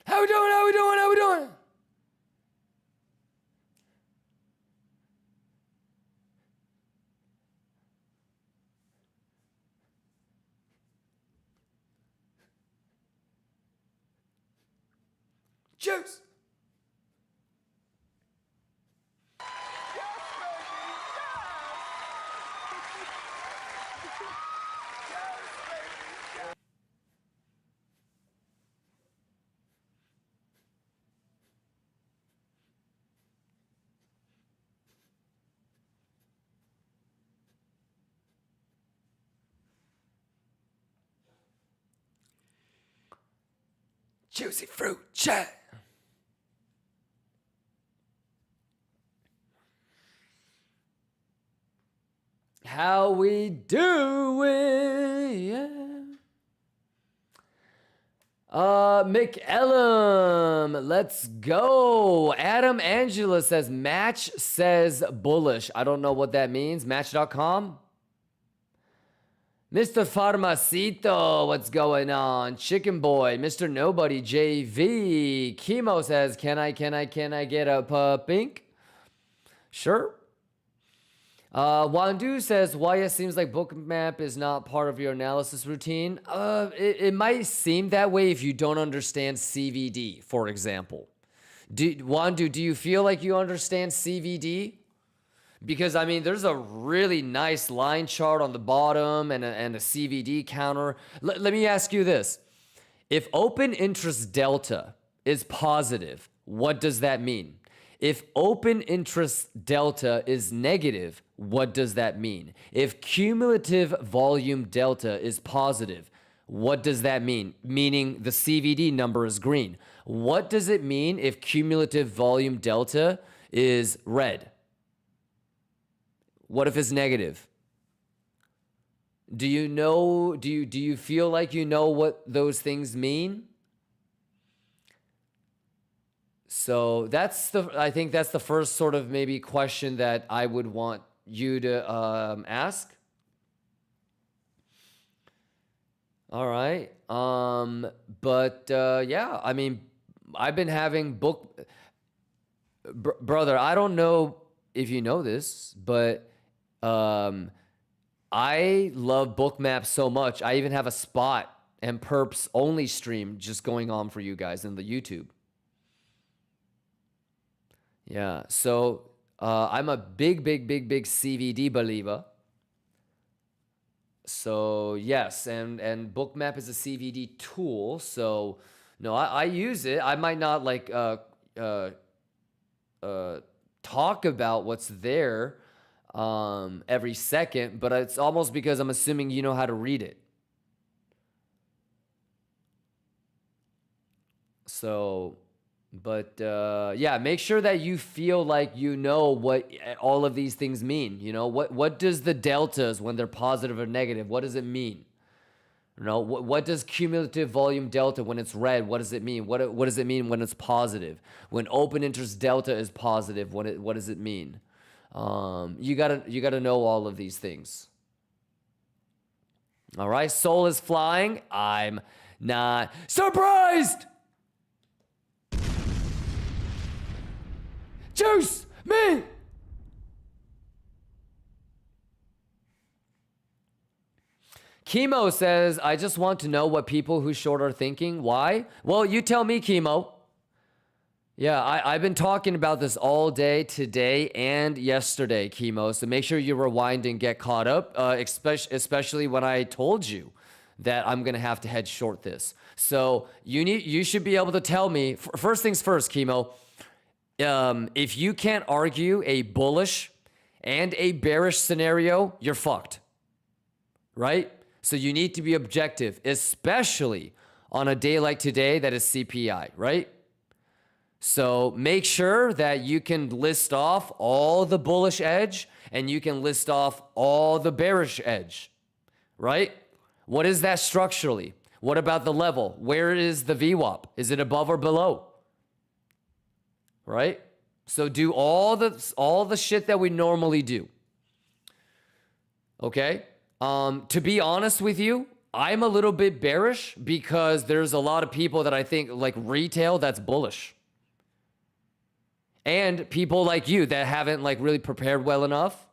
How we doing? How we doing? How we doing? Juice! Juicy fruit chat. How we doing? Yeah. McEllum, let's go. Adam Angela says match says bullish. I don't know what that means. Match.com. Mr. Farmacito, what's going on? Chicken Boy, Mr. Nobody, JV. Chemo says, can I get a pink? Sure. Wandu says, why it seems like bookmap is not part of your analysis routine. It might seem that way if you don't understand CVD, for example. Wandu, do you feel like you understand CVD? Because, I mean, there's a really nice line chart on the bottom and a CVD counter. Let me ask you this. If open interest delta is positive, what does that mean? If open interest delta is negative, what does that mean? If cumulative volume delta is positive, what does that mean? Meaning the CVD number is green. What does it mean if cumulative volume delta is red? What if it's negative? Do you know, do you feel like you know what those things mean? So I think that's the first sort of maybe question that I would want you to ask. All right. Yeah, I mean, I've been having brother, I don't know if you know this, but I love bookmap so much. I even have a spot and perps only stream just going on for you guys in the YouTube. Yeah, so I'm a big CVD believer. So yes, and bookmap is a CVD tool. So no, I use it. I might not talk about what's there. every second, but it's almost because I'm assuming you know how to read it. So, but yeah, make sure that you feel like you know what all of these things mean. You know, what does the deltas when they're positive or negative, what does it mean? You know, what does cumulative volume delta when it's red, what does it mean? What does it mean when it's positive? When open interest delta is positive, what does it mean? You gotta know all of these things. All right, Soul is flying. I'm not surprised. Juice me. Chemo says, I just want to know what people who short are thinking. Why? Well, you tell me, Chemo. Yeah, I've been talking about this all day today and yesterday, Chemo. So make sure you rewind and get caught up, especially when I told you that I'm going to have to hedge short this. So you should be able to tell me, first things first, Chemo, if you can't argue a bullish and a bearish scenario, you're fucked, right? So you need to be objective, especially on a day like today that is CPI, right? So make sure that you can list off all the bullish edge and you can list off all the bearish edge, right? What is that structurally? What about the level? Where is the VWAP? Is it above or below? Right? So do all the shit that we normally do. Okay? To be honest with you, I'm a little bit bearish because there's a lot of people that I think like retail that's bullish. And people like you that haven't like really prepared well enough.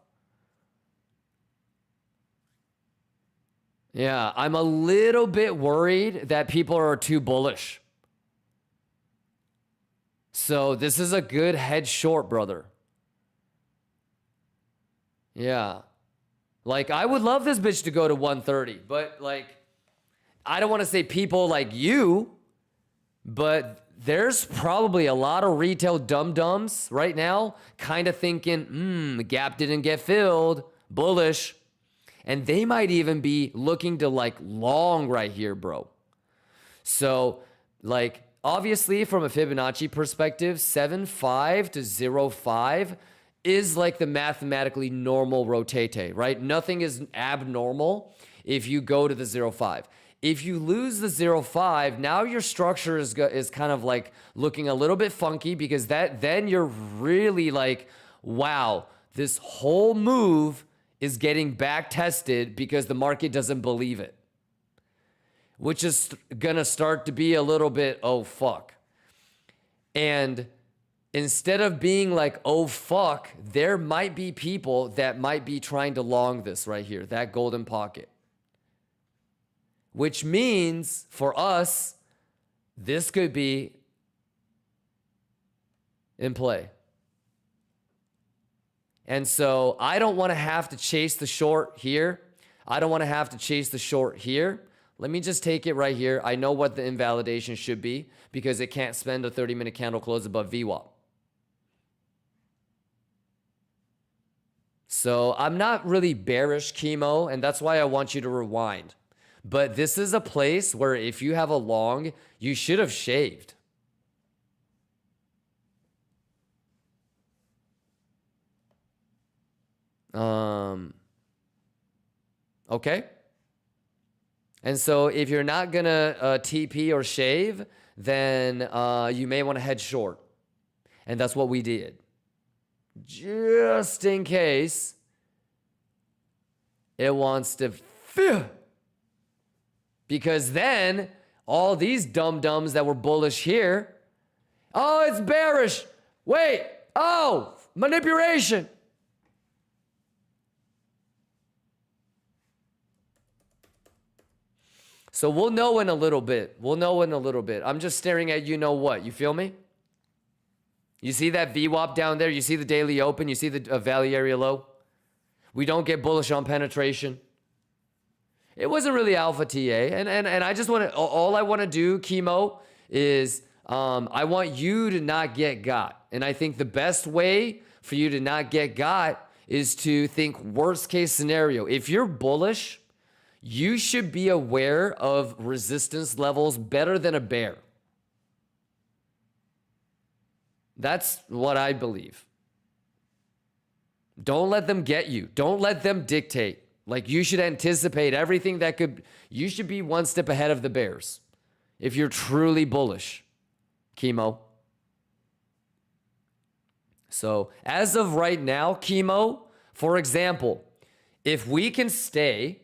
Yeah, I'm a little bit worried that people are too bullish. So this is a good head short, brother. Yeah. Like, I would love this bitch to go to 130, but like, I don't want to say people like you, but there's probably a lot of retail dum-dums right now kind of thinking, the gap didn't get filled, bullish. And they might even be looking to like long right here, bro. So like, obviously from a Fibonacci perspective, 7.5 to 0.5 is like the mathematically normal rotate, right? Nothing is abnormal if you go to the 0.5. If you lose the 0.5, now your structure is kind of like looking a little bit funky because then you're really like, wow, this whole move is getting back tested because the market doesn't believe it, which is gonna start to be a little bit, oh fuck. And instead of being like, oh fuck, there might be people that might be trying to long this right here, that golden pocket. Which means for us, this could be in play. And so I don't want to have to chase the short here. I don't want to have to chase the short here. Let me just take it right here. I know what the invalidation should be because it can't spend a 30-minute candle close above VWAP. So I'm not really bearish, Chemo, and that's why I want you to rewind. But this is a place where if you have a long, you should have shaved. Okay. And so if you're not gonna TP or shave, then you may want to head short. And that's what we did. Just in case it wants to because then all these dum-dums that were bullish here, oh, it's bearish. Wait, oh, manipulation. So we'll know in a little bit. We'll know in a little bit. I'm just staring at you know what. You feel me? You see that VWAP down there? You see the daily open? You see the value area low? We don't get bullish on penetration. It wasn't really alpha TA. And I just want to, all I want to do, Chemo, is I want you to not get got. And I think the best way for you to not get got is to think worst case scenario. If you're bullish, you should be aware of resistance levels better than a bear. That's what I believe. Don't let them get you. Don't let them dictate. Like, you should anticipate everything that could, you should be one step ahead of the bears if you're truly bullish, Chemo. So as of right now, Chemo, for example, if we can stay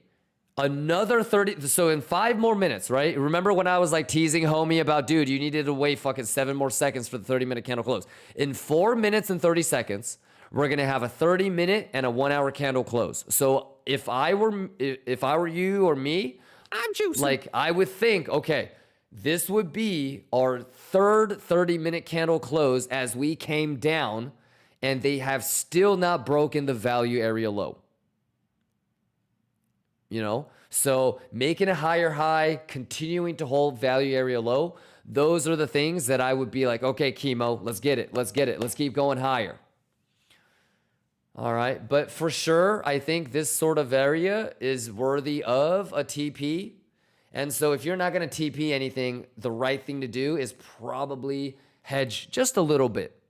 another 30, so in 5 more minutes, right? Remember when I was like teasing homie about, dude, you needed to wait fucking 7 more seconds for the 30-minute candle close. In 4 minutes and 30 seconds, we're gonna have a 30-minute and a 1-hour candle close. So if I were you or me, I'm juicing. Like, I would think, okay, this would be our third 30-minute candle close as we came down, and they have still not broken the value area low. You know, so making a higher high, continuing to hold value area low, those are the things that I would be like, okay, Chemo, let's get it. Let's get it. Let's keep going higher. All right. But for sure, I think this sort of area is worthy of a TP. And so if you're not going to TP anything, the right thing to do is probably hedge just a little bit.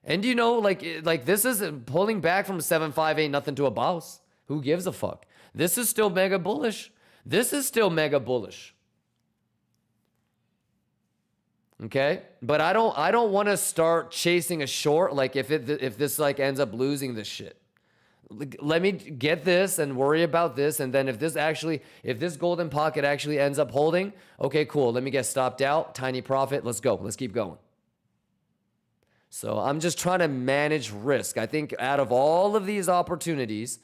And you know, like this is pulling back from 7.5 ain't nothing to a boss. Who gives a fuck? This is still mega bullish. This is still mega bullish. Okay? But I don't want to start chasing a short, like if this like ends up losing this shit. Let me get this and worry about this, and then if this golden pocket actually ends up holding, okay, cool. Let me get stopped out, tiny profit. Let's go. Let's keep going. So I'm just trying to manage risk. I think out of all of these opportunities,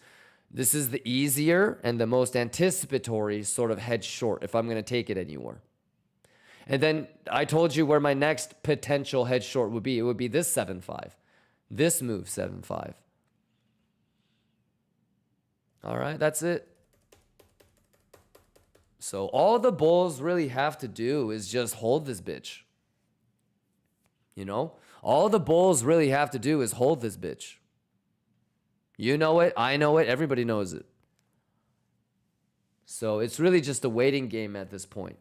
this is the easier and the most anticipatory sort of hedge short if I'm going to take it anywhere. And then I told you where my next potential hedge short would be. It would be this 7.5. This move 7.5. All right, that's it. So all the bulls really have to do is just hold this bitch. You know? All the bulls really have to do is hold this bitch. You know it, I know it, everybody knows it. So it's really just a waiting game at this point.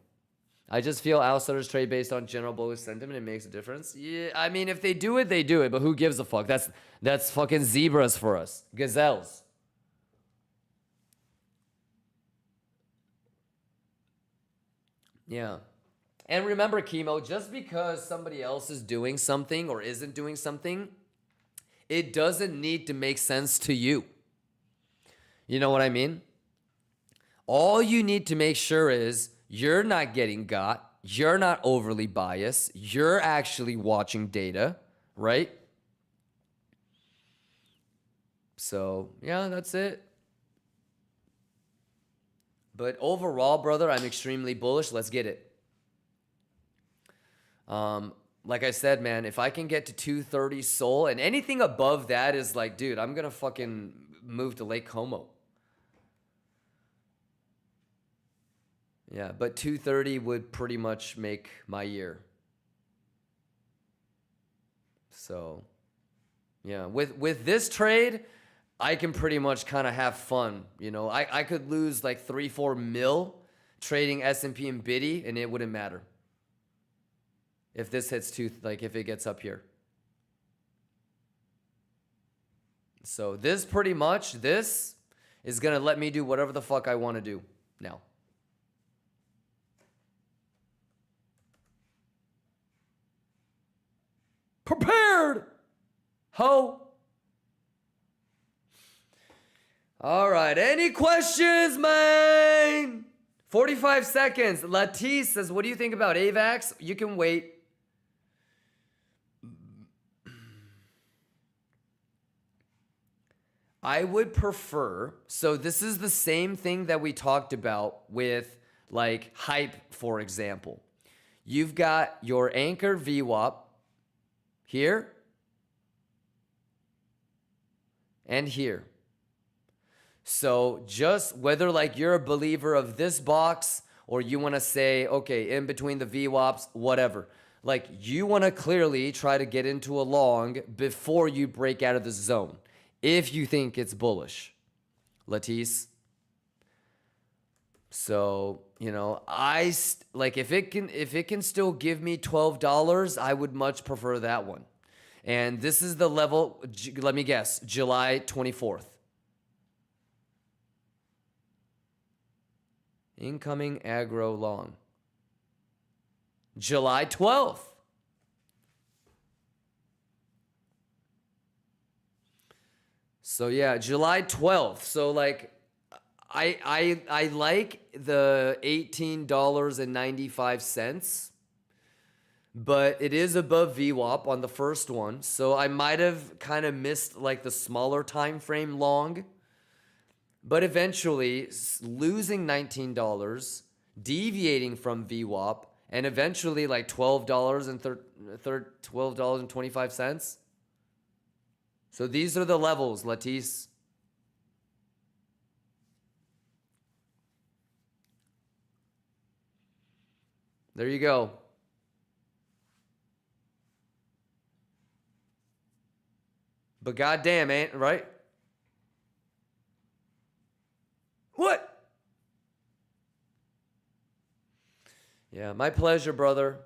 I just feel outsiders trade based on general bullish sentiment. It makes a difference. Yeah, I mean, if they do it, they do it. But who gives a fuck? That's fucking zebras for us. Gazelles. Yeah. And remember, Chemo, just because somebody else is doing something or isn't doing something, it doesn't need to make sense to you. You know what I mean? All you need to make sure is you're not getting got. You're not overly biased. You're actually watching data, right? So, yeah, that's it. But overall, brother, I'm extremely bullish. Let's get it. Like I said, man, if I can get to 230 Sol and anything above that is like, dude, I'm going to fucking move to Lake Como. Yeah, but 230 would pretty much make my year. So, yeah, with this trade, I can pretty much kind of have fun. You know, I could lose like 3-4 mil trading S&P and Biddy, and it wouldn't matter. If this hits if it gets up here. So this pretty much, this is going to let me do whatever the fuck I want to do now. Prepared! Ho! All right, any questions, man? 45 seconds. Latisse says, what do you think about AVAX? You can wait. I would prefer, so this is the same thing that we talked about with like hype, for example. You've got your anchor VWAP here and here. So just whether like you're a believer of this box or you want to say, okay, in between the VWAPs, whatever. Like you want to clearly try to get into a long before you break out of the zone. if you think it's bullish, Latisse. So, you know, like if it can still give me $12, I would much prefer that one. And this is the level, let me guess, July 24th. Incoming aggro long. July 12th. So yeah, July 12th. So like I like the $18.95, but it is above VWAP on the first one. So I might have kind of missed like the smaller time frame long. But eventually losing $19, deviating from VWAP, and eventually like $12.25. So these are the levels, Latisse. There you go. But goddamn, ain't right? What? Yeah, my pleasure, brother.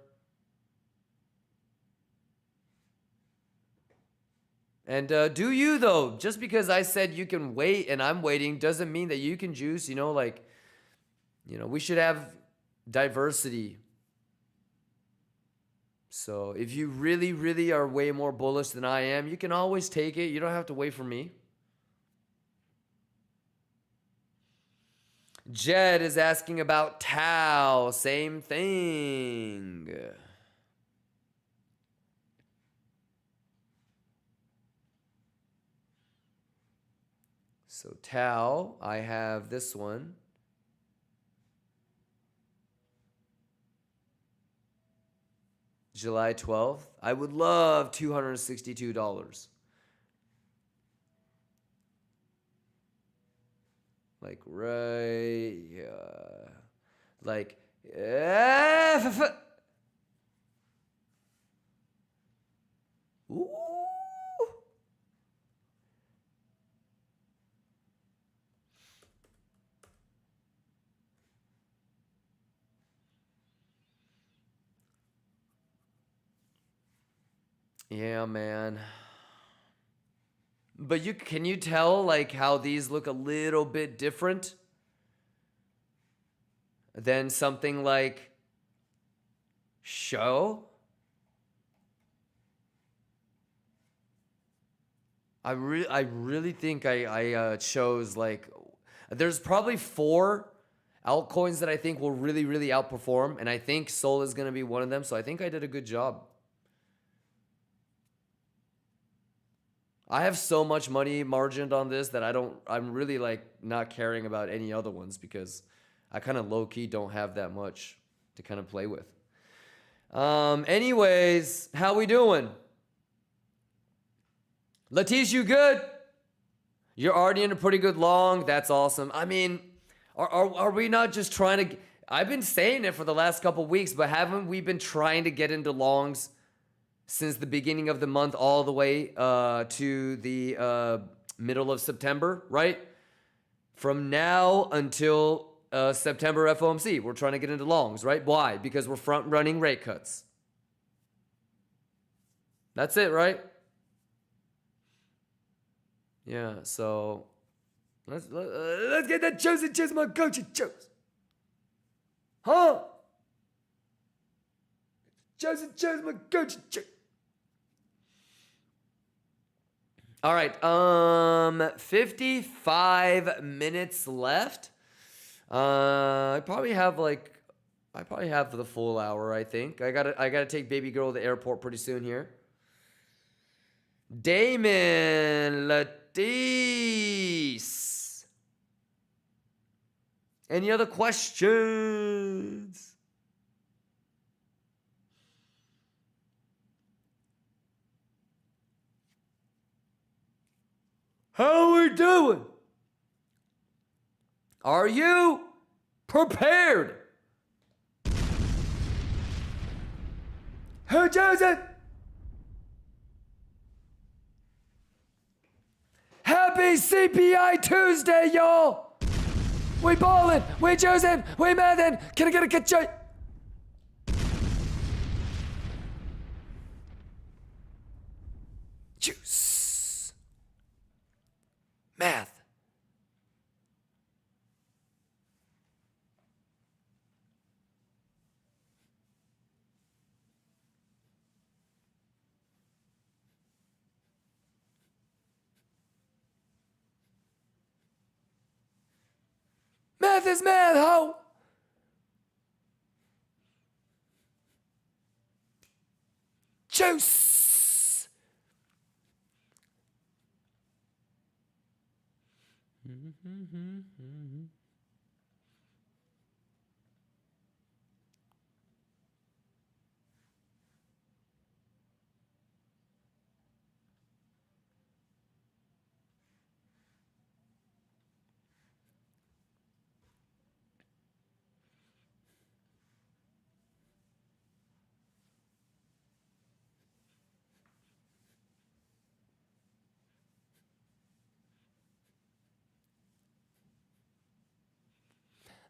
And do you, though? Just because I said you can wait and I'm waiting doesn't mean that you can juice. You know, like, you know, we should have diversity. So if you really, really are way more bullish than I am, you can always take it. You don't have to wait for me. Jed is asking about Tau. Same thing. So Tau, I have this one. July 12th. I would love $262. Like right, like, ooh. Yeah, man. But can you tell like how these look a little bit different than something like show? I really think I chose like, there's probably 4 altcoins that I think will really, really outperform, and I think Sol is going to be one of them, so I think I did a good job. I have so much money margined on this that I'm really like not caring about any other ones because I kind of low-key don't have that much to kind of play with. Anyways, how we doing? Latish, you good? You're already in a pretty good long. That's awesome. I mean, are we not just trying to... I've been saying it for the last couple weeks, but haven't we been trying to get into longs since the beginning of the month all the way to the middle of September, right? From now until September FOMC, we're trying to get into longs, right? Why? Because we're front-running rate cuts. That's it, right? Yeah, so let's get that chosen choose my coach and chose. Huh? Chosen chose my coach and chose. All right, 55 minutes left. I probably have the full hour, I think. I gotta take baby girl to the airport pretty soon here. Damon Latisse. Any other questions? How are we doing? Are you prepared? Who chose it? Happy CPI Tuesday, y'all. We ballin', we juicing, we mathin'. Can I get a good joy? Juice. Math. Math is math, ho! Juice!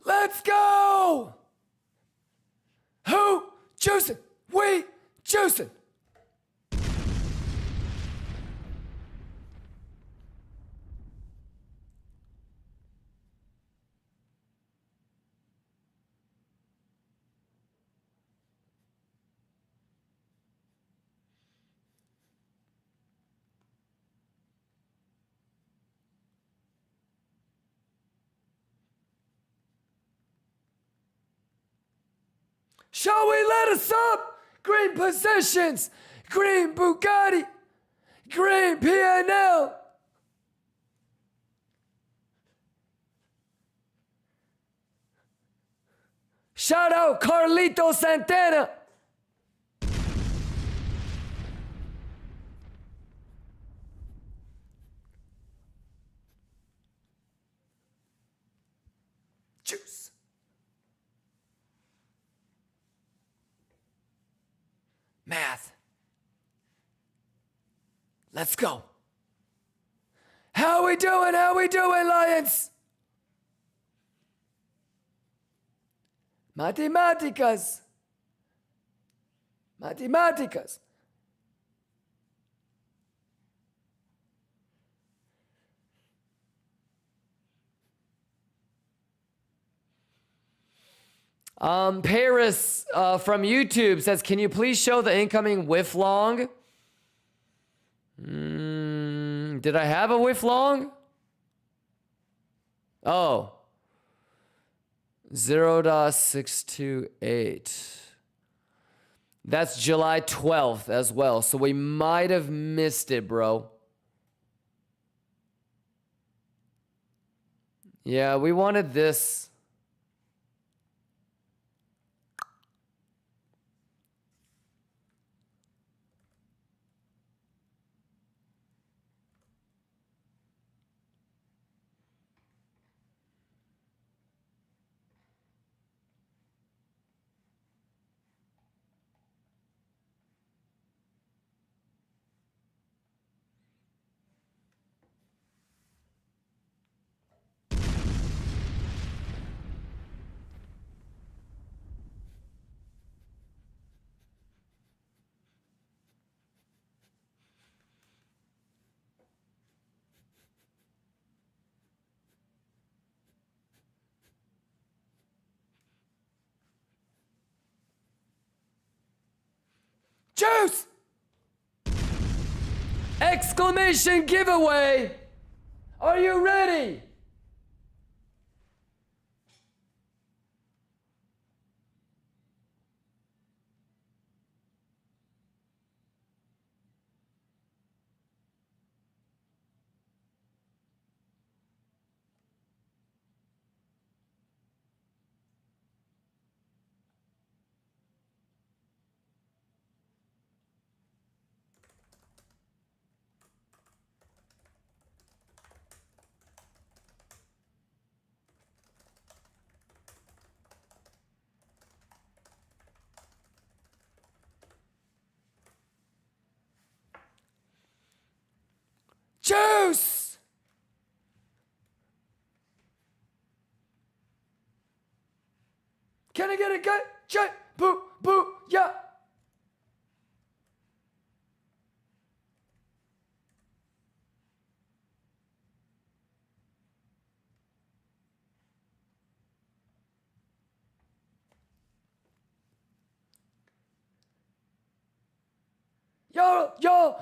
Let's go! Who juicing? We juicing. Shall we let us up? Green possessions, green Bugatti, green PNL. Shout out Carlito Santana. Juice. Math. Let's go. How we doing? How we doing, Lions? Matemáticas. Matemáticas. Paris from YouTube says, can you please show the incoming whiff long? Did I have a whiff long? Oh. 0.628. That's July 12th as well. So we might have missed it, bro. Yeah, we wanted this. Juice! Exclamation giveaway! Are you ready? Can I get a gut check? Boo, boo, yeah.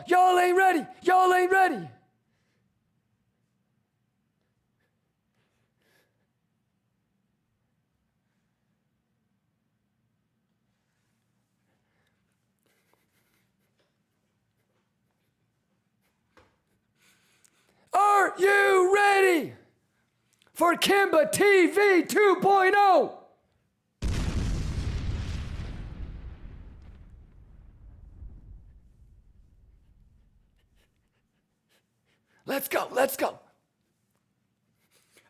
Y'all ain't ready. Y'all ain't ready. Are you ready for KIMBA TV 2.0? Let's go, let's go.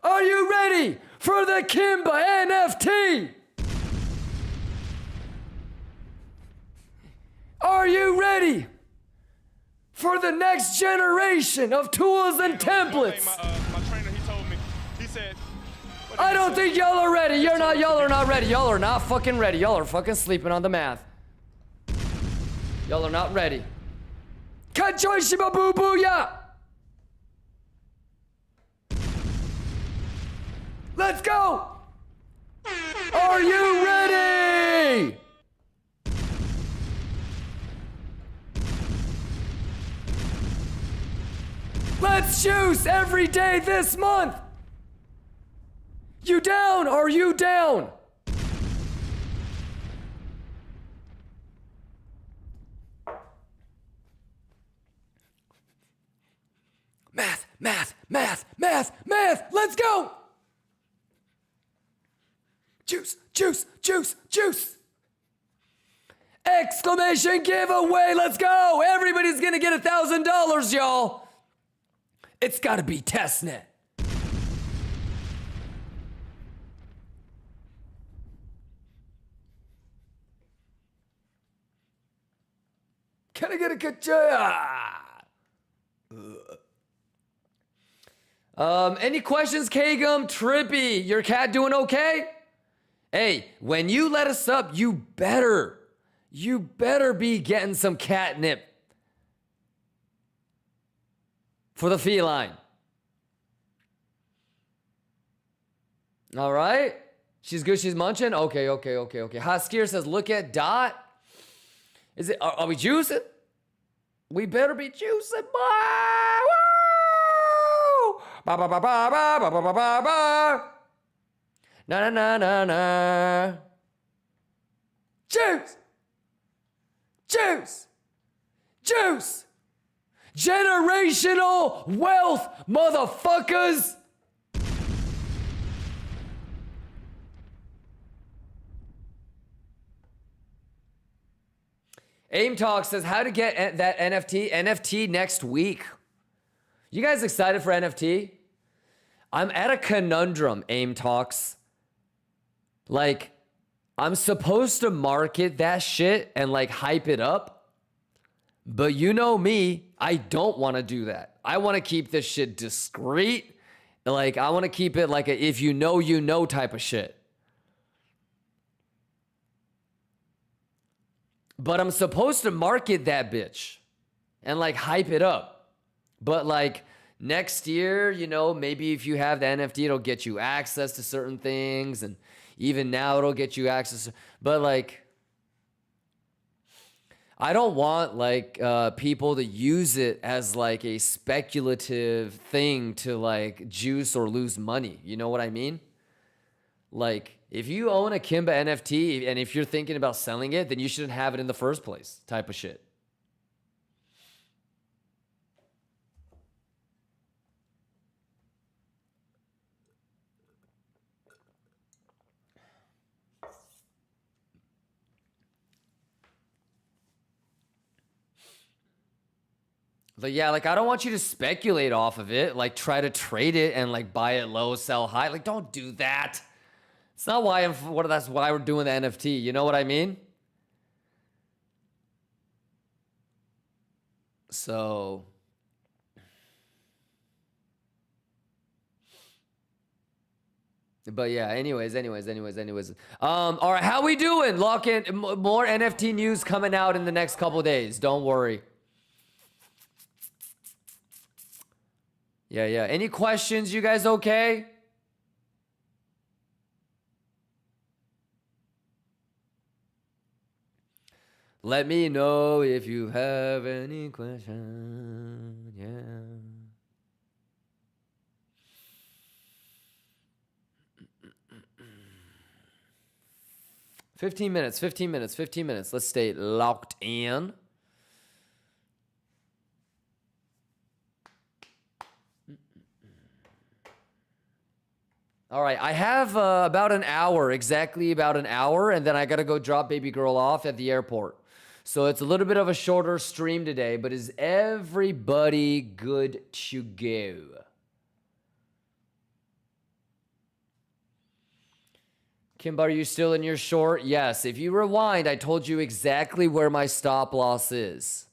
Are you ready for the KIMBA NFT? Are you ready for the next generation of tools and templates? My trainer, he told me, he said, I don't think y'all are ready. Y'all are not ready. Y'all are not fucking ready. Y'all are fucking sleeping on the math. Y'all are not ready. Kachoi shiba boo boo ya. Let's go. Are you ready? Let's juice every day this month. You down? Are you down? Math, math, math, math, math. Let's go. Juice, juice, juice, juice. Exclamation giveaway. Let's go. Everybody's gonna get $1,000, y'all. It's gotta be testnet. Can I get a good any questions, Kagum? Trippy, your cat doing okay? Hey, when you let us up, you better be getting some catnip for the feline. All right? She's good, she's munching? Okay. Haskir says, look at Dot. Is it, are we juicing? We better be juicing, boy! Woo! Ba ba ba ba ba ba ba ba ba ba. Na na na na na. Juice! Juice! Juice! Generational wealth, motherfuckers! Aim Talk says how to get that NFT next week. You guys excited for NFT? I'm at a conundrum, Aim Talks. Like, I'm supposed to market that shit and like hype it up. But you know me, I don't want to do that. I want to keep this shit discreet. Like, I want to keep it like a if you know type of shit. But I'm supposed to market that bitch and like hype it up. But like next year, you know, maybe if you have the NFT, it'll get you access to certain things. And even now it'll get you access. But like, I don't want like people to use it as like a speculative thing to like juice or lose money. You know what I mean? Like, if you own a KIMBA NFT and if you're thinking about selling it, then you shouldn't have it in the first place, type of shit. But yeah, like, I don't want you to speculate off of it, like try to trade it and like buy it low, sell high. Like, don't do that. It's not why that's why we're doing the NFT. You know what I mean? So But yeah, anyways. All right, how we doing? Lock in. More NFT news coming out in the next couple days. Don't worry. Yeah. Any questions? You guys okay? Let me know if you have any questions. Yeah. 15 minutes. Let's stay locked in. All right, I have exactly about an hour, and then I gotta go drop baby girl off at the airport. So it's a little bit of a shorter stream today, but is everybody good to go? Kimba, are you still in your short? Yes. If you rewind, I told you exactly where my stop loss is.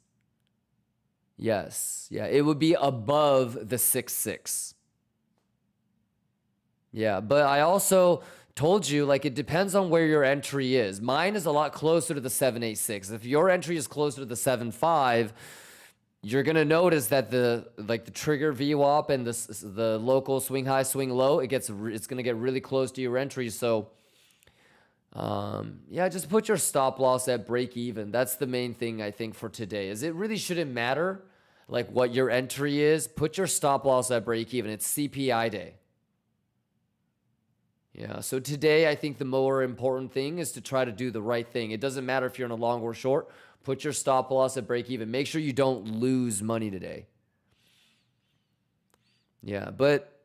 Yes. Yeah, it would be above the 6.6. Yeah, but I also told you, like, it depends on where your entry is. Mine is a lot closer to the 7.86. If your entry is closer to the 7.5, you're gonna notice that the trigger VWAP and the local swing high, swing low, it's gonna get really close to your entry. So, yeah, just put your stop loss at break even. That's the main thing I think for today. Is it really shouldn't matter, like what your entry is. Put your stop loss at break even. It's CPI day. Yeah, so today I think the more important thing is to try to do the right thing. It doesn't matter if you're in a long or short. Put your stop loss at break even. Make sure you don't lose money today. Yeah, but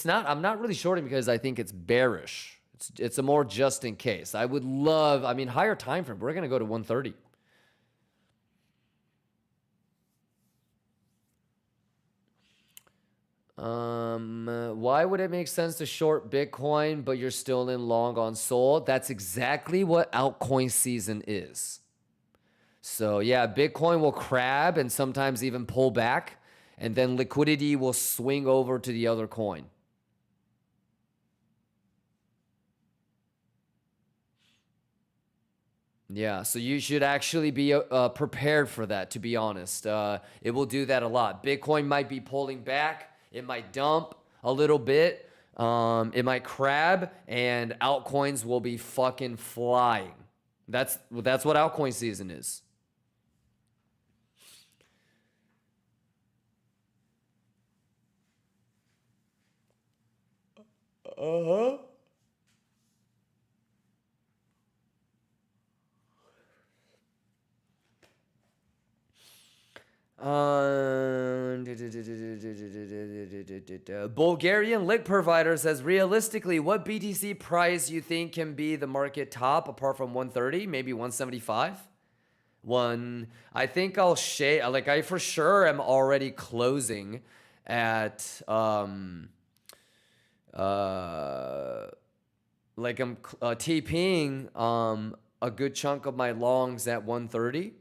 I'm not really shorting because I think it's bearish. It's a more just in case. I mean, higher time frame. We're going to go to 130. Why would it make sense to short Bitcoin, but you're still in long on Sol? That's exactly what altcoin season is. So yeah, Bitcoin will crab and sometimes even pull back, and then liquidity will swing over to the other coin. Yeah, so you should actually be prepared for that, to be honest. It will do that a lot. Bitcoin might be pulling back. It might dump a little bit. It might crab, and altcoins will be fucking flying. That's what altcoin season is. Uh-huh. Bulgarian lick provider says, realistically, what BTC price you think can be the market top apart from 130? Maybe 175? I think I'll shade, like I for sure am already closing at like I'm TPing a good chunk of my longs at 130.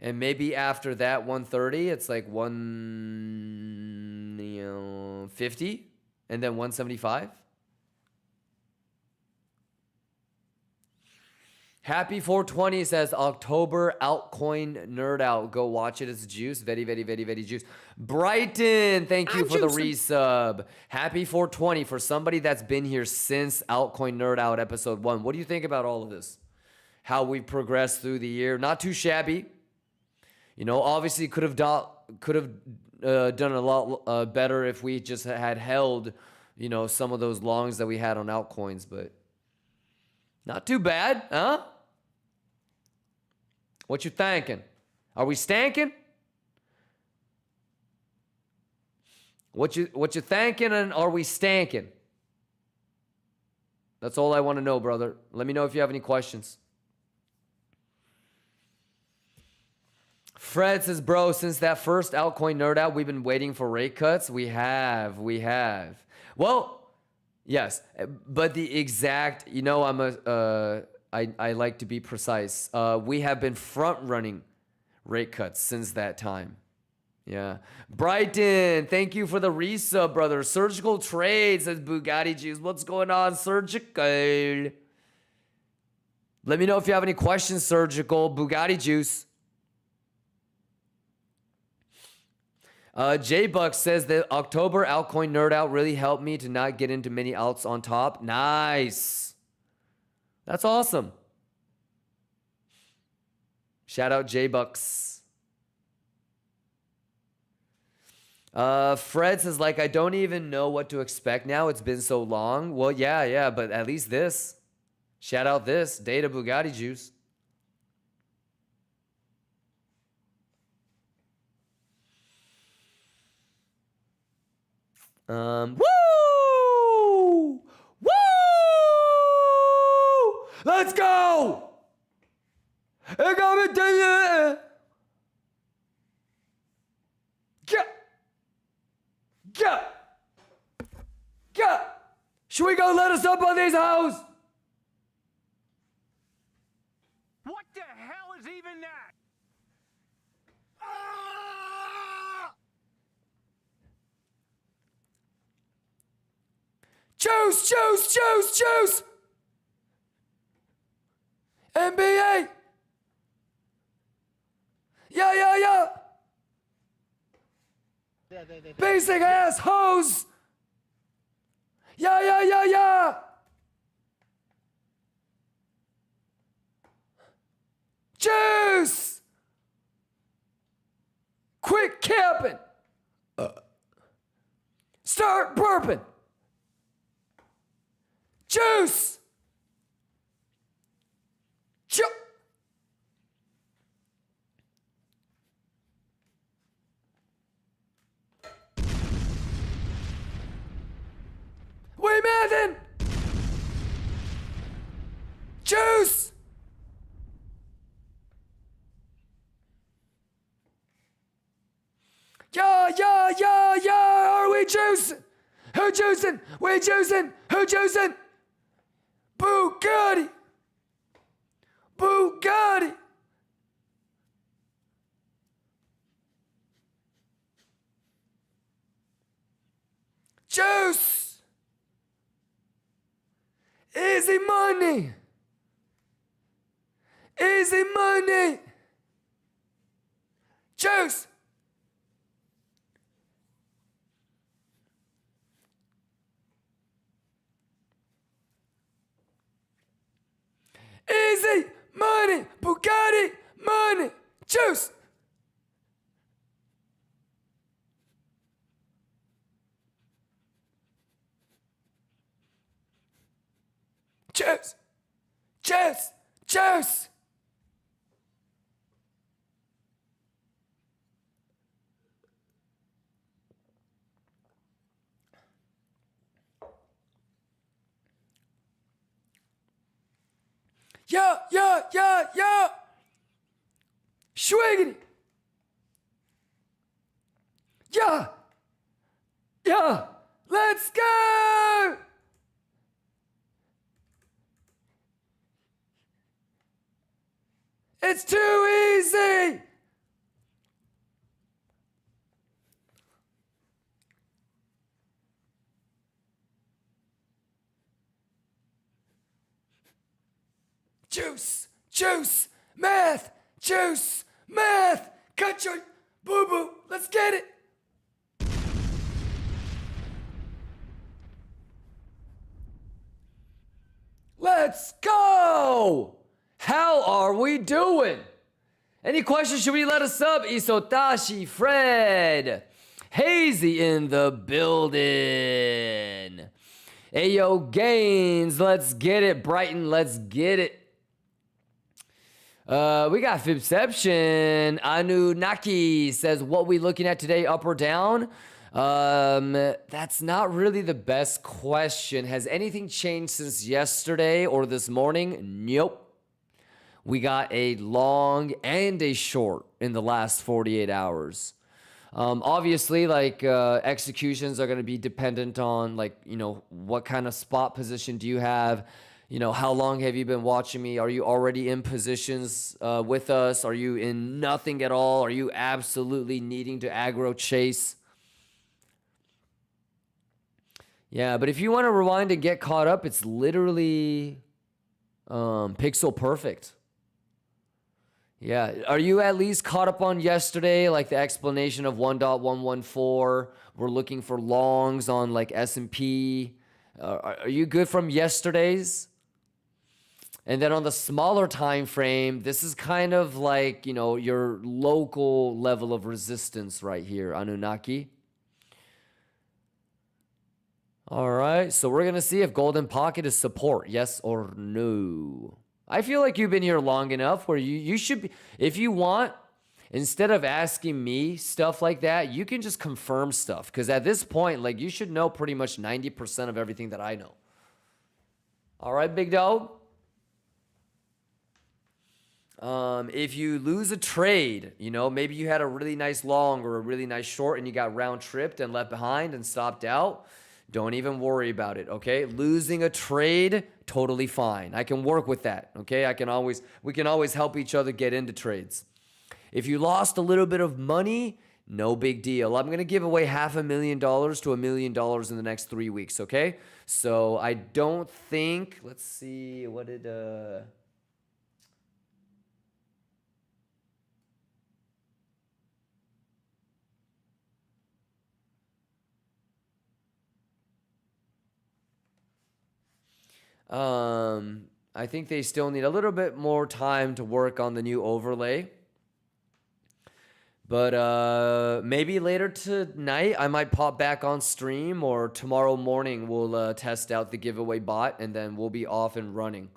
And maybe after that 130, it's like 150 and then 175. Happy 420 says October altcoin nerd out. Go watch it. It's juice. Very, very, very, very juice. Brighton, thank you for the resub. Happy 420 for somebody that's been here since altcoin nerd out episode 1. What do you think about all of this? How we progressed through the year? Not too shabby. You know, obviously could have done a lot better if we just had held, you know, some of those longs that we had on altcoins, but not too bad, huh? What you thinking? Are we stanking? What you thinking, and are we stanking? That's all I want to know, brother. Let me know if you have any questions. Fred says, bro, since that first altcoin nerd out, we've been waiting for rate cuts. We have. Well, yes, but the exact, you know, I like to be precise. We have been front running rate cuts since that time. Yeah. Brighton, thank you for the resub, brother. Surgical Trade says Bugatti Juice. What's going on, Surgical? Let me know if you have any questions, Surgical. Bugatti Juice. J-Buck says that October altcoin nerd out really helped me to not get into many alts on top. Nice. That's awesome. Shout out J-Bucks. Fred says, like, I don't even know what to expect now. It's been so long. Well, yeah, but at least this. Shout out this. Data Bugatti Juice. Woo! Woo! Let's go! I got it, yeah! Yeah! Should we go let us up on these hoes? What the hell is even that? Juice, juice, juice, juice! NBA! Yeah! Basic ass hoes! Yeah! Juice! Quit camping! Start burping! Juice! We Madden! Juice! Yeah! Are we juicing? Who juicing? We juicing? Who juicing? Bugatti! Juice! Easy money! Juice! Easy money! Bugatti money! Juice! Juice! Yeah! Schwiggity! Yeah! Let's go! It's too easy! Juice, math, cut your boo-boo, let's get it. Let's go. How are we doing? Any questions? Should we let us up? Isotashi, Fred, Hazy in the building. Ayo Gaines, let's get it. Brighton, let's get it. We got Fibception. Anunnaki says, what we looking at today, up or down? That's not really the best question. Has anything changed since yesterday or this morning? Nope. We got a long and a short in the last 48 hours. Obviously, like, executions are going to be dependent on, like, you know, what kind of spot position do you have? You know, how long have you been watching me? Are you already in positions with us? Are you in nothing at all? Are you absolutely needing to aggro chase? Yeah, but if you want to rewind and get caught up, it's literally pixel perfect. Yeah, are you at least caught up on yesterday, like the explanation of 1.114? We're looking for longs on like S&P. Are you good from yesterday's? And then on the smaller time frame, this is kind of like, you know, your local level of resistance right here, Anunnaki. All right, so we're going to see if Golden Pocket is support, yes or no. I feel like you've been here long enough where you should be, if you want, instead of asking me stuff like that, you can just confirm stuff. Because at this point, like, you should know pretty much 90% of everything that I know. All right, big dog? If you lose a trade, you know, maybe you had a really nice long or a really nice short and you got round tripped and left behind and stopped out, don't even worry about it, okay? Losing a trade, totally fine. I can work with that, okay? We can always help each other get into trades. If you lost a little bit of money, no big deal. I'm going to give away $500,000 to $1 million in the next 3 weeks, okay? So I don't think, let's see, what did, I think they still need a little bit more time to work on the new overlay. But maybe later tonight I might pop back on stream, or tomorrow morning we'll test out the giveaway bot and then we'll be off and running.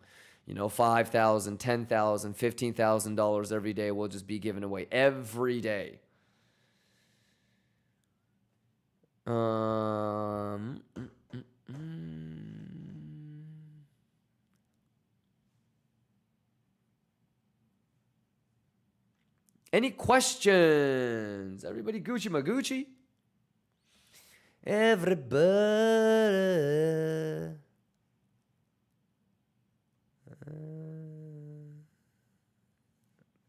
You know, $5,000, $10,000, $15,000 every day we'll just be giving away every day. Any questions? Everybody Gucci Magucci? Everybody.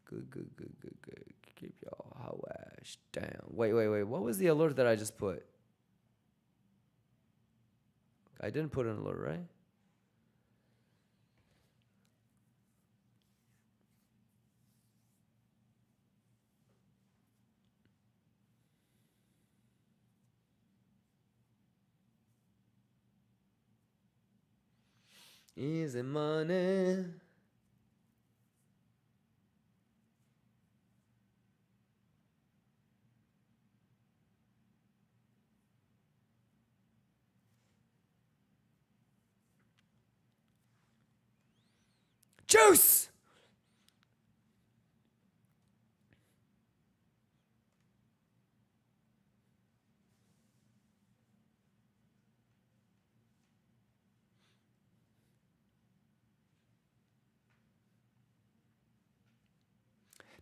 Good. Keep y'all how ash down. Wait. What was the alert that I just put? I didn't put an alert, right? Easy money. Juice!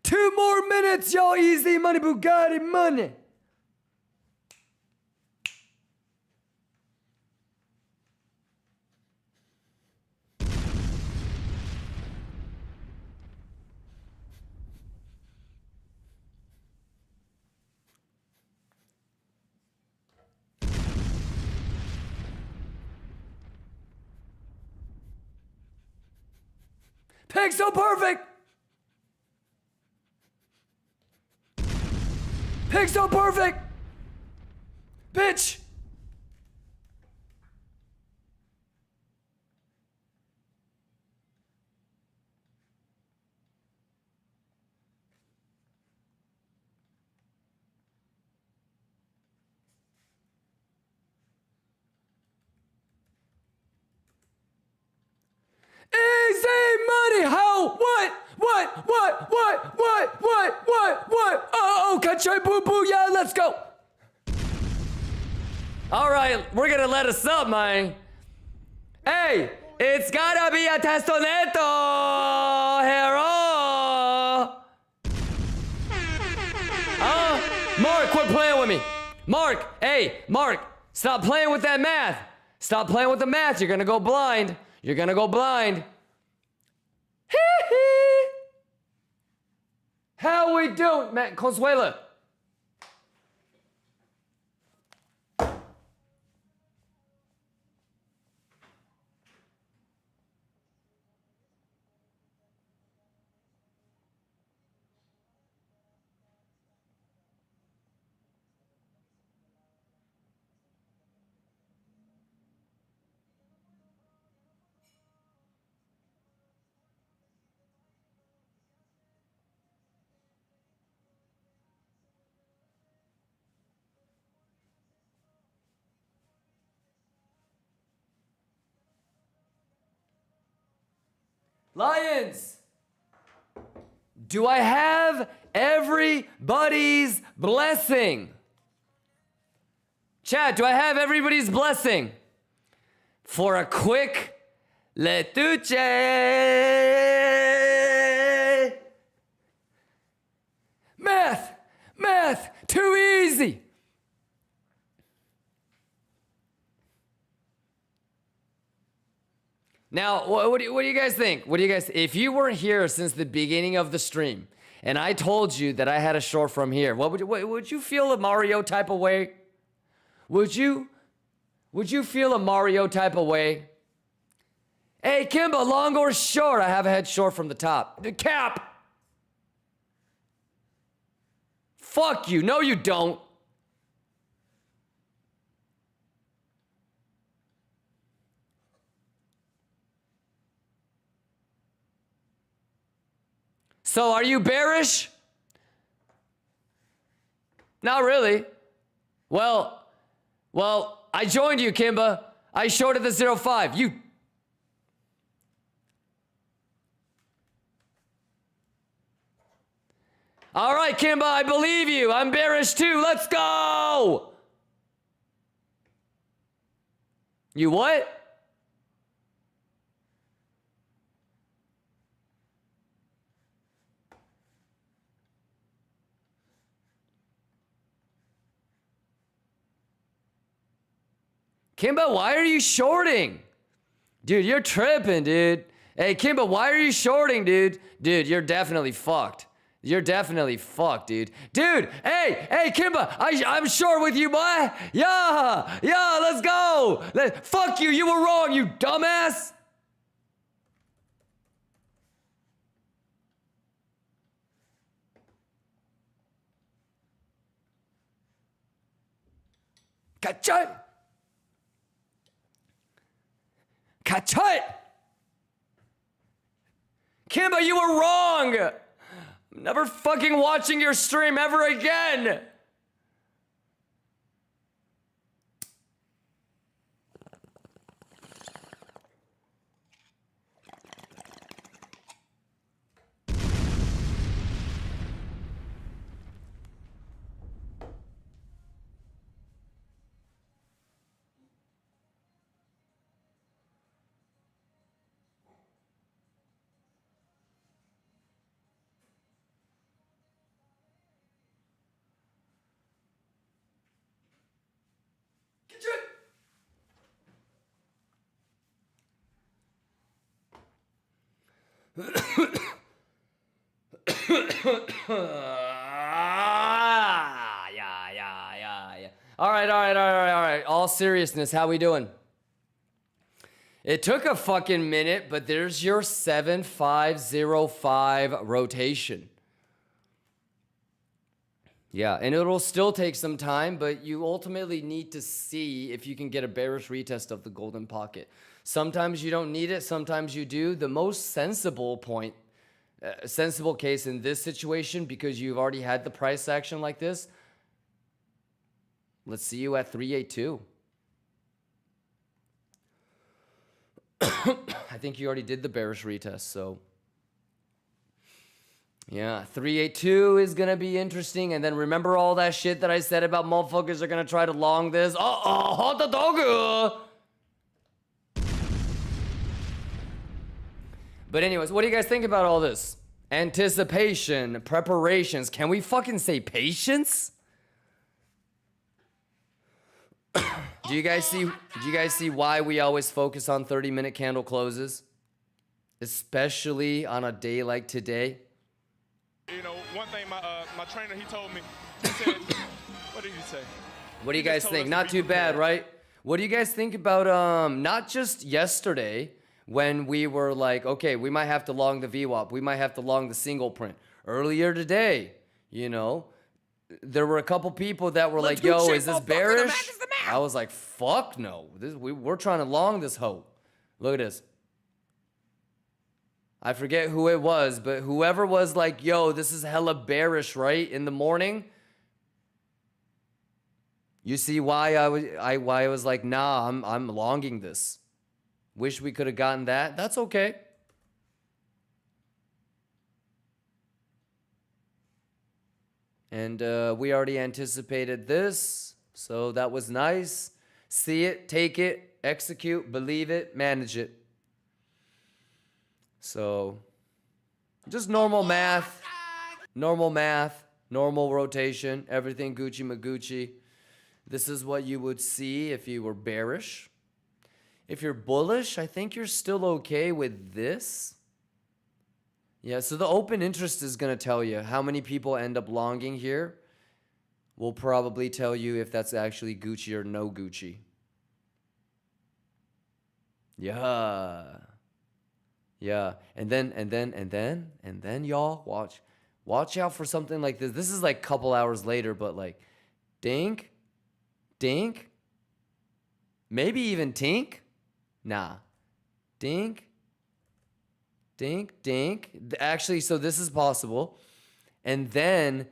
Two more minutes, y'all. Easy money, Bugatti money. Pixel perfect. Pixel perfect. Bitch. Easy money. How? What? Oh, country boo boo. Yeah, let's go. All right, we're gonna let us up, man. Hey, it's gotta be a testoneto, hero. Mark, quit playing with me. Mark, hey, Mark, stop playing with that math. Stop playing with the math. You're gonna go blind. You're gonna go blind. Hee-hee. How we doing, Matt Consuela? Lions, do I have everybody's blessing? Chat, do I have everybody's blessing for a quick letuche? Math, too easy. Now, what do you guys think? If you weren't here since the beginning of the stream, and I told you that I had a short from here, would you feel a Mario type of way? Would you feel a Mario type of way? Hey, Kimba, long or short? I have a head short from the top. The cap. Fuck you. No, you don't. So are you bearish? Not really. Well, I joined you, Kimba. I shorted the 0.5. You. All right, Kimba, I believe you. I'm bearish too. Let's go. You what? Kimba, why are you shorting? Dude, you're tripping, dude. Hey, Kimba, why are you shorting, dude? Dude, you're definitely fucked. You're definitely fucked, dude. Dude, hey, Kimba, I'm short with you, boy. Yeah, let's go. Fuck you, you were wrong, you dumbass. Gotcha. Kachut! Kimba, you were wrong! I'm never fucking watching your stream ever again! Yeah. All right. All seriousness, how we doing? It took a fucking minute, but there's your 7505 rotation. Yeah, and it'll still take some time, but you ultimately need to see if you can get a bearish retest of the golden pocket. Sometimes you don't need it, sometimes you do. The most sensible case in this situation, because you've already had the price action like this, let's see you at 382. I think you already did the bearish retest, so yeah, 382 is gonna be interesting. And then remember all that shit that I said about motherfuckers are gonna try to long this. Hot dog. But anyways, what do you guys think about all this? Anticipation, preparations. Can we fucking say patience? Do you guys see why we always focus on 30-minute candle closes? Especially on a day like today. You know, one thing my trainer, he told me, he said, what did he say? What do you He just guys told think? us to Not be too bad, prepared. right? What do you guys think about not just yesterday when we were like, okay, we might have to long the VWAP, we might have to long the single print. Earlier today, you know, there were a couple people that were like, yo, is this bearish? I was like, fuck no. We're trying to long this hoe. Look at this. I forget who it was, but whoever was like, yo, this is hella bearish, right? In the morning. You see why I was like, nah, I'm longing this. Wish we could have gotten that. That's okay. And we already anticipated this, so that was nice. See it, take it, execute, believe it, manage it. So, just normal math, normal rotation, everything Gucci Magucci. This is what you would see if you were bearish. If you're bullish, I think you're still okay with this. Yeah, so the open interest is going to tell you how many people end up longing here. Will probably tell you if that's actually Gucci or no Gucci. Yeah. Yeah. And then y'all watch out for something like this. This is like a couple hours later, but like dink, dink, maybe even tink. Nah. Dink. Dink, dink. Actually, so this is possible. And then,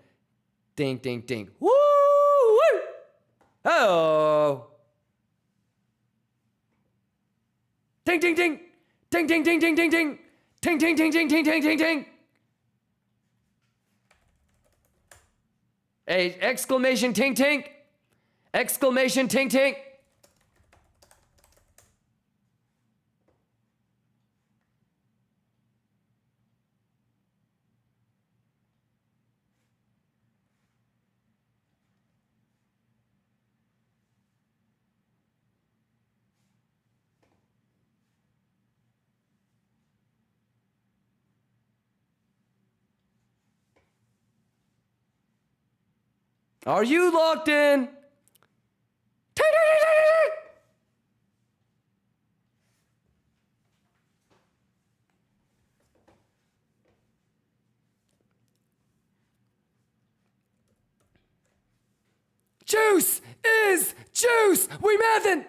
dink, dink, dink. Woo! Woo! Oh! Ding, ding, ding! Ding, ding, ding, ding, ding, ding! Ding, ding, ding, ding, ding, ding, ding, ding! Hey, exclamation tink, tink! Exclamation tink, tink! Are you locked in? Juice is juice. We mathin'.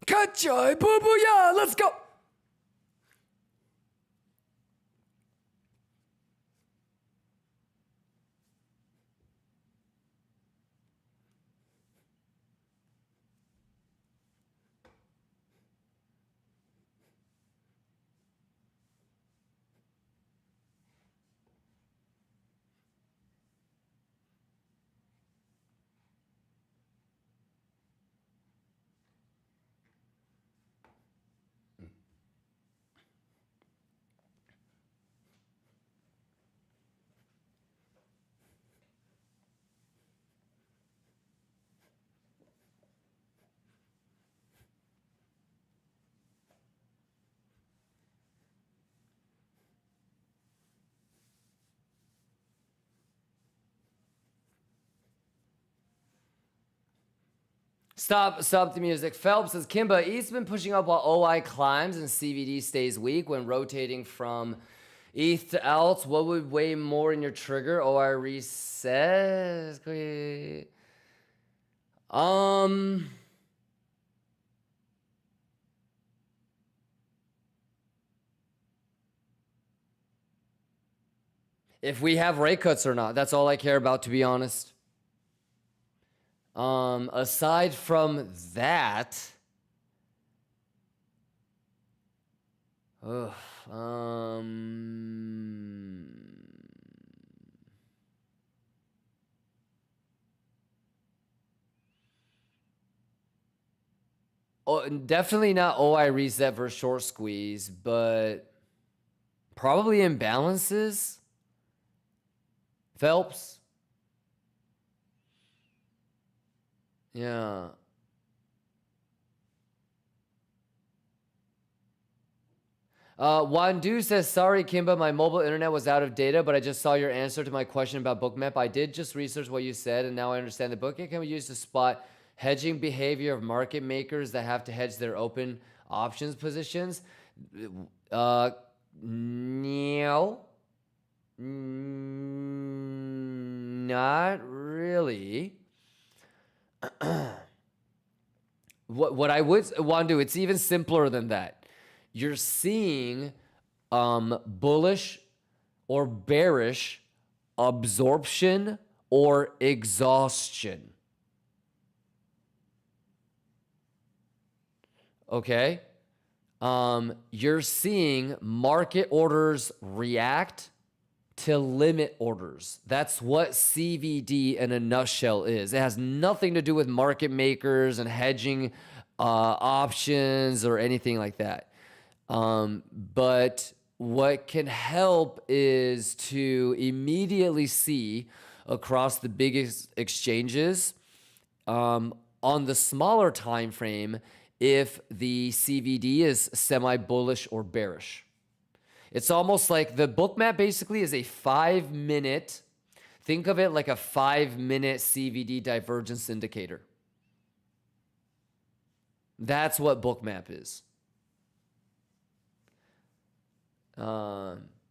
Kachai, boo boo, yeah, let's go. Stop the music. Phelps says, Kimba, ETH's been pushing up while OI climbs and CVD stays weak when rotating from ETH to alts, what would weigh more in your trigger? OI reset. If we have rate cuts or not, that's all I care about, to be honest. Aside from that, ugh, oh, definitely not OI reset versus short squeeze, but probably imbalances. Phelps. Yeah. Wandu says, sorry, Kimba, my mobile internet was out of data, but I just saw your answer to my question about bookmap. I did just research what you said, and now I understand the bookmap can be used to spot hedging behavior of market makers that have to hedge their open options positions. No. Not really. What I would want to do, it's even simpler than that. You're seeing bullish or bearish absorption or exhaustion. Okay? You're seeing market orders react to limit orders. That's what CVD in a nutshell is. It has nothing to do with market makers and hedging options or anything like that. But what can help is to immediately see across the biggest exchanges on the smaller time frame if the CVD is semi-bullish or bearish. It's almost like the bookmap basically is a 5-minute, think of it like a 5-minute CVD divergence indicator. That's what bookmap is.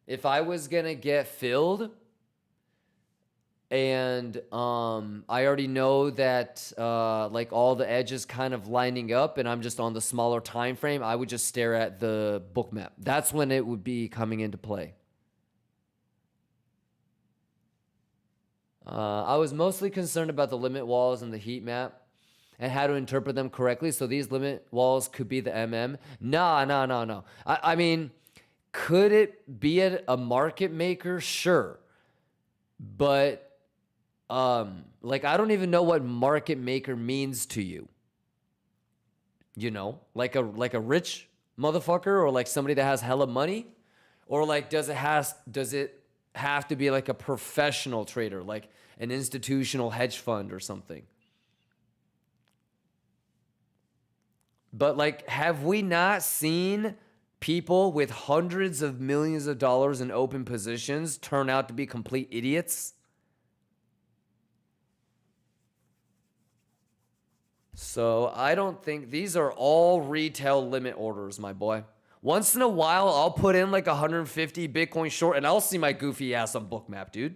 If I was going to get filled and I already know that like all the edges kind of lining up and I'm just on the smaller time frame, I would just stare at the bookmap. That's when it would be coming into play. I was mostly concerned about the limit walls and the heat map and how to interpret them correctly. So these limit walls could be the MM. No. I mean, could it be a market maker? Sure. But like, I don't even know what market maker means to you. You know, like a rich motherfucker, or like somebody that has hella money, or like does it have to be like a professional trader, like an institutional hedge fund or something? But like, have we not seen people with hundreds of millions of dollars in open positions turn out to be complete idiots? So I don't think these are all retail limit orders, my boy. Once in a while, I'll put in like 150 Bitcoin short and I'll see my goofy ass on bookmap, dude.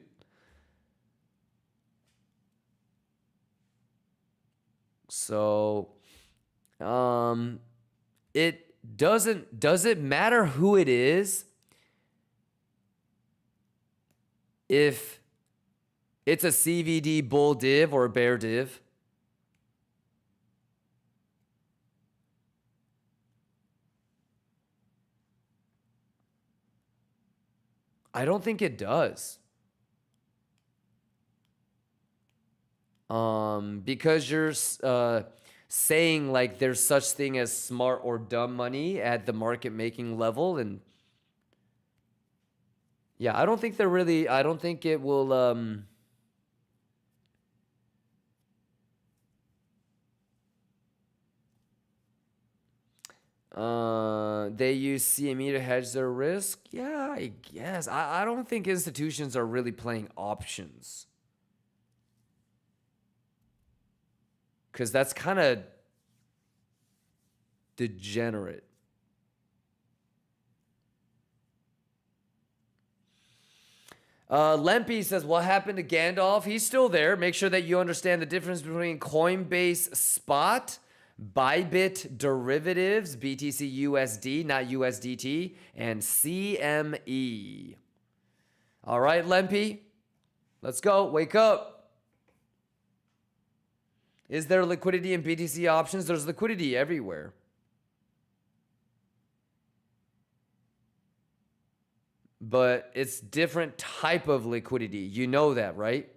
So, it doesn't matter who it is if it's a CVD bull div or a bear div. I don't think it does. Because you're saying like there's such thing as smart or dumb money at the market making level, and yeah, I don't think it will they use CME to hedge their risk. Yeah, I guess. I don't think institutions are really playing options, because that's kind of degenerate. Lempy says, what happened to Gandalf? He's still there. Make sure that you understand the difference between Coinbase Spot, Bybit Derivatives, BTC USD, not USDT, and CME. All right, Lempy, let's go. Wake up. Is there liquidity in BTC options? There's liquidity everywhere. But it's different type of liquidity. You know that, right?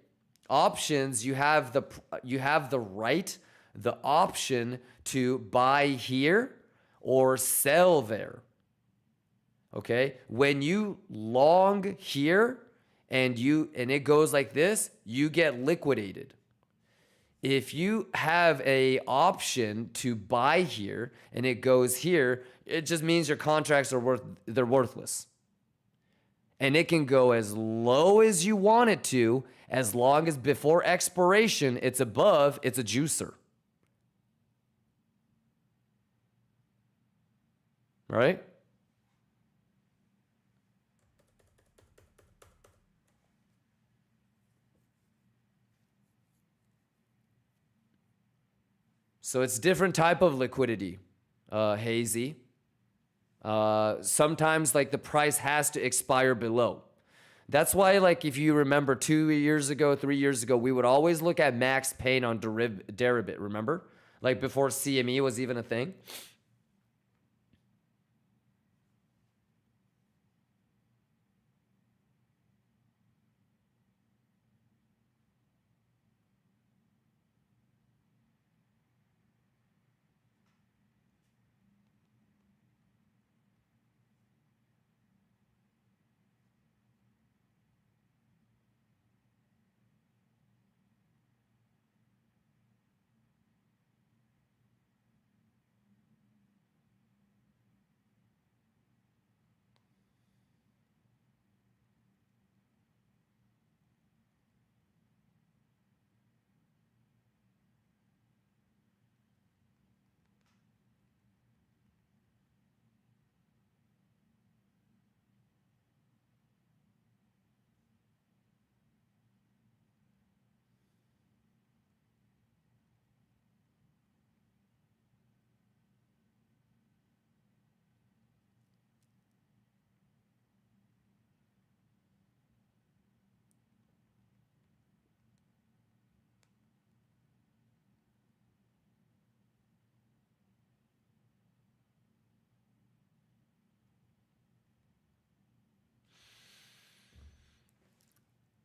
Options, you have the right, the option to buy here or sell there. Okay? When you long here and it goes like this, you get liquidated. If you have a option to buy here and it goes here, it just means your contracts are worthless. And it can go as low as you want it to, as long as before expiration it's above, it's a juicer. Right? So it's different type of liquidity, Hazy. Sometimes like the price has to expire below. That's why, like, if you remember 2 years ago, 3 years ago, we would always look at max pain on Deribit, remember? Like before CME was even a thing.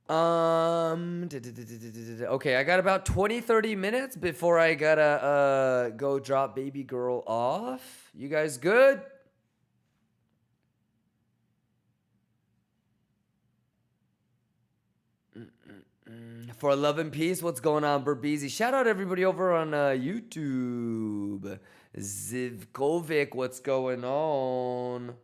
Okay, I got about 20-30 minutes before I gotta go drop baby girl off. You guys good? For love and peace, what's going on, Burbeezy? Shout out everybody over on YouTube. Zivkovic, what's going on?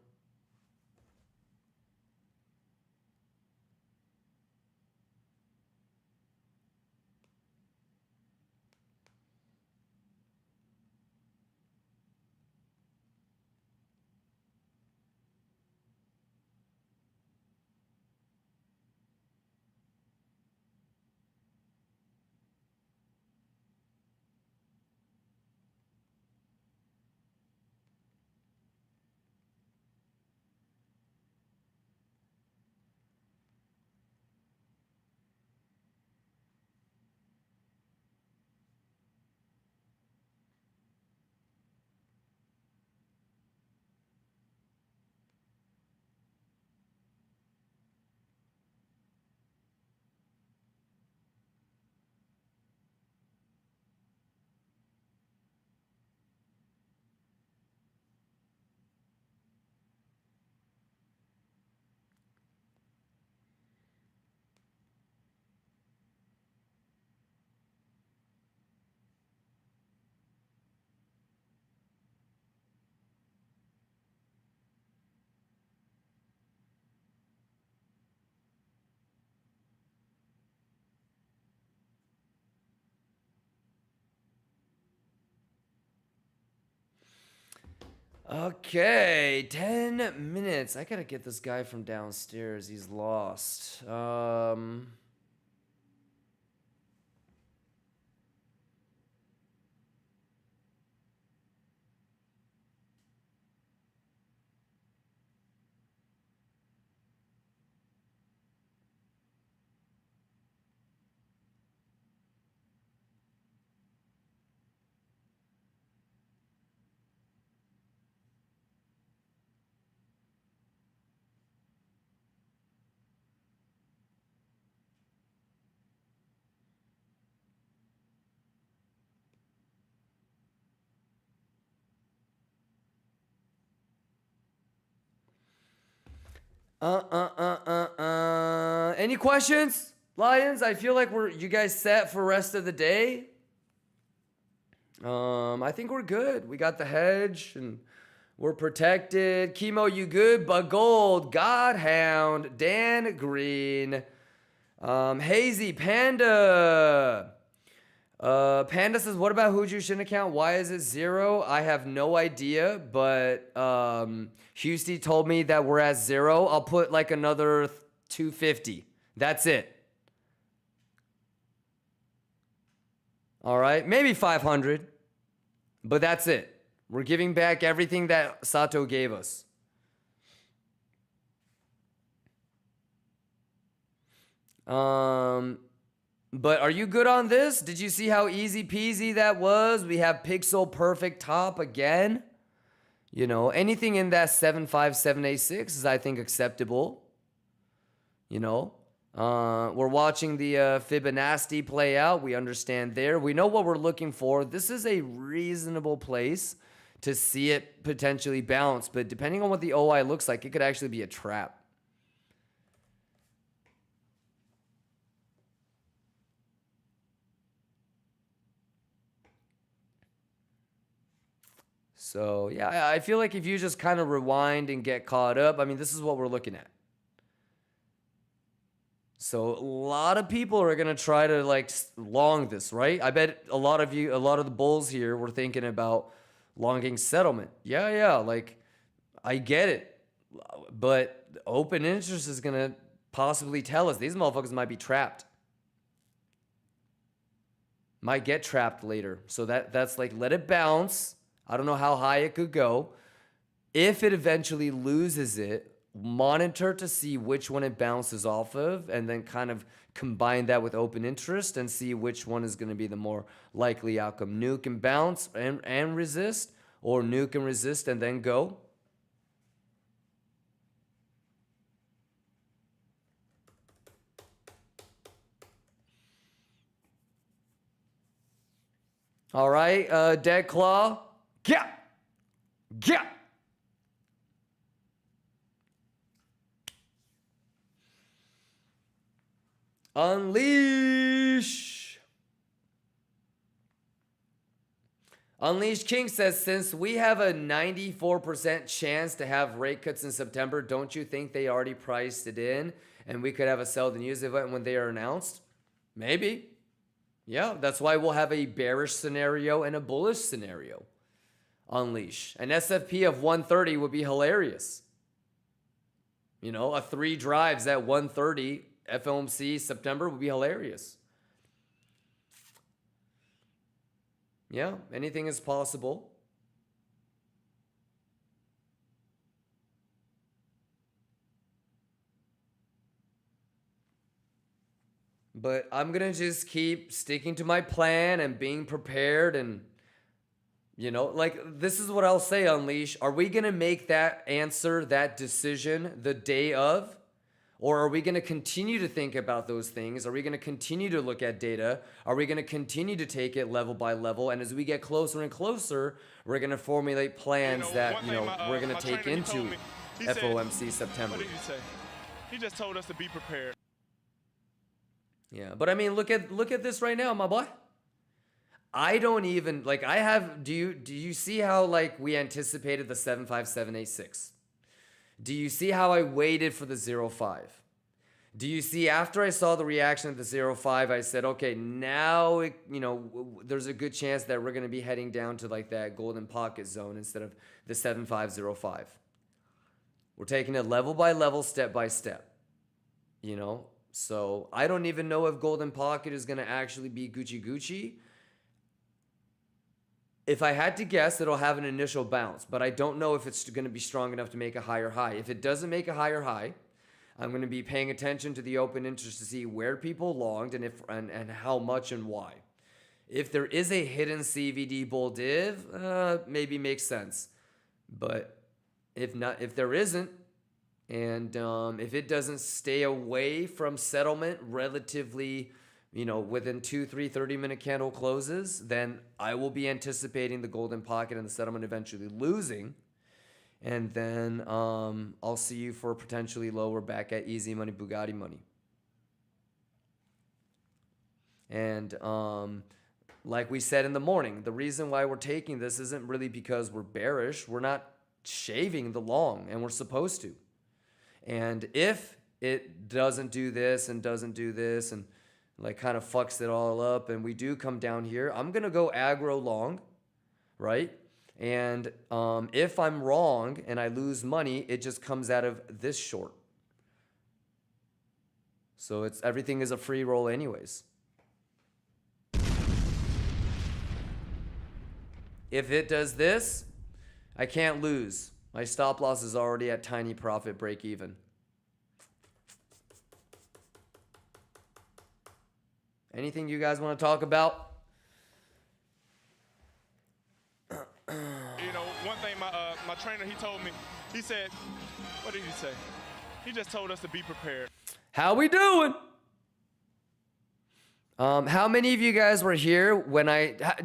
Okay, 10 minutes. I gotta get this guy from downstairs. He's lost. Any questions, Lions? I feel like you guys set for rest of the day. I think we're good. We got the hedge and we're protected. Chemo, you good? But Gold, Godhound, Dan Green, Hazy, Panda. Panda says, what about Huju Shin account? Why is it 0? I have no idea, but Houston told me that we're at 0. I'll put like another 250. That's it. All right, maybe 500, but that's it. We're giving back everything that Sato gave us. But are you good on this? Did you see how easy peasy that was? We have pixel perfect top again. You know, anything in that 75786 is, I think, acceptable. You know, we're watching the Fibonacci play out. We understand there. We know what we're looking for. This is a reasonable place to see it potentially bounce. But depending on what the OI looks like, it could actually be a trap. So, yeah, I feel like if you just kind of rewind and get caught up, I mean, this is what we're looking at. So, a lot of people are going to try to, like, long this, right? I bet a lot of the bulls here were thinking about longing settlement. Yeah, like, I get it. But open interest is going to possibly tell us these motherfuckers might be trapped. Might get trapped later. So, that's like, let it bounce. I don't know how high it could go. If it eventually loses it, monitor to see which one it bounces off of and then kind of combine that with open interest and see which one is going to be the more likely outcome. Nuke and bounce and resist, or nuke and resist and then go. All right, Dead Claw. Yeah. Unleash. Unleash King says, since we have a 94% chance to have rate cuts in September, don't you think they already priced it in and we could have a sell the news event when they are announced? Maybe. Yeah, that's why we'll have a bearish scenario and a bullish scenario. Unleash. An SFP of 130 would be hilarious. You know, a 3 drives at 130 FOMC September would be hilarious. Yeah, anything is possible. But I'm going to just keep sticking to my plan and being prepared and, you know, like, this is what I'll say, Unleash. Are we going to make that answer, that decision the day of? Or are we going to continue to think about those things? Are we going to continue to look at data? Are we going to continue to take it level by level? And as we get closer and closer, we're going to formulate plans that, you know, we're going to take into FOMC September. What did he say? He just told us to be prepared. Yeah, but I mean, look at this right now, my boy. I don't even, like, I have, do you see how, like, we anticipated the 75786? Do you see how I waited for the 05? Do you see, after I saw the reaction at the 0.5, I said, okay, now, there's a good chance that we're going to be heading down to like that golden pocket zone instead of the 7.505. We're taking it level by level, step by step, So I don't even know if golden pocket is going to actually be Gucci. If I had to guess, it'll have an initial bounce, but I don't know if it's going to be strong enough to make a higher high. If it doesn't make a higher high, I'm going to be paying attention to the open interest to see where people longed and how much and why. If there is a hidden CVD bull div, maybe makes sense. But if there isn't, and if it doesn't stay away from settlement relatively, within 2-3 30-minute candle closes, then I will be anticipating the golden pocket and the settlement eventually losing. And then I'll see you for potentially lower back at easy money, Bugatti money. And like we said in the morning, the reason why we're taking this isn't really because we're bearish. We're not shaving the long, and we're supposed to. And if it doesn't do this and doesn't do this and like kind of fucks it all up and we do come down here, I'm going to go aggro long, right? And if I'm wrong and I lose money, it just comes out of this short. So everything is a free roll anyways. If it does this, I can't lose. My stop loss is already at tiny profit break even. Anything you guys want to talk about? One thing my trainer, he told me, he said, what did he say? He just told us to be prepared. How we doing? How many of you guys were here when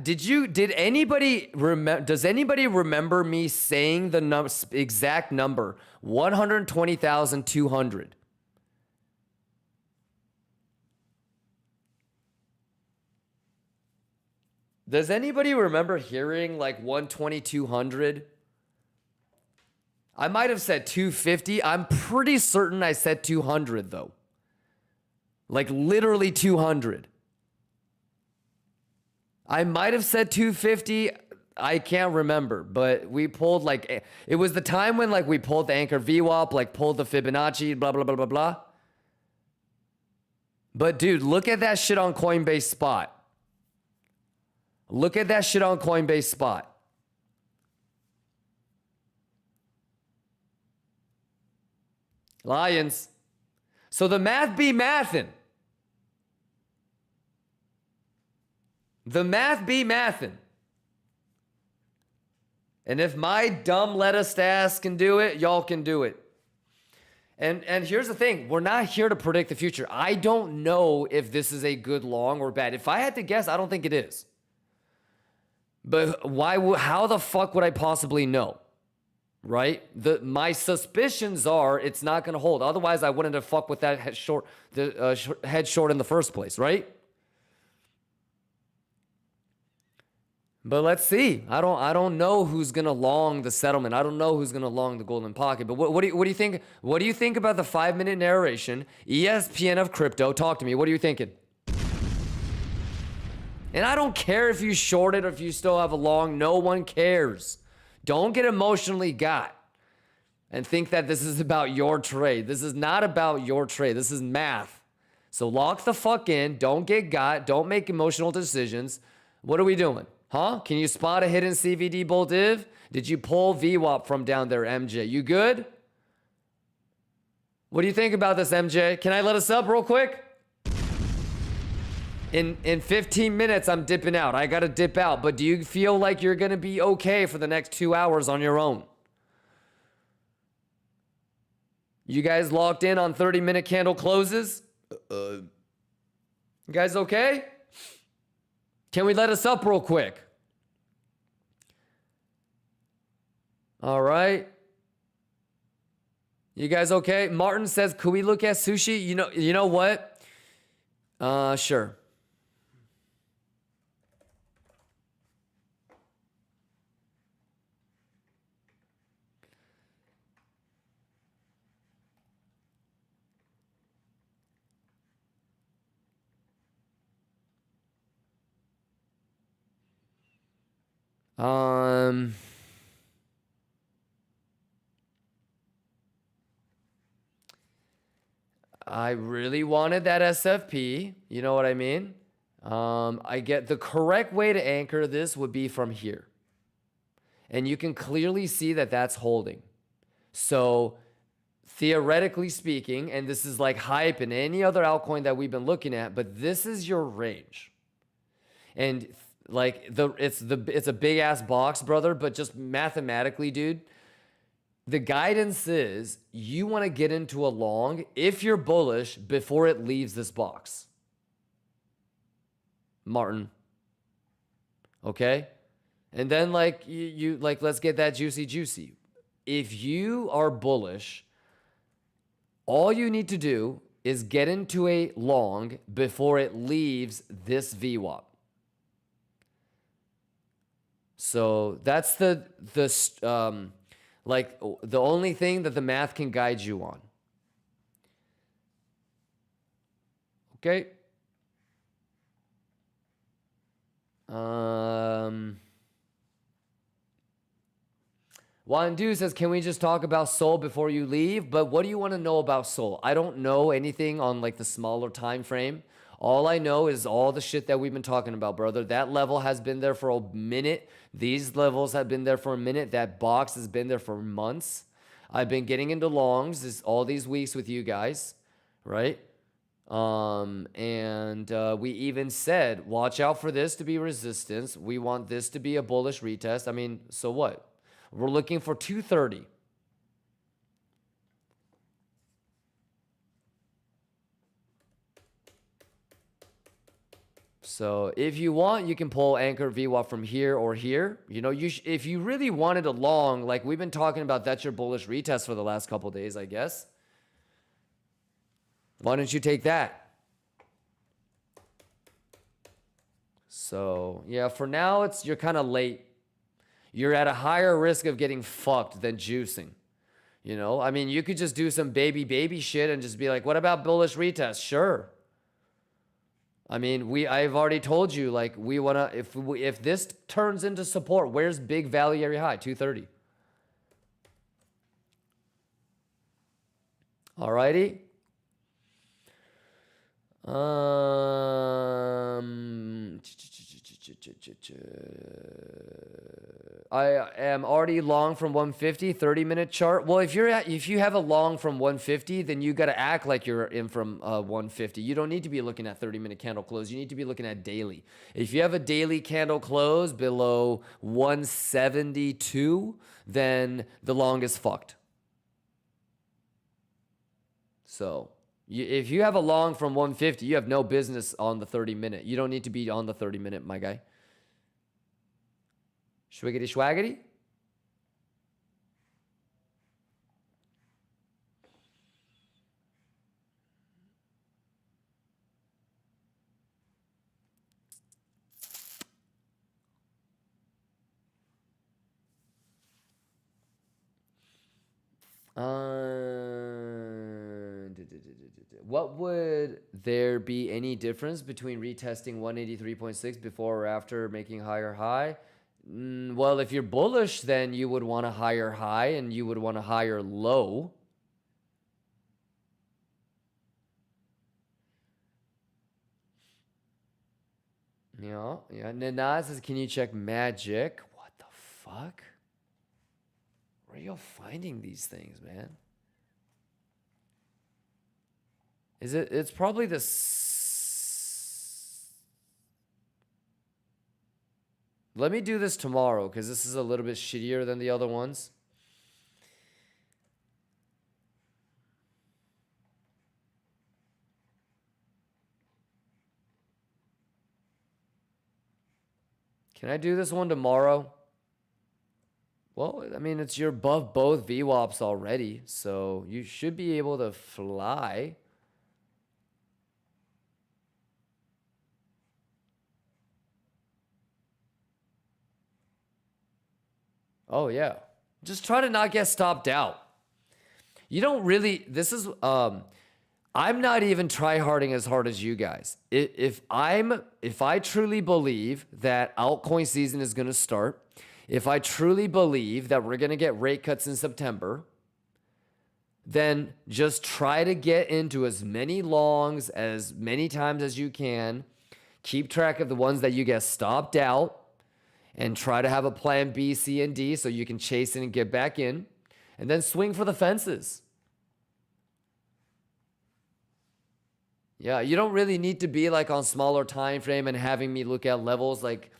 did anybody remember, does anybody remember me saying the exact number? 120,200. Does anybody remember hearing like 120,200? I might have said 250. I'm pretty certain I said 200 though. Like literally 200. I might have said 250. I can't remember, but we pulled like, it was the time when like we pulled the anchor VWAP, like pulled the Fibonacci, blah, blah, blah, blah, blah. But dude, look at that shit on Coinbase Spot. Look at that shit on Coinbase Spot. Lions. So the math be mathin'. The math be mathin'. And if my dumb lettuce ass can do it, y'all can do it. And here's the thing. We're not here to predict the future. I don't know if this is a good long or bad. If I had to guess, I don't think it is. But how the fuck would I possibly know? Right? My suspicions are it's not going to hold. Otherwise, I wouldn't have fucked with that head short in the first place, right? But let's see. I don't know who's gonna long the settlement. I don't know who's gonna long the golden pocket. But what do you think? What do you think about the 5-minute narration? ESPN of crypto. Talk to me. What are you thinking? And I don't care if you shorted or if you still have a long. No one cares. Don't get emotionally got and think that this is about your trade. This is not about your trade. This is math. So lock the fuck in. Don't get got. Don't make emotional decisions. What are we doing? Huh? Can you spot a hidden CVD bull div? Did you pull VWAP from down there, MJ? You good? What do you think about this, MJ? Can I let us up real quick? In 15 minutes, I'm dipping out. I got to dip out. But do you feel like you're going to be okay for the next 2 hours on your own? You guys locked in on 30-minute candle closes? You guys okay? Can we let us up real quick? All right. You guys okay? Martin says, could we look at sushi? You know what? Sure. I really wanted that SFP. You know what I mean? I get the correct way to anchor this would be from here. And you can clearly see that that's holding. So theoretically speaking, and this is like hype and any other altcoin that we've been looking at, but this is your range. And like it's a big ass box, brother, but just mathematically, dude, the guidance is you want to get into a long if you're bullish before it leaves this box. Martin. Okay? And then like you like let's get that juicy. If you are bullish, all you need to do is get into a long before it leaves this VWAP. So that's the only thing that the math can guide you on. Okay. Wandu says, can we just talk about Sol before you leave? But what do you want to know about Sol? I don't know anything on like the smaller time frame. All I know is all the shit that we've been talking about, brother. That level has been there for a minute. These levels have been there for a minute. That box has been there for months. I've been getting into longs all these weeks with you guys, right? We even said, watch out for this to be resistance. We want this to be a bullish retest. I mean, so what? We're looking for 230. So if you want, you can pull anchor VWAP from here or here. You know, if you really wanted a long, like we've been talking about, that's your bullish retest for the last couple days, I guess. Why don't you take that? So yeah, for now, you're kind of late. You're at a higher risk of getting fucked than juicing. You know, I mean, you could just do some baby shit and just be like, what about bullish retest? Sure. I mean, I've already told you, like, we want to, if this turns into support, where's big value area high? 230. Alrighty. I am already long from 150, 30-minute chart. Well, if you have a long from 150, then you got to act like you're in from 150. You don't need to be looking at 30-minute candle close. You need to be looking at daily. If you have a daily candle close below 172, then the long is fucked. So if you have a long from 150, you have no business on the 30-minute. You don't need to be on the 30-minute, my guy. Schwiggity schwaggity. What would there be any difference between retesting 183.6 before or after making higher high? Well, if you're bullish, then you would want a higher high and you would want a higher low. Yeah. Nana says, can you check magic? What the fuck? Where are you finding these things, man? It's probably the... Let me do this tomorrow because this is a little bit shittier than the other ones. Can I do this one tomorrow? Well, I mean, you're above both VWAPs already, so you should be able to fly. Oh, yeah. Just try to not get stopped out. You don't really, this is, I'm not even try-harding as hard as you guys. If I truly believe that altcoin season is going to start, if I truly believe that we're going to get rate cuts in September, then just try to get into as many longs as many times as you can. Keep track of the ones that you get stopped out and try to have a plan B, C, and D so you can chase in and get back in, and then swing for the fences. Yeah, you don't really need to be like on smaller time frame and having me look at levels. Like,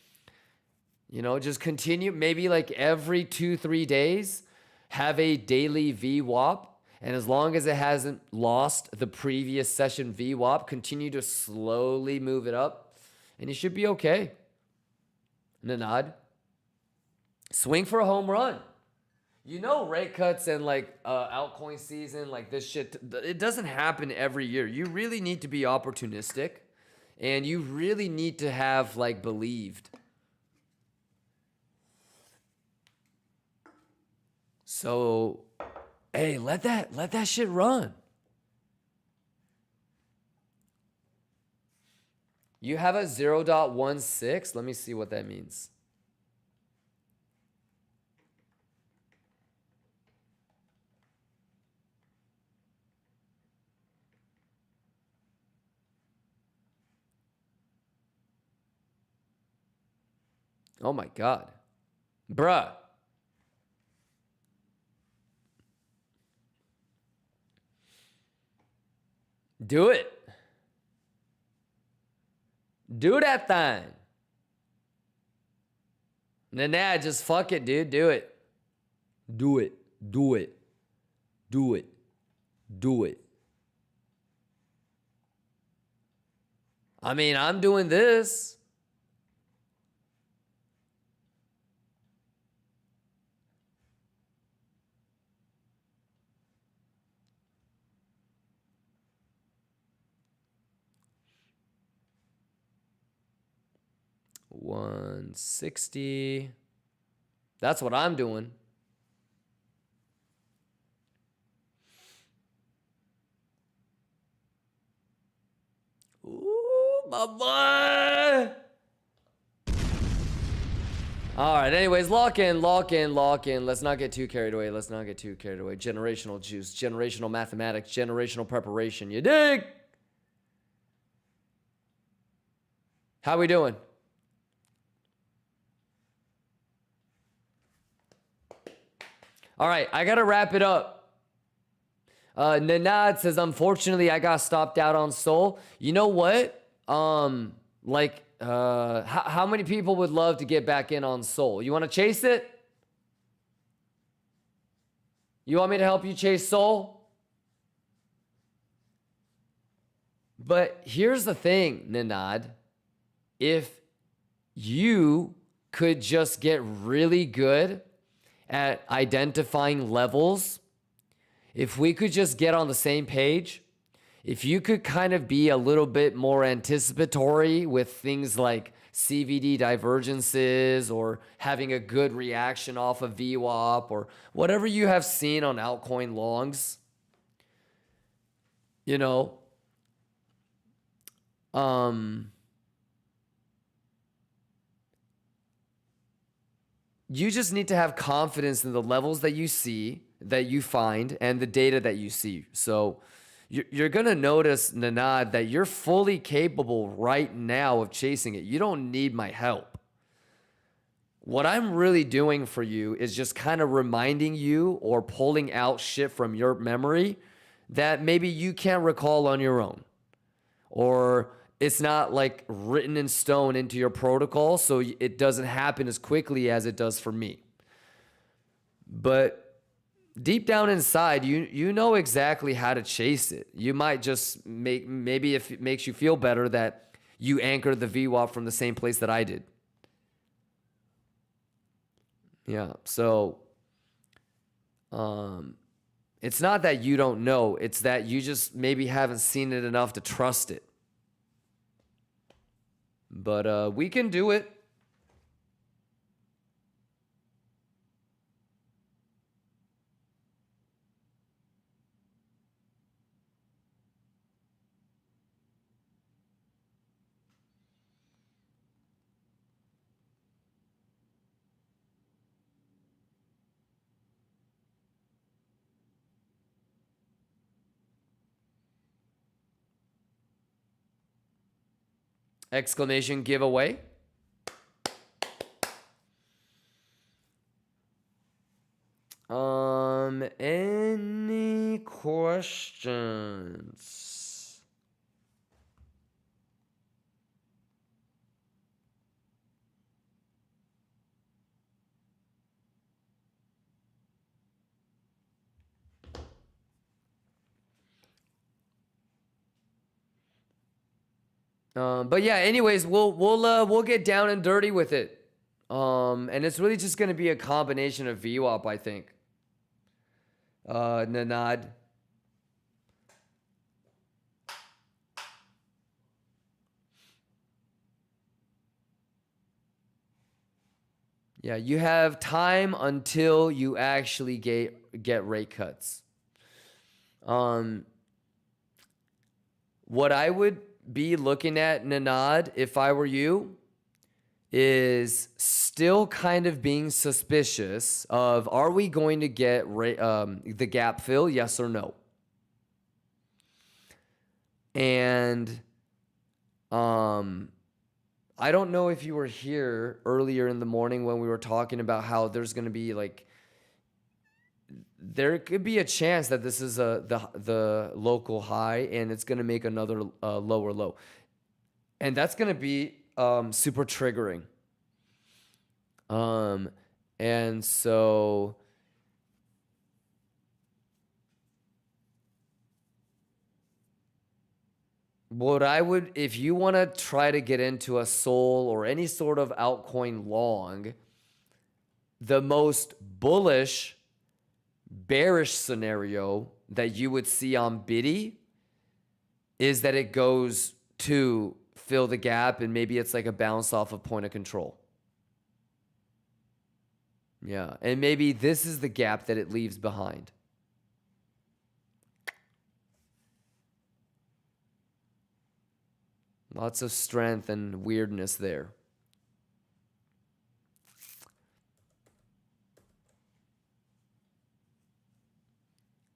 you know, just continue. Maybe like every 2-3 days, have a daily VWAP. And as long as it hasn't lost the previous session VWAP, continue to slowly move it up. And you should be okay. Nanad. Swing for a home run. You know, rate cuts and like altcoin season, like this shit, it doesn't happen every year. You really need to be opportunistic, and you really need to have like believed. So, hey, let that shit run. You have a 0.16. Let me see what that means. Oh my God. Bruh. Do it. Do that thing. Nah, just fuck it, dude. Do it. Do it. Do it. Do it. Do it. I mean, I'm doing this. $160. That's what I'm doing. Ooh, my boy. All right, anyways, lock in. Let's not get too carried away. Generational juice, generational mathematics, generational preparation. You dig? How we doing? All right, I gotta wrap it up. Nanad says, unfortunately, I got stopped out on Sol. You know what? How many people would love to get back in on Sol? You want to chase it? You want me to help you chase Sol? But here's the thing, Nanad. If you could just get really good at identifying levels, if we could just get on the same page, if you could kind of be a little bit more anticipatory with things like CVD divergences or having a good reaction off of VWAP or whatever you have seen on altcoin longs, you know, you just need to have confidence in the levels that you see, that you find, and the data that you see. So you're going to notice, Nanad, that you're fully capable right now of chasing it. You don't need my help. What I'm really doing for you is just kind of reminding you or pulling out shit from your memory that maybe you can't recall on your own. Or it's not like written in stone into your protocol, so it doesn't happen as quickly as it does for me. But deep down inside, you know exactly how to chase it. You might just maybe if it makes you feel better that you anchored the VWAP from the same place that I did. Yeah, so it's not that you don't know, it's that you just maybe haven't seen it enough to trust it. But we can do it. Exclamation giveaway. Any questions? But yeah, anyways, we'll get down and dirty with it. And it's really just gonna be a combination of VWAP, I think. Nanad. Yeah, you have time until you actually get rate cuts. What I would be looking at, Nanad, if I were you, is still kind of being suspicious of, are we going to get the gap fill, yes or no? And I don't know if you were here earlier in the morning when we were talking about how there's going to be like, there could be a chance that this is the local high and it's going to make another lower low. And that's going to be super triggering. And so what I would, if you want to try to get into a SOL or any sort of altcoin long, the most bullish bearish scenario that you would see on Biddy is that it goes to fill the gap and maybe it's like a bounce off of point of control. Yeah, and maybe this is the gap that it leaves behind. Lots of strength and weirdness there.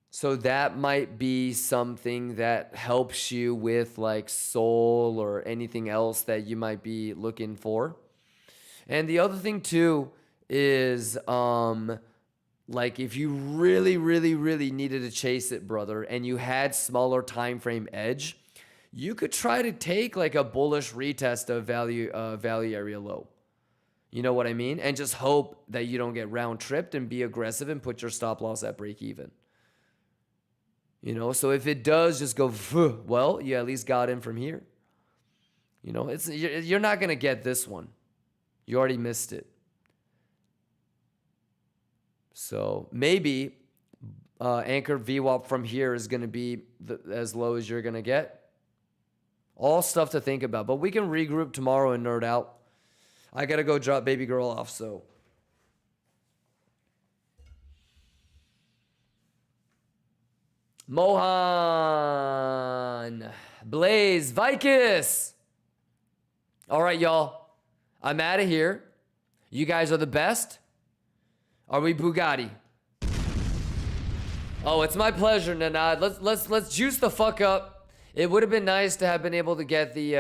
So that might be something that helps you with like SOL or anything else that you might be looking for. And the other thing too is like if you really needed to chase it, brother, and you had smaller time frame edge, you could try to take like a bullish retest of value area low. You know what I mean? And just hope that you don't get round tripped and be aggressive and put your stop loss at break even. You know, so if it does just go, well, you at least got in from here. You know, you're not going to get this one. You already missed it. So maybe anchor VWAP from here is going to be as low as you're going to get. All stuff to think about. But we can regroup tomorrow and nerd out. I got to go drop baby girl off, so. Mohan, Blaze, Vicus. All right, y'all. I'm out of here. You guys are the best. Are we Bugatti? Oh, it's my pleasure, Nanad. Let's juice the fuck up. It would have been nice to have been able to get the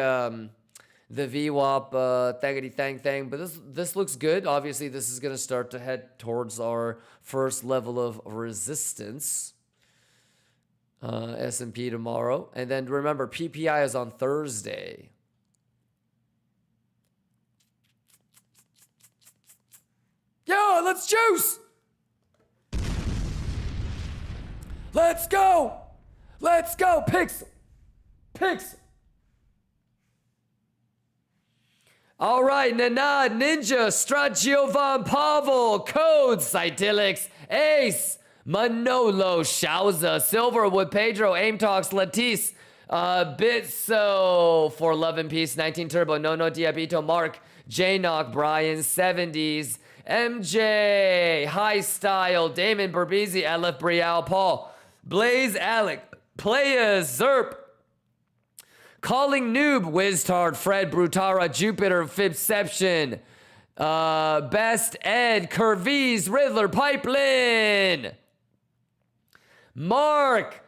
VWAP thangity thang, but this looks good. Obviously, this is gonna start to head towards our first level of resistance. S&P tomorrow. And then remember, PPI is on Thursday. Yo, let's juice! Let's go! Let's go, Pixel! Pixel! All right, Nanad, Ninja, Stragiovan, Pavel, Codes, Cytilix, Ace, Manolo, Shauza, Silverwood, Pedro, Aim Talks, Latisse, Bitso, For Love and Peace, 19 Turbo, Nono Diabito, Mark, J-Knock, Brian, 70s, MJ, High Style, Damon Berbezi, Aleph Brial, Paul, Blaze, Alec, Playas, Zerp, Calling Noob, Wiztard, Fred, Brutara, Jupiter, Fibception, Best Ed, Curvies, Riddler, Pipeline, Mark,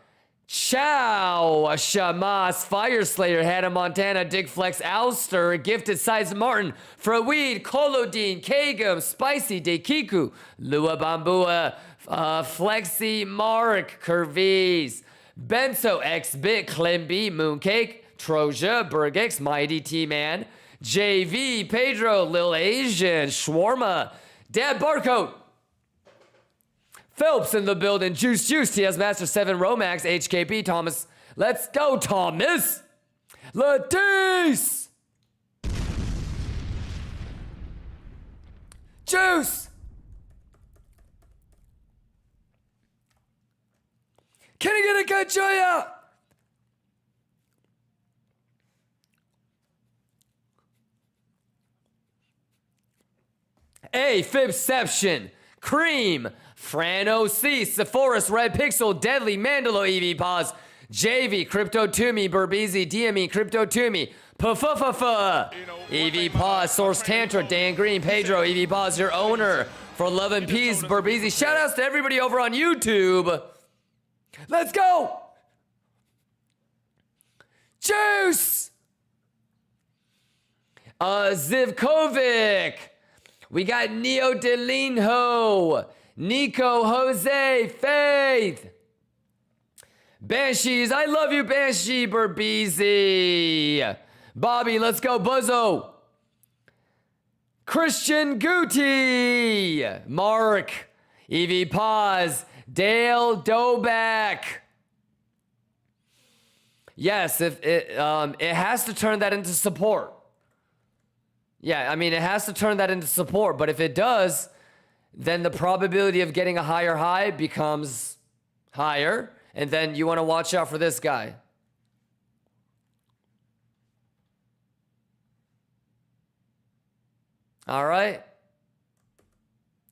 Chow, Shamas, Fire Slayer, Hannah Montana, Dick Flex, Alster, Gifted Size Martin, Fraweed, Kolodine, Kagum, Spicy, Dekiku, Lua Bambua, Flexi, Mark, Curvies, Benzo, X-Bit, Clemby, Mooncake, Troja, Bergex, Mighty T-Man, JV, Pedro, Lil Asian, Shawarma, Dad Barcode, Phelps in the building, Juice, TS Master 7, Romax, HKP, Thomas. Let's go, Thomas. Latisse. Juice. Can I get a good joy? A, Fibception, Cream, Fran OC, Sephora's Red Pixel, Deadly, Mandalo, EV Pause, JV, Crypto Toomey, Burbeezy, DME, Crypto Toomey, Pufufufa, EV Pause, Source Tantra, Dan Green, Pedro, EV Pause, your owner, for love and peace, Burbeezy. Shout outs to everybody over on YouTube. Let's go. Juice. Zivkovic. We got Neo Delinho, Nico, Jose, Faith, Banshees. I love you, Banshee, Burbeezy. Bobby, let's go, Buzzo. Christian Guti, Mark, Evie Paz, Dale Doback. Yes, if it has to turn that into support. Yeah, I mean, it has to turn that into support, but if it does, then the probability of getting a higher high becomes higher, and then you want to watch out for this guy. All right?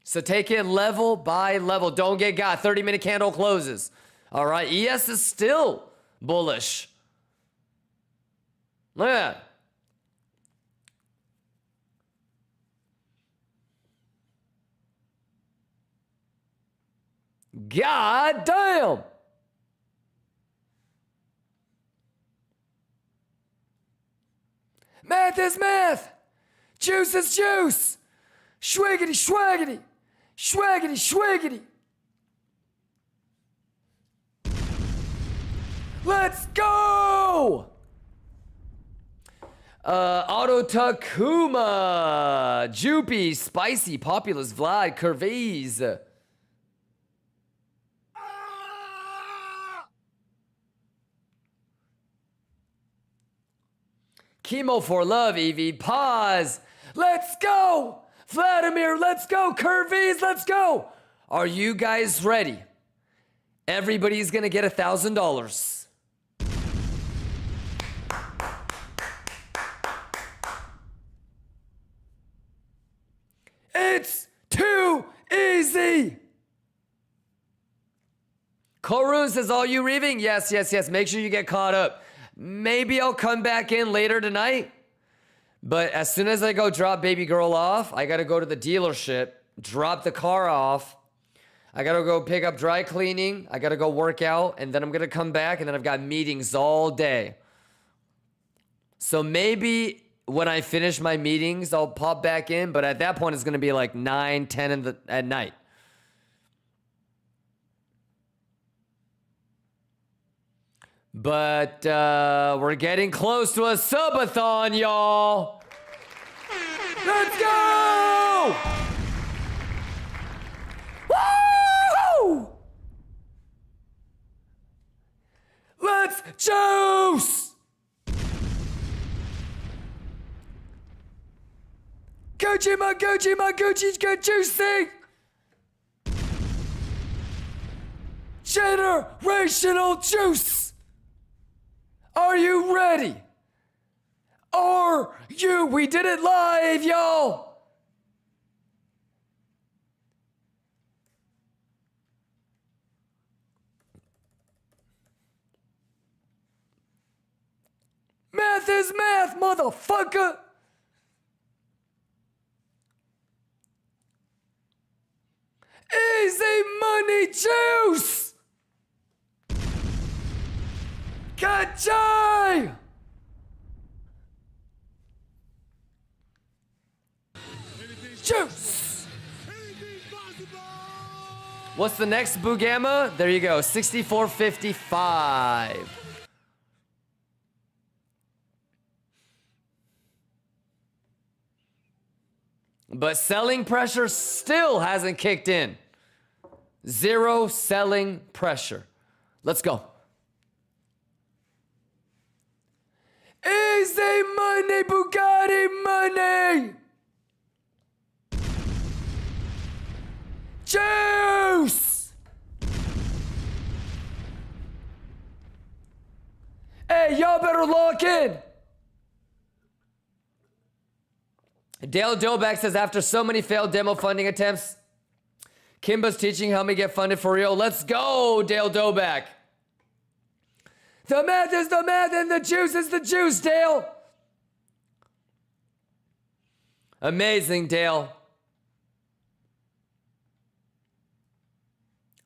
So take it level by level. Don't get got. 30-minute candle closes. All right? ES is still bullish. Look at that. God damn! Math is math! Juice is juice! Schwiggity, schwaggity! Schwaggity, schwiggity! Let's go! Auto Takuma, Joopy, Spicy, Populous, Vlad, Curvies. Chemo for love, Evie. Pause. Let's go. Vladimir, let's go. Curvies, let's go. Are you guys ready? Everybody's going to get $1,000. It's too easy. Korun says, all you reaving? Yes, yes, yes. Make sure you get caught up. Maybe I'll come back in later tonight. But as soon as I go drop baby girl off, I got to go to the dealership, drop the car off. I got to go pick up dry cleaning. I got to go work out. And then I'm going to come back. And then I've got meetings all day. So maybe when I finish my meetings, I'll pop back in. But at that point, it's going to be like 9, 10 at night. But we're getting close to a subathon, y'all. Let's go! Woo! Let's juice! Gucci, my Gucci's good juicing! Generational juice! Are you ready? We did it live, y'all! Math is math, motherfucker! Easy money juice! Kachay! Juice! Anything's possible. What's the next Bugama? There you go, 64.55. But selling pressure still hasn't kicked in. Zero selling pressure. Let's go. Easy money, Bugatti money! Juice! Hey, y'all better lock in. Dale Doback says, after so many failed demo funding attempts, Kimba's teaching help me get funded for real. Let's go, Dale Doback. The math is the math and the juice is the juice, Dale. Amazing, Dale.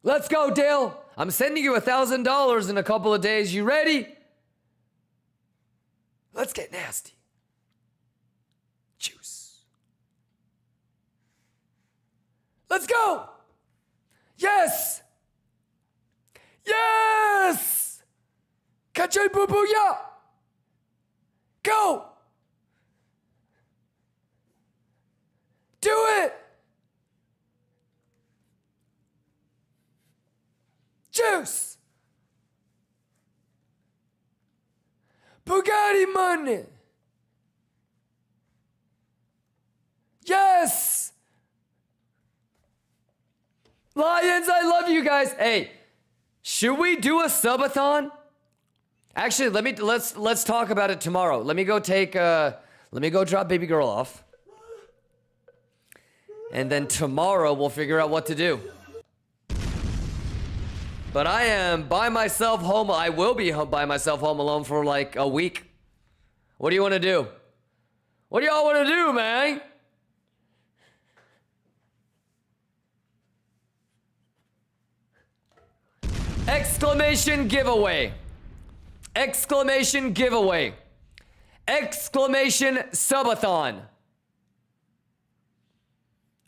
Let's go, Dale. I'm sending you $1,000 in a couple of days. You ready? Let's get nasty. Juice. Let's go. Yes. Yes. Kachay boo boo ya. Go. Do it. Juice. Bugatti money. Yes. Lions, I love you guys. Hey, should we do a subathon? Actually, let's talk about it tomorrow. Let me go drop baby girl off. And then tomorrow we'll figure out what to do. But I am by myself home. I will be by myself home alone for like a week. What do you want to do? What do y'all want to do, man? Exclamation giveaway. Exclamation giveaway. Exclamation subathon.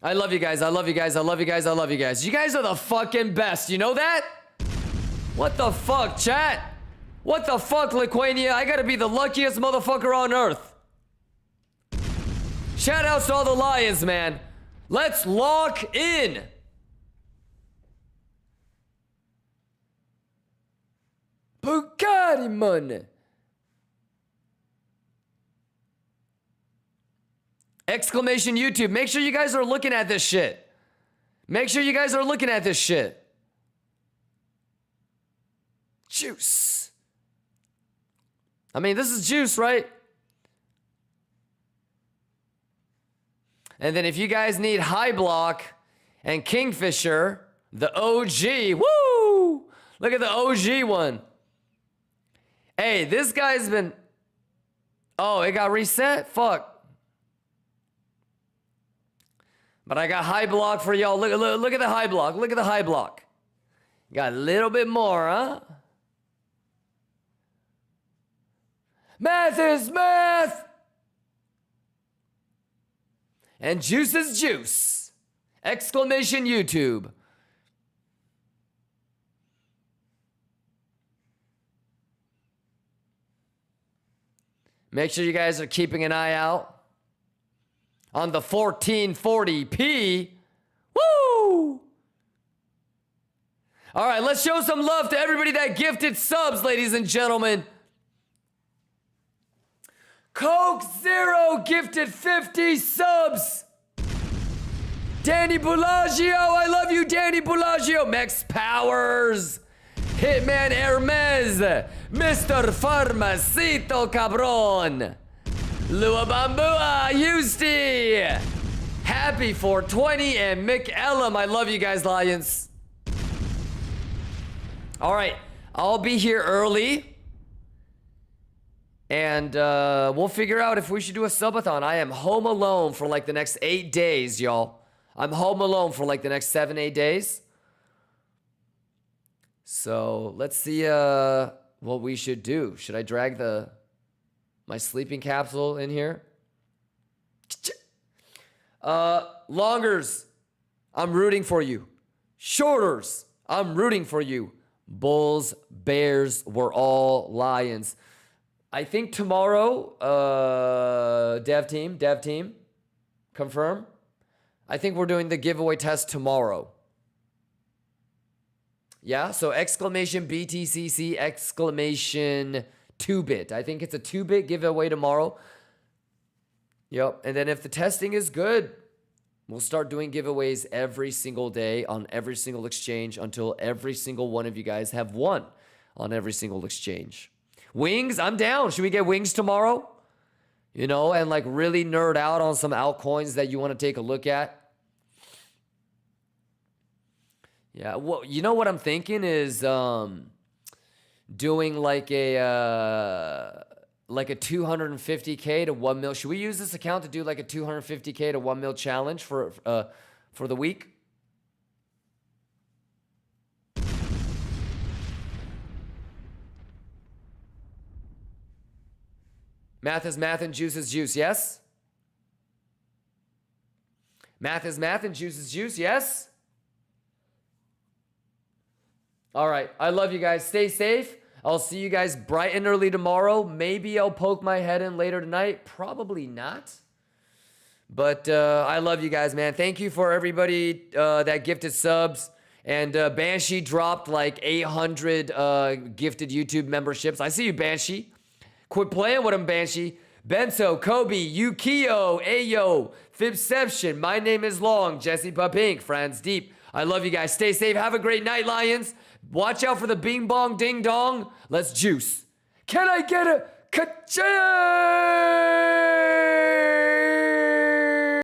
I love you guys. I love you guys. I love you guys. I love you guys. You guys are the fucking best. You know that? What the fuck, chat? What the fuck, Liquania? I gotta be the luckiest motherfucker on earth. Shout outs to all the Lions, man. Let's lock in. Bugatti money. Exclamation YouTube. Make sure you guys are looking at this shit. Make sure you guys are looking at this shit. Juice. I mean, this is juice, right? And then if you guys need High Block and Kingfisher, the OG, woo! Look at the OG one. Hey, this guy's been... Oh, it got reset? Fuck. But I got High Block for y'all. Look at the High Block. Look at the High Block. Got a little bit more, huh? Math is math. And juice is juice. Exclamation YouTube. Make sure you guys are keeping an eye out on the 1440p. Woo! All right, let's show some love to everybody that gifted subs, ladies and gentlemen. Coke Zero gifted 50 subs. Danny Bellagio, I love you, Danny Bellagio. Max Powers. Hitman Hermes. Mr. Farmacito Cabron. Lua Bambua, Housty. Happy 420 and Mick Ellum. I love you guys, Lions. All right, I'll be here early. And we'll figure out if we should do a subathon. I am home alone for like the next 8 days, y'all. I'm home alone for like the next 7, 8 days. So let's see what we should do. Should I drag my sleeping capsule in here? Longers, I'm rooting for you. Shorters, I'm rooting for you. Bulls, Bears, we're all Lions. I think tomorrow, dev team, confirm. I think we're doing the giveaway test tomorrow. Yeah, so exclamation BTCC, exclamation 2-bit. I think it's a 2-bit giveaway tomorrow. Yep, and then if the testing is good, we'll start doing giveaways every single day on every single exchange until every single one of you guys have won on every single exchange. Wings, I'm down. Should we get wings tomorrow? You know, and like really nerd out on some altcoins that you want to take a look at. Yeah, well, you know what I'm thinking is doing like a 250K to 1 mil. Should we use this account to do like a 250K to 1 mil challenge for the week? Math is math and juice is juice, yes? Math is math and juice is juice, yes? All right, I love you guys. Stay safe. I'll see you guys bright and early tomorrow. Maybe I'll poke my head in later tonight. Probably not. But I love you guys, man. Thank you for everybody that gifted subs. And Banshee dropped like 800 gifted YouTube memberships. I see you, Banshee. Quit playing with him, Banshee. Benso, Kobe, Yukio, Ayo, Fibception. My name is Long. Jesse Pupink, Franz Deep. I love you guys. Stay safe. Have a great night, Lions. Watch out for the bing bong ding dong. Let's juice. Can I get a ka-ching?